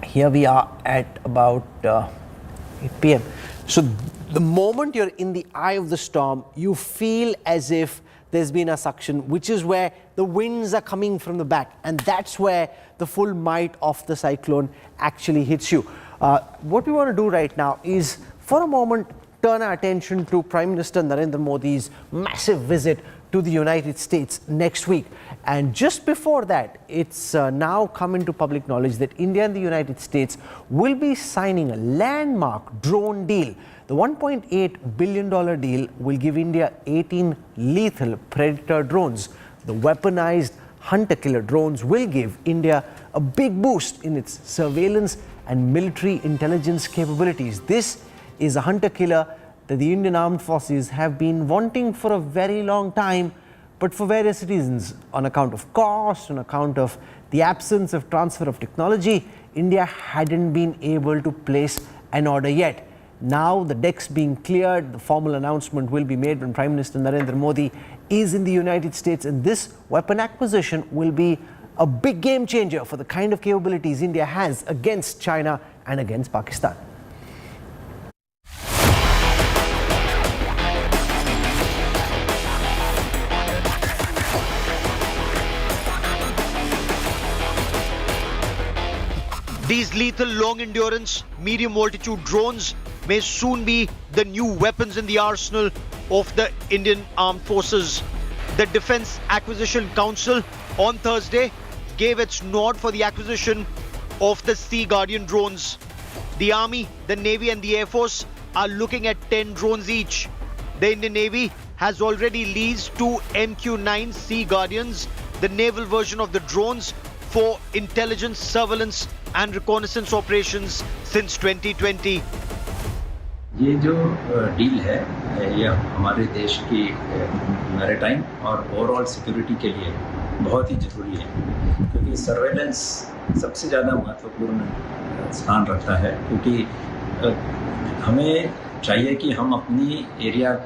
Here we are at about 8 p.m. So the moment you're in the eye of the storm, you feel as if there's been a suction, which is where the winds are coming from the back, and that's where the full might of the cyclone actually hits you. What we want to do right now is, for a moment, turn our attention to Prime Minister Narendra Modi's massive visit to the United States next week. And just before that, it's now come into public knowledge that India and the United States will be signing a landmark drone deal. The $1.8 billion deal will give India 18 lethal Predator drones. The weaponized hunter-killer drones will give India a big boost in its surveillance and military intelligence capabilities. This is a hunter-killer that the Indian Armed Forces have been wanting for a very long time, but for various reasons, on account of cost, on account of the absence of transfer of technology, India hadn't been able to place an order yet. Now the decks being cleared, the formal announcement will be made when Prime Minister Narendra Modi is in the United States, and this weapon acquisition will be a big game changer for the kind of capabilities India has against China and against Pakistan. These lethal long-endurance, medium-altitude drones may soon be the new weapons in the arsenal of the Indian Armed Forces. The Defence Acquisition Council on Thursday gave its nod for the acquisition of the Sea Guardian drones. The Army, the Navy and the Air Force are looking at 10 drones each. The Indian Navy has already leased 2 MQ-9 Sea Guardians, the naval version of the drones, for intelligence, surveillance and reconnaissance operations since 2020. ये जो deal है ये हमारे देश की maritime और overall security के लिए बहुत ही ज़रूरी है, क्योंकि सर्वेलेंस सबसे ज़्यादा महत्वपूर्ण स्थान रखता है, क्योंकि हमें चाहिए कि हम अपनी एरिया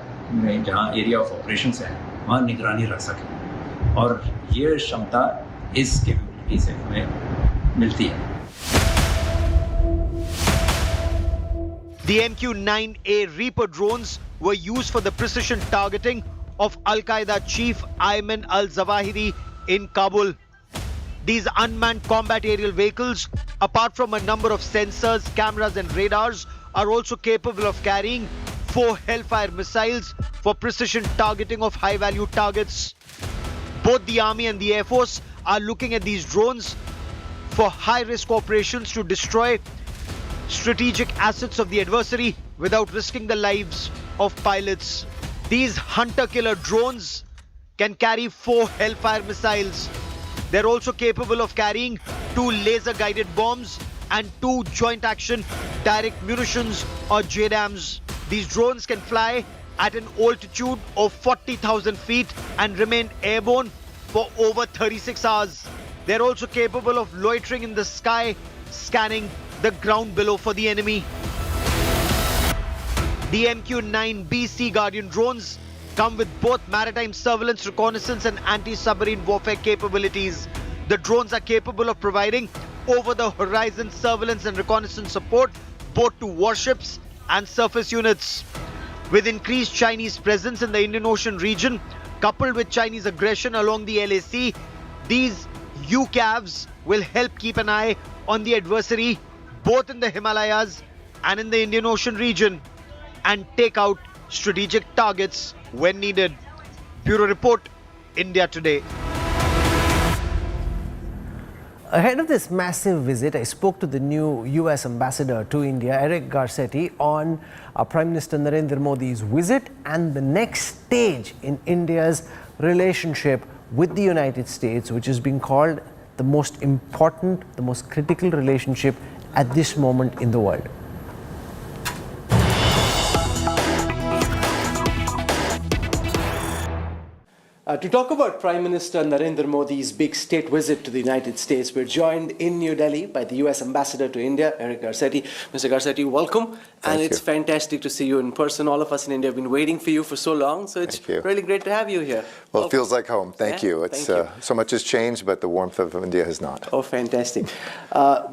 में जहाँ एरिया ऑफ ऑपरेशंस है वहाँ निगरानी रख सकें, और ये क्षमता इस कैपेबिलिटी से हमें मिलती है. The MQ-9A Reaper drones were used for the precision targeting of Al-Qaeda chief Ayman al-Zawahiri in Kabul. These unmanned combat aerial vehicles, apart from a number of sensors, cameras and radars, are also capable of carrying 4 Hellfire missiles for precision targeting of high-value targets. Both the Army and the Air Force are looking at these drones for high-risk operations to destroy strategic assets of the adversary without risking the lives of pilots. These hunter-killer drones can carry 4 Hellfire missiles. They're also capable of carrying 2 laser-guided bombs and 2 joint-action direct munitions or JDAMs. These drones can fly at an altitude of 40,000 feet and remain airborne for over 36 hours. They're also capable of loitering in the sky, scanning the ground below for the enemy. The MQ-9B Sea Guardian drones come with both maritime surveillance, reconnaissance and anti-submarine warfare capabilities. The drones are capable of providing over-the-horizon surveillance and reconnaissance support both to warships and surface units. With increased Chinese presence in the Indian Ocean region, coupled with Chinese aggression along the LAC, these UCAVs will help keep an eye on the adversary both in the Himalayas and in the Indian Ocean region, and take out strategic targets when needed. Bureau Report, India Today. Ahead of this massive visit, I spoke to the new US ambassador to India, Eric Garcetti, on Prime Minister Narendra Modi's visit and the next stage in India's relationship with the United States, which is being called the most important, the most critical relationship at this moment in the world. To talk about Prime Minister Narendra Modi's big state visit to the United States, we're joined in New Delhi by the US Ambassador to India, Eric Garcetti. Mr. Garcetti, welcome. And it's fantastic to see you in person. All of us in India have been waiting for you for so long, so it's really great to have you here. Well, it feels like home. Thank you. It's so much has changed, but the warmth of India has not. Oh, fantastic.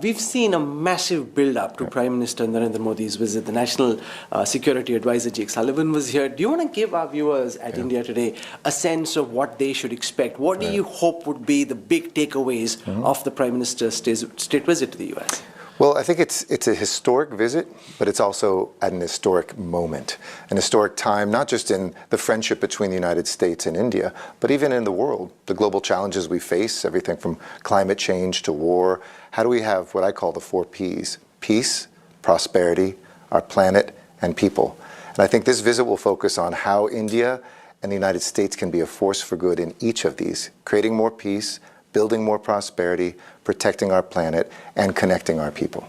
We've seen a massive build-up to Prime Minister Narendra Modi's visit. The National Security Advisor, Jake Sullivan, was here. Do you want to give our viewers at India Today a sense of what they should expect? What do you hope would be the big takeaways of the Prime Minister's state visit to the US? Well, I think it's a historic visit, but it's also at an historic moment, an historic time, not just in the friendship between the United States and India, but even in the world, the global challenges we face, everything from climate change to war. How do we have what I call the 4 Ps? Peace, prosperity, our planet, and people. And I think this visit will focus on how India and the United States can be a force for good in each of these, creating more peace, building more prosperity, protecting our planet, and connecting our people.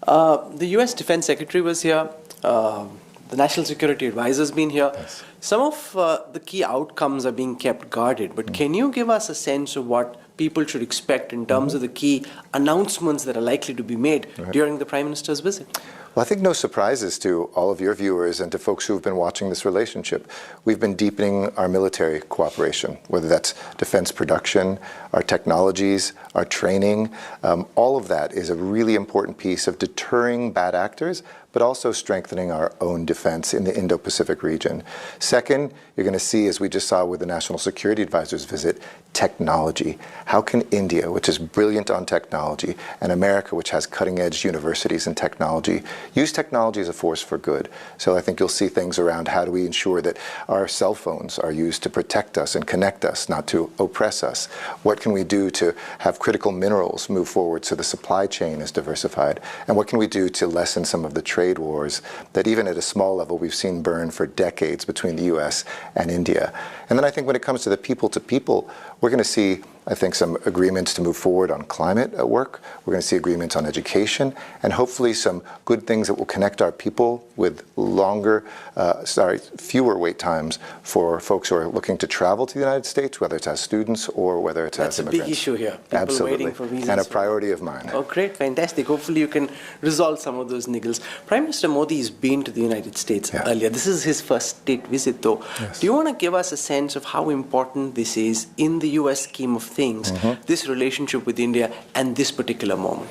The US Defense Secretary was here. The National Security Advisor has been here. Yes. Some of the key outcomes are being kept guarded, but can you give us a sense of what people should expect in terms of the key announcements that are likely to be made during the Prime Minister's visit? Well, I think no surprises to all of your viewers and to folks who have been watching this relationship. We've been deepening our military cooperation, whether that's defense production, our technologies, our training. All of that is a really important piece of deterring bad actors, but also strengthening our own defense in the Indo-Pacific region. Second, you're going to see, as we just saw with the National Security Advisor's visit, technology. How can India, which is brilliant on technology, and America, which has cutting-edge universities in technology, use technology as a force for good? So I think you'll see things around how do we ensure that our cell phones are used to protect us and connect us, not to oppress us? What can we do to have critical minerals move forward so the supply chain is diversified? And what can we do to lessen some of the trade wars that even at a small level we've seen burn for decades between the US and India? And then I think when it comes to the people-to-people, we're going to see, I think, some agreements to move forward on climate at work. We're going to see agreements on education, and hopefully some good things that will connect our people with fewer wait times for folks who are looking to travel to the United States, whether it's as students or whether it's as immigrants. That's a big issue here. People Absolutely. Waiting for visas. And a priority of mine. Oh, great, fantastic. Hopefully you can resolve some of those niggles. Prime Minister Modi has been to the United States earlier. This is his first state visit, though. Yes. Do you want to give us a sense of how important this is in the US scheme of things, this relationship with India and this particular moment?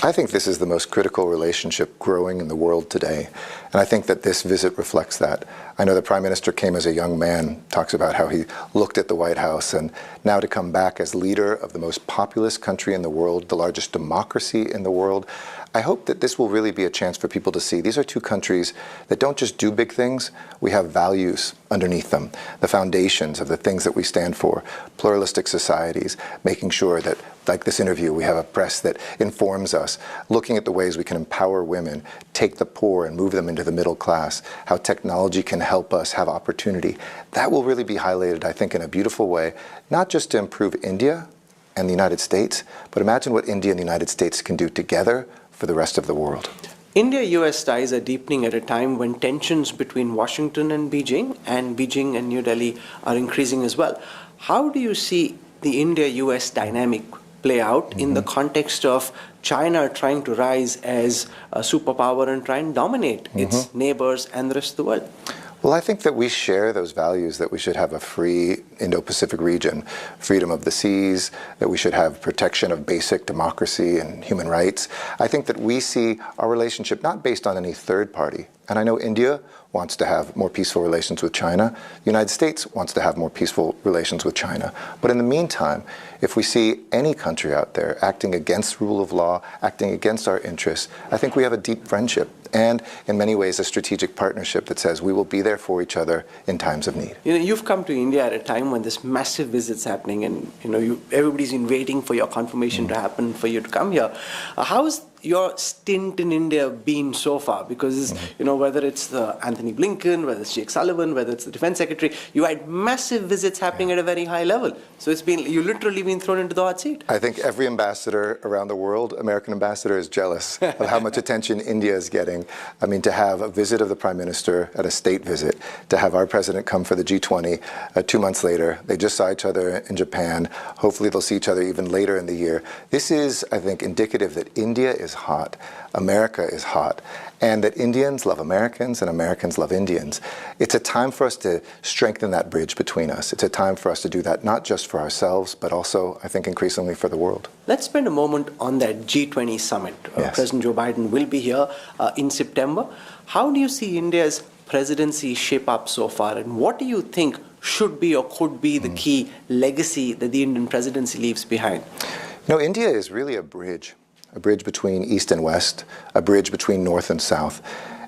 I think this is the most critical relationship growing in the world today. And I think that this visit reflects that. I know the Prime Minister came as a young man, talks about how he looked at the White House, and now to come back as leader of the most populous country in the world, the largest democracy in the world. I hope that this will really be a chance for people to see these are two countries that don't just do big things, we have values underneath them, the foundations of the things that we stand for, pluralistic societies, making sure that, like this interview, we have a press that informs us, looking at the ways we can empower women, take the poor and move them into the middle class, how technology can help us have opportunity. That will really be highlighted, I think, in a beautiful way, not just to improve India and the United States, but imagine what India and the United States can do together for the rest of the world. India-US ties are deepening at a time when tensions between Washington and Beijing and New Delhi are increasing as well. How do you see the India-US dynamic play out in the context of China trying to rise as a superpower and try and dominate its neighbors and the rest of the world? Well, I think that we share those values, that we should have a free Indo-Pacific region, freedom of the seas, that we should have protection of basic democracy and human rights. I think that we see our relationship not based on any third party. And I know India wants to have more peaceful relations with China. The United States wants to have more peaceful relations with China. But in the meantime, if we see any country out there acting against rule of law, acting against our interests, I think we have a deep friendship and, in many ways, a strategic partnership that says we will be there for each other in times of need. You know, you've come to India at a time when this massive visit's happening, and everybody's been waiting for your confirmation to happen for you to come here. How's your stint in India been so far? Because whether it's Anthony Blinken, whether it's Jake Sullivan, whether it's the Defense Secretary, you had massive visits happening at a very high level. So you literally been thrown into the hot seat. I think every ambassador around the world, American ambassador, is jealous of how much attention India is getting. I mean, to have a visit of the Prime Minister at a state visit, to have our president come for the G20 2 months later. They just saw each other in Japan. Hopefully they'll see each other even later in the year. This is, I think, indicative that India is hot, America is hot, and that Indians love Americans and Americans love Indians. It's a time for us to strengthen that bridge between us. It's a time for us to do that not just for ourselves, but also, I think, increasingly for the world. Let's spend a moment on that G20 summit. President Joe Biden will be here in September. How do you see India's presidency shape up so far, and what do you think should be or could be the key legacy that the Indian presidency leaves behind? India is really a bridge between East and West, a bridge between North and South,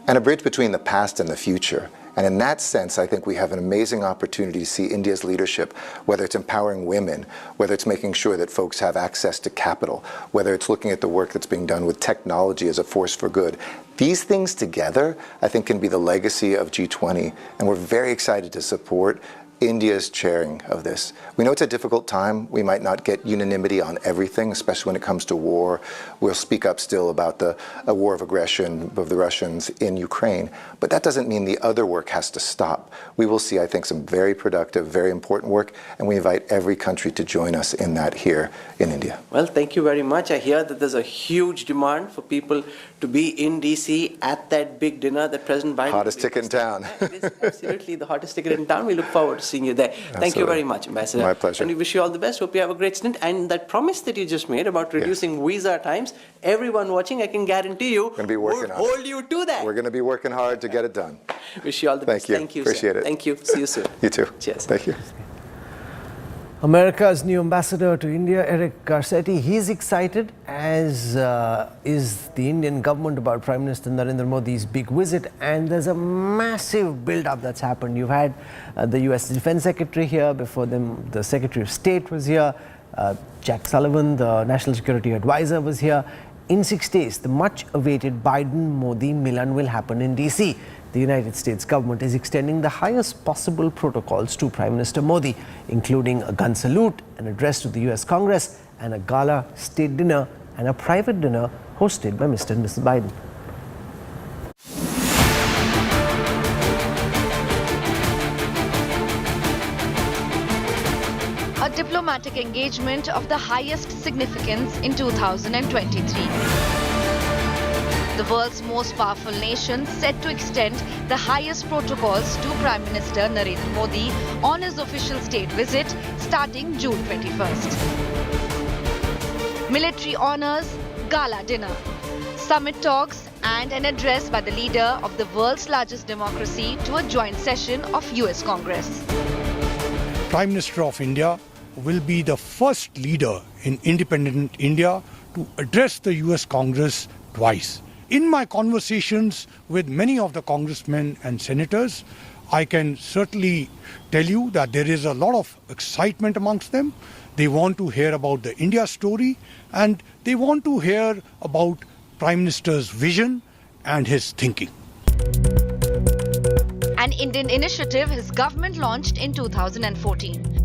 and a bridge between the past and the future. And in that sense, I think we have an amazing opportunity to see India's leadership, whether it's empowering women, whether it's making sure that folks have access to capital, whether it's looking at the work that's being done with technology as a force for good. These things together, I think, can be the legacy of G20, and we're very excited to support India's chairing of this. We know it's a difficult time. We might not get unanimity on everything, especially when it comes to war. We'll speak up still about the war of aggression of the Russians in Ukraine. But that doesn't mean the other work has to stop. We will see, I think, some very productive, very important work, and we invite every country to join us in that here in India. Well, thank you very much. I hear that there's a huge demand for people to be in DC at that big dinner that President Biden... Hottest ticket in town. It is absolutely the hottest ticket in town. We look forward to seeing you there. Thank you Absolutely. very much, Ambassador. My pleasure. And we wish you all the best. Hope you have a great stint. And that promise that you just made about reducing visa times, everyone watching, I can guarantee you, Gonna be working on it. hold you to that. We're going to be working hard to get it done. Wish you all the best. Thank you. Sir. Appreciate it. Thank you. See you soon. You too. Cheers. Thank you. America's new ambassador to India, Eric Garcetti, he's excited, as is the Indian government, about Prime Minister Narendra Modi's big visit. And there's a massive build-up that's happened. You've had the US Defense Secretary here. Before them, the Secretary of State was here. Jack Sullivan, the National Security Advisor, was here. In 6 days, the much-awaited Biden-Modi Milan will happen in DC. The United States government is extending the highest possible protocols to Prime Minister Modi, including a gun salute, an address to the US Congress, and a gala state dinner and a private dinner hosted by Mr. and Mrs. Biden. A diplomatic engagement of the highest significance in 2023. The world's most powerful nation set to extend the highest protocols to Prime Minister Narendra Modi on his official state visit starting June 21st. Military honors, gala dinner, summit talks, and an address by the leader of the world's largest democracy to a joint session of US Congress. Prime Minister of India will be the first leader in independent India to address the US Congress twice. In my conversations with many of the congressmen and senators, I can certainly tell you that there is a lot of excitement amongst them. They want to hear about the India story, and they want to hear about Prime Minister's vision and his thinking. An Indian initiative his government launched in 2014.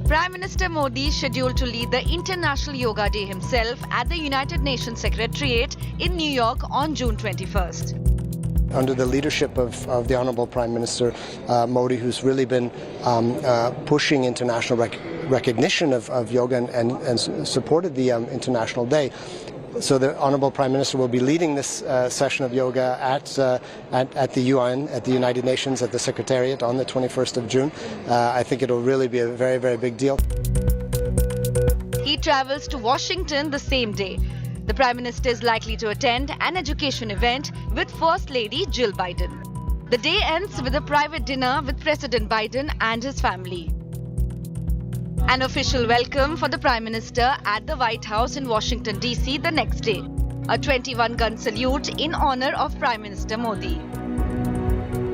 Prime Minister Modi is scheduled to lead the International Yoga Day himself at the United Nations Secretariat in New York on June 21st. Under the leadership of the Honorable Prime Minister Modi, who's really been pushing international recognition of yoga and supported the International Day. So the Honorable Prime Minister will be leading this session of yoga at the UN, at the United Nations, at the Secretariat on the 21st of June. I think it'll really be a very, very big deal. He travels to Washington the same day. The Prime Minister is likely to attend an education event with First Lady Jill Biden. The day ends with a private dinner with President Biden and his family. An official welcome for the Prime Minister at the White House in Washington, D.C. the next day. A 21-gun salute in honor of Prime Minister Modi.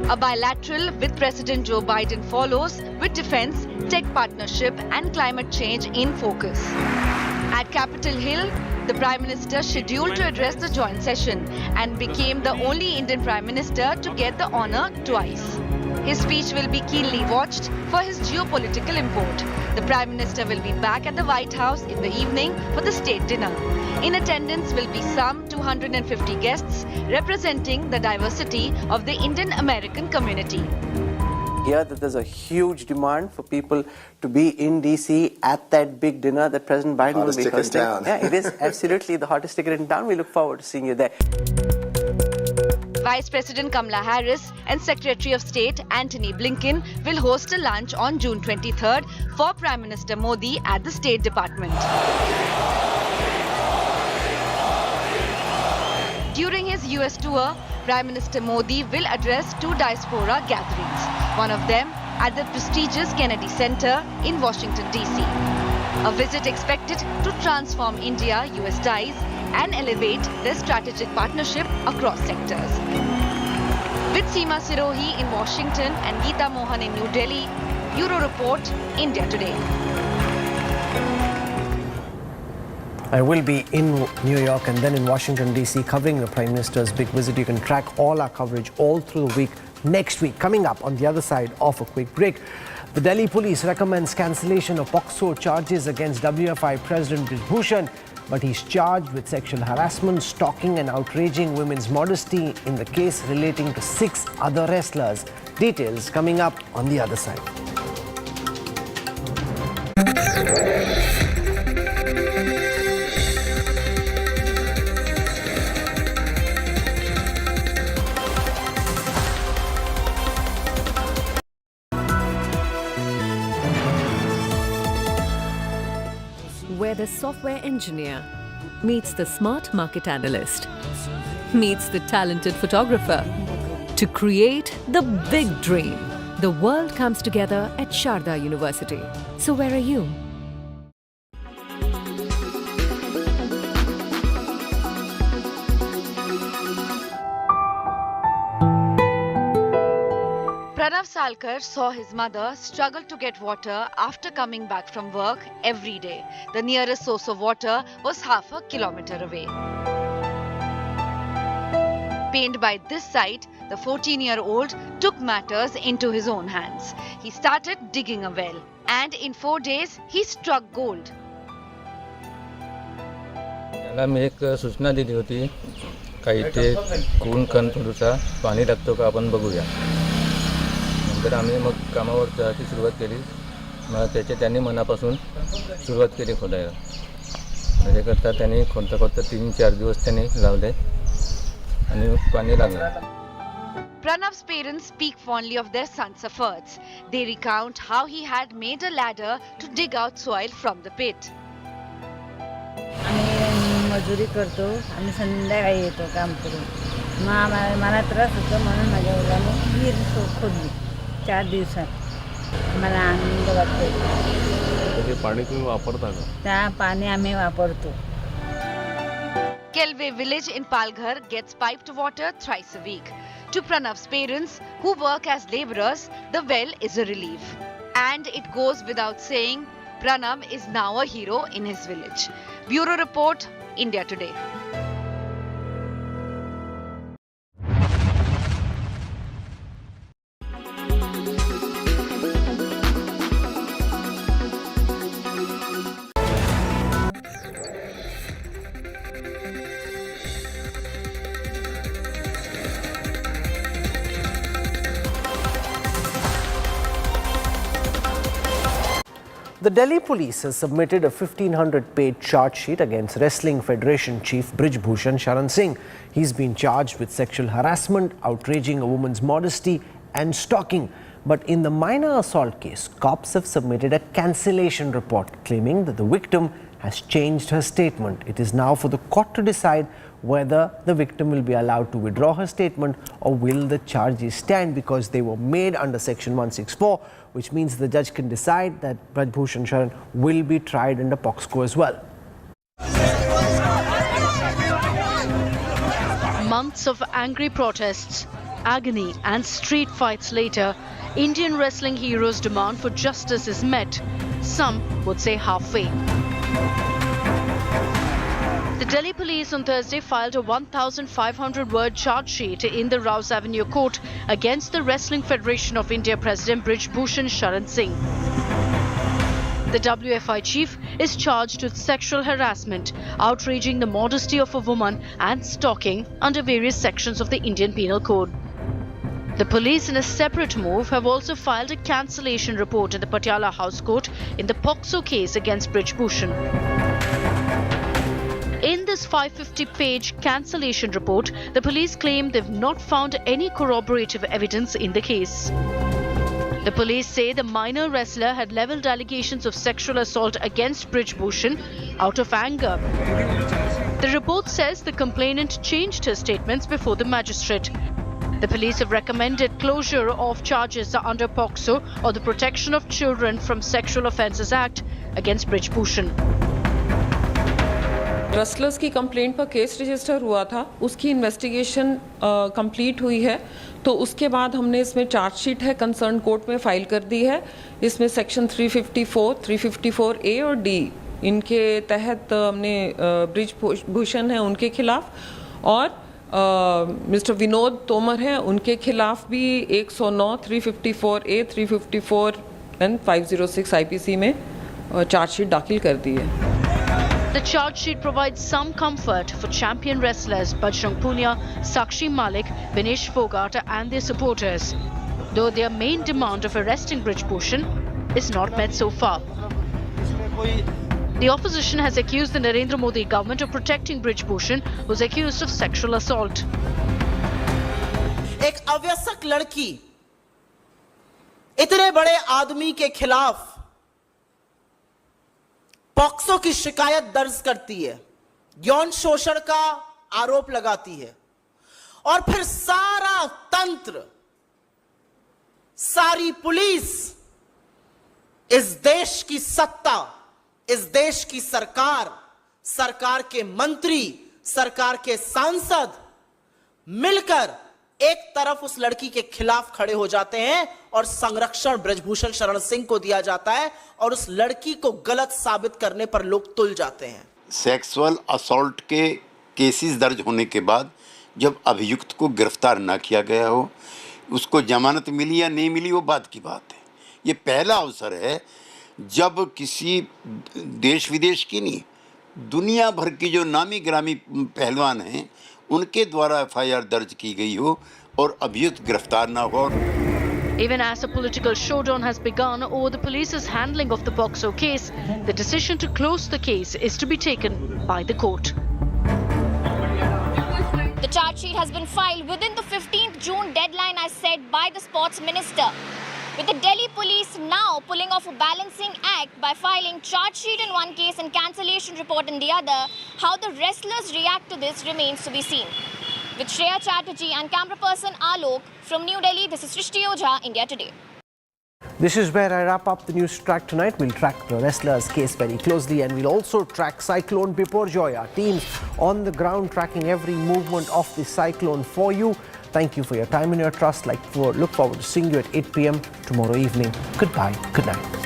A bilateral with President Joe Biden follows, with defense, tech partnership and climate change in focus. At Capitol Hill, the Prime Minister scheduled to address the joint session and became the only Indian Prime Minister to get the honor twice. His speech will be keenly watched for his geopolitical import. The Prime Minister will be back at the White House in the evening for the state dinner. In attendance will be some 250 guests representing the diversity of the Indian American community. Here that there's a huge demand for people to be in DC at that big dinner that President Biden Hottest will be ticket in hosting. town. Yeah, it is absolutely the hottest ticket in town. We look forward to seeing you there. Vice President Kamala Harris and Secretary of State Antony Blinken will host a lunch on June 23rd for Prime Minister Modi at the State Department. During his US tour, Prime Minister Modi will address two diaspora gatherings, one of them at the prestigious Kennedy Center in Washington, D.C. A visit expected to transform India-US ties and elevate their strategic partnership across sectors. With Seema Sirohi in Washington and Geeta Mohan in New Delhi, Bureau Report, India Today. I will be in New York and then in Washington, D.C. covering the Prime Minister's big visit. You can track all our coverage all through the week next week. Coming up on the other side of a quick break, the Delhi police recommends cancellation of POCSO charges against WFI President Brij Bhushan, but he's charged with sexual harassment, stalking and outraging women's modesty in the case relating to 6 other wrestlers. Details coming up on the other side. the software engineer meets the smart market analyst, meets the talented photographer to create the big dream. The world comes together at Sharda University. So where are you? Pranav Salkar saw his mother struggle to get water after coming back from work every day. The nearest source of water was half a kilometer away. Pained by this sight, the 14-year-old took matters into his own hands. He started digging a well, and in 4 days, he struck gold. त्याला मी एक सूचना दिली होती का इथे कोण कण थोडंसा पाणी लागतो का आपण बघूया. नंतर आम्ही मग कामावर जायची सुरुवात केली. मग त्यांनी मनापासून सुरुवात केली खोदायला. त्याच्याकरता त्यांनी खोदता 3-4 दिवस त्यांनी लावले आणि पाणी लागलं. Pranav's parents speak fondly of their son's efforts. They recount how he had made a ladder to dig out soil from the pit. आम्ही मजुरी करतो आणि संध्याकाळी येतो काम करून. मग मला त्रास होतो म्हणून माझ्या मुलाने विहीर खोदली 4 दिवसात. मला आनंद वाटतो. ते पाणी तुम्ही वापरता का? त्या पाणी आम्ही वापरतो. Kelve village in Palghar gets piped water thrice a week. To Pranav's parents, who work as labourers, the well is a relief. And it goes without saying, Pranav is now a hero in his village. Bureau Report, India Today. The Delhi police has submitted a 1,500-page charge sheet against Wrestling Federation chief Brij Bhushan Sharan Singh. He's been charged with sexual harassment, outraging a woman's modesty and stalking. But in the minor assault case, cops have submitted a cancellation report claiming that the victim has changed her statement. It is now for the court to decide whether the victim will be allowed to withdraw her statement or will the charges stand, because they were made under section 164, which means the judge can decide that Brij Bhushan Sharan will be tried under POXCO as well. Months of angry protests, agony and street fights later, Indian wrestling heroes' demand for justice is met. Some would say halfway. The Delhi police on Thursday filed a 1,500-word charge sheet in the Rouse Avenue court against the Wrestling Federation of India President Brij Bhushan Sharan Singh. The WFI chief is charged with sexual harassment, outraging the modesty of a woman and stalking under various sections of the Indian Penal Code. The police, in a separate move, have also filed a cancellation report in the Patiala House Court in the POXO case against Brij Bhushan. In this 550-page cancellation report, the police claim they've not found any corroborative evidence in the case. The police say the minor wrestler had levelled allegations of sexual assault against Brij Bhushan out of anger. The report says the complainant changed her statements before the magistrate. The police have recommended closure of charges under POXO, or the Protection of Children from Sexual Offences Act, against Brij Bhushan. Wrestlers की complaint पर case register हुआ था, उसकी investigation complete हुई है, तो उसके बाद हमने इसमें चार्जशीट है कंसर्न कोर्ट में फाइल कर दी है. इसमें सेक्शन 354, 354A और D इनके तहत हमने ब्रिज भूषण है उनके खिलाफ, और मिस्टर विनोद तोमर हैं उनके खिलाफ भी 109, 354A, 354 एंड 506 IPC में चार्जशीट दाखिल कर दी है. The charge sheet provides some comfort for champion wrestlers Bajrang Punia, Sakshi Malik, Vinesh Fogart and their supporters, though their main demand of arresting Brij Bhushan is not met so far. The opposition has accused the Narendra Modi government of protecting Brij Bhushan, who is accused of sexual assault. एक अवयस्क लड़की इतने बड़े आदमी के खिलाफ POCSO की शिकायत दर्ज करती है, यौन शोषण का आरोप लगाती है, और फिर सारा तंत्र, सारी पुलिस, इस देश की सत्ता, इस देश की सरकार, सरकार के मंत्री, सरकार के सांसद मिलकर एक तरफ उस लड़की के खिलाफ खड़े हो जाते हैं और संरक्षण ब्रजभूषण शरण सिंह को दिया जाता है और उस लड़की को गलत साबित करने पर लोग तुल जाते हैं। सेक्सुअल असॉल्ट के केसेस दर्ज होने के बाद जब अभियुक्त को गिरफ्तार ना किया गया हो, उसको जमानत मिली या नहीं मिली वो बात की बात है। ये पहला अवसर है जब किसी देश विदेश की नहीं, दुनिया भर की जो नामी ग्रामी पहलवान हैं उनके द्वारा एफआईआर दर्ज की गई हो और अभियुक्त गिरफ्तार ना हो। Even as a political showdown has begun over the police's handling of the POCSO case, the decision to close the case is to be taken by the court. The charge sheet has been filed within the 15th June deadline as set by the sports minister. With the Delhi police now pulling off a balancing act by filing charge sheet in one case and cancellation report in the other, how the wrestlers react to this remains to be seen. With Shreya Chatterjee and camera person Alok from New Delhi, this is Srishti Ojha, India Today. This is where I wrap up the news track tonight. We'll track the wrestlers' case very closely, and we'll also track Cyclone Biparjoy. Our teams on the ground tracking every movement of the cyclone for you. Thank you for your time and your trust. Look forward to seeing you at 8 p.m. tomorrow evening. Goodbye. Good night.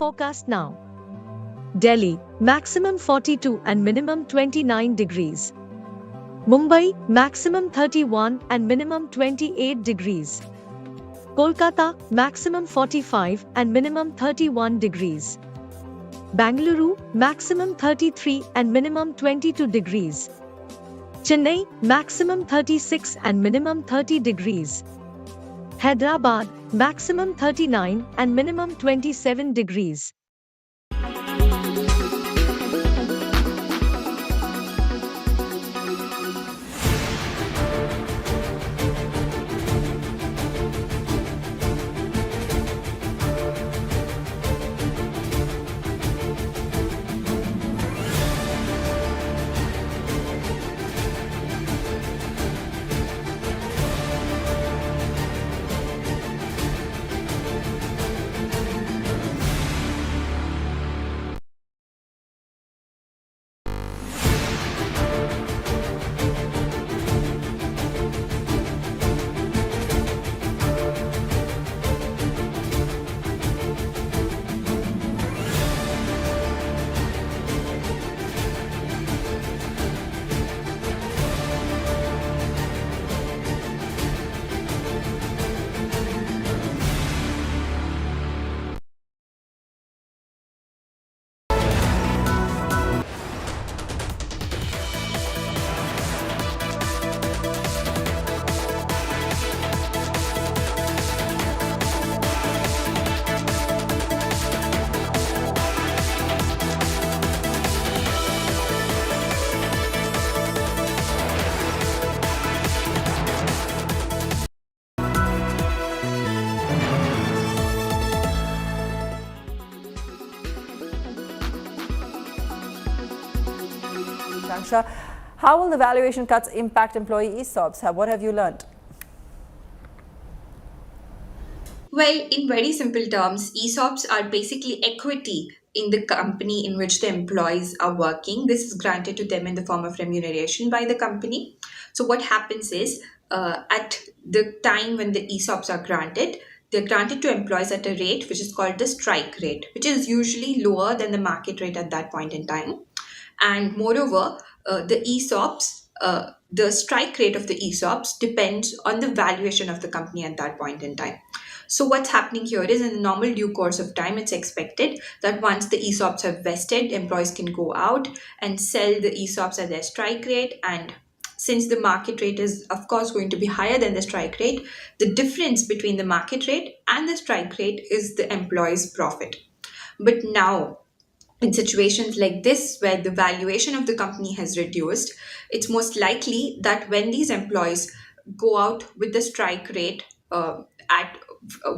Forecast now. Delhi, maximum 42 and minimum 29 degrees. Mumbai, maximum 31 and minimum 28 degrees. Kolkata, maximum 45 and minimum 31 degrees. Bangalore, maximum 33 and minimum 22 degrees. Chennai, maximum 36 and minimum 30 degrees. Hyderabad, maximum 39 and minimum 27 degrees. How will the valuation cuts impact employee ESOPs? What have you learned? Well, in very simple terms, ESOPs are basically equity in the company in which the employees are working. This is granted to them in the form of remuneration by the company. So what happens is, at the time when the ESOPs are granted, they're granted to employees at a rate which is called the strike rate, which is usually lower than the market rate at that point in time. And moreover, the ESOPs, the strike rate of the ESOPs depends on the valuation of the company at that point in time. So what's happening here is, in the normal due course of time, it's expected that once the ESOPs have vested, employees can go out and sell the ESOPs at their strike rate. And since the market rate is, of course, going to be higher than the strike rate, the difference between the market rate and the strike rate is the employee's profit. But now, in situations like this, where the valuation of the company has reduced, it's most likely that when these employees go out with the strike rate at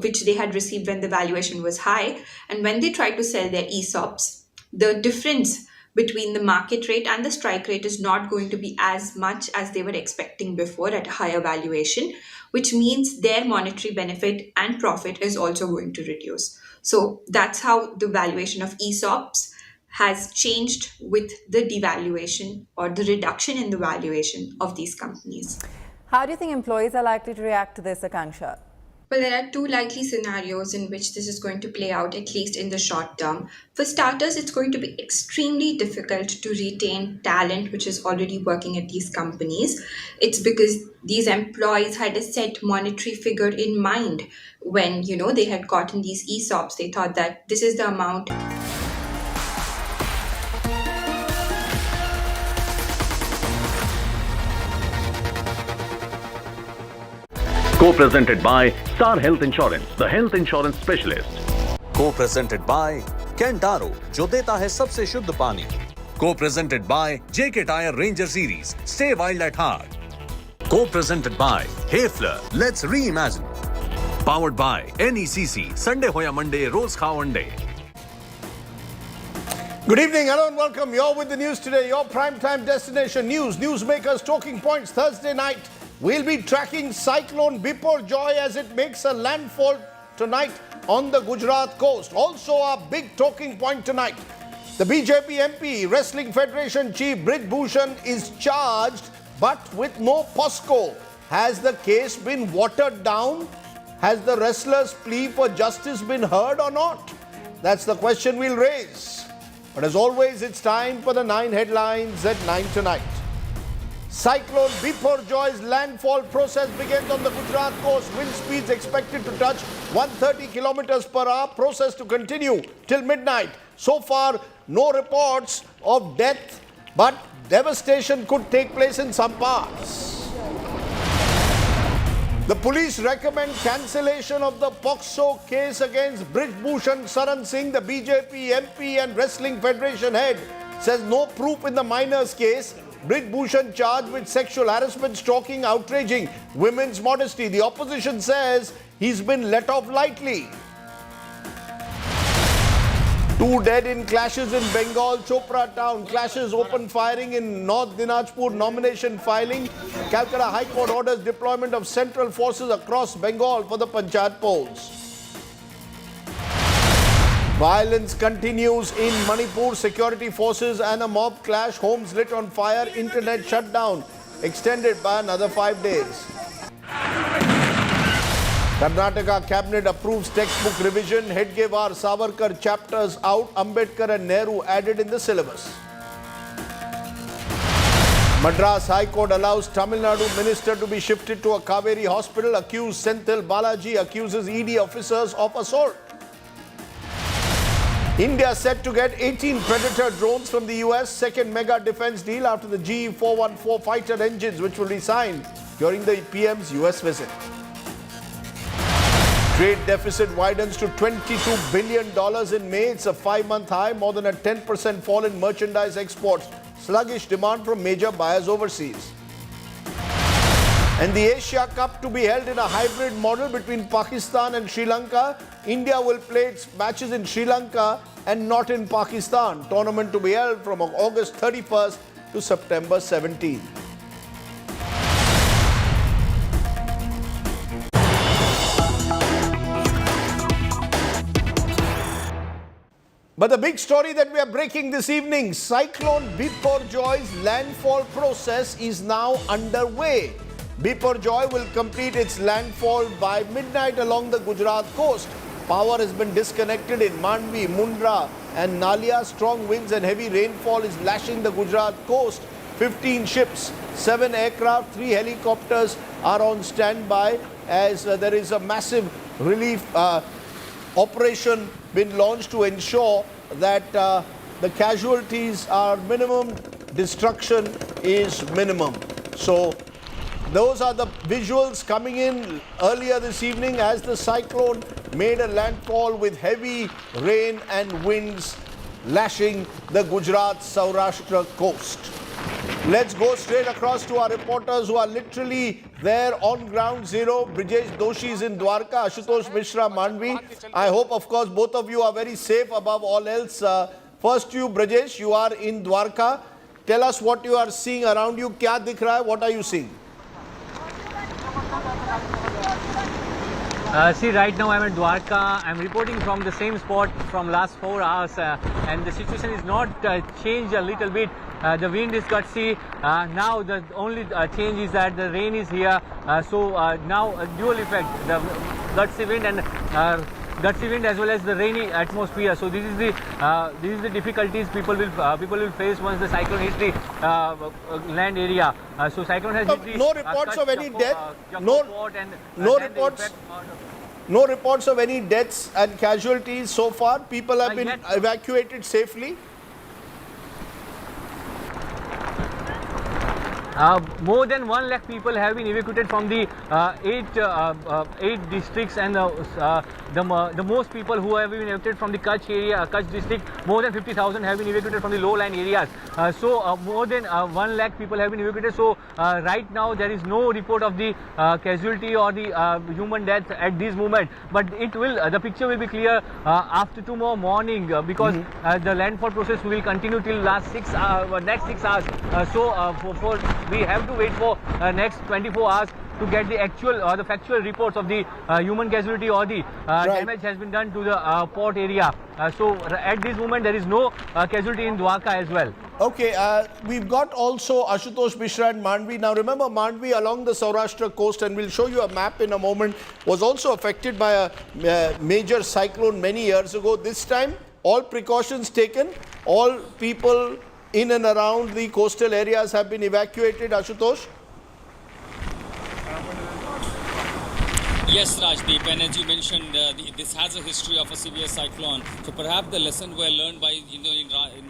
which they had received when the valuation was high, and when they try to sell their ESOPs, the difference between the market rate and the strike rate is not going to be as much as they were expecting before at a higher valuation, which means their monetary benefit and profit is also going to reduce. So that's how the valuation of ESOPs has changed with the devaluation or the reduction in the valuation of these companies. How do you think employees are likely to react to this, Akanksha? Well, there are two likely scenarios in which this is going to play out, at least in the short term. For starters, it's going to be extremely difficult to retain talent which is already working at these companies. It's because these employees had a set monetary figure in mind when, they had gotten these ESOPs. They thought that this is the amount. Co-presented by Star Health Insurance, the health insurance specialist. Co-presented by Kentaro, जो देता है सबसे शुद्ध पानी. Co-presented by JK Tyre Ranger Series, stay wild at heart. Co-presented by Hayfler, let's reimagine. Powered by NECC, Sunday hoya Monday, Rose Khaw Monday. Good evening, hello and welcome. You're with the news today, your primetime destination news, newsmakers, talking points. Thursday night, we'll be tracking Cyclone Biparjoy as it makes a landfall tonight on the Gujarat coast. Also, our big talking point tonight. The BJP MP, Wrestling Federation Chief Brij Bhushan is charged, but with no POSCO. Has the case been watered down? Has the wrestler's plea for justice been heard or not? That's the question we'll raise. But as always, it's time for the 9 headlines at 9 tonight. Cyclone Biparjoy's landfall process begins on the Gujarat coast. Wind speeds expected to touch 130 kilometers per hour. Process to continue till midnight. So far, no reports of death, but devastation could take place in some parts. The police recommend cancellation of the POXO case against Brij Bhushan Saran Singh. The BJP MP and Wrestling Federation head says no proof in the minors case. Brij Bhushan charged with sexual harassment, stalking, outraging women's modesty. The opposition says he's been let off lightly. 2 dead in clashes in Bengal, Chopra town. Clashes, open firing in North Dinajpur, nomination filing. Calcutta High Court orders deployment of central forces across Bengal for the Panchayat polls. Violence continues in Manipur. Security forces and a mob clash. Homes lit on fire. Internet shut down. Extended by another 5 days. Karnataka Cabinet approves textbook revision. Hedgewar Savarkar chapters out. Ambedkar and Nehru added in the syllabus. Madras High Court allows Tamil Nadu minister to be shifted to a Kaveri hospital. Accused Senthil Balaji accuses ED officers of assault. India set to get 18 Predator drones from the US, second mega defense deal after the GE-414 fighter engines, which will be signed during the PM's US visit. Trade deficit widens to $22 billion in May. It's a 5-month high, more than a 10% fall in merchandise exports. Sluggish demand from major buyers overseas. And the Asia Cup to be held in a hybrid model between Pakistan and Sri Lanka. India will play its matches in Sri Lanka and not in Pakistan. Tournament to be held from August 31st to September 17th. But the big story that we are breaking this evening, Cyclone Biparjoy's landfall process is now underway. Biparjoy will complete its landfall by midnight along the Gujarat coast. Power has been disconnected in Mandvi, Mundra and Nalia. Strong winds and heavy rainfall is lashing the Gujarat coast. 15 ships, 7 aircraft, 3 helicopters are on standby as there is a massive relief operation been launched to ensure that the casualties are minimum, destruction is minimum. So those are the visuals coming in earlier this evening as the cyclone made a landfall with heavy rain and winds lashing the Gujarat Saurashtra coast. Let's go straight across to our reporters who are literally there on ground zero. Brijesh Doshi is in Dwarka, Ashutosh Mishra, Mandvi. I hope, of course, both of you are very safe above all else. First you, Brijesh, you are in Dwarka. Tell us what you are seeing around you. Kya dikh raha hai? What are you seeing? See, right now I'm at Dwarka. I'm reporting from the same spot from last 4 hours and the situation is not changed a little bit. The wind is gusty. Now the only change is that the rain is here. So now a dual effect, the gusty wind and gusty wind as well as the rainy atmosphere. So this is the difficulties people will face once the cyclone hits the land area. So cyclone has hit the no reports of any death. No reports of any deaths and casualties so far. People have been evacuated safely. More than 1 lakh people have been evacuated from the 8 districts, and the most people who have been evacuated from the Kutch area, Kutch district, more than 50,000 have been evacuated from the low-lying areas. So more than 1 lakh people have been evacuated. So right now there is no report of the casualty or the human death at this moment. But it will, the picture will be clear after tomorrow morning because the landfall process will continue till next 6 hours. So we have to wait for next 24 hours to get the actual or the factual reports of the human casualty or the damage has been done to the port area. So at this moment there is no casualty in Dwarka as well. Okay, we've got also Ashutosh Mishra and Mandvi. Now remember, Mandvi along the Saurashtra coast, and we'll show you a map in a moment, was also affected by a major cyclone many years ago. This time all precautions taken, all people in and around the coastal areas have been evacuated. Ashutosh? Yes, Rajdeep, and as you mentioned, this has a history of a severe cyclone. So perhaps the lesson were learned by, in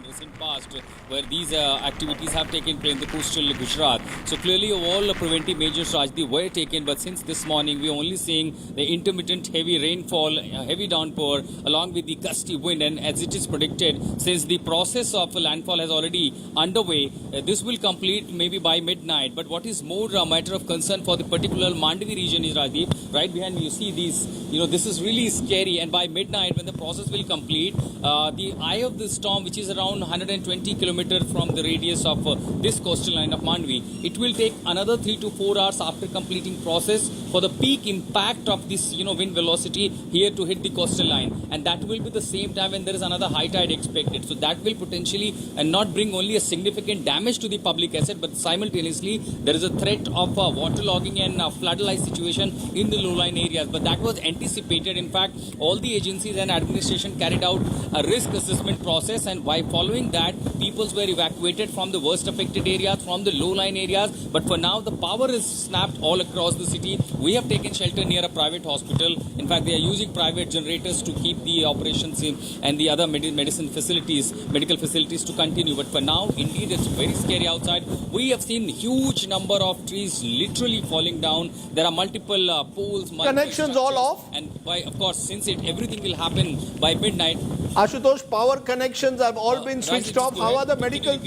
recent past, where these activities have taken place in the coastal Gujarat. So clearly all preventive measures, Rajdeep, were taken, but since this morning we are only seeing the intermittent heavy rainfall, heavy downpour, along with the gusty wind. And as it is predicted, since the process of landfall has already underway, this will complete maybe by midnight. But what is more a matter of concern for the particular Mandvi region is, Rajdeep, right behind me you see these, this is really scary, and by midnight when the process will complete, the eye of the storm, which is around 120 kilometers from the radius of this coastal line of Mandvi, it will take another 3 to 4 hours after completing process for the peak impact of this wind velocity here to hit the coastal line, and that will be the same time when there is another high tide expected. So that will potentially not bring only a significant damage to the public asset, but simultaneously there is a threat of waterlogging and flood-like situation in the low-lying areas. But that was anticipated. In fact, all the agencies and administration carried out a risk assessment process, and by following that, peoples were evacuated from the worst affected areas, from the low-lying areas. But for now, the power is snapped all across the city. We have taken shelter near a private hospital. In fact, they are using private generators to keep the operations and the other medical facilities to continue. But for now, indeed, it's very scary outside. We have seen huge number of trees literally falling down. There are multiple poles, connections all off, and of course, since everything will happen by midnight. Ashutosh, power connections have all been switched off. How are the medical?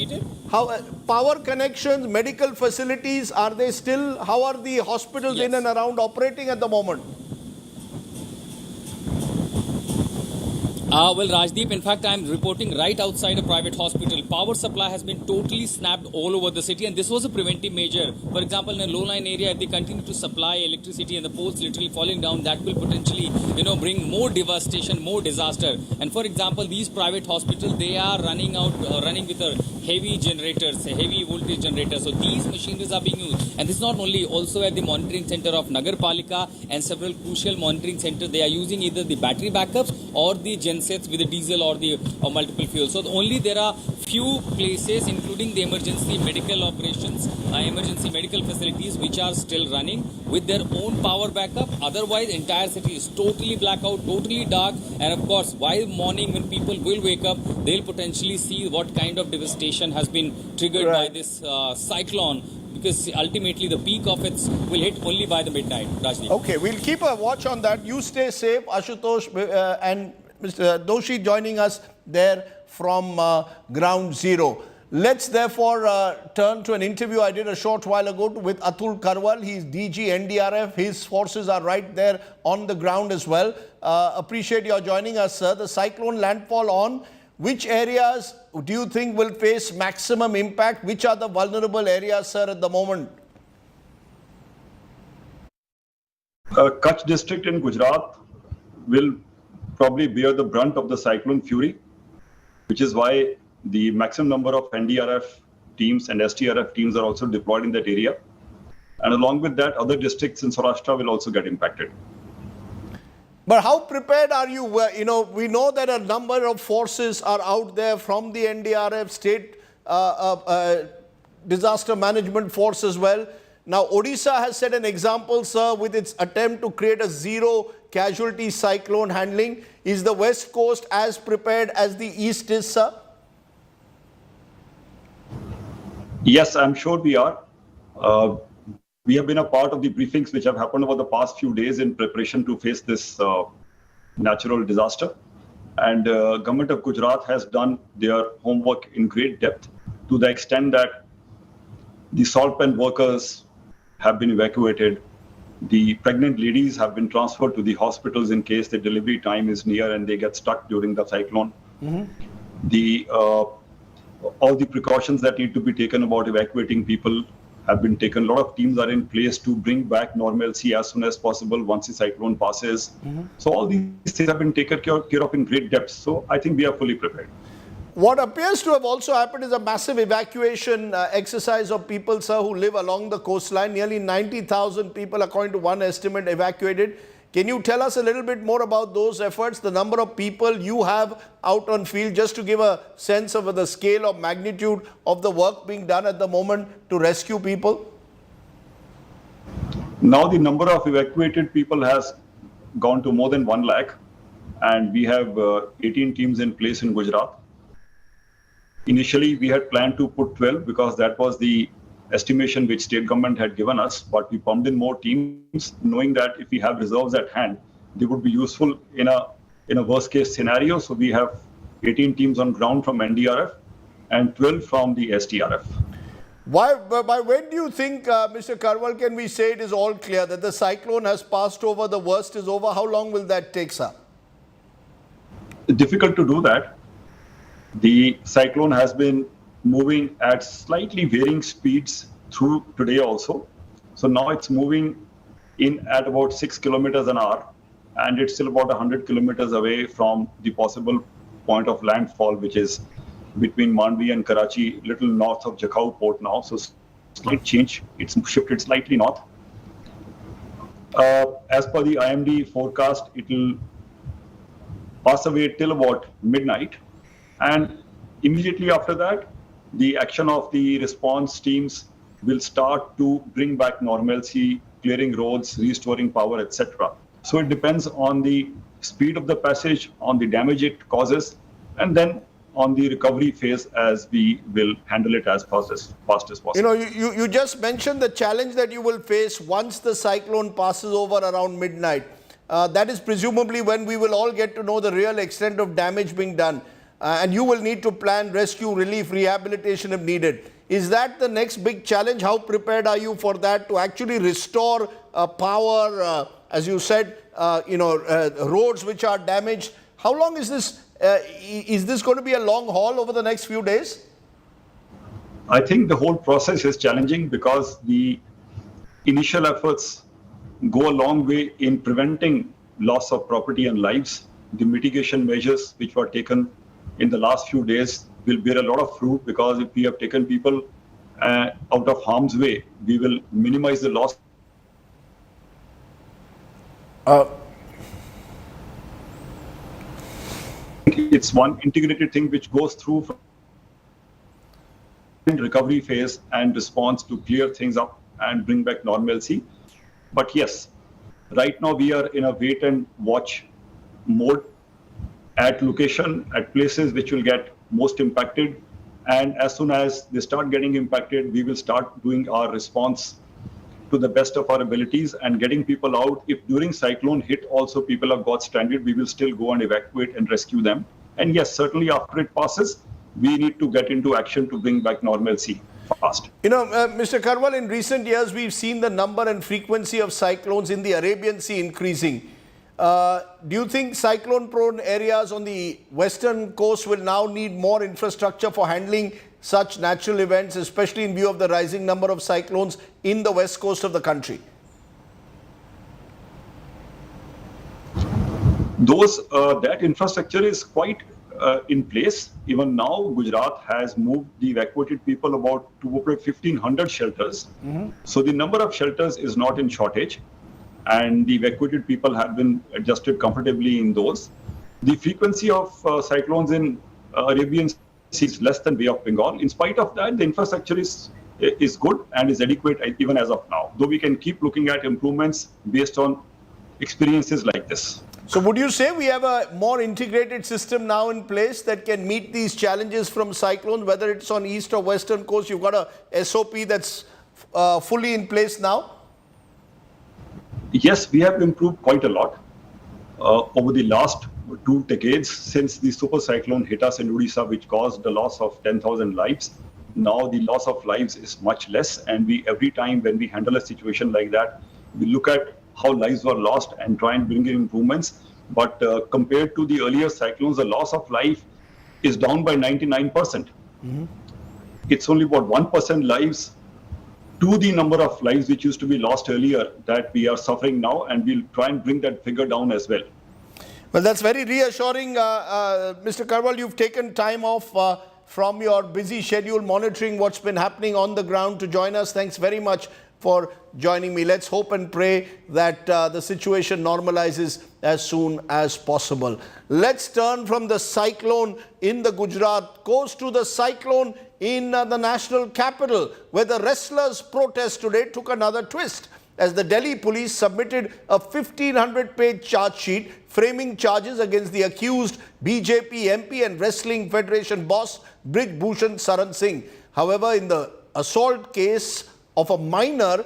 Power connections, medical facilities, are they still? How are the hospitals in and around operating at the moment? Well, Rajdeep, in fact, I'm reporting right outside a private hospital. Power supply has been totally snapped all over the city, and this was a preventive measure. For example, in a low-lying area, if they continue to supply electricity and the poles literally falling down, that will potentially, bring more devastation, more disaster. And for example, these private hospitals, they are running with a heavy generators, heavy voltage generators. So these machineries are being used. And this is not only, also at the monitoring center of Nagar Palika and several crucial monitoring centers, they are using either the battery backups or the gensets with the diesel or multiple fuels. So only there are few places, including the emergency medical operations, emergency medical facilities, which are still running with their own power backup. Otherwise, entire city is totally blackout, totally dark. And of course, while morning when people will wake up, they'll potentially see what kind of devastation has been triggered by this cyclone, because ultimately the peak of it will hit only by the midnight. Rajdeep. Okay, we'll keep a watch on that. You stay safe, Ashutosh and Mr. Doshi joining us there from ground zero. Let's therefore turn to an interview I did a short while ago with Atul Karwal. He's DG NDRF. His forces are right there on the ground as well. Appreciate your joining us, sir. The cyclone landfall on. Which areas do you think will face maximum impact? Which are the vulnerable areas, sir, at the moment? Kutch district in Gujarat will probably bear the brunt of the cyclone fury, which is why the maximum number of NDRF teams and STRF teams are also deployed in that area. And along with that, other districts in Saurashtra will also get impacted. But how prepared are you? We know that a number of forces are out there from the NDRF, state disaster management force as well. Now, Odisha has set an example, sir, with its attempt to create a zero casualty cyclone handling. Is the West Coast as prepared as the East is, sir? Yes, I'm sure we are. We have been a part of the briefings which have happened over the past few days in preparation to face this natural disaster. And government of Gujarat has done their homework in great depth, to the extent that the salt pen workers have been evacuated. The pregnant ladies have been transferred to the hospitals in case the delivery time is near and they get stuck during the cyclone. All the precautions that need to be taken about evacuating people have been taken. A lot of teams are in place to bring back normalcy as soon as possible once the cyclone passes. So all these things have been taken care of in great depth. So I think we are fully prepared. What appears to have also happened is a massive evacuation exercise of people, sir, who live along the coastline. Nearly 90,000 people, according to one estimate, evacuated. Can you tell us a little bit more about those efforts, the number of people you have out on field, just to give a sense of the scale of magnitude of the work being done at the moment to rescue people? Now the number of evacuated people has gone to more than 1 lakh, and we have 18 teams in place in Gujarat. Initially, we had planned to put 12 because that was the estimation which state government had given us, but we pumped in more teams, knowing that if we have reserves at hand, they would be useful in a worst case scenario. So we have 18 teams on ground from NDRF and 12 from the STRF. By when do you think, Mr. Karwal, can we say it is all clear that the cyclone has passed over, the worst is over? How long will that take, sir? Difficult to do that. The cyclone has been moving at slightly varying speeds through today also. So now it's moving in at about 6 kilometers an hour, and it's still about 100 kilometers away from the possible point of landfall, which is between Mandvi and Karachi, little north of Jakhau port now. So slight change, it's shifted slightly north. As per the IMD forecast, it will pass away till about midnight. And immediately after that, the action of the response teams will start to bring back normalcy, clearing roads, restoring power, etc. So it depends on the speed of the passage, on the damage it causes, and then on the recovery phase, as we will handle it as fast as possible. You know, you just mentioned the challenge that you will face once the cyclone passes over around midnight. That is presumably when we will all get to know the real extent of damage being done. And you will need to plan rescue, relief, rehabilitation if needed. Is that the next big challenge? How prepared are you for that, to actually restore power, as you said, roads which are damaged? How long is this? Is this going to be a long haul over the next few days? I think the whole process is challenging because the initial efforts go a long way in preventing loss of property and lives. The mitigation measures which were taken in the last few days will bear a lot of fruit, because if we have taken people out of harm's way, we will minimize the loss. It's one integrated thing which goes through from recovery phase and response to clear things up and bring back normalcy. But yes, right now we are in a wait and watch mode at location, at places which will get most impacted. And as soon as they start getting impacted, we will start doing our response to the best of our abilities and getting people out. If during cyclone hit also people have got stranded, we will still go and evacuate and rescue them. And yes, certainly after it passes, we need to get into action to bring back normalcy fast. You know, Mr. Karwal, in recent years, we've seen the number and frequency of cyclones in the Arabian Sea increasing. Do you think cyclone-prone areas on the western coast will now need more infrastructure for handling such natural events, especially in view of the rising number of cyclones in the west coast of the country? That infrastructure is quite in place. Even now, Gujarat has moved the evacuated people about to over 1,500 shelters. So the number of shelters is not in shortage, and the evacuated people have been adjusted comfortably in those. The frequency of cyclones in Arabian Sea is less than Bay of Bengal. In spite of that, the infrastructure is good and is adequate even as of now, though we can keep looking at improvements based on experiences like this. So would you say we have a more integrated system now in place that can meet these challenges from cyclones, whether it's on east or western coast? You've got a SOP that's fully in place now? Yes, we have improved quite a lot over the last 2 decades since the super cyclone hit us in Odisha, which caused the loss of 10,000 lives. Now the loss of lives is much less, and we every time when we handle a situation like that, we look at how lives were lost and try and bring in improvements. But compared to the earlier cyclones, the loss of life is down by 99%. It's only about 1% lives to the number of lives which used to be lost earlier that we are suffering now, and we'll try and bring that figure down as well. Well, that's very reassuring. Mr. Karwal, you've taken time off from your busy schedule monitoring what's been happening on the ground to join us. Thanks very much for joining me. Let's hope and pray that the situation normalizes as soon as possible. Let's turn from the cyclone in the Gujarat coast to the cyclone in the national capital, where the wrestlers' protest today took another twist, as the Delhi police submitted a 1,500-page charge sheet framing charges against the accused BJP MP and Wrestling Federation boss Brij Bhushan Saran Singh. However, in the assault case of a minor,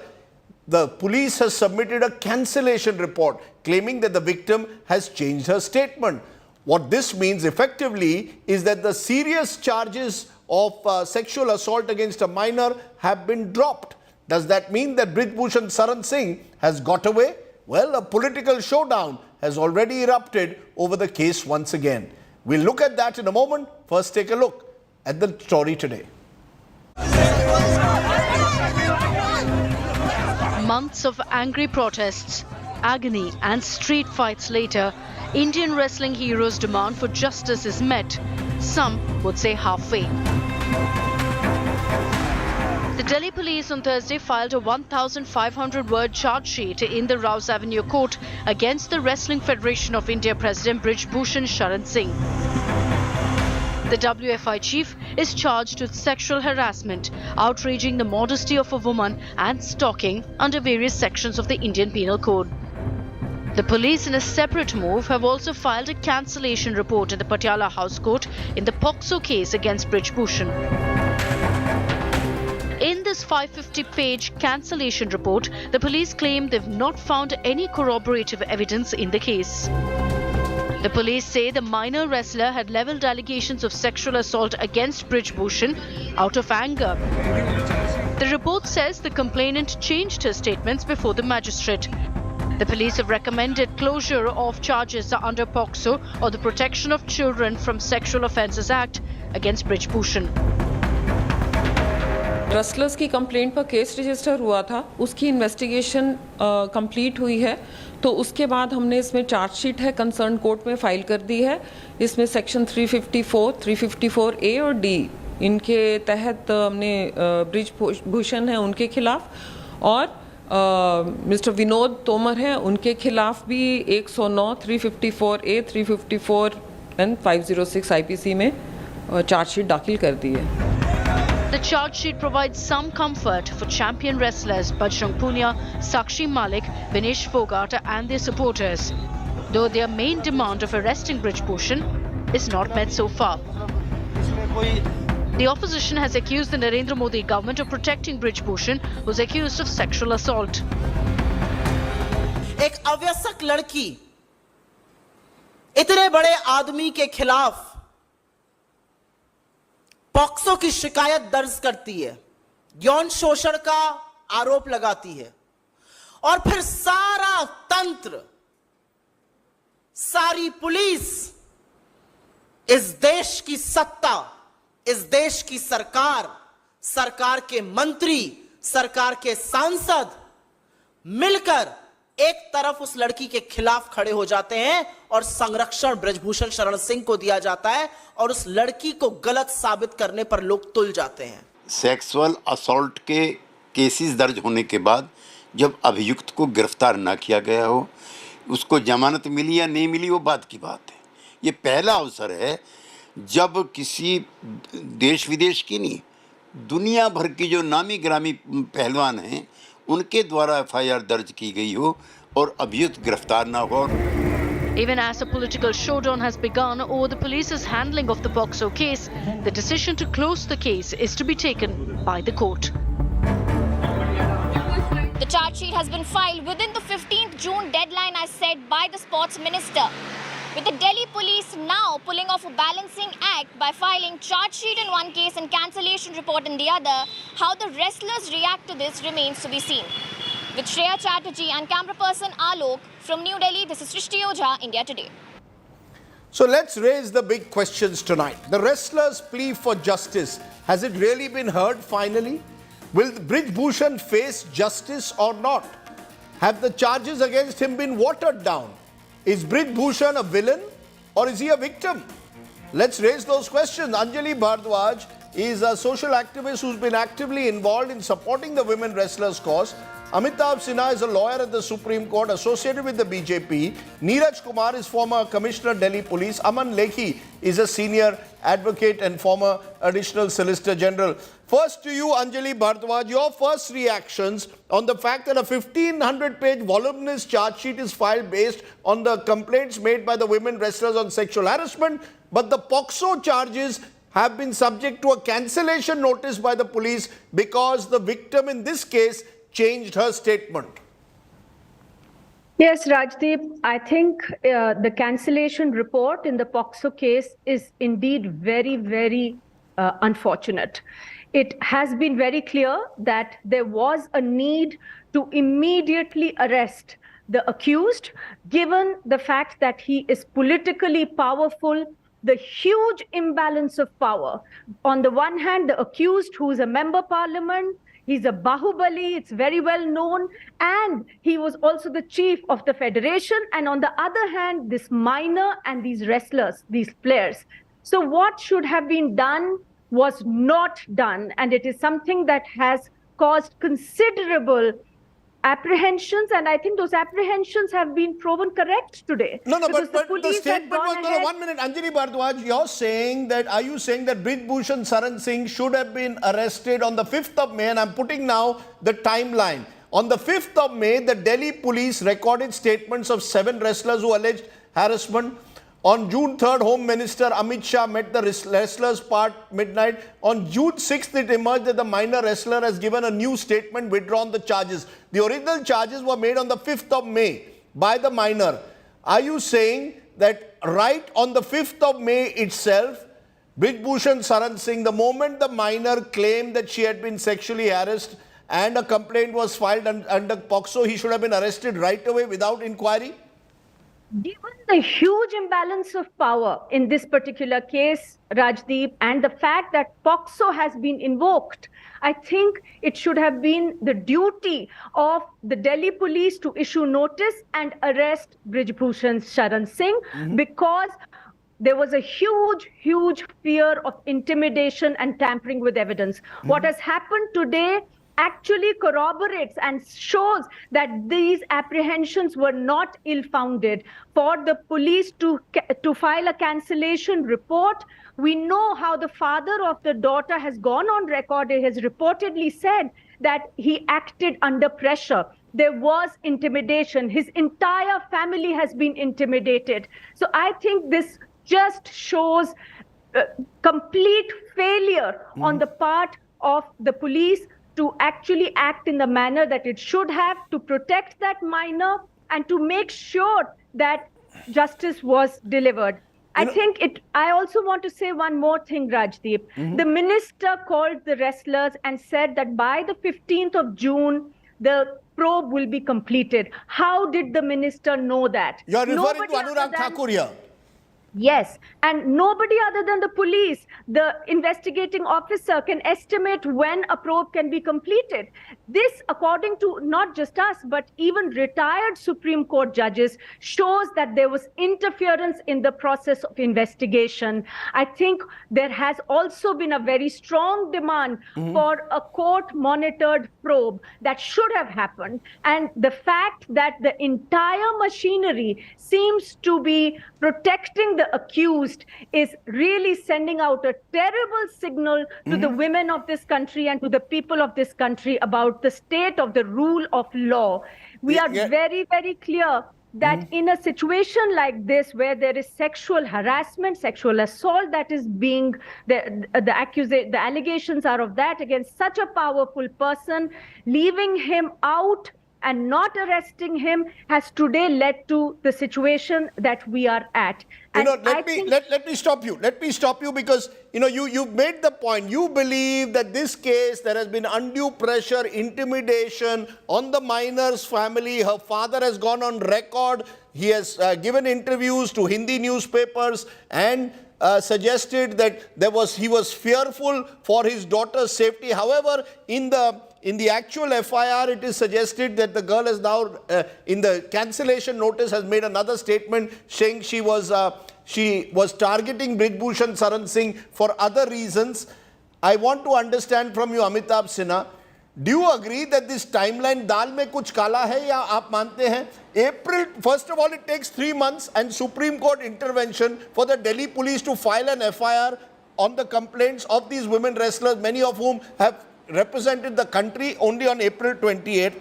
the police has submitted a cancellation report claiming that the victim has changed her statement. What this means effectively is that the serious charges of sexual assault against a minor have been dropped. Does that mean that Brij Bhushan Saran Singh has got away? Well, a political showdown has already erupted over the case once again. We'll look at that in a moment. First, take a look at the story today. Months of angry protests, agony and street fights later, Indian wrestling heroes' demand for justice is met. Some would say halfway. The Delhi police on Thursday filed a 1,500-word charge sheet in the Rouse Avenue court against the Wrestling Federation of India President Brij Bhushan Saran Singh. The WFI chief is charged with sexual harassment, outraging the modesty of a woman and stalking under various sections of the Indian Penal Code. The police, in a separate move, have also filed a cancellation report in the Patiala House Court in the POCSO case against Brij Bhushan. In this 550-page cancellation report, the police claim they've not found any corroborative evidence in the case. The police say the minor wrestler had levelled allegations of sexual assault against Brij Bhushan out of anger. The report says the complainant changed her statements before the magistrate. The police have recommended closure of charges under POCSO, or the Protection of Children from Sexual Offences Act, against Brij Bhushan. Wrestlers की complaint पर case register हुआ था, उसकी investigation complete हुई है। तो उसके बाद हमने इसमें चार्जशीट है कंसर्न कोर्ट में फाइल कर दी है। इसमें सेक्शन 354, 354A और D इनके तहत हमने ब्रिजभूषण है उनके खिलाफ और मिस्टर विनोद तोमर हैं उनके खिलाफ भी 109, 354A, 354 एंड 506 IPC में चार्जशीट दाखिल कर दी है। The charge sheet provides some comfort for champion wrestlers Bajrang Punia, Sakshi Malik, Vinesh Fogart and their supporters, though their main demand of arresting Brijbhushan is not met so far. The opposition has accused the Narendra Modi government of protecting Brijbhushan, who is accused of sexual assault. एक अवयस्क लड़की इतने बड़े आदमी के खिलाफ POCSO की शिकायत दर्ज करती है, यौन शोषण का आरोप लगाती है और फिर सारा तंत्र, सारी पुलिस, इस देश की सत्ता, इस देश की सरकार, सरकार के मंत्री, सरकार के सांसद मिलकर एक तरफ उस लड़की के खिलाफ खड़े हो जाते हैं और संरक्षण बृजभूषण शरण सिंह को दिया जाता है और उस लड़की को गलत साबित करने पर लोग तुल जाते हैं। सेक्सुअल असॉल्ट के केसेस दर्ज होने के बाद जब अभियुक्त को गिरफ्तार ना किया गया हो, उसको जमानत मिली या नहीं मिली वो बात की बात है। ये पहला अवसर है जब किसी देश विदेश की नहीं, दुनिया भर की जो नामी ग्रामी पहलवान हैं उनके द्वारा FIR दर्ज की गई हो और अभियुक्त गिरफ्तार ना हो। Even as a political showdown has begun over the police's handling of the POCSO case, the decision to close the case is to be taken by the court. The charge sheet has been filed within the 15th June deadline as set by the sports minister, with the Delhi police now pulling off a balancing act by filing charge sheet in one case and cancellation report in the other. How the wrestlers react to this remains to be seen. With Shreya Chatterjee and camera person Alok from New Delhi, this is Srishti Ojha, India Today. So let's raise the big questions tonight. The wrestlers' plea for justice, has it really been heard finally? Will Brijbhushan face justice or not? Have the charges against him been watered down? Is Brijbhushan a villain or is he a victim? Let's raise those questions. Anjali Bhardwaj is a social activist who's been actively involved in supporting the women wrestlers' cause. Amitabh Sinha is a lawyer at the Supreme Court associated with the BJP. Neeraj Kumar is former Commissioner, Delhi Police. Aman Lekhi is a senior advocate and former Additional Solicitor General. First to you, Anjali Bhardwaj, your first reactions on the fact that a 1,500-page voluminous charge sheet is filed based on the complaints made by the women wrestlers on sexual harassment, but the POCSO charges have been subject to a cancellation notice by the police because the victim in this case changed her statement. Yes, Rajdeep, I think the cancellation report in the POCSO case is indeed very, very unfortunate. It has been very clear that there was a need to immediately arrest the accused, given the fact that he is politically powerful, the huge imbalance of power. On the one hand, the accused, who is a member parliament, he's a Bahubali, it's very well known, and he was also the chief of the federation. And on the other hand, this minor and these wrestlers, these players. So what should have been done was not done, and it is something that has caused considerable apprehensions, and I think those apprehensions have been proven correct today. No, but the statement was, no, 1 minute, Anjali Bhardwaj, you're saying that, are you saying that Brijbhushan Sharan Singh should have been arrested on the 5th of May, and I'm putting now the timeline. On the 5th of May, the Delhi police recorded statements of 7 wrestlers who alleged harassment. On June 3rd, Home Minister Amit Shah met the wrestlers part midnight. On June 6th, it emerged that the minor wrestler has given a new statement, withdrawn the charges. The original charges were made on the 5th of May by the minor. Are you saying that right on the 5th of May itself, Brijbhushan Sharan Singh, the moment the minor claimed that she had been sexually harassed and a complaint was filed under POCSO, he should have been arrested right away without inquiry? Given the huge imbalance of power in this particular case, Rajdeep, and the fact that POCSO has been invoked, I think it should have been the duty of the Delhi police to issue notice and arrest Brijbhushan Sharan Singh, because there was a huge fear of intimidation and tampering with evidence. What has happened today actually corroborates and shows that these apprehensions were not ill-founded. For the police to file a cancellation report, we know how the father of the daughter has gone on record. He has reportedly said that he acted under pressure. There was intimidation. His entire family has been intimidated. So I think this just shows complete failure on the part of the police to actually act in the manner that it should have, to protect that minor and to make sure that justice was delivered. I also want to say one more thing, Rajdeep. The minister called the wrestlers and said that by the 15th of June, the probe will be completed. How did the minister know that? You're referring to Anurag Thakur here. Yes, and nobody other than the police, the investigating officer, can estimate when a probe can be completed. This, according to not just us, but even retired Supreme Court judges, shows that there was interference in the process of investigation. I think there has also been a very strong demand for a court-monitored probe that should have happened. And the fact that the entire machinery seems to be protecting the accused is really sending out a terrible signal to the women of this country and to the people of this country about the state of the rule of law. We are very, very clear that in a situation like this, where there is sexual harassment, sexual assault that is being, the allegations are of that against such a powerful person, leaving him out and not arresting him has today led to the situation that we are at. And let me stop you. Let me stop you because, you made the point. You believe that this case, there has been undue pressure, intimidation on the minor's family. Her father has gone on record. He has given interviews to Hindi newspapers and suggested that he was fearful for his daughter's safety. However, in the actual FIR, it is suggested that the girl has now, in the cancellation notice, has made another statement saying she was targeting Brijbhushan Sharan Singh for other reasons. I want to understand from you, Amitabh Sinha, do you agree that this timeline, दाल में कुछ काला है या आप मानते हैं? April, first of all, it takes 3 months and Supreme Court intervention for the Delhi police to file an FIR on the complaints of these women wrestlers, many of whom have represented the country only on April 28th.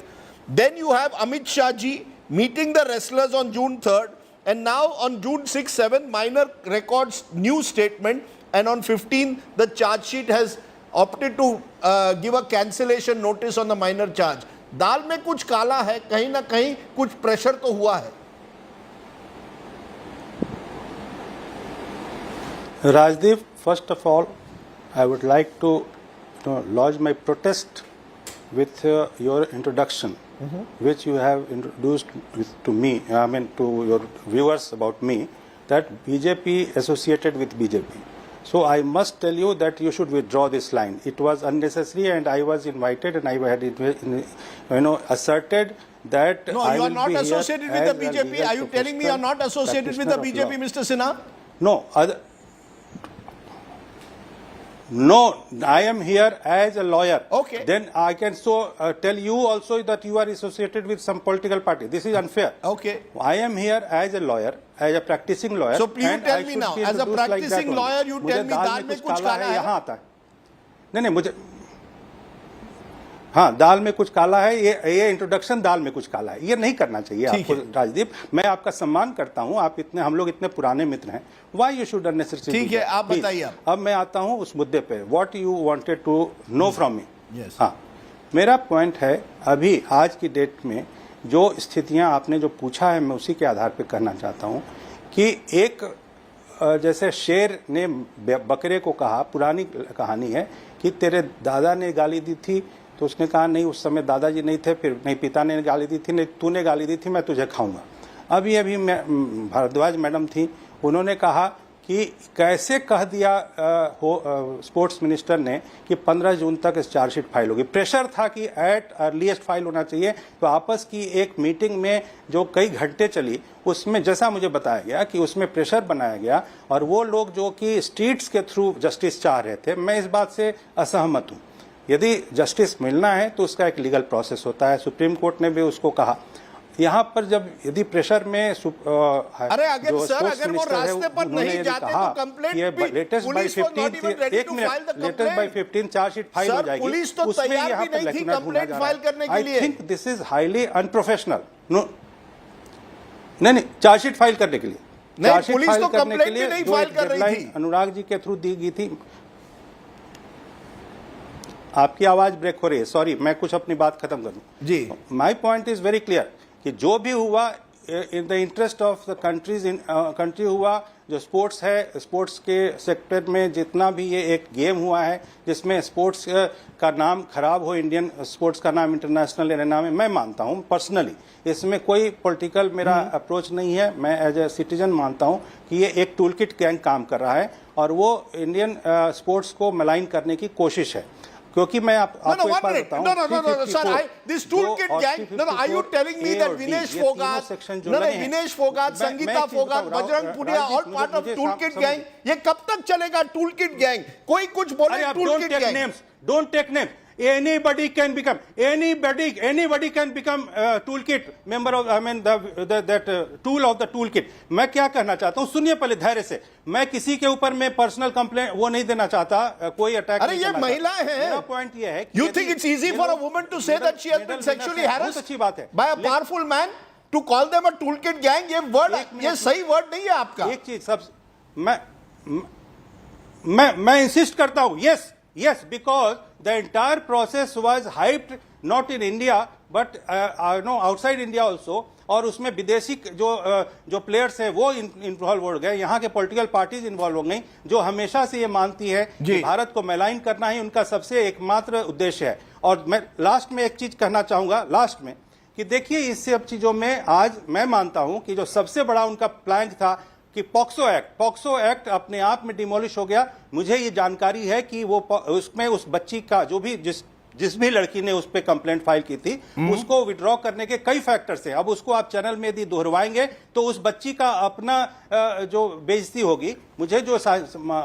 Then you have Amit Shah ji meeting the wrestlers on June 3rd, and now on June 6th, 7th, minor records new statement, and on 15th, the charge sheet has opted to give a cancellation notice on the minor charge. दाल में कुछ काला है, कहीं ना कहीं कुछ pressure तो हुआ है. Rajdeep, first of all, I would like to lodge my protest with your introduction, which you have introduced to me, to your viewers about me, that BJP associated with BJP. So I must tell you that you should withdraw this line. It was unnecessary, and I was invited, and I had asserted that no, I you will are not be associated with the BJP. Are you telling me you are not associated with the BJP, Mr. Sinha? No. No, I am here as a lawyer. Okay. Then I can tell you also that you are associated with some political party. This is unfair. Okay. I am here as a lawyer, as a practicing lawyer. So you tell me now, as a practicing lawyer, you tell me दाल में कुछ काला है. यहाँ आता है. नहीं मुझे हाँ दाल में कुछ काला है. ये इंट्रोडक्शन दाल में कुछ काला है, ये नहीं करना चाहिए आपको राजदीप. मैं आपका सम्मान करता हूँ, हम लोग इतने पुराने मित्र हैं. Why you should unnecessarily? ठीक है, आप बताइए. अब मैं आता हूँ उस मुद्दे पे. What you wanted to know from me? Yes. हाँ, मेरा पॉइंट है, अभी आज की डेट में जो स्थितियां आपने जो पूछा है, मैं उसी के आधार पे कहना चाहता हूँ कि एक जैसे शेर ने बकरे को कहा, पुरानी कहानी है कि तेरे दादा ने गाली दी थी, तो उसने कहा नहीं उस समय दादाजी नहीं थे, फिर नहीं पिता ने गाली दी थी, नहीं तूने गाली दी थी, मैं तुझे खाऊंगा. अभी अभी भारद्वाज मैडम थी, उन्होंने कहा कि कैसे कह दिया स्पोर्ट्स मिनिस्टर ने कि 15 जून तक इस चार्जशीट फाइल होगी। प्रेशर था कि एट अर्लीस्ट फाइल होना चाहिए। तो आपस की एक मीटिंग में जो कई घंटे चली, उसमें जैसा मुझे बताया गया कि उसमें प्रेशर बनाया गया और वो लोग जो कि स्ट्रीट्स के थ्रू जस्टिस चाह रहे थे, मैं इस बात से असहमत हूँ। यदि जस्टिस मिलना है तो उसका एक लीगल प्रोसेस होता है। सुप्रीम कोर्ट ने भी उसको कहा। यहाँ पर जब यदि प्रेशर में अरे अगर सर अगर वो रास्ते पर नहीं जाते तो complaint latest by 15 chargesheet file हो जाएगी। पुलिस तो तैयार भी नहीं थी कंप्लेंट फाइल करने के लिए। I think this is highly unprofessional. No नहीं, चार्जशीट फाइल करने के लिए नहीं, पुलिस तो कंप्लेंट भी नहीं फाइल कर रही थी। अनुराग जी के थ्रू दी गई थी। आपकी आवाज ब्रेक हो रही है, सॉरी, मैं कुछ अपनी बात खत्म कर दूं जी। My point is very clear कि जो भी हुआ in the interest of the country हुआ। जो स्पोर्ट्स है, स्पोर्ट्स के सेक्टर में जितना भी ये एक गेम हुआ है जिसमें स्पोर्ट्स का नाम खराब हो, इंडियन स्पोर्ट्स का नाम इंटरनेशनल एरेना में, मैं मानता हूँ पर्सनली इसमें कोई पॉलिटिकल मेरा अप्रोच नहीं है। मैं एज ए सिटीजन मानता हूँ कि ये एक टूल किट गैंग काम कर रहा है और वो इंडियन स्पोर्ट्स को मलाइन करने की कोशिश है। क्योंकि मैं आपको एक बात बताऊं, no, sir, this toolkit gang, are you telling me that Vinesh Fogart, Sangeeta Fogart, Bajrang Punia, all part of toolkit gang? ये कब तक चलेगा toolkit gang? कोई कुछ बोले toolkit gang? Don't take names. Anybody can become toolkit member of, I mean that tool of the toolkit. मैं क्या कहना चाहता हूँ, सुनिए पहले धैर्य से। मैं किसी के ऊपर में पर्सनल कंप्लेंट वो नहीं देना चाहता, कोई अटैक। अरे ये महिलाएं हैं। मेरा पॉइंट ये है, You think it's easy for a woman to say that she has been sexually harassed? अच्छी बात है। By a powerful man to call them a toolkit gang, ये वर्ड, ये सही वर्ड नहीं है आपका। एक चीज सब मैं इंसिस्ट करता हूँ, yes, because the entire process was hyped not in India but outside India also, और उसमें विदेशी जो प्लेयर्स हैं वो इन्वॉल्व हो गए, यहाँ के पॉलिटिकल पार्टीज इन्वॉल्व हो गई, जो हमेशा से ये मानती है कि भारत को मैलाइन करना ही उनका सबसे एकमात्र उद्देश्य है। और मैं लास्ट में एक चीज कहना चाहूंगा लास्ट में कि देखिए इस सब चीजों में आज मैं मानता हूं कि जो सबसे बड़ा उनका प्लान था कि पॉक्सो एक्ट अपने आप में डिमोलिश हो गया। मुझे ये जानकारी है कि वो उसमें उस बच्ची का जो भी जिस भी लड़की ने उस पर कंप्लेंट फाइल की थी उसको विड्रॉ करने के कई फैक्टर्स हैं। अब उसको आप चैनल में यदि दोहरवाएंगे तो उस बच्ची का अपना जो बेइज्जती होगी। मुझे जो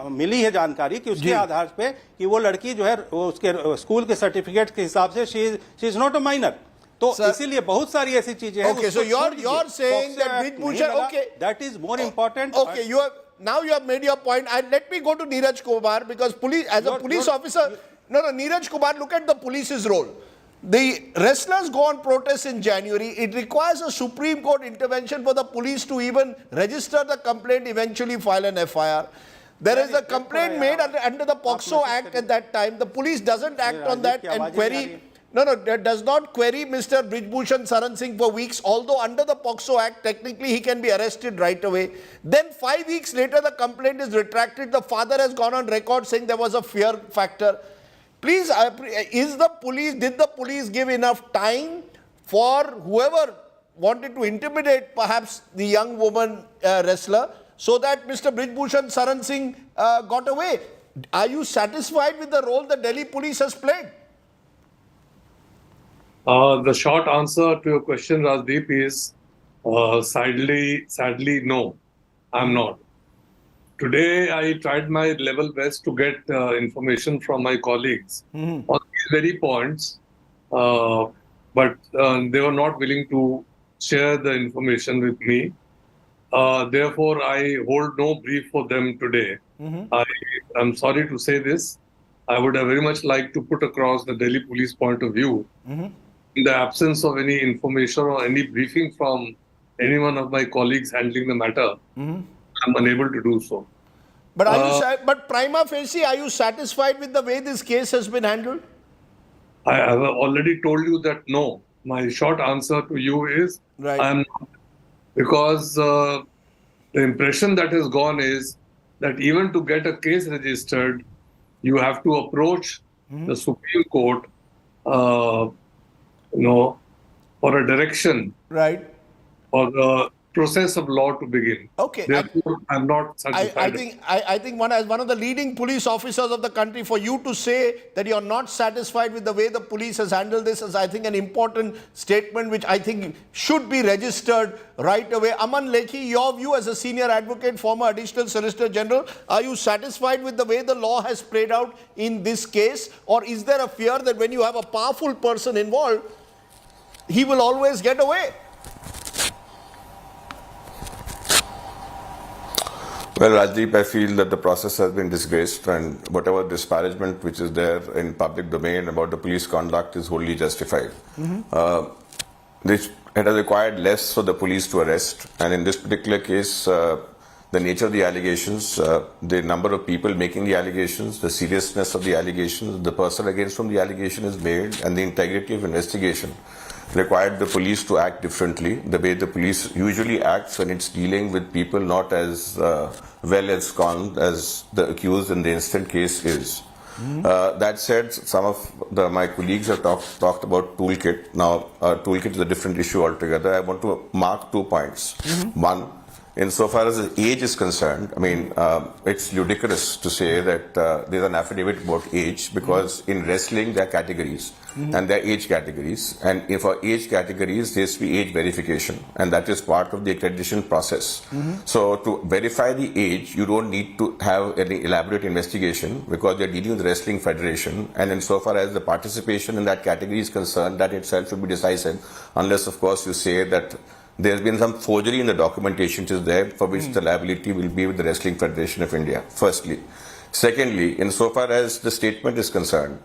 मिली है जानकारी कि उसके आधार पे कि वो लड़की जो है उसके स्कूल के सर्टिफिकेट के हिसाब से she is not a minor. तो इसीलिए बहुत सारी ऐसी चीजें हैं। Okay, so you're saying that Biparjoy, okay, that is more important. Okay, now you have made your point. And let me go to Neeraj Kumar, because police, as a police officer, Neeraj Kumar, look at the police's role. The wrestlers go on protest in January. It requires a Supreme Court intervention for the police to even register the complaint, eventually file an FIR. There is a complaint made under the POXO Act at that time. The police doesn't act on that and query. Does not query Mr. Brijbhushan Saran Singh for weeks, although under the POXO Act, technically he can be arrested right away. Then 5 weeks later, the complaint is retracted. The father has gone on record saying there was a fear factor. Please, did the police give enough time for whoever wanted to intimidate perhaps the young woman wrestler so that Mr. Brijbhushan Saran Singh got away? Are you satisfied with the role the Delhi police has played? The short answer to your question, Rajdeep, is sadly, no, I'm not. Today, I tried my level best to get information from my colleagues on these very points, but they were not willing to share the information with me. Therefore, I hold no brief for them today. I'm sorry to say this. I would have very much liked to put across the Delhi police point of view. In the absence of any information or any briefing from any one of my colleagues handling the matter, I'm unable to do so. But but prima facie, are you satisfied with the way this case has been handled? I have already told you that no. My short answer to you is I'm not. Because the impression that has gone is that even to get a case registered, you have to approach the Supreme Court for a direction, right, for the process of law to begin. Okay. Therefore, I'm not satisfied. I think as one of the leading police officers of the country, for you to say that you're not satisfied with the way the police has handled this is, I think, an important statement which I think should be registered right away. Aman Lekhi, your view as a senior advocate, former Additional Solicitor General, are you satisfied with the way the law has played out in this case? Or is there a fear that when you have a powerful person involved, he will always get away? Well, Rajdeep, I feel that the process has been disgraced, and whatever disparagement which is there in public domain about the police conduct is wholly justified. It has required less for the police to arrest, and in this particular case, the nature of the allegations, the number of people making the allegations, the seriousness of the allegations, the person against whom the allegation is made, and the integrity of investigation required the police to act differently, the way the police usually acts when it's dealing with people not as well ensconced as the accused in the instant case is. That said, some of my colleagues have talked about toolkit. Now, toolkit is a different issue altogether. I want to mark 2 points. One, insofar as the age is concerned, I mean, it's ludicrous to say that there's an affidavit about age, because in wrestling there are categories, and there are age categories, and for age categories there has to be age verification, and that is part of the accreditation process. So to verify the age, you don't need to have any elaborate investigation, because you're dealing with the wrestling federation, and insofar as the participation in that category is concerned, that itself should be decisive, unless of course you say that there's been some forgery in the documentation which is there, for which the liability will be with the Wrestling Federation of India, firstly. Secondly, insofar as the statement is concerned,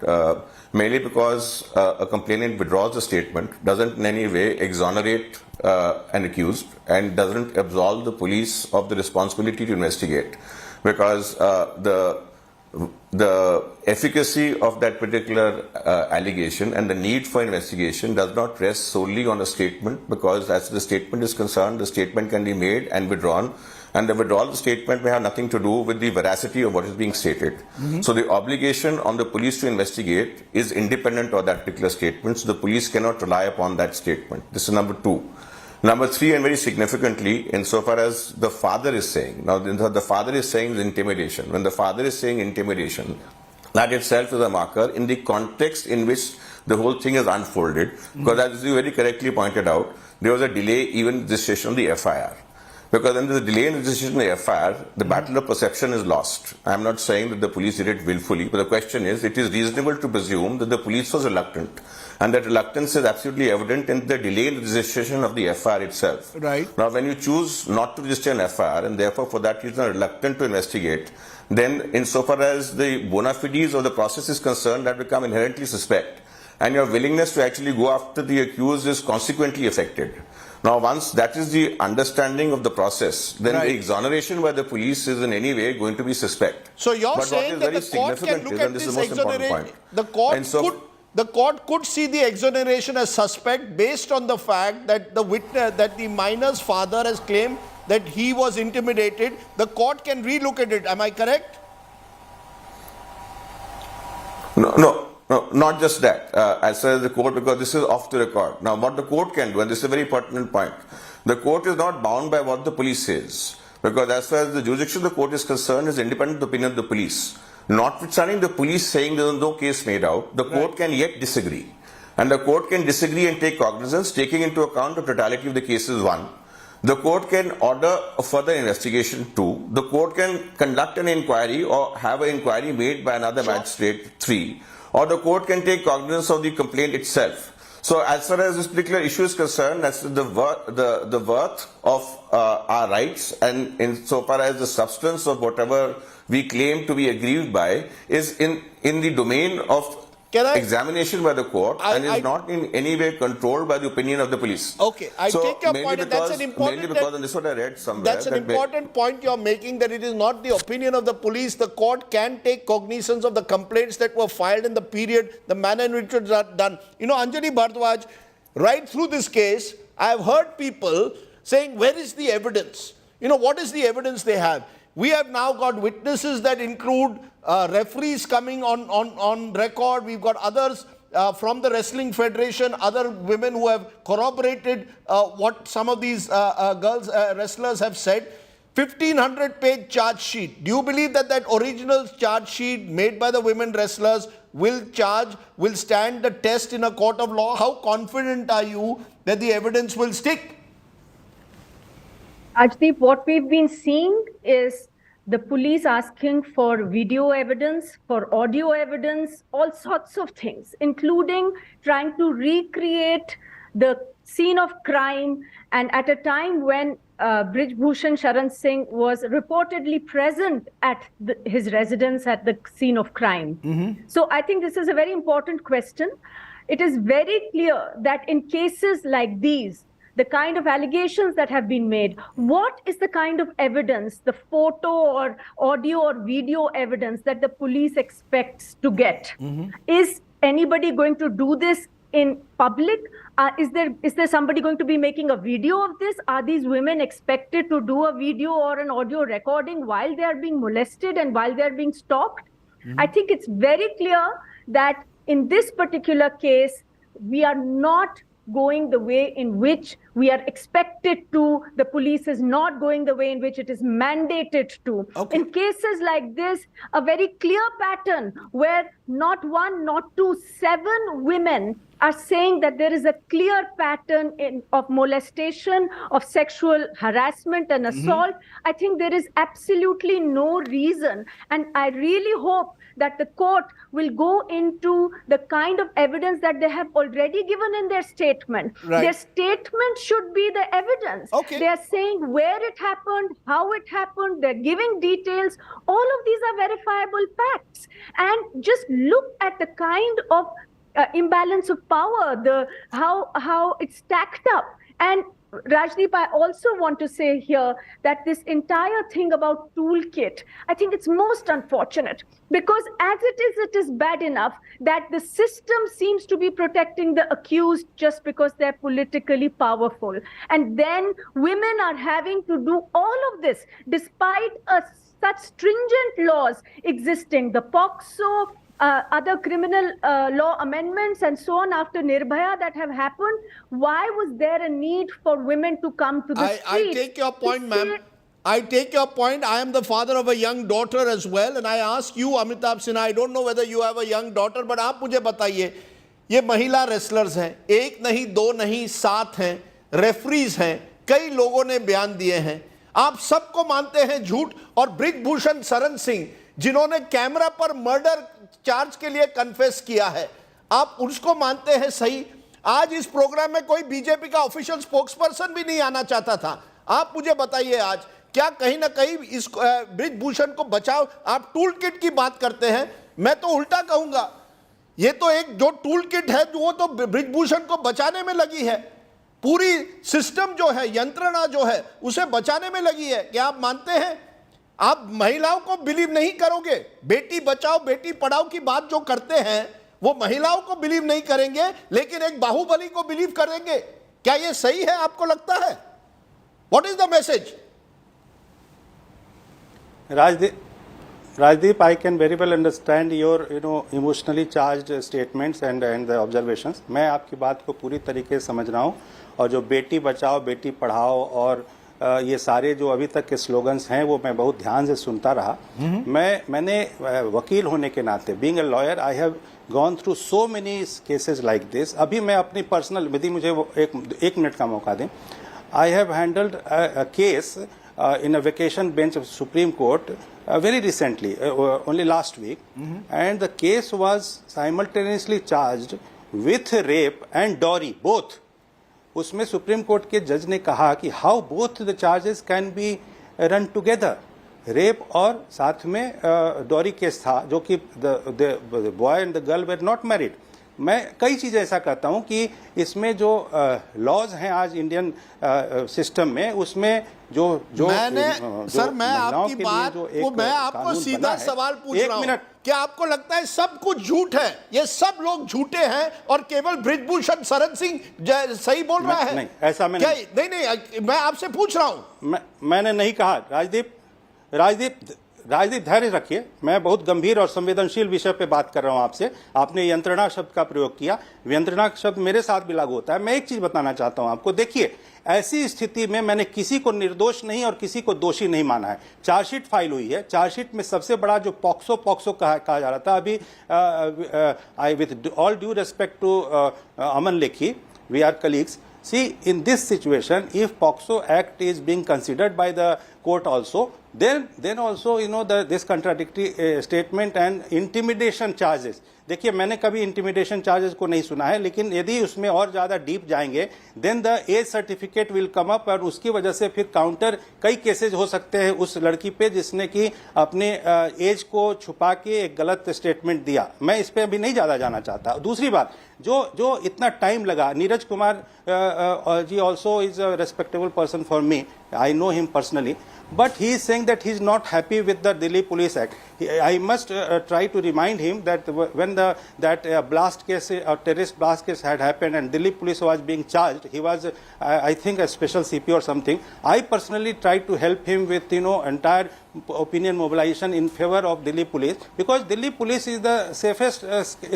mainly because a complainant withdraws the statement, doesn't in any way exonerate an accused, and doesn't absolve the police of the responsibility to investigate, because the efficacy of that particular allegation and the need for investigation does not rest solely on a statement, because as the statement is concerned, the statement can be made and withdrawn, and the withdrawal of the statement may have nothing to do with the veracity of what is being stated. So the obligation on the police to investigate is independent of that particular statement, so the police cannot rely upon that statement. This is number 2. Number 3, and very significantly, insofar as the father is saying, now the father is saying intimidation. When the father is saying intimidation, that itself is a marker in the context in which the whole thing is unfolded, because as you very correctly pointed out, there was a delay even in the registration of the FIR. Because when there's a delay in the registration of the FIR, the battle of perception is lost. I'm not saying that the police did it willfully, but the question is, it is reasonable to presume that the police was reluctant. And that reluctance is absolutely evident in the delay in the registration of the FIR itself. Right. Now, when you choose not to register an FIR, and therefore for that reason are reluctant to investigate, then insofar as the bona fides of the process is concerned, that become inherently suspect. And your willingness to actually go after the accused is consequently affected. Now, once that is the understanding of the process, then the exoneration by the police is in any way going to be suspect. So you're saying that the court can look at this exoneration, the court could see the exoneration as suspect based on the fact that the witness, that the minor's father has claimed that he was intimidated. The court can relook at it. Am I correct? No, not just that. As far as the court, because this is off the record. Now, what the court can do, and this is a very pertinent point, the court is not bound by what the police says, because as far as the jurisdiction of the court is concerned, is independent opinion of the police. Notwithstanding the police saying there is no case made out, the court can yet disagree. And the court can disagree and take cognizance, taking into account the totality of the cases, 1. The court can order a further investigation, 2. The court can conduct an inquiry or have an inquiry made by another magistrate, 3. Or the court can take cognizance of the complaint itself. So as far as this particular issue is concerned, as to the worth of our rights, and insofar as the substance of whatever we claim to be aggrieved by, is in the domain of examination by the court, and is not in any way controlled by the opinion of the police. Okay, I take your point, and that's an important... Mainly because, and this is what I read somewhere... That's an important point you're making, that it is not the opinion of the police. The court can take cognizance of the complaints that were filed in the period, the manner in which it was done. You know, Anjali Bhardwaj, right through this case, I've heard people saying, where is the evidence? You know, what is the evidence they have? We have now got witnesses that include referees coming on record. We've got others from the Wrestling Federation, other women who have corroborated what some of these girls, wrestlers have said. 1,500-page charge sheet. Do you believe that that original charge sheet made by the women wrestlers will stand the test in a court of law? How confident are you that the evidence will stick? Ajdeep, what we've been seeing is the police asking for video evidence, for audio evidence, all sorts of things, including trying to recreate the scene of crime, and at a time when Brij Bhushan Sharan Singh was reportedly present at his residence at the scene of crime. So I think this is a very important question. It is very clear that in cases like these, the kind of allegations that have been made, what is the kind of evidence, the photo or audio or video evidence that the police expects to get? Is anybody going to do this in public? Is there somebody going to be making a video of this? Are these women expected to do a video or an audio recording while they are being molested and while they are being stalked? I think it's very clear that in this particular case, we are not going the way in which we are expected to. The police is not going the way in which it is mandated to. In cases like this, a very clear pattern where not one, not two, 7 women are saying that there is a clear pattern of molestation, of sexual harassment and assault. I think there is absolutely no reason, and I really hope that the court will go into the kind of evidence that they have already given in their statement. Their statement should be the evidence. They are saying where it happened, how it happened, they're giving details. All of these are verifiable facts. And just look at the kind of imbalance of power, how it's stacked up. And Rajdeep, I also want to say here that this entire thing about toolkit, I think it's most unfortunate, because as it is bad enough that the system seems to be protecting the accused just because they're politically powerful. And then women are having to do all of this despite such stringent laws existing, the POCSO, other criminal law amendments and so on after Nirbhaya that have happened. Why was there a need for women to come to the street? I take your point, ma'am. I take your point. I am the father of a young daughter as well, and I ask you, Amitabh Sinha, I don't know whether you have a young daughter, but आप मुझे बताइए, ये महिला wrestlers हैं, 1 नहीं 2 नहीं 7 हैं, referees हैं, कई लोगों ने बयान दिए हैं, आप सबको मानते हैं झूठ, और ब्रिज भूषण शरण सिंह जिन्होंने कैमरा पर मर्डर चार्ज के लिए कन्फेस किया है, आप उसको मानते हैं सही? आज इस प्रोग्राम में कोई बीजेपी का ऑफिशियल स्पोक्सपर्सन भी नहीं आना चाहता था. आप मुझे बताइए आज क्या कहीं ना कहीं इस ब्रिज भूषण को बचाओ? आप टूल किट की बात करते हैं, मैं तो उल्टा कहूंगा, ये तो एक जो टूल किट है वो तो ब्रिज भूषण को बचाने में लगी है. पूरी सिस्टम जो है, यंत्रणा जो है, उसे बचाने में लगी है. क्या आप मानते हैं? आप महिलाओं को बिलीव नहीं करोगे. बेटी बचाओ बेटी पढ़ाओ की बात जो करते हैं वो महिलाओं को बिलीव नहीं करेंगे, लेकिन एक बाहुबली को बिलीव करेंगे. क्या ये सही है? आपको लगता है? What is the message? Rajdeep, I can very well understand your emotionally charged statements and the observations. मैं आपकी बात को पूरी तरीके से समझ रहा हूँ, और जो बेटी बचाओ बेटी पढ़ाओ और ये सारे जो अभी तक के स्लोगन्स हैं वो मैं बहुत ध्यान से सुनता रहा. मैंने वकील होने के नाते, being a lawyer, I have gone through so many cases like this. अभी मैं अपनी पर्सनल, यदि मुझे वो एक मिनट का मौका दें, I have handled a case in a vacation bench of Supreme Court very recently, only last week, and the case was simultaneously charged with rape and dowry, both. उसमें सुप्रीम कोर्ट के जज ने कहा कि how both the charges can be run together, rape और साथ में dowry case था, जो कि the boy and the girl were not married. मैं कई चीज़ें ऐसा करता हूं कि इसमें जो लॉज हैं आज इंडियन सिस्टम में, उसमें जो सर मैं आपकी बात को, मैं आपको सीधा सवाल पूछ रहा हूं, क्या आपको लगता है सब कुछ झूठ है? ये सब लोग झूठे हैं और केवल ब्रिजभूषण शरण सिंह सही बोल रहा है? नहीं, ऐसा मैं नहीं, मैं आपसे पूछ रहा हूं. मैंने नहीं कहा. राजदीप, राजदीप धैर्य रखिए, मैं बहुत गंभीर और संवेदनशील विषय पे बात कर रहा हूं आपसे। आपने यंत्रणा शब्द का प्रयोग किया, यंत्रणा शब्द मेरे साथ भी लागू होता है। मैं एक चीज बताना चाहता हूं आपको, देखिए ऐसी स्थिति में मैंने किसी को निर्दोष नहीं और किसी को दोषी नहीं माना है। चार्जशीट फाइल हुई है, चार्जशीट में सबसे बड़ा जो पॉक्सो कहा जा रहा था, अभी I with all due respect to Aman Lekhi, we are colleagues, see in this situation if POXO act is being considered by the court also, then also this contradictory statement and intimidation charges, देखिए मैंने कभी intimidation charges को नहीं सुना है, लेकिन यदि उसमें और ज्यादा डीप जाएंगे then the age certificate will come up, और उसकी वजह से फिर काउंटर कई केसेज हो सकते हैं उस लड़की पे जिसने कि अपने एज को छुपा के एक गलत स्टेटमेंट दिया। मैं इस पे अभी नहीं ज्यादा जाना चाहता। दूसरी बात, जो इतना टाइम लगा, Neeraj Kumar ji also is a respectable person for me, I know him personally, but he is saying that he is not happy with the Delhi Police Act. I must try to remind him that when that blast case, or terrorist blast case had happened and Delhi Police was being charged, he was I think a special CP or something. I personally tried to help him with entire opinion mobilization in favor of Delhi Police, because Delhi Police is the safest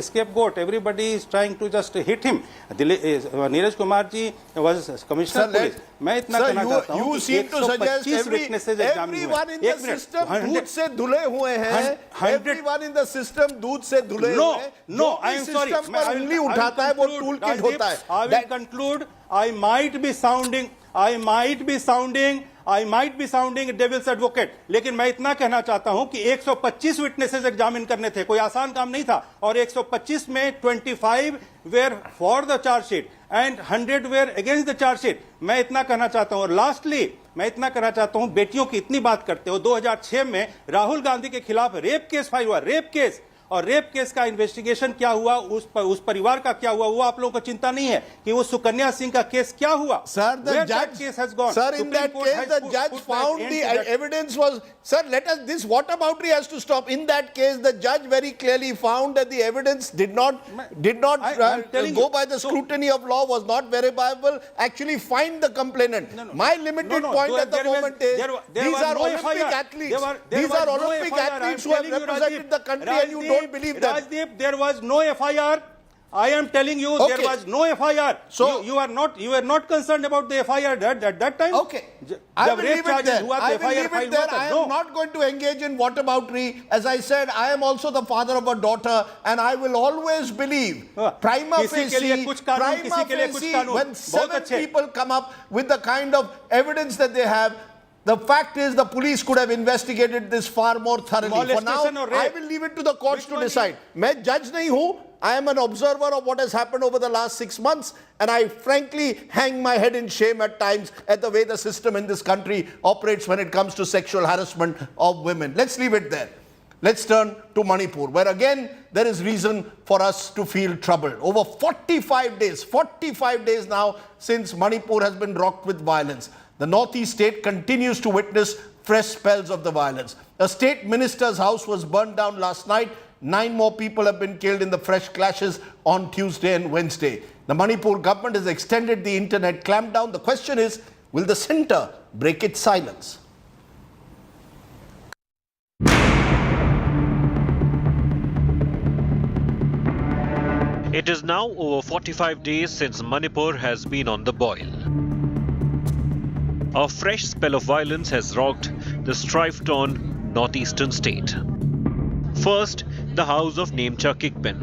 scapegoat. Everybody is trying to just hit him. Neeraj Kumar ji was Commissioner Police. मैं इतना कहना चाहता हूँ कि 125 witnesses examined हुए हैं। Everyone in the system दूध से धुले हुए हैं। Everyone in the system दूध से धुले हुए हैं। No, I am sorry. पर उंगली उठाता है वो टूल किट होता है। I will conclude. I might be sounding devil's advocate, लेकिन मैं इतना कहना चाहता हूं कि 125 विटनेसेस एग्जामिन करने थे, कोई आसान काम नहीं था, और 125 में 25 were for the chargesheet and 100 were against the chargesheet. मैं इतना कहना चाहता हूं, और लास्टली मैं इतना कहना चाहता हूं, बेटियों की इतनी बात करते हो, 2006 में राहुल गांधी के खिलाफ रेप केस फाइल हुआ, रेप केस, और रेप केस का इन्वेस्टिगेशन क्या हुआ, उस परिवार का क्या हुआ, वो आप लोगों को चिंता नहीं है कि वो सुकन्या सिंह का केस क्या हुआ। Sir, the judge case has gone. Sir, in that case, the judge found the evidence was. Sir, this whataboutery has to stop. In that case, the judge very clearly found that the evidence did not go by the scrutiny of law, was not verifiable. Actually, find the complainant. My limited point at the moment is these are Olympic athletes. These are Olympic athletes who have represented the country, and you don't believe them. Rajdeep, there was no FIR. I am telling you, there was no FIR. So you were not concerned about the FIR at that time. Okay, I will leave it there. I am not going to engage in whataboutery. As I said, I am also the father of a daughter, and I will always believe prima facie, when 7 people come up with the kind of evidence that they have. The fact is, the police could have investigated this far more thoroughly. For now, I will leave it to the courts to decide. मैं judge नहीं हूँ. I am an observer of what has happened over the last 6 months, and I frankly hang my head in shame at times at the way the system in this country operates when it comes to sexual harassment of women. Let's leave it there. Let's turn to Manipur, where again there is reason for us to feel troubled. Over 45 days now since Manipur has been rocked with violence. The northeast state continues to witness fresh spells of the violence. A state minister's house was burned down last night. 9 more people have been killed in the fresh clashes on Tuesday and Wednesday. The Manipur government has extended the internet clampdown. The question is, will the centre break its silence? It is now over 45 days since Manipur has been on the boil. A fresh spell of violence has rocked the strife-torn northeastern state. First, the house of Nemcha Kikpen,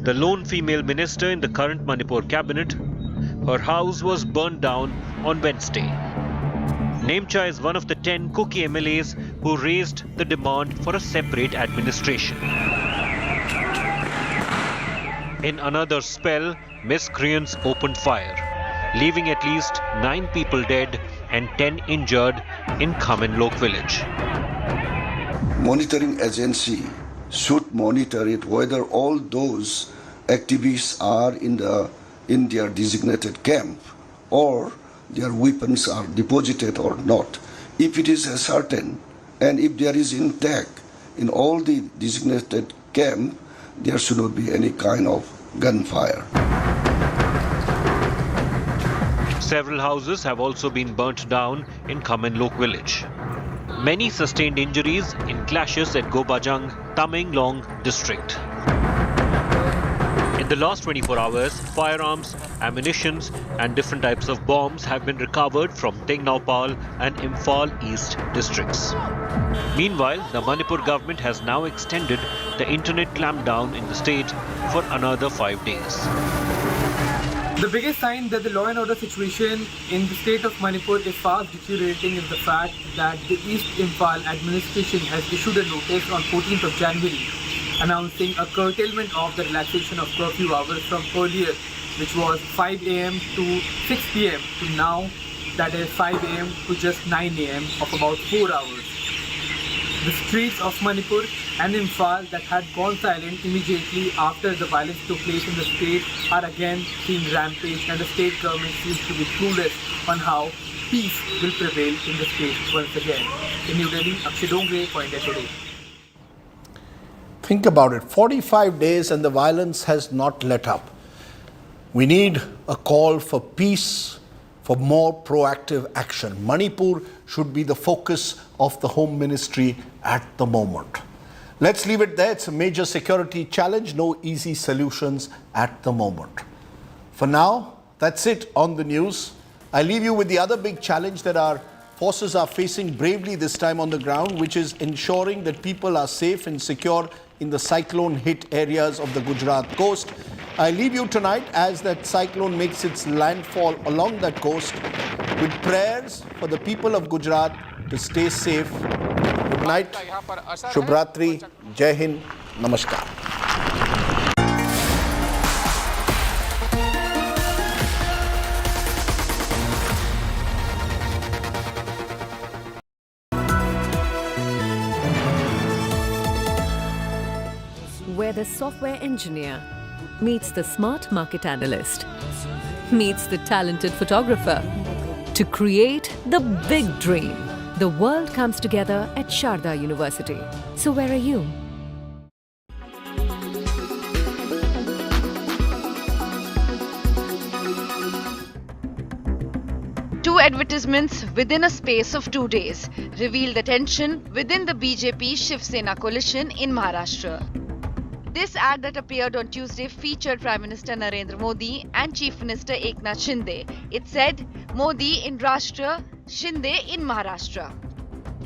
the lone female minister in the current Manipur cabinet. Her house was burned down on Wednesday. Nemcha is one of the 10 Kuki MLAs who raised the demand for a separate administration. In another spell, miscreants opened fire, leaving at least 9 people dead and 10 injured in Khamenlok village. Monitoring agency should monitor it whether all those activists are in their designated camp or their weapons are deposited or not. If it is certain and if there is intact in all the designated camp, there should not be any kind of gunfire. Several houses have also been burnt down in Khamenlok village. Many sustained injuries in clashes at Gobajang, Tamenglong district. In the last 24 hours, firearms, ammunitions and different types of bombs have been recovered from Tengnaupal and Imphal East districts. Meanwhile, the Manipur government has now extended the internet clampdown in the state for another 5 days. The biggest sign that the law and order situation in the state of Manipur is fast deteriorating is the fact that the East Imphal administration has issued a notice on 14th of January announcing a curtailment of the relaxation of curfew hours from earlier, which was 5 a.m. to 6 p.m. to now, that is 5 a.m. to just 9 a.m. of about 4 hours. The streets of Manipur and Imphal that had gone silent immediately after the violence took place in the state are again seeing rampage, and the state government seems to be clueless on how peace will prevail in the state once again. In New Delhi, Akshay Dongre for India Today. Think about it, 45 days and the violence has not let up. We need a call for peace, for more proactive action. Manipur should be the focus of the Home Ministry at the moment. Let's leave it there. It's a major security challenge, no easy solutions at the moment. For now, that's it on the news. I leave you with the other big challenge that our forces are facing bravely this time on the ground, which is ensuring that people are safe and secure in the cyclone-hit areas of the Gujarat coast. I leave you tonight as that cyclone makes its landfall along that coast with prayers for the people of Gujarat to stay safe. Good night, Shubhratri, Jai Hind, Namaskar. Where the software engineer meets the smart market analyst, meets the talented photographer to create the big dream. The world comes together at Sharda University. So where are you? Two advertisements within a space of 2 days reveal the tension within the BJP Shiv Sena coalition in Maharashtra. This ad that appeared on Tuesday featured Prime Minister Narendra Modi and Chief Minister Eknath Shinde. It said, Modi in Rashtra, Shinde in Maharashtra.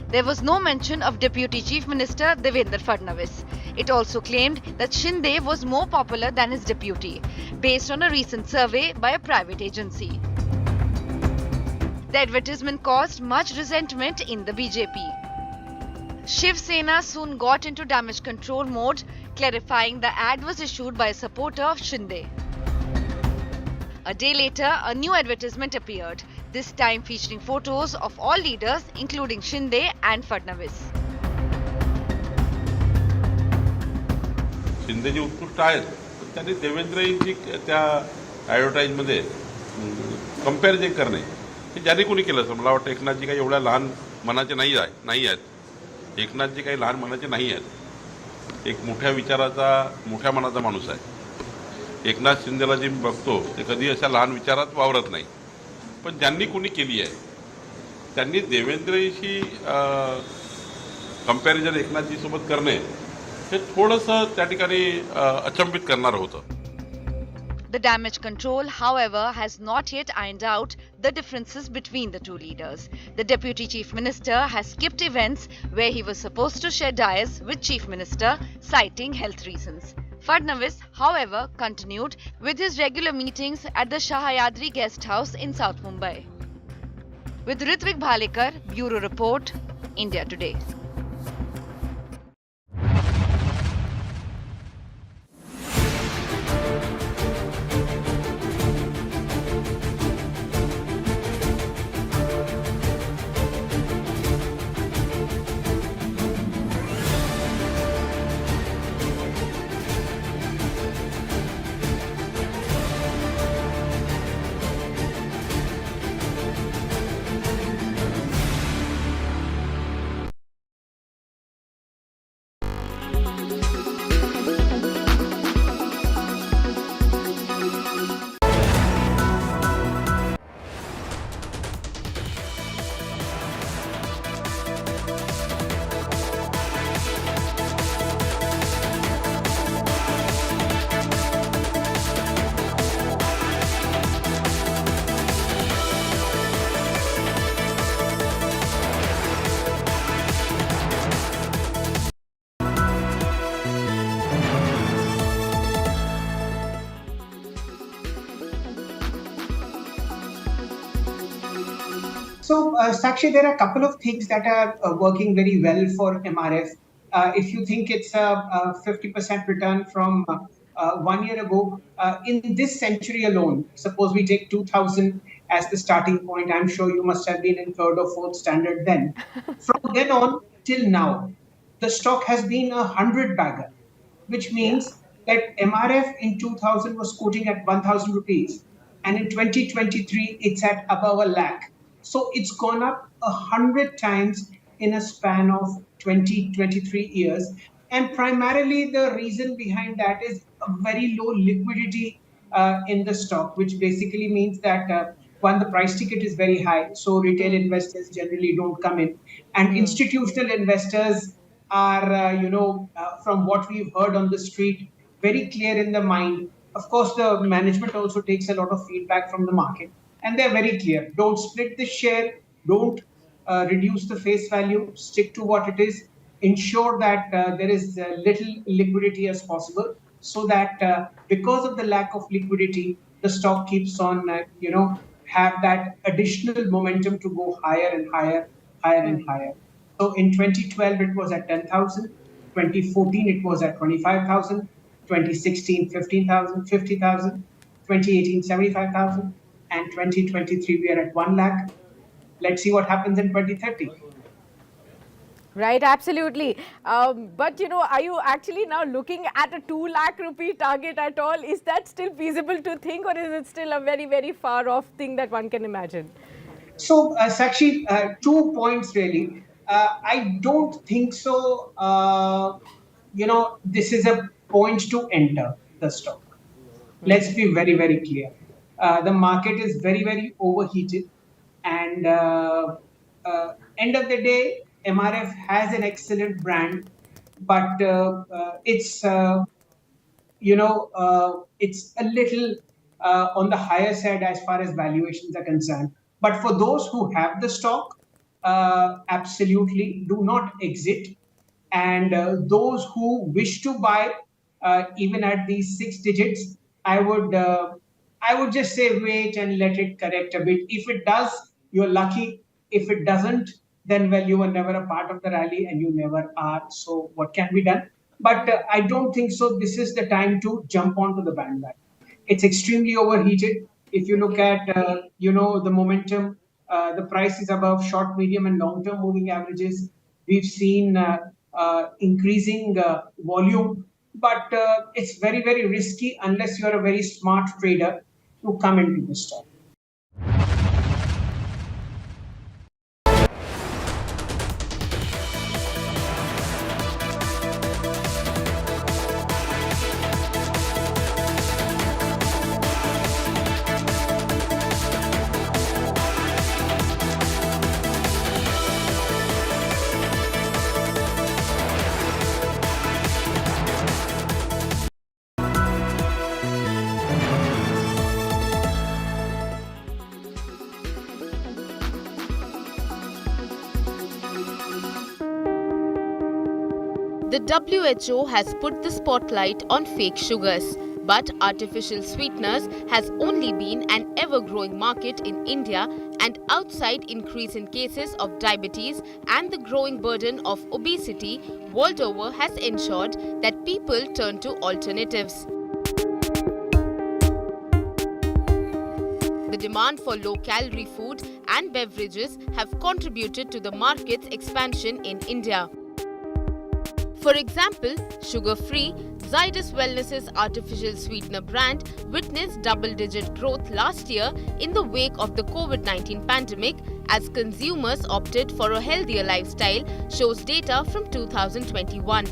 There was no mention of Deputy Chief Minister Devendra Fadnavis. It also claimed that Shinde was more popular than his deputy, based on a recent survey by a private agency. The advertisement caused much resentment in the BJP. Shiv Sena soon got into damage control mode, clarifying the ad was issued by a supporter of Shinde. A day later, a new advertisement appeared, this time featuring photos of all leaders, including Shinde and Fadnavis. Shinde ji उत्कृष्ट आहेत, पण त्यांनी देवेंद्रजी त्या ॲडव्हर्टाईजमध्ये compare जे करणे हे ज्यांनी कोणी केलं असं मला वाटतं. एकनाथजी काही एवढ्या लहान मनाचे नाही आहेत. एकनाथजी काही लहान मनाचे नाही आहेत. एक मोठ्या विचाराचा, मोठ्या मनाचा माणूस आहे. एकनाथ शिंदेला जे मी बघतो ते कधी अशा लहान विचारात वावरत नाही. पण ज्यांनी कोणी केली आहे त्यांनी देवेंद्रशी कंपॅरिझन एकनाथजी सोबत करणे हे थोडंसं त्या ठिकाणी अचंबित करणारं होतं. The damage control, however, has not yet ironed out the differences between the two leaders. The Deputy Chief Minister has skipped events where he was supposed to share dyes with Chief Minister, citing health reasons. Fadnavis, however, continued with his regular meetings at the Shahayadri Guest House in South Mumbai. With Ritvik Bhalekar, Bureau Report, India Today. So, Sakshi, there are a couple of things that are working very well for MRF. If you think it's a 50% return from 1 year ago, in this century alone, suppose we take 2000 as the starting point, I'm sure you must have been in third or fourth standard then. From then on till now, the stock has been a 100-bagger, which means that MRF in 2000 was quoting at 1,000 rupees, and in 2023 it's at above a lakh. So it's gone up 100 times in a span of 23 years. And primarily the reason behind that is a very low liquidity in the stock, which basically means that one, the price ticket is very high, so retail investors generally don't come in, and institutional investors are, from what we've heard on the street, very clear in the mind. Of course, the management also takes a lot of feedback from the market, and they're very clear. Don't split the share, don't reduce the face value, stick to what it is, ensure that there is little liquidity as possible, so that because of the lack of liquidity, the stock keeps on, have that additional momentum to go higher and higher, higher and higher. So in 2012, it was at 10,000. 2014, it was at 25,000. 2016, 15,000, 50,000. 2018, 75,000. And 2023, we are at 1 lakh. Let's see what happens in 2030. Right, absolutely. But, are you actually now looking at a 2 lakh rupee target at all? Is that still feasible to think, or is it still a very, very far off thing that one can imagine? So, Sakshi, 2 points really. I don't think so. This is a point to enter the stock. Let's be very, very clear. The market is very, very overheated. And end of the day, MRF has an excellent brand, but it's a little on the higher side as far as valuations are concerned. But for those who have the stock, absolutely do not exit. And those who wish to buy, even at these 6 digits, I would just say wait and let it correct a bit. If it does, you're lucky. If it doesn't, then well, you were never a part of the rally and you never are. So what can be done? But I don't think so. This is the time to jump onto the bandwagon. It's extremely overheated. If you look at, the momentum, the price is above short, medium, and long-term moving averages. We've seen increasing volume, but it's very, very risky unless you're a very smart trader to come into the stock. The WHO has put the spotlight on fake sugars, but artificial sweeteners has only been an ever-growing market in India, and outside increase in cases of diabetes and the growing burden of obesity world over has ensured that people turn to alternatives. The demand for low-calorie food and beverages have contributed to the market's expansion in India. For example, sugar-free Zydus Wellness's artificial sweetener brand witnessed double-digit growth last year in the wake of the COVID-19 pandemic as consumers opted for a healthier lifestyle, shows data from 2021.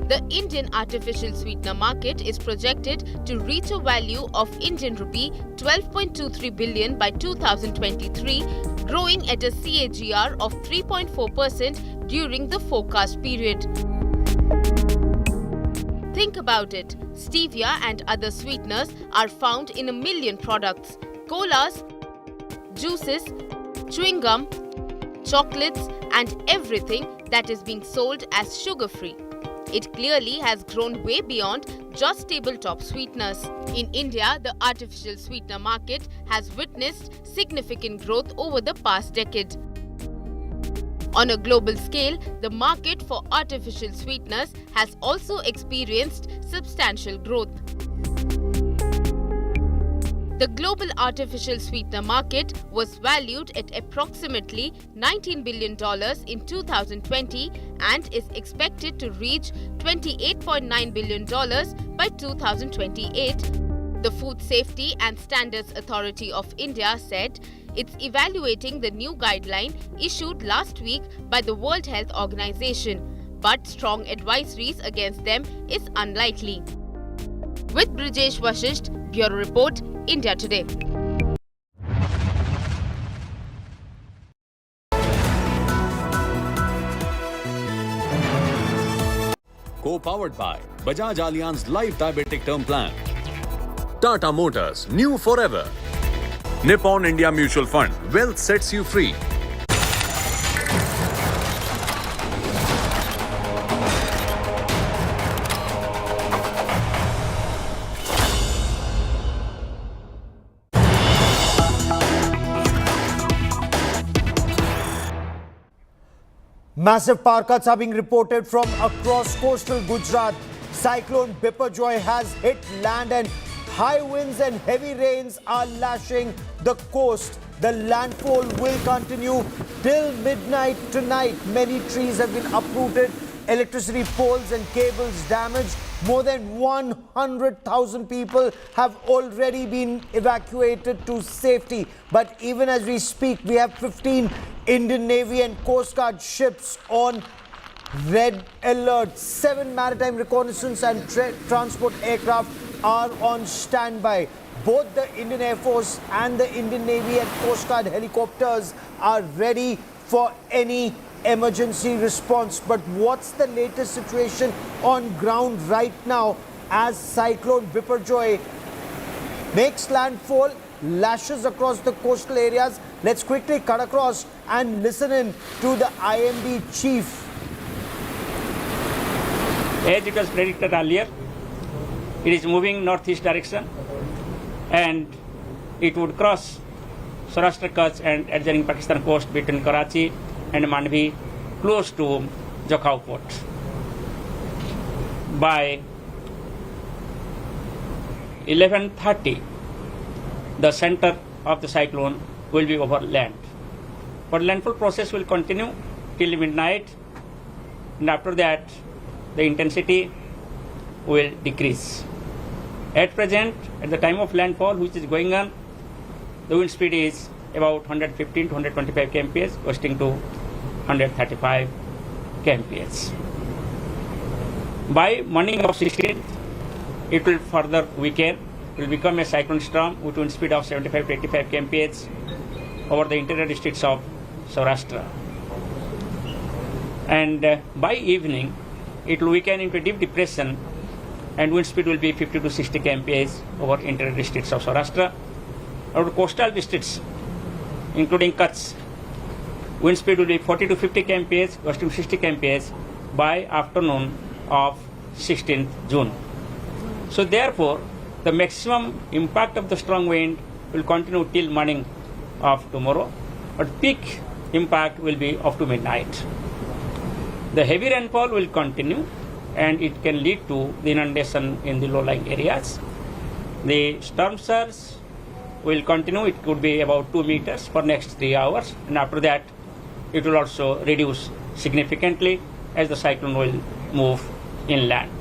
The Indian artificial sweetener market is projected to reach a value of Indian rupee 12.23 billion by 2023, growing at a CAGR of 3.4% during the forecast period. Think about it. Stevia and other sweeteners are found in 1 million products. Colas, juices, chewing gum, chocolates, and everything that is being sold as sugar-free. It clearly has grown way beyond just tabletop sweeteners. In India, the artificial sweetener market has witnessed significant growth over the past decade. On a global scale, the market for artificial sweeteners has also experienced substantial growth. The global artificial sweetener market was valued at approximately $19 billion in 2020 and is expected to reach $28.9 billion by 2028. The Food Safety and Standards Authority of India said it's evaluating the new guideline issued last week by the World Health Organization, but strong advisories against them is unlikely. With Brijesh Vashisht, Bureau Report, India Today. Co-powered by Bajaj Allianz Life Diabetic Term Plan. Tata Motors, new forever. Nippon India Mutual Fund, wealth sets you free. Massive power cuts are being reported from across coastal Gujarat. Cyclone Biparjoy has hit land and high winds and heavy rains are lashing the coast. The landfall will continue till midnight tonight. Many trees have been uprooted, electricity poles and cables damaged. More than 100,000 people have already been evacuated to safety. But even as we speak, we have 15 Indian Navy and Coast Guard ships on red alert. 7 maritime reconnaissance and transport aircraft are on standby. Both the Indian Air Force and the Indian Navy and Coast Guard helicopters are ready for any emergency response. But what's the latest situation on ground right now as Cyclone Biparjoy makes landfall, lashes across the coastal areas? Let's quickly cut across and listen in to the IMD chief. As it was predicted earlier, it is moving northeast direction and it would cross Saurashtra Kutch and adjoining Pakistan coast between Karachi and Mandvi close to Jakhau port. By 11:30, the center of the cyclone will be over land. But landfall process will continue till midnight, and after that the intensity will decrease. At present, at the time of landfall which is going on, the wind speed is about 115 to 125 kmph, gusting to 135 kmph. By morning of 16th, it will further weaken. It will become a cyclone storm with wind speed of 75 to 85 kmph over the interior districts of Saurashtra. And by evening, it will weaken into a deep depression and wind speed will be 50 to 60 kmph over interior districts of Saurashtra. Our coastal districts, including Kutch, wind speed will be 40 to 50 kmph, gusting to 60 kmph by afternoon of 16th June. So therefore, the maximum impact of the strong wind will continue till morning of tomorrow, but peak impact will be up to midnight. The heavy rainfall will continue and it can lead to the inundation in the low-lying areas. The storm surge will continue. It could be about 2 meters for next 3 hours, and after that it will also reduce significantly as the cyclone will move inland.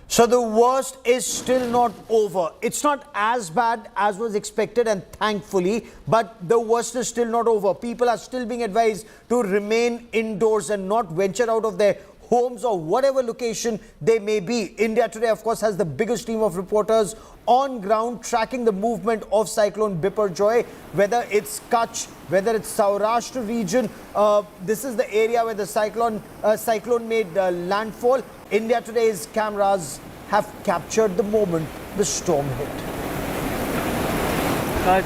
So the worst is still not over. It's not as bad as was expected, and thankfully, but the worst is still not over. People are still being advised to remain indoors and not venture out of their homes or whatever location they may be. India Today, of course, has the biggest team of reporters on ground tracking the movement of Cyclone Biparjoy, whether it's Kutch, whether it's Saurashtra region. This is the area where the cyclone made landfall. India Today's cameras have captured the moment the storm hit.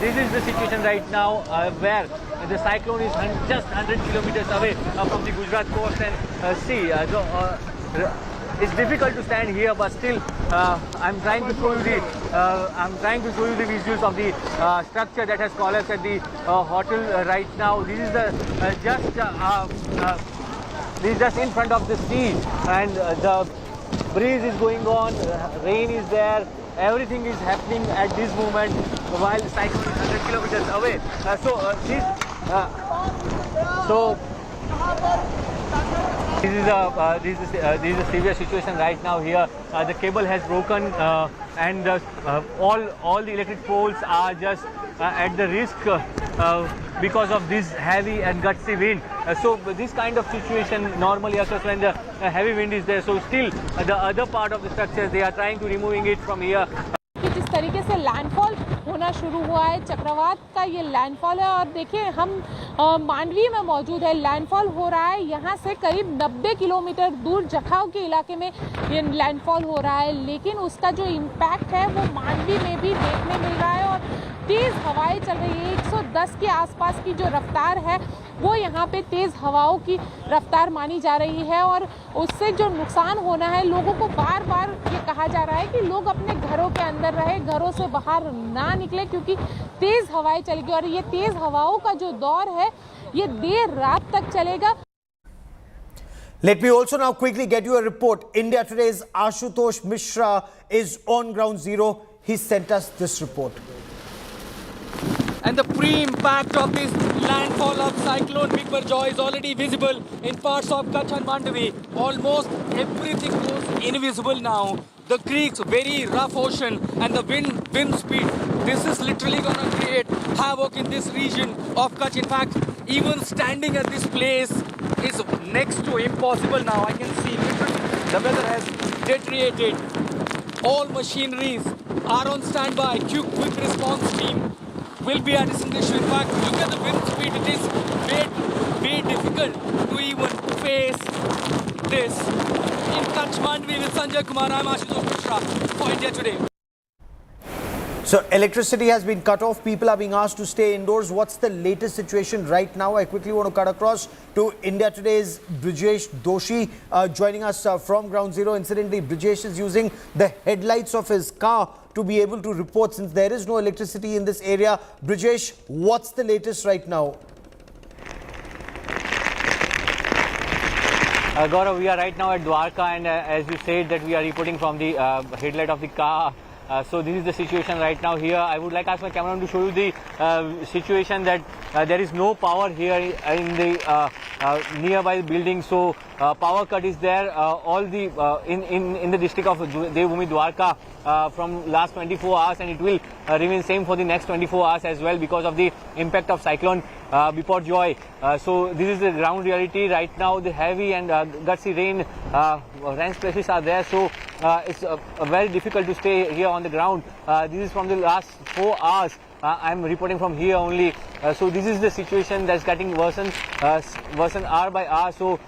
This is the situation right now where the cyclone is just 100 kilometers away from the Gujarat coast and sea. it's difficult to stand here, but still, I'm trying to show you the visuals of the structure that has collapsed at the hotel right now. This is the this is just in front of the sea, and the breeze is going on, rain is there, everything is happening at this moment while the cyclone is 100 kilometers away. This is a severe situation right now here. The cable has broken, and all the electric poles are just at the risk because of this heavy and gutsty wind. So this kind of situation normally occurs when the heavy wind is there. So still the other part of the structure, they are trying to removing it from here. कि जिस तरीके से landfall होना शुरू हुआ है, चक्रवात का ये लैंडफॉल है। और देखिए हम मांडवी में मौजूद है, लैंडफॉल हो रहा है यहाँ से करीब 90 किलोमीटर दूर जखाऊ के इलाके में ये लैंडफॉल हो रहा है, लेकिन उसका जो इम्पैक्ट है वो मांडवी में भी देखने मिल रहा है और तेज़ हवाएं चल रही है। 110 के आसपास की जो रफ्तार है वो यहाँ पे तेज़ हवाओं की रफ्तार मानी जा रही है और उससे जो नुकसान होना है, लोगों को बार बार ये कहा जा रहा है कि लोग अपने घरों के अंदर रहे, घरों से बाहर ना निकले क्योंकि तेज़ हवाएं चलेगी और ये तेज़ हवाओं का जो दौर है ये देर रात तक चलेगा। Let me also now quickly get you a report. India Today's Ashutosh Mishra is on ground zero. He sent us this report. And the pre-impact of this landfall of Cyclone Biparjoy is already visible in parts of Kutch and Mandavi. Almost everything goes invisible now. The creeks, very rough ocean, and the wind speed. This is literally going to create havoc in this region of Kutch. In fact, even standing at this place is next to impossible now. I can see literally the weather has deteriorated. All machineries are on standby. Quick response team will be at its initial. In fact, look at the wind speed. It is very difficult to even face this. In Kutch Mandvi with Sanjay Kumar, I'm Ashutosh Mishra for India Today. So electricity has been cut off. People are being asked to stay indoors. What's the latest situation right now? I quickly want to cut across to India Today's Brijesh Doshi joining us from Ground Zero. Incidentally, Brijesh is using the headlights of his car to be able to report since there is no electricity in this area. Brijesh, what's the latest right now? Gaurav, we are right now at Dwarka, and as you said that we are reporting from the headlight of the car. So this is the situation right now here. I would like to ask my cameraman to show you the situation that there is no power here in the nearby building. So power cut is there all the in the district of Devbhoomi Dwarka from last 24 hours, and it will remain same for the next 24 hours as well because of the impact of Cyclone Biparjoy. So this is the ground reality right now. The heavy and gutsy rain splashes are there, so it's very difficult to stay here on the ground. This is from the last 4 hours. I'm reporting from here only. So this is the situation that's getting worsened hour by hour. So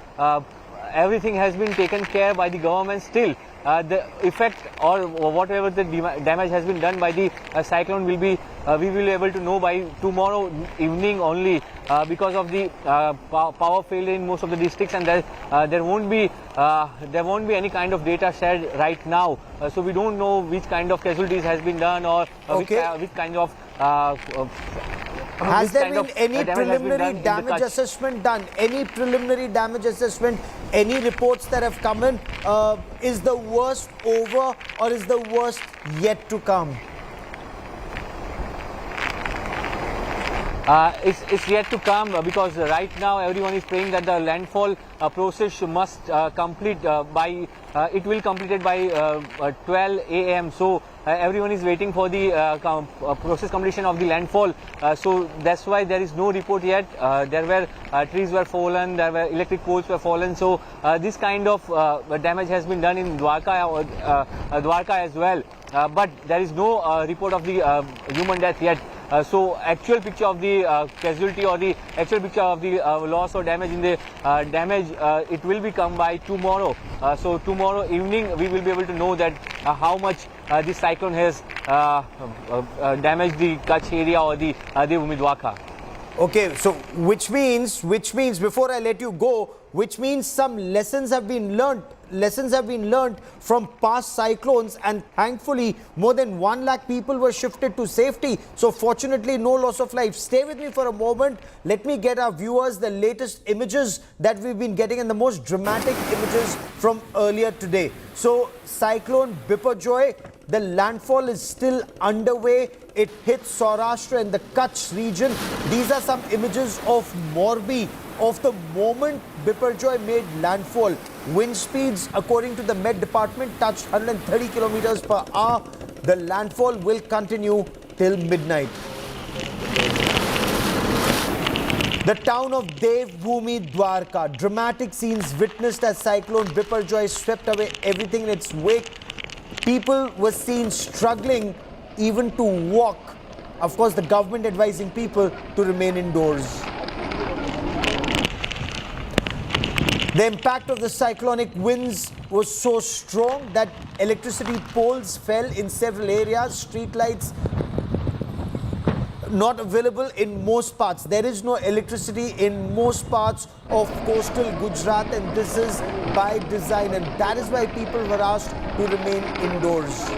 everything has been taken care by the government. Still, the effect or whatever the damage has been done by the cyclone will be we will be able to know by tomorrow evening only because of the power failure in most of the districts, and there won't be any kind of data shared right now. So we don't know which kind of casualties has been done or which kind of has there been any preliminary damage assessment done? Any preliminary damage assessment? Any reports that have come in? Is the worst over or is the worst yet to come? It's yet to come because right now everyone is praying that the landfall process must complete by it will completed by 12 a.m. So everyone is waiting for the process completion of the landfall. So that's why there is no report yet. There were trees were fallen, there were electric poles were fallen. So this kind of damage has been done in Dwarka as well. But there is no report of the human death yet. So actual picture of the casualty or the actual picture of the loss or damage in the damage it will be come by tomorrow. So tomorrow evening we will be able to know that how much this cyclone has damaged the Kutch area or the Devbhoomi Dwarka. Okay, so which means before I let you go, which means some lessons have been learnt from past cyclones, and thankfully more than 1 lakh people were shifted to safety. So fortunately no loss of life. Stay with me for a moment. Let me get our viewers the latest images that we've been getting and the most dramatic images from earlier today. So Cyclone Biparjoy, the landfall is still underway. It hit Saurashtra and the Kutch region. These are some images of Morbi of the moment Biparjoy made landfall. Wind speeds, according to the Met Department, touched 130 kilometers per hour. The landfall will continue till midnight. The town of Devbhoomi, Dwarka. Dramatic scenes witnessed as Cyclone Biparjoy swept away everything in its wake. People were seen struggling even to walk. Of course, the government advising people to remain indoors. The impact of the cyclonic winds was so strong that electricity poles fell in several areas. Street lights not available in most parts. There is no electricity in most parts of coastal Gujarat, and this is by design, and that is why people were asked to remain indoors.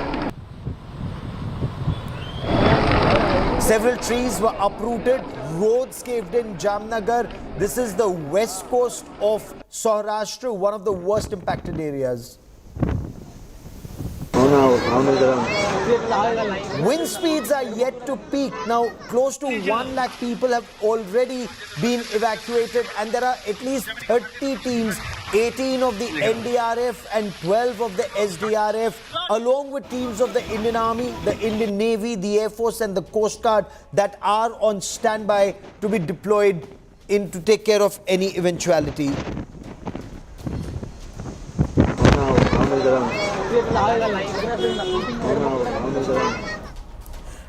Several trees were uprooted, roads caved in Jamnagar. This is the west coast of Saurashtra, one of the worst impacted areas. Wind speeds are yet to peak. Now, close to 1 lakh people have already been evacuated, and there are at least 30 teams, 18 of the NDRF and 12 of the SDRF, along with teams of the Indian Army, the Indian Navy, the Air Force and the Coast Guard that are on standby to be deployed in to take care of any eventuality.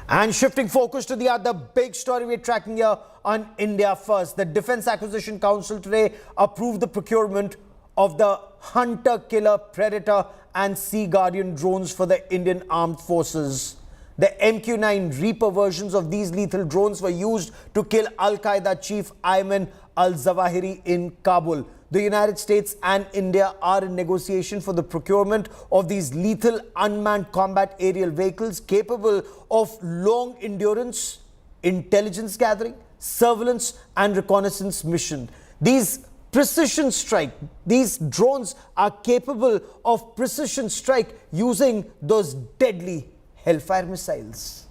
And shifting focus to the other big story we're tracking here on India First. The Defence Acquisition Council today approved the procurement of the Hunter Killer Predator and Sea Guardian drones for the Indian Armed Forces. The MQ-9 Reaper versions of these lethal drones were used to kill Al-Qaeda chief Ayman al-Zawahiri in Kabul. The United States and India are in negotiation for the procurement of these lethal unmanned combat aerial vehicles capable of long endurance, intelligence gathering, surveillance and reconnaissance mission. These drones are capable of precision strike using those deadly Hellfire missiles.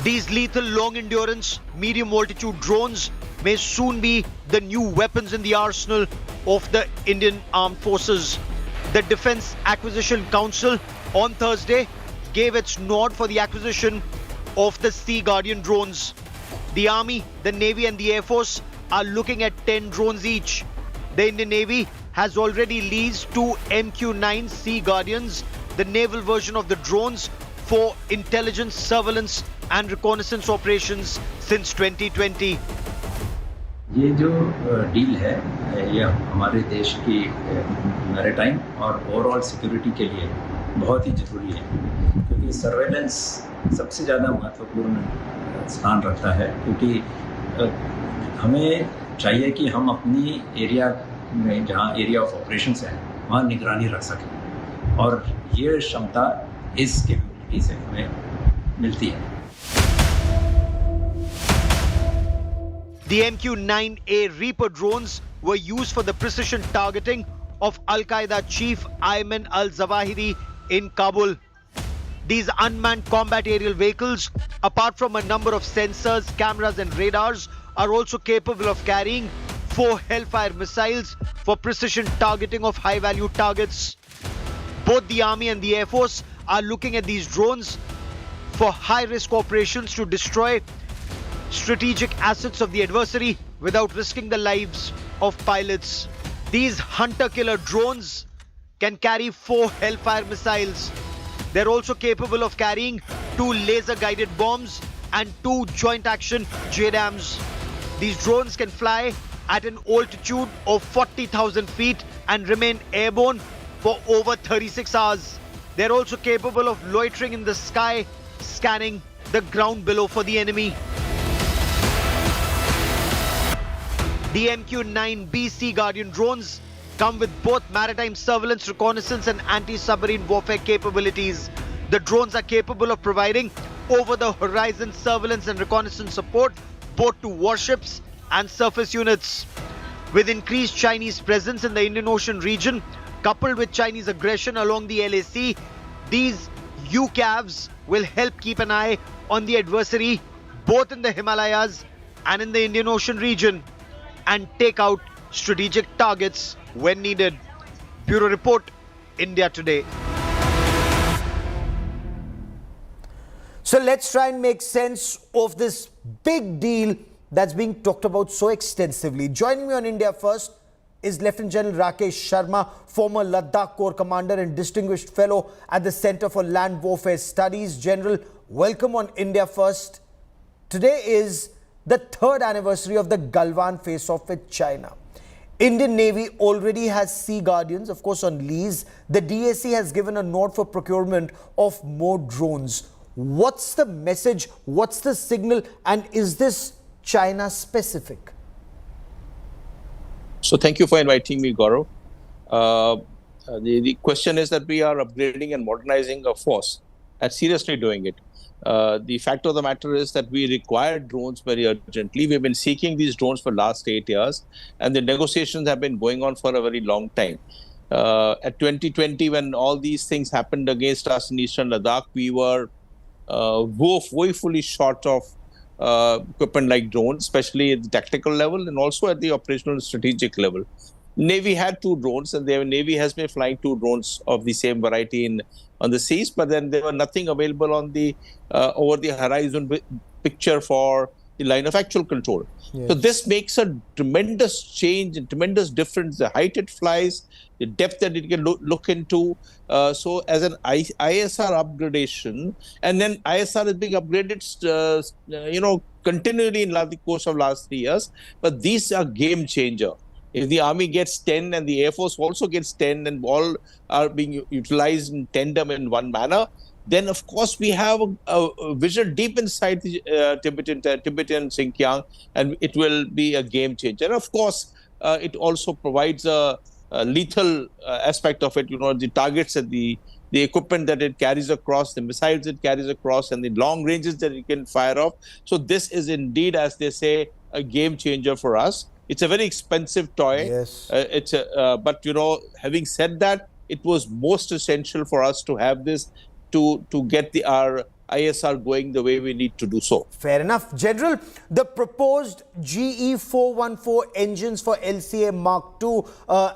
These lethal long-endurance, medium-altitude drones may soon be the new weapons in the arsenal of the Indian Armed Forces. The Defence Acquisition Council on Thursday gave its nod for the acquisition of the Sea Guardian drones. The Army, the Navy and the Air Force are looking at 10 drones each. The Indian Navy has already leased 2 MQ-9 Sea Guardians, the naval version of the drones, for intelligence, surveillance and reconnaissance operations since 2020. ये जो deal है ये हमारे देश की maritime और overall security के लिए बहुत ही ज़रूरी है, क्योंकि सर्वेलेंस सबसे ज़्यादा महत्वपूर्ण स्थान रखता है, क्योंकि हमें चाहिए कि हम अपनी एरिया में जहाँ एरिया ऑफ ऑपरेशंस है वहाँ निगरानी रख सकें, और ये क्षमता इस कैपेबिलिटी से हमें मिलती है. The MQ-9A Reaper drones were used for the precision targeting of Al-Qaeda chief Ayman al-Zawahiri in Kabul. These unmanned combat aerial vehicles, apart from a number of sensors, cameras and radars, are also capable of carrying 4 Hellfire missiles for precision targeting of high-value targets. Both the Army and the Air Force are looking at these drones for high-risk operations to destroy strategic assets of the adversary without risking the lives of pilots. These hunter-killer drones can carry 4 Hellfire missiles. They're also capable of carrying 2 laser-guided bombs and 2 joint-action JDAMs. These drones can fly at an altitude of 40,000 feet and remain airborne for over 36 hours. They're also capable of loitering in the sky, scanning the ground below for the enemy. The MQ-9B Sea Guardian drones come with both maritime surveillance, reconnaissance and anti-submarine warfare capabilities. The drones are capable of providing over-the-horizon surveillance and reconnaissance support both to warships and surface units. With increased Chinese presence in the Indian Ocean region, coupled with Chinese aggression along the LAC, these UCAVs will help keep an eye on the adversary both in the Himalayas and in the Indian Ocean region and take out strategic targets when needed. Bureau Report, India Today. So let's try and make sense of this big deal that's being talked about so extensively. Joining me on India First is Lieutenant General Rakesh Sharma, former Ladakh Corps Commander and Distinguished Fellow at the Center for Land Warfare Studies. General, welcome on India First. Today is the 3rd anniversary of the Galwan face-off with China. Indian Navy already has Sea Guardians, of course, on lease. The DAC has given a nod for procurement of more drones. What's the message? What's the signal? And is this China specific? So thank you for inviting me, Gaurav. The question is that we are upgrading and modernizing our force and seriously doing it. The fact of the matter is that we require drones very urgently. We've been seeking these drones for the last 8 years, and the negotiations have been going on for a very long time. At 2020, when all these things happened against us in Eastern Ladakh, we were woefully short of equipment like drones, especially at the tactical level and also at the operational and strategic level. Navy had 2 drones, and the Navy has been flying 2 drones of the same variety on the seas, but then there were nothing available on the over the horizon picture for the line of actual control. Yes. So this makes a tremendous change and tremendous difference. The height it flies, the depth that it can look into. So as an ISR upgradation, and then ISR is being upgraded, continually in the course of last 3 years. But these are game changer. If the Army gets 10 and the Air Force also gets 10 and all are being utilized in tandem in one manner, then of course we have a vision deep inside the Tibetan Xinjiang, and it will be a game changer. And of course, it also provides a lethal aspect of it, the targets and the equipment that it carries across, the missiles it carries across, and the long ranges that it can fire off. So this is indeed, as they say, a game changer for us. It's a very expensive toy. Yes. But having said that, it was most essential for us to have this to get our ISR going the way we need to do so. Fair enough. General, the proposed GE414 engines for LCA Mark II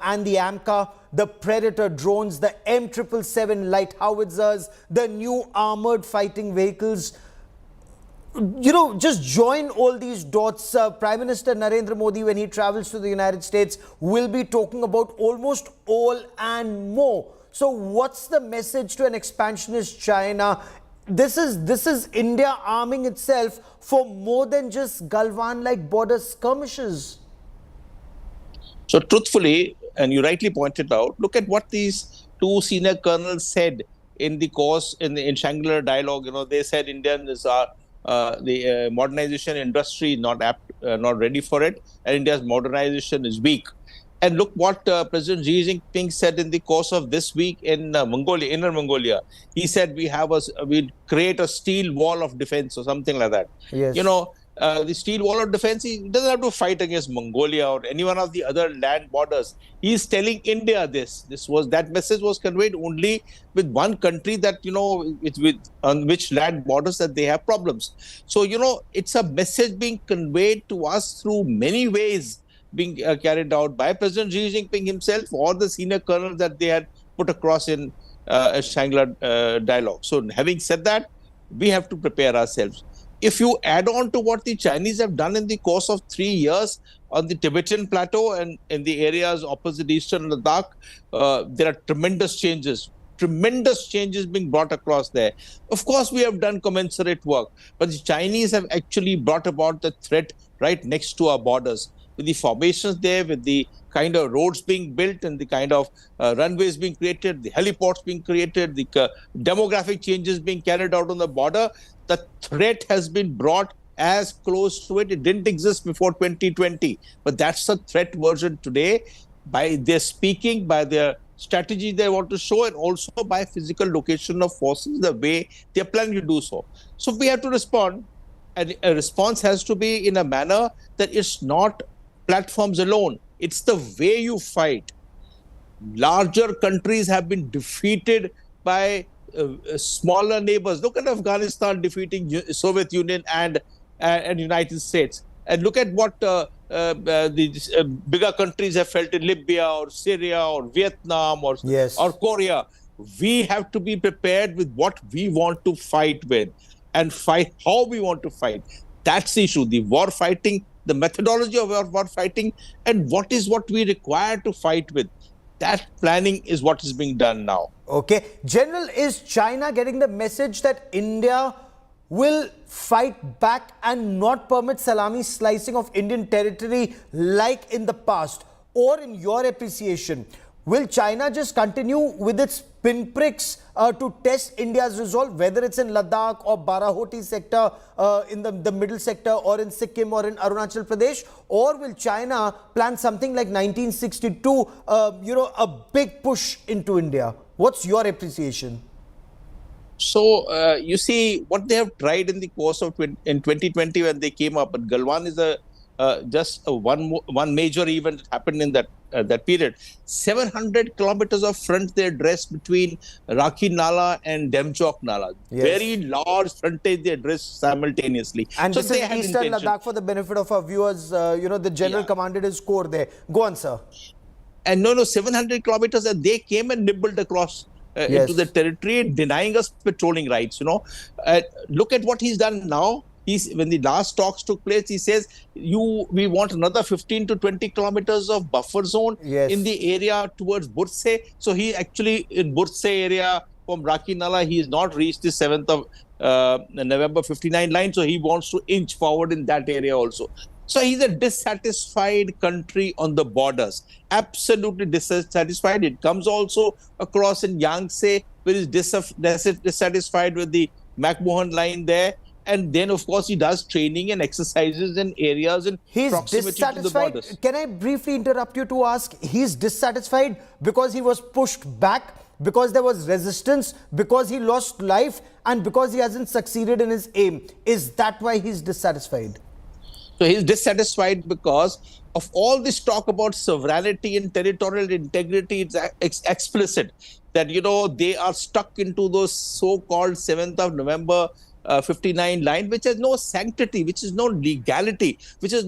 and the AMCA, the Predator drones, the M777 light howitzers, the new armored fighting vehicles, just join all these dots. Prime Minister Narendra Modi, when he travels to the United States, will be talking about almost all and more. So what's the message to an expansionist China? This is India arming itself for more than just Galwan-like border skirmishes. So truthfully, and you rightly pointed out, look at what these 2 senior colonels said in the course in Shangri-La dialogue. They said Indians are the modernization industry not ready for it, and India's modernization is weak. And look what President Xi Jinping said in the course of this week in Mongolia, Inner Mongolia. He said we'll create a steel wall of defense or something like that. Yes. The steel wall of defense, he doesn't have to fight against Mongolia or any one of the other land borders. He's telling India that message was conveyed only with one country that, on which land borders that they have problems. So, it's a message being conveyed to us through many ways, being carried out by President Xi Jinping himself or the senior colonels that they had put across in Shangri-La dialogue. So having said that, we have to prepare ourselves. If you add on to what the Chinese have done in the course of 3 years on the Tibetan plateau and in the areas opposite Eastern Ladakh, there are tremendous changes being brought across there. Of course, we have done commensurate work, but the Chinese have actually brought about the threat right next to our borders. with the formations there, with the kind of roads being built and the kind of runways being created, the heliports being created, the demographic changes being carried out on the border, the threat has been brought as close to it. It didn't exist before 2020, but that's the threat version today by their speaking, by their strategy they want to show, and also by physical location of forces, the way they're planning to do so. So we have to respond, and a response has to be in a manner that it's not platforms alone. It's the way you fight. Larger countries have been defeated by smaller neighbors. Look at Afghanistan defeating Soviet Union and United States. And look at what the bigger countries have felt in Libya or Syria or Vietnam or Korea. We have to be prepared with what we want to fight with and fight how we want to fight. That's the issue. The war fighting, the methodology of war fighting, and what we require to fight with. That planning is what is being done now. Okay. General, is China getting the message that India will fight back and not permit salami slicing of Indian territory like in the past? Or in your appreciation, will China just continue with its pinpricks to test India's resolve, whether it's in Ladakh or Barahoti sector, in the middle sector, or in Sikkim or in Arunachal Pradesh? Or will China plan something like 1962, a big push into India? What's your appreciation? So, you see, what they have tried in the course of in 2020 when they came up, but Galwan is just one major event that happened in that period. 700 kilometers of front they addressed between Rakhi Nala and Demchok Nala. Yes. Very large frontage they addressed simultaneously. And so this is Eastern Ladakh, for the benefit of our viewers. The general commanded his corps there. Go on, sir. And 700 kilometers, and they came and nibbled across into the territory, denying us patrolling rights. Look at what he's done now. When the last talks took place, he says, we want another 15 to 20 kilometers of buffer zone in the area towards Burse. So he actually, in Burse area from Rakhi Nala, he has not reached the 7th of November 59 line. So he wants to inch forward in that area also. So he's a dissatisfied country on the borders, absolutely dissatisfied. It comes also across in Yangtze, where he's dissatisfied with the McMahon line there. And then, of course, he does training and exercises in areas in proximity to the borders. Can I briefly interrupt you to ask, he's dissatisfied because he was pushed back, because there was resistance, because he lost life, and because he hasn't succeeded in his aim? Is that why he's dissatisfied? So he's dissatisfied because of all this talk about sovereignty and territorial integrity. It's explicit that, they are stuck into those so-called 7th of November 59 line, which has no sanctity, which is no legality, which is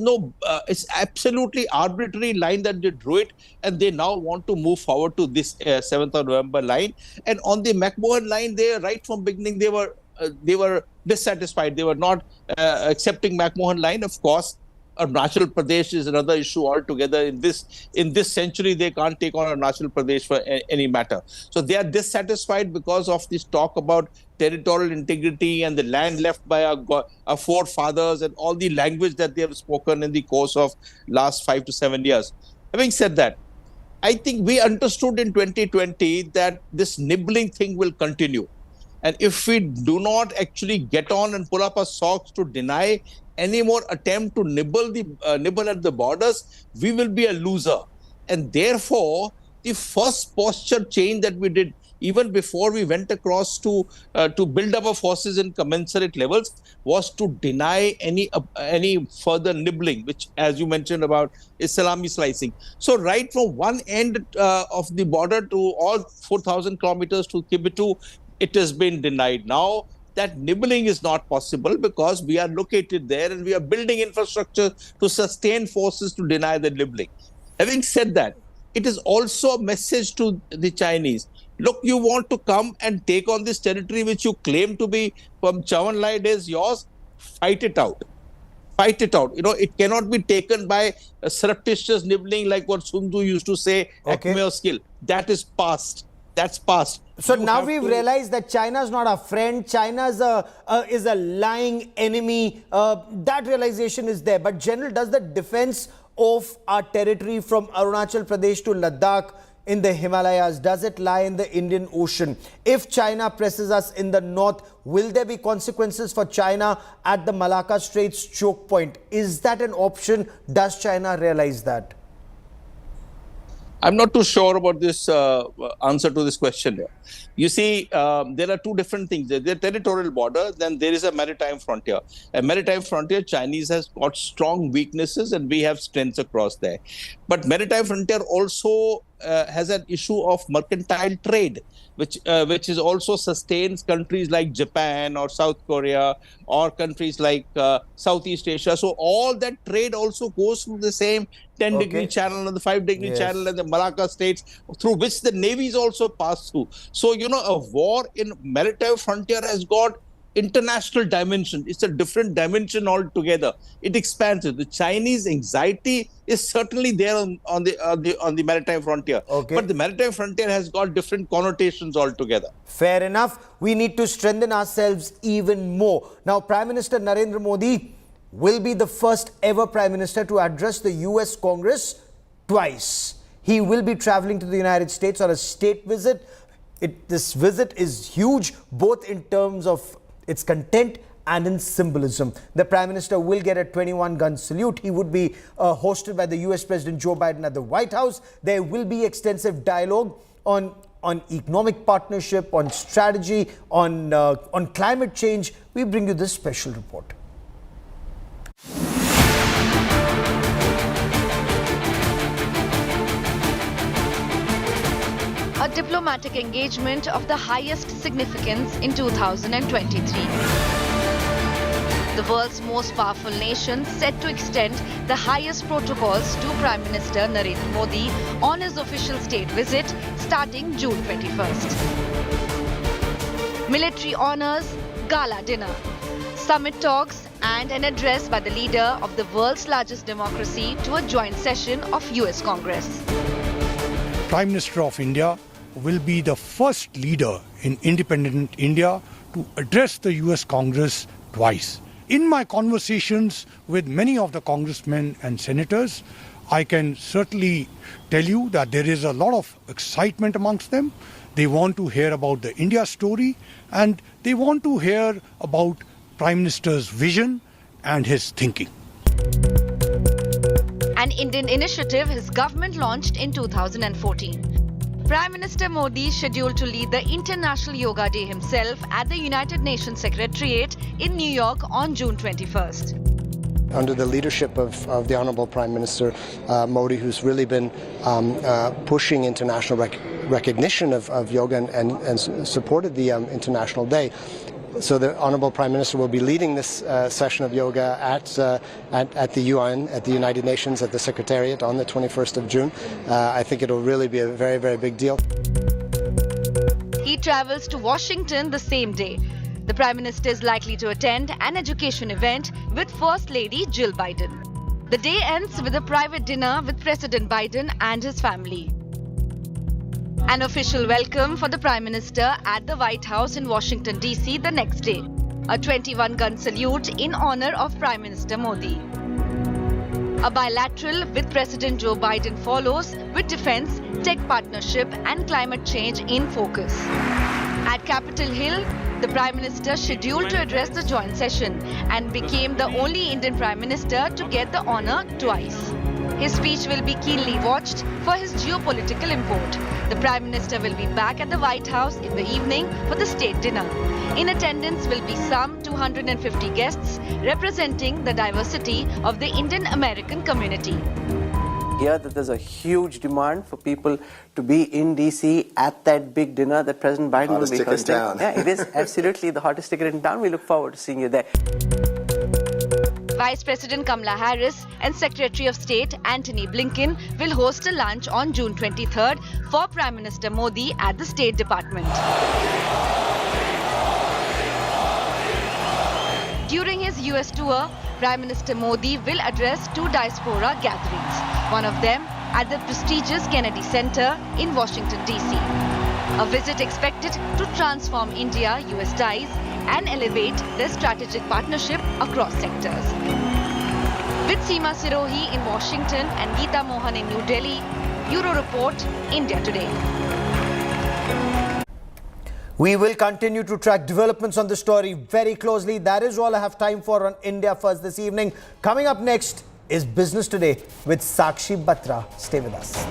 it's absolutely arbitrary line that they drew it, and they now want to move forward to this 7th of November line. And on the McMahon line, right from beginning, they were dissatisfied. They were not accepting McMahon line. Of course, Arunachal Pradesh is another issue altogether. In this century, they can't take on Arunachal Pradesh for any matter. So they are dissatisfied because of this talk about territorial integrity and the land left by our forefathers and all the language that they have spoken in the course of last 5 to 7 years. Having said that, I think we understood in 2020 that this nibbling thing will continue. And if we do not actually get on and pull up our socks to deny any more attempt to nibble at the borders, we will be a loser. And therefore, the first posture change that we did, even before we went across to build up our forces in commensurate levels, was to deny any further nibbling, which, as you mentioned about, is salami slicing. So right from one end of the border to all 4,000 kilometers to Kibitu, it has been denied. Now, that nibbling is not possible because we are located there and we are building infrastructure to sustain forces to deny the nibbling. Having said that, it is also a message to the Chinese. Look, you want to come and take on this territory which you claim to be from Chawanlai days yours, fight it out. Fight it out. It cannot be taken by a surreptitious nibbling like what Sun Tzu used to say, acme or skill. That is past. That's past. So now we've realized that China is not a friend. China is a lying enemy. That realization is there. But General, does the defense of our territory from Arunachal Pradesh to Ladakh in the Himalayas? Does it lie in the Indian Ocean? If China presses us in the north, will there be consequences for China at the Malacca Straits choke point? Is that an option? Does China realize that? I'm not too sure about this answer to this question here. You see, there are two different things. There's a territorial border, then there is a maritime frontier. A maritime frontier, Chinese has got strong weaknesses and we have strengths across there. But maritime frontier also has an issue of mercantile trade, which is also sustains countries like Japan or South Korea or countries like Southeast Asia. So all that trade also goes through the same 10-degree channel and the 5-degree channel and the Malacca Straits, through which the navies also pass through. So, you know, a war in maritime frontier has got international dimension. It's a different dimension altogether. It expands it. The Chinese anxiety is certainly there on the maritime frontier. But the maritime frontier has got different connotations altogether. Fair enough. We need to strengthen ourselves even more. Now, Prime Minister Narendra Modi will be the first ever Prime Minister to address the US Congress twice. He will be traveling to the United States on a state visit. This visit is huge, both in terms of its content and in symbolism. The Prime Minister will get a 21-gun salute. He would be hosted by the US President Joe Biden at the White House. There will be extensive dialogue on economic partnership, on strategy, on climate change. We bring you this special report. A diplomatic engagement of the highest significance in 2023. The world's most powerful nation set to extend the highest protocols to Prime Minister Narendra Modi on his official state visit starting June 21st. Military honors, gala dinner, summit talks and an address by the leader of the world's largest democracy to a joint session of US Congress. Prime Minister of India will be the first leader in independent India to address the US Congress twice. In my conversations with many of the congressmen and senators, I can certainly tell you that there is a lot of excitement amongst them. They want to hear about the India story and they want to hear about Prime Minister's vision and his thinking. An Indian initiative his government launched in 2014. Prime Minister Modi is scheduled to lead the International Yoga Day himself at the United Nations Secretariat in New York on June 21st. Under the leadership of the Honorable Prime Minister Modi, who's really been pushing international recognition of yoga and supported the International Day. So the Honorable Prime Minister will be leading this session of yoga at the UN, at the United Nations, at the Secretariat on the 21st of June. I think it'll really be a very, very big deal. He travels to Washington the same day. The Prime Minister is likely to attend an education event with First Lady Jill Biden. The day ends with a private dinner with President Biden and his family. An official welcome for the Prime Minister at the White House in Washington, D.C. the next day. A 21-gun salute in honor of Prime Minister Modi. A bilateral with President Joe Biden follows with defense, tech partnership and climate change in focus. At Capitol Hill, the Prime Minister scheduled to address the joint session and became the only Indian Prime Minister to get the honor twice. His speech will be keenly watched for his geopolitical import. The Prime Minister will be back at the White House in the evening for the state dinner. In attendance will be some 250 guests representing the diversity of the Indian American community. Here that there's a huge demand for people to be in DC at that big dinner that President Biden will be hosting. Yeah, it is absolutely the hottest ticket in town. We look forward to seeing you there. Vice President Kamala Harris and Secretary of State Antony Blinken will host a lunch on June 23rd for Prime Minister Modi at the State Department. During his US tour, Prime Minister Modi will address two diaspora gatherings, one of them at the prestigious Kennedy Center in Washington, D.C. A visit expected to transform India-US ties and elevate their strategic partnership across sectors. With Seema Sirohi in Washington and Geeta Mohan in New Delhi, Bureau Report, India Today. We will continue to track developments on the story very closely. That is all I have time for on India First this evening. Coming up next is Business Today with Sakshi Batra. Stay with us.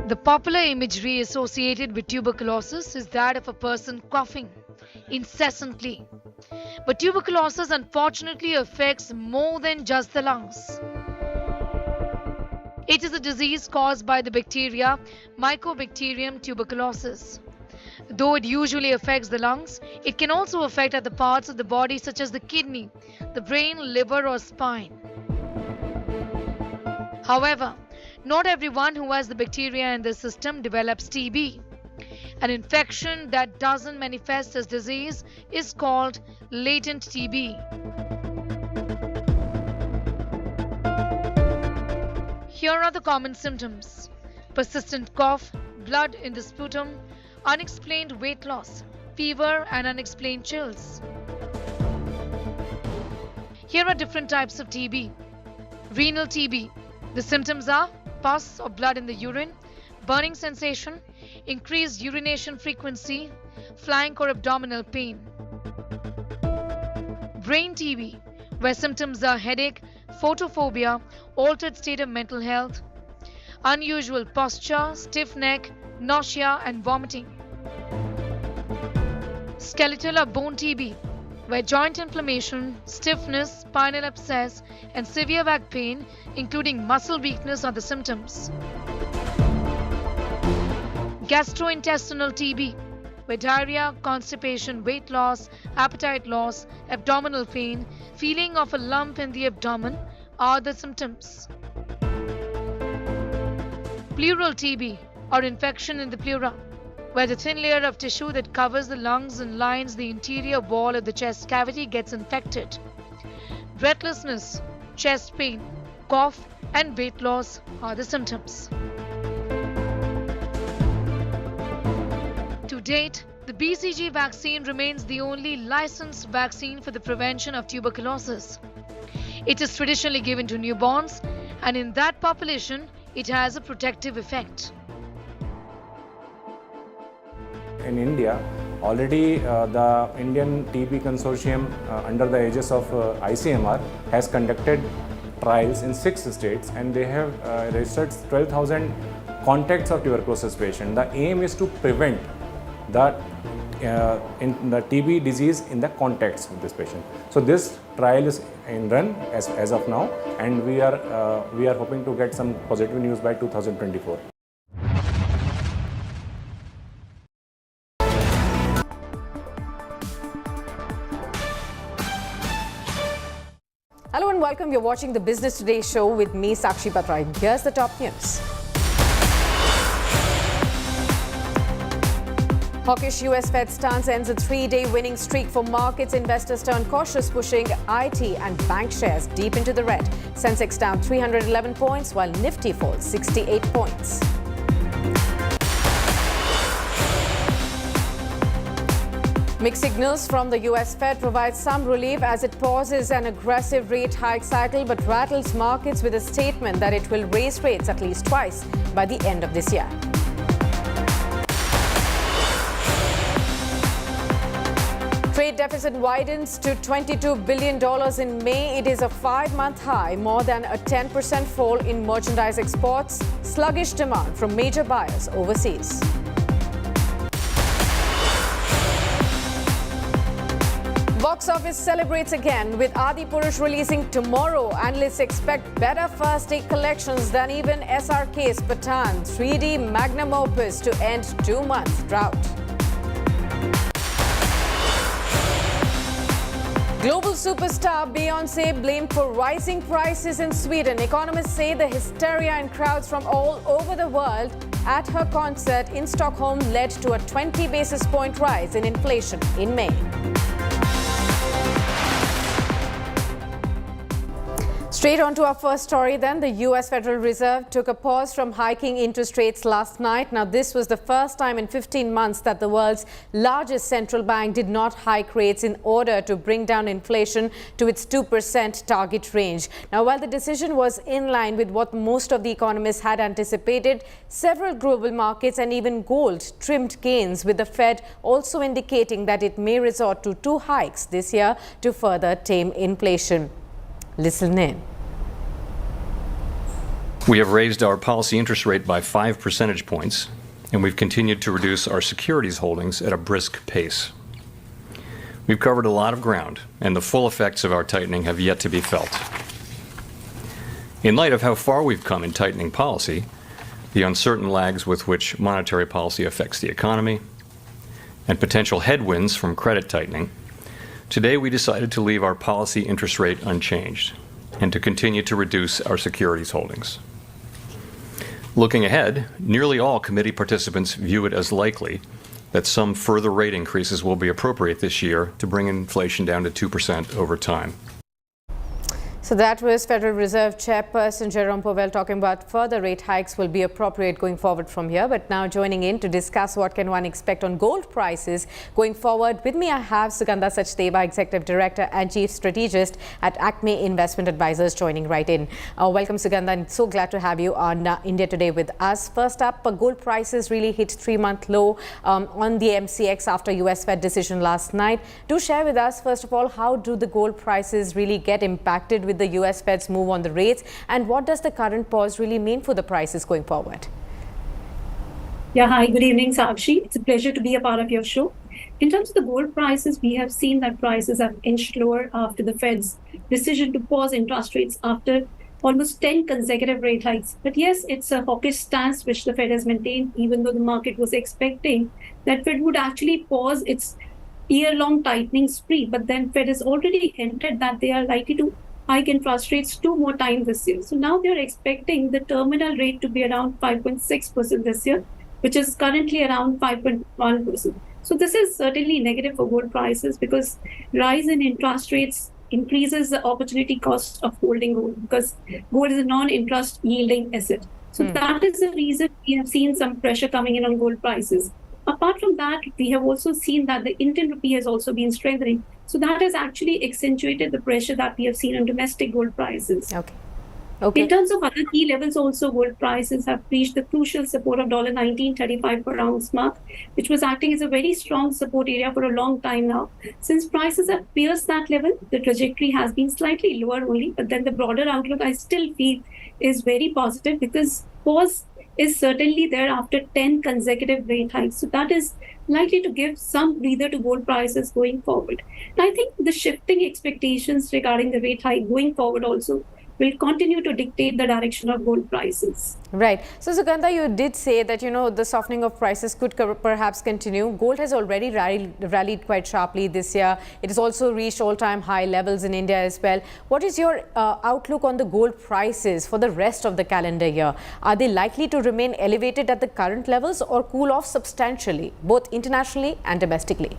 The popular imagery associated with tuberculosis is that of a person coughing incessantly. But tuberculosis unfortunately affects more than just the lungs. It is a disease caused by the bacteria Mycobacterium tuberculosis. Though it usually affects the lungs, it can also affect other parts of the body such as the kidney, the brain, liver or spine. However, not everyone who has the bacteria in the system develops TB. An infection that doesn't manifest as disease is called latent TB. Here are the common symptoms: persistent cough, blood in the sputum, unexplained weight loss, fever and unexplained chills. Here are different types of TB. Renal TB. The symptoms are pus or blood in the urine, burning sensation, increased urination frequency, flank or abdominal pain. Brain TB, where symptoms are headache, photophobia, altered state of mental health, unusual posture, stiff neck, nausea and vomiting. Skeletal or bone TB, where joint inflammation, stiffness, spinal abscess and severe back pain, including muscle weakness, are the symptoms. Gastrointestinal TB, where diarrhea, constipation, weight loss, appetite loss, abdominal pain, feeling of a lump in the abdomen are the symptoms. Pleural TB, or infection in the pleura, where the thin layer of tissue that covers the lungs and lines the interior wall of the chest cavity gets infected. Breathlessness, chest pain, cough and weight loss are the symptoms. To date, the BCG vaccine remains the only licensed vaccine for the prevention of tuberculosis. It is traditionally given to newborns, and in that population, it has a protective effect. In India, already the Indian TB Consortium under the aegis of ICMR has conducted trials in 6 states, and they have registered 12,000 contacts of tuberculosis patients. The aim is to prevent the TB disease in the contacts of this patient. So this trial is in run as of now, and we are hoping to get some positive news by 2024. Hello and welcome. You're watching the Business Today show with me, Sakshi Batra. Here's the top news. Hawkish US Fed stance ends a 3-day winning streak for markets. Investors turn cautious, pushing IT and bank shares deep into the red. Sensex down 311 points, while Nifty falls 68 points. Mixed signals from the US Fed provide some relief as it pauses an aggressive rate hike cycle, but rattles markets with a statement that it will raise rates at least twice by the end of this year. Trade deficit widens to $22 billion in May. It is a 5-month high, more than a 10% fall in merchandise exports, sluggish demand from major buyers overseas. Box office celebrates again with Adipurush releasing tomorrow. Analysts expect better first-day collections than even SRK's Pathan, 3D magnum opus to end 2-month drought. Global superstar Beyoncé blamed for rising prices in Sweden. Economists say the hysteria in crowds from all over the world at her concert in Stockholm led to a 20 basis point rise in inflation in May. Straight on to our first story then. The US Federal Reserve took a pause from hiking interest rates last night. Now, this was the first time in 15 months that the world's largest central bank did not hike rates in order to bring down inflation to its 2% target range. Now, while the decision was in line with what most of the economists had anticipated, several global markets and even gold trimmed gains, with the Fed also indicating that it may resort to 2 hikes this year to further tame inflation. Listen in. We have raised our policy interest rate by 5 percentage points, and we've continued to reduce our securities holdings at a brisk pace. We've covered a lot of ground, and the full effects of our tightening have yet to be felt. In light of how far we've come in tightening policy, the uncertain lags with which monetary policy affects the economy, and potential headwinds from credit tightening, today we decided to leave our policy interest rate unchanged and to continue to reduce our securities holdings. Looking ahead, nearly all committee participants view it as likely that some further rate increases will be appropriate this year to bring inflation down to 2% over time. So that was Federal Reserve Chairperson Jerome Powell talking about further rate hikes will be appropriate going forward from here. But now joining in to discuss what can one expect on gold prices going forward, with me I have Sugandha Sachdeva, Executive Director and Chief Strategist at Acme Investment Advisors, joining right in. Welcome, Sugandha, and so glad to have you on India Today with us. First up, gold prices really hit 3-month low on the MCX after US Fed decision last night. Do share with us, first of all, how do the gold prices really get impacted with the US Fed's move on the rates, and what does the current pause really mean for the prices going forward? Yeah, hi, good evening, Sakshi. It's a pleasure to be a part of your show. In terms of the gold prices, we have seen that prices have inched lower after the Fed's decision to pause interest rates after almost 10 consecutive rate hikes. But yes, it's a hawkish stance which the Fed has maintained, even though the market was expecting that Fed would actually pause its year-long tightening spree. But then Fed has already hinted that they are likely to hike interest rates 2 more times this year. So now they're expecting the terminal rate to be around 5.6% this year, which is currently around 5.1%. So this is certainly negative for gold prices, because rise in interest rates increases the opportunity cost of holding gold, because gold is a non-interest yielding asset. So that is the reason we have seen some pressure coming in on gold prices. Apart from that, we have also seen that the Indian rupee has also been strengthening. So that has actually accentuated the pressure that we have seen on domestic gold prices. Okay. In terms of other key levels also, gold prices have reached the crucial support of $19.35 per ounce mark, which was acting as a very strong support area for a long time now. Since prices have pierced that level, the trajectory has been slightly lower only, but then the broader outlook I still feel is very positive, because pause is certainly there after 10 consecutive rate hikes. So that is likely to give some breather to gold prices going forward. And I think the shifting expectations regarding the rate hike going forward also will continue to dictate the direction of gold prices. Right. So, Sugandha, you did say that, the softening of prices could perhaps continue. Gold has already rallied quite sharply this year. It has also reached all-time high levels in India as well. What is your outlook on the gold prices for the rest of the calendar year? Are they likely to remain elevated at the current levels or cool off substantially, both internationally and domestically?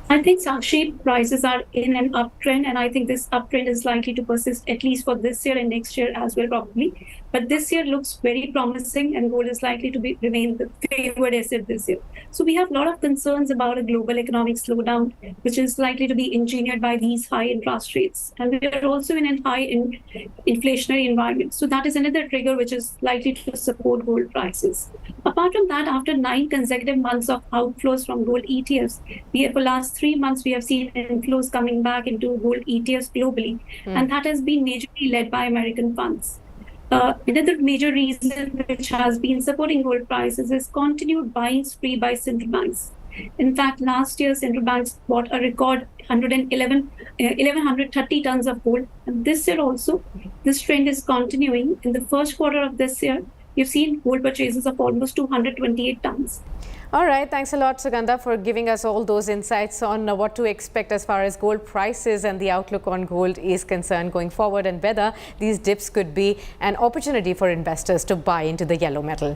I think Sakshi, prices are in an uptrend, and I think this uptrend is likely to persist at least for this year and next year as well, probably. But this year looks very promising, and gold is likely to remain the favored asset this year. So we have a lot of concerns about a global economic slowdown, which is likely to be engineered by these high interest rates. And we are also in a high inflationary environment. So that is another trigger which is likely to support gold prices. Apart from that, after 9 consecutive months of outflows from gold ETFs, for last 3 months, we have seen inflows coming back into gold ETFs globally, and that has been majorly led by American funds. Another major reason which has been supporting gold prices is continued buying spree by central banks. In fact, last year, central banks bought a record 1,130 tons of gold. And this year also, this trend is continuing. In the first quarter of this year, you've seen gold purchases of almost 228 tons. All right. Thanks a lot, Sugandha, for giving us all those insights on what to expect as far as gold prices and the outlook on gold is concerned going forward, and whether these dips could be an opportunity for investors to buy into the yellow metal.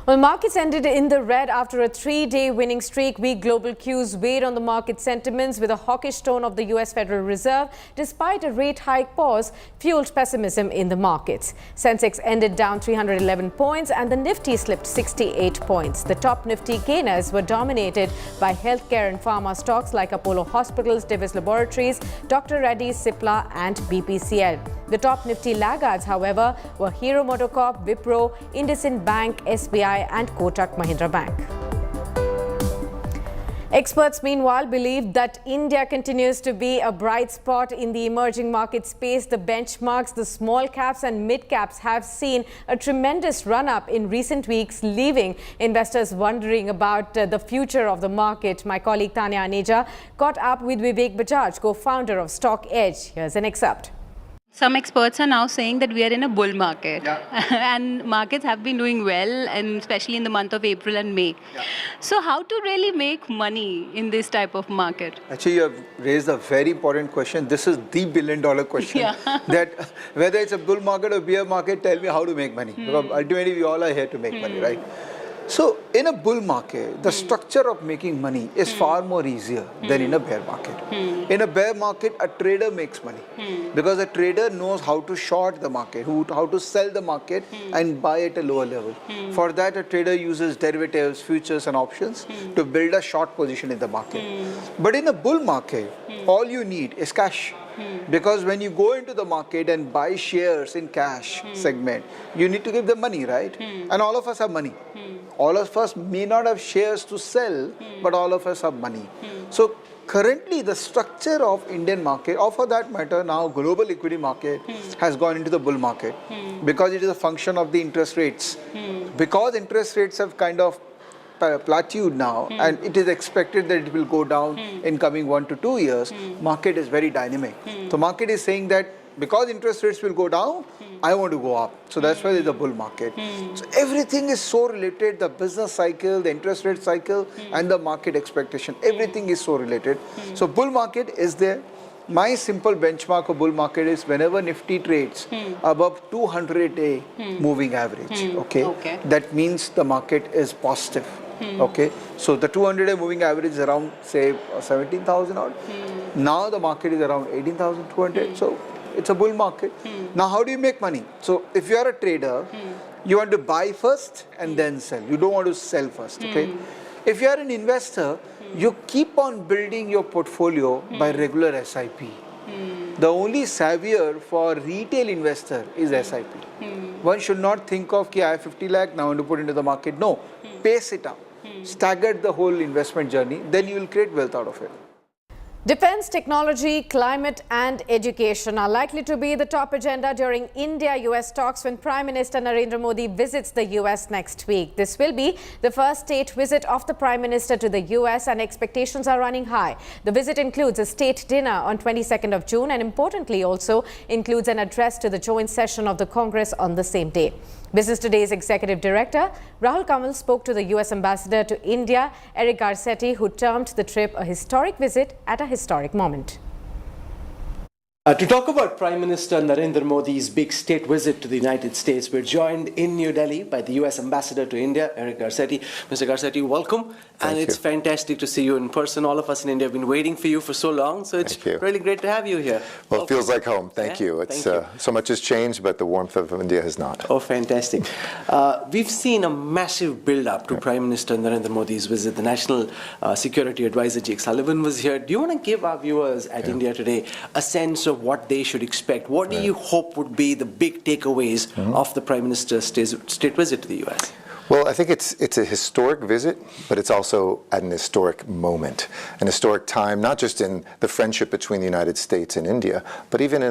Well, markets ended in the red after a three-day winning streak. Weak global cues weighed on the market sentiments with a hawkish tone of the U.S. Federal Reserve, despite a rate hike pause, fueled pessimism in the markets. Sensex ended down 311 points and the Nifty slipped 68 points. The top Nifty gainers were dominated by healthcare and pharma stocks like Apollo Hospitals, Divis Laboratories, Dr. Reddy's, Cipla and BPCL. The top Nifty laggards, however, were Hero MotoCorp, Wipro, IndusInd Bank, SBI and Kotak Mahindra Bank. Experts, meanwhile, believe that India continues to be a bright spot in the emerging market space. The benchmarks, the small caps and mid caps have seen a tremendous run-up in recent weeks, leaving investors wondering about the future of the market. My colleague Tanya Aneja caught up with Vivek Bajaj, co-founder of Stock Edge. Here's an excerpt. Some experts are now saying that we are in a bull market, and markets have been doing well, and especially in the month of April and May. So how to really make money in this type of market? Actually, you have raised a very important question. This is the billion-dollar question. That whether it's a bull market or bear market, tell me how to make money. Because ultimately, we all are here to make money, right? So in a bull market, the structure of making money is far more easier than in a bear market. In a bear market, a trader makes money because a trader knows how to short the market, how to sell the market and buy at a lower level. For that, a trader uses derivatives, futures and options to build a short position in the market. But in a bull market, all you need is cash. Because when you go into the market and buy shares in cash segment, you need to give them money, right? And all of us have money. All of us may not have shares to sell, but all of us have money. So currently the structure of Indian market, or for that matter now global equity market, has gone into the bull market because it is a function of the interest rates. Because interest rates have kind of plateaued now and it is expected that it will go down in coming 1 to 2 years, market is very dynamic. So market is saying that because interest rates will go down, I want to go up. So that's why there's a bull market. So everything is so related, the business cycle, the interest rate cycle and the market expectation, everything is so related. So bull market is there. My simple benchmark of bull market is whenever Nifty trades above 200-day moving average, okay? That means the market is positive, okay? So the 200-day moving average is around, say, 17,000 odd. Now the market is around 18,200, so it's a bull market. Now how do you make money? So if you are a trader, you want to buy first and then sell. You don't want to sell first, okay? If you are an investor, you keep on building your portfolio by regular SIP. The only savior for retail investor is SIP. One should not think of, I have 50 lakh, now I want to put into the market. No, pace it up. Stagger the whole investment journey, then you will create wealth out of it. Defense, technology, climate and education are likely to be the top agenda during India-US talks when Prime Minister Narendra Modi visits the US next week. This will be the first state visit of the Prime Minister to the US and expectations are running high. The visit includes a state dinner on 22nd of June and importantly also includes an address to the joint session of the Congress on the same day. Business Today's Executive Director, Rahul Kamal, spoke to the US Ambassador to India, Eric Garcetti, who termed the trip a historic visit at a historic moment. To talk about Prime Minister Narendra Modi's big state visit to the United States, we're joined in New Delhi by the US Ambassador to India, Eric Garcetti. Mr. Garcetti, welcome. And it's fantastic to see you in person. All of us in India have been waiting for you for so long, so it's really great to have you here. Well, it feels like home. Thank you. It's so much has changed, but the warmth of India has not. Oh, fantastic. We've seen a massive build-up to Prime Minister Narendra Modi's visit. The National Security Advisor, Jake Sullivan, was here. Do you want to give our viewers at India Today a sense of what they should expect? What do you hope would be the big takeaways of the Prime Minister's state visit to the US? Well, I think it's a historic visit, but it's also at an historic moment, an historic time, not just in the friendship between the United States and India, but even in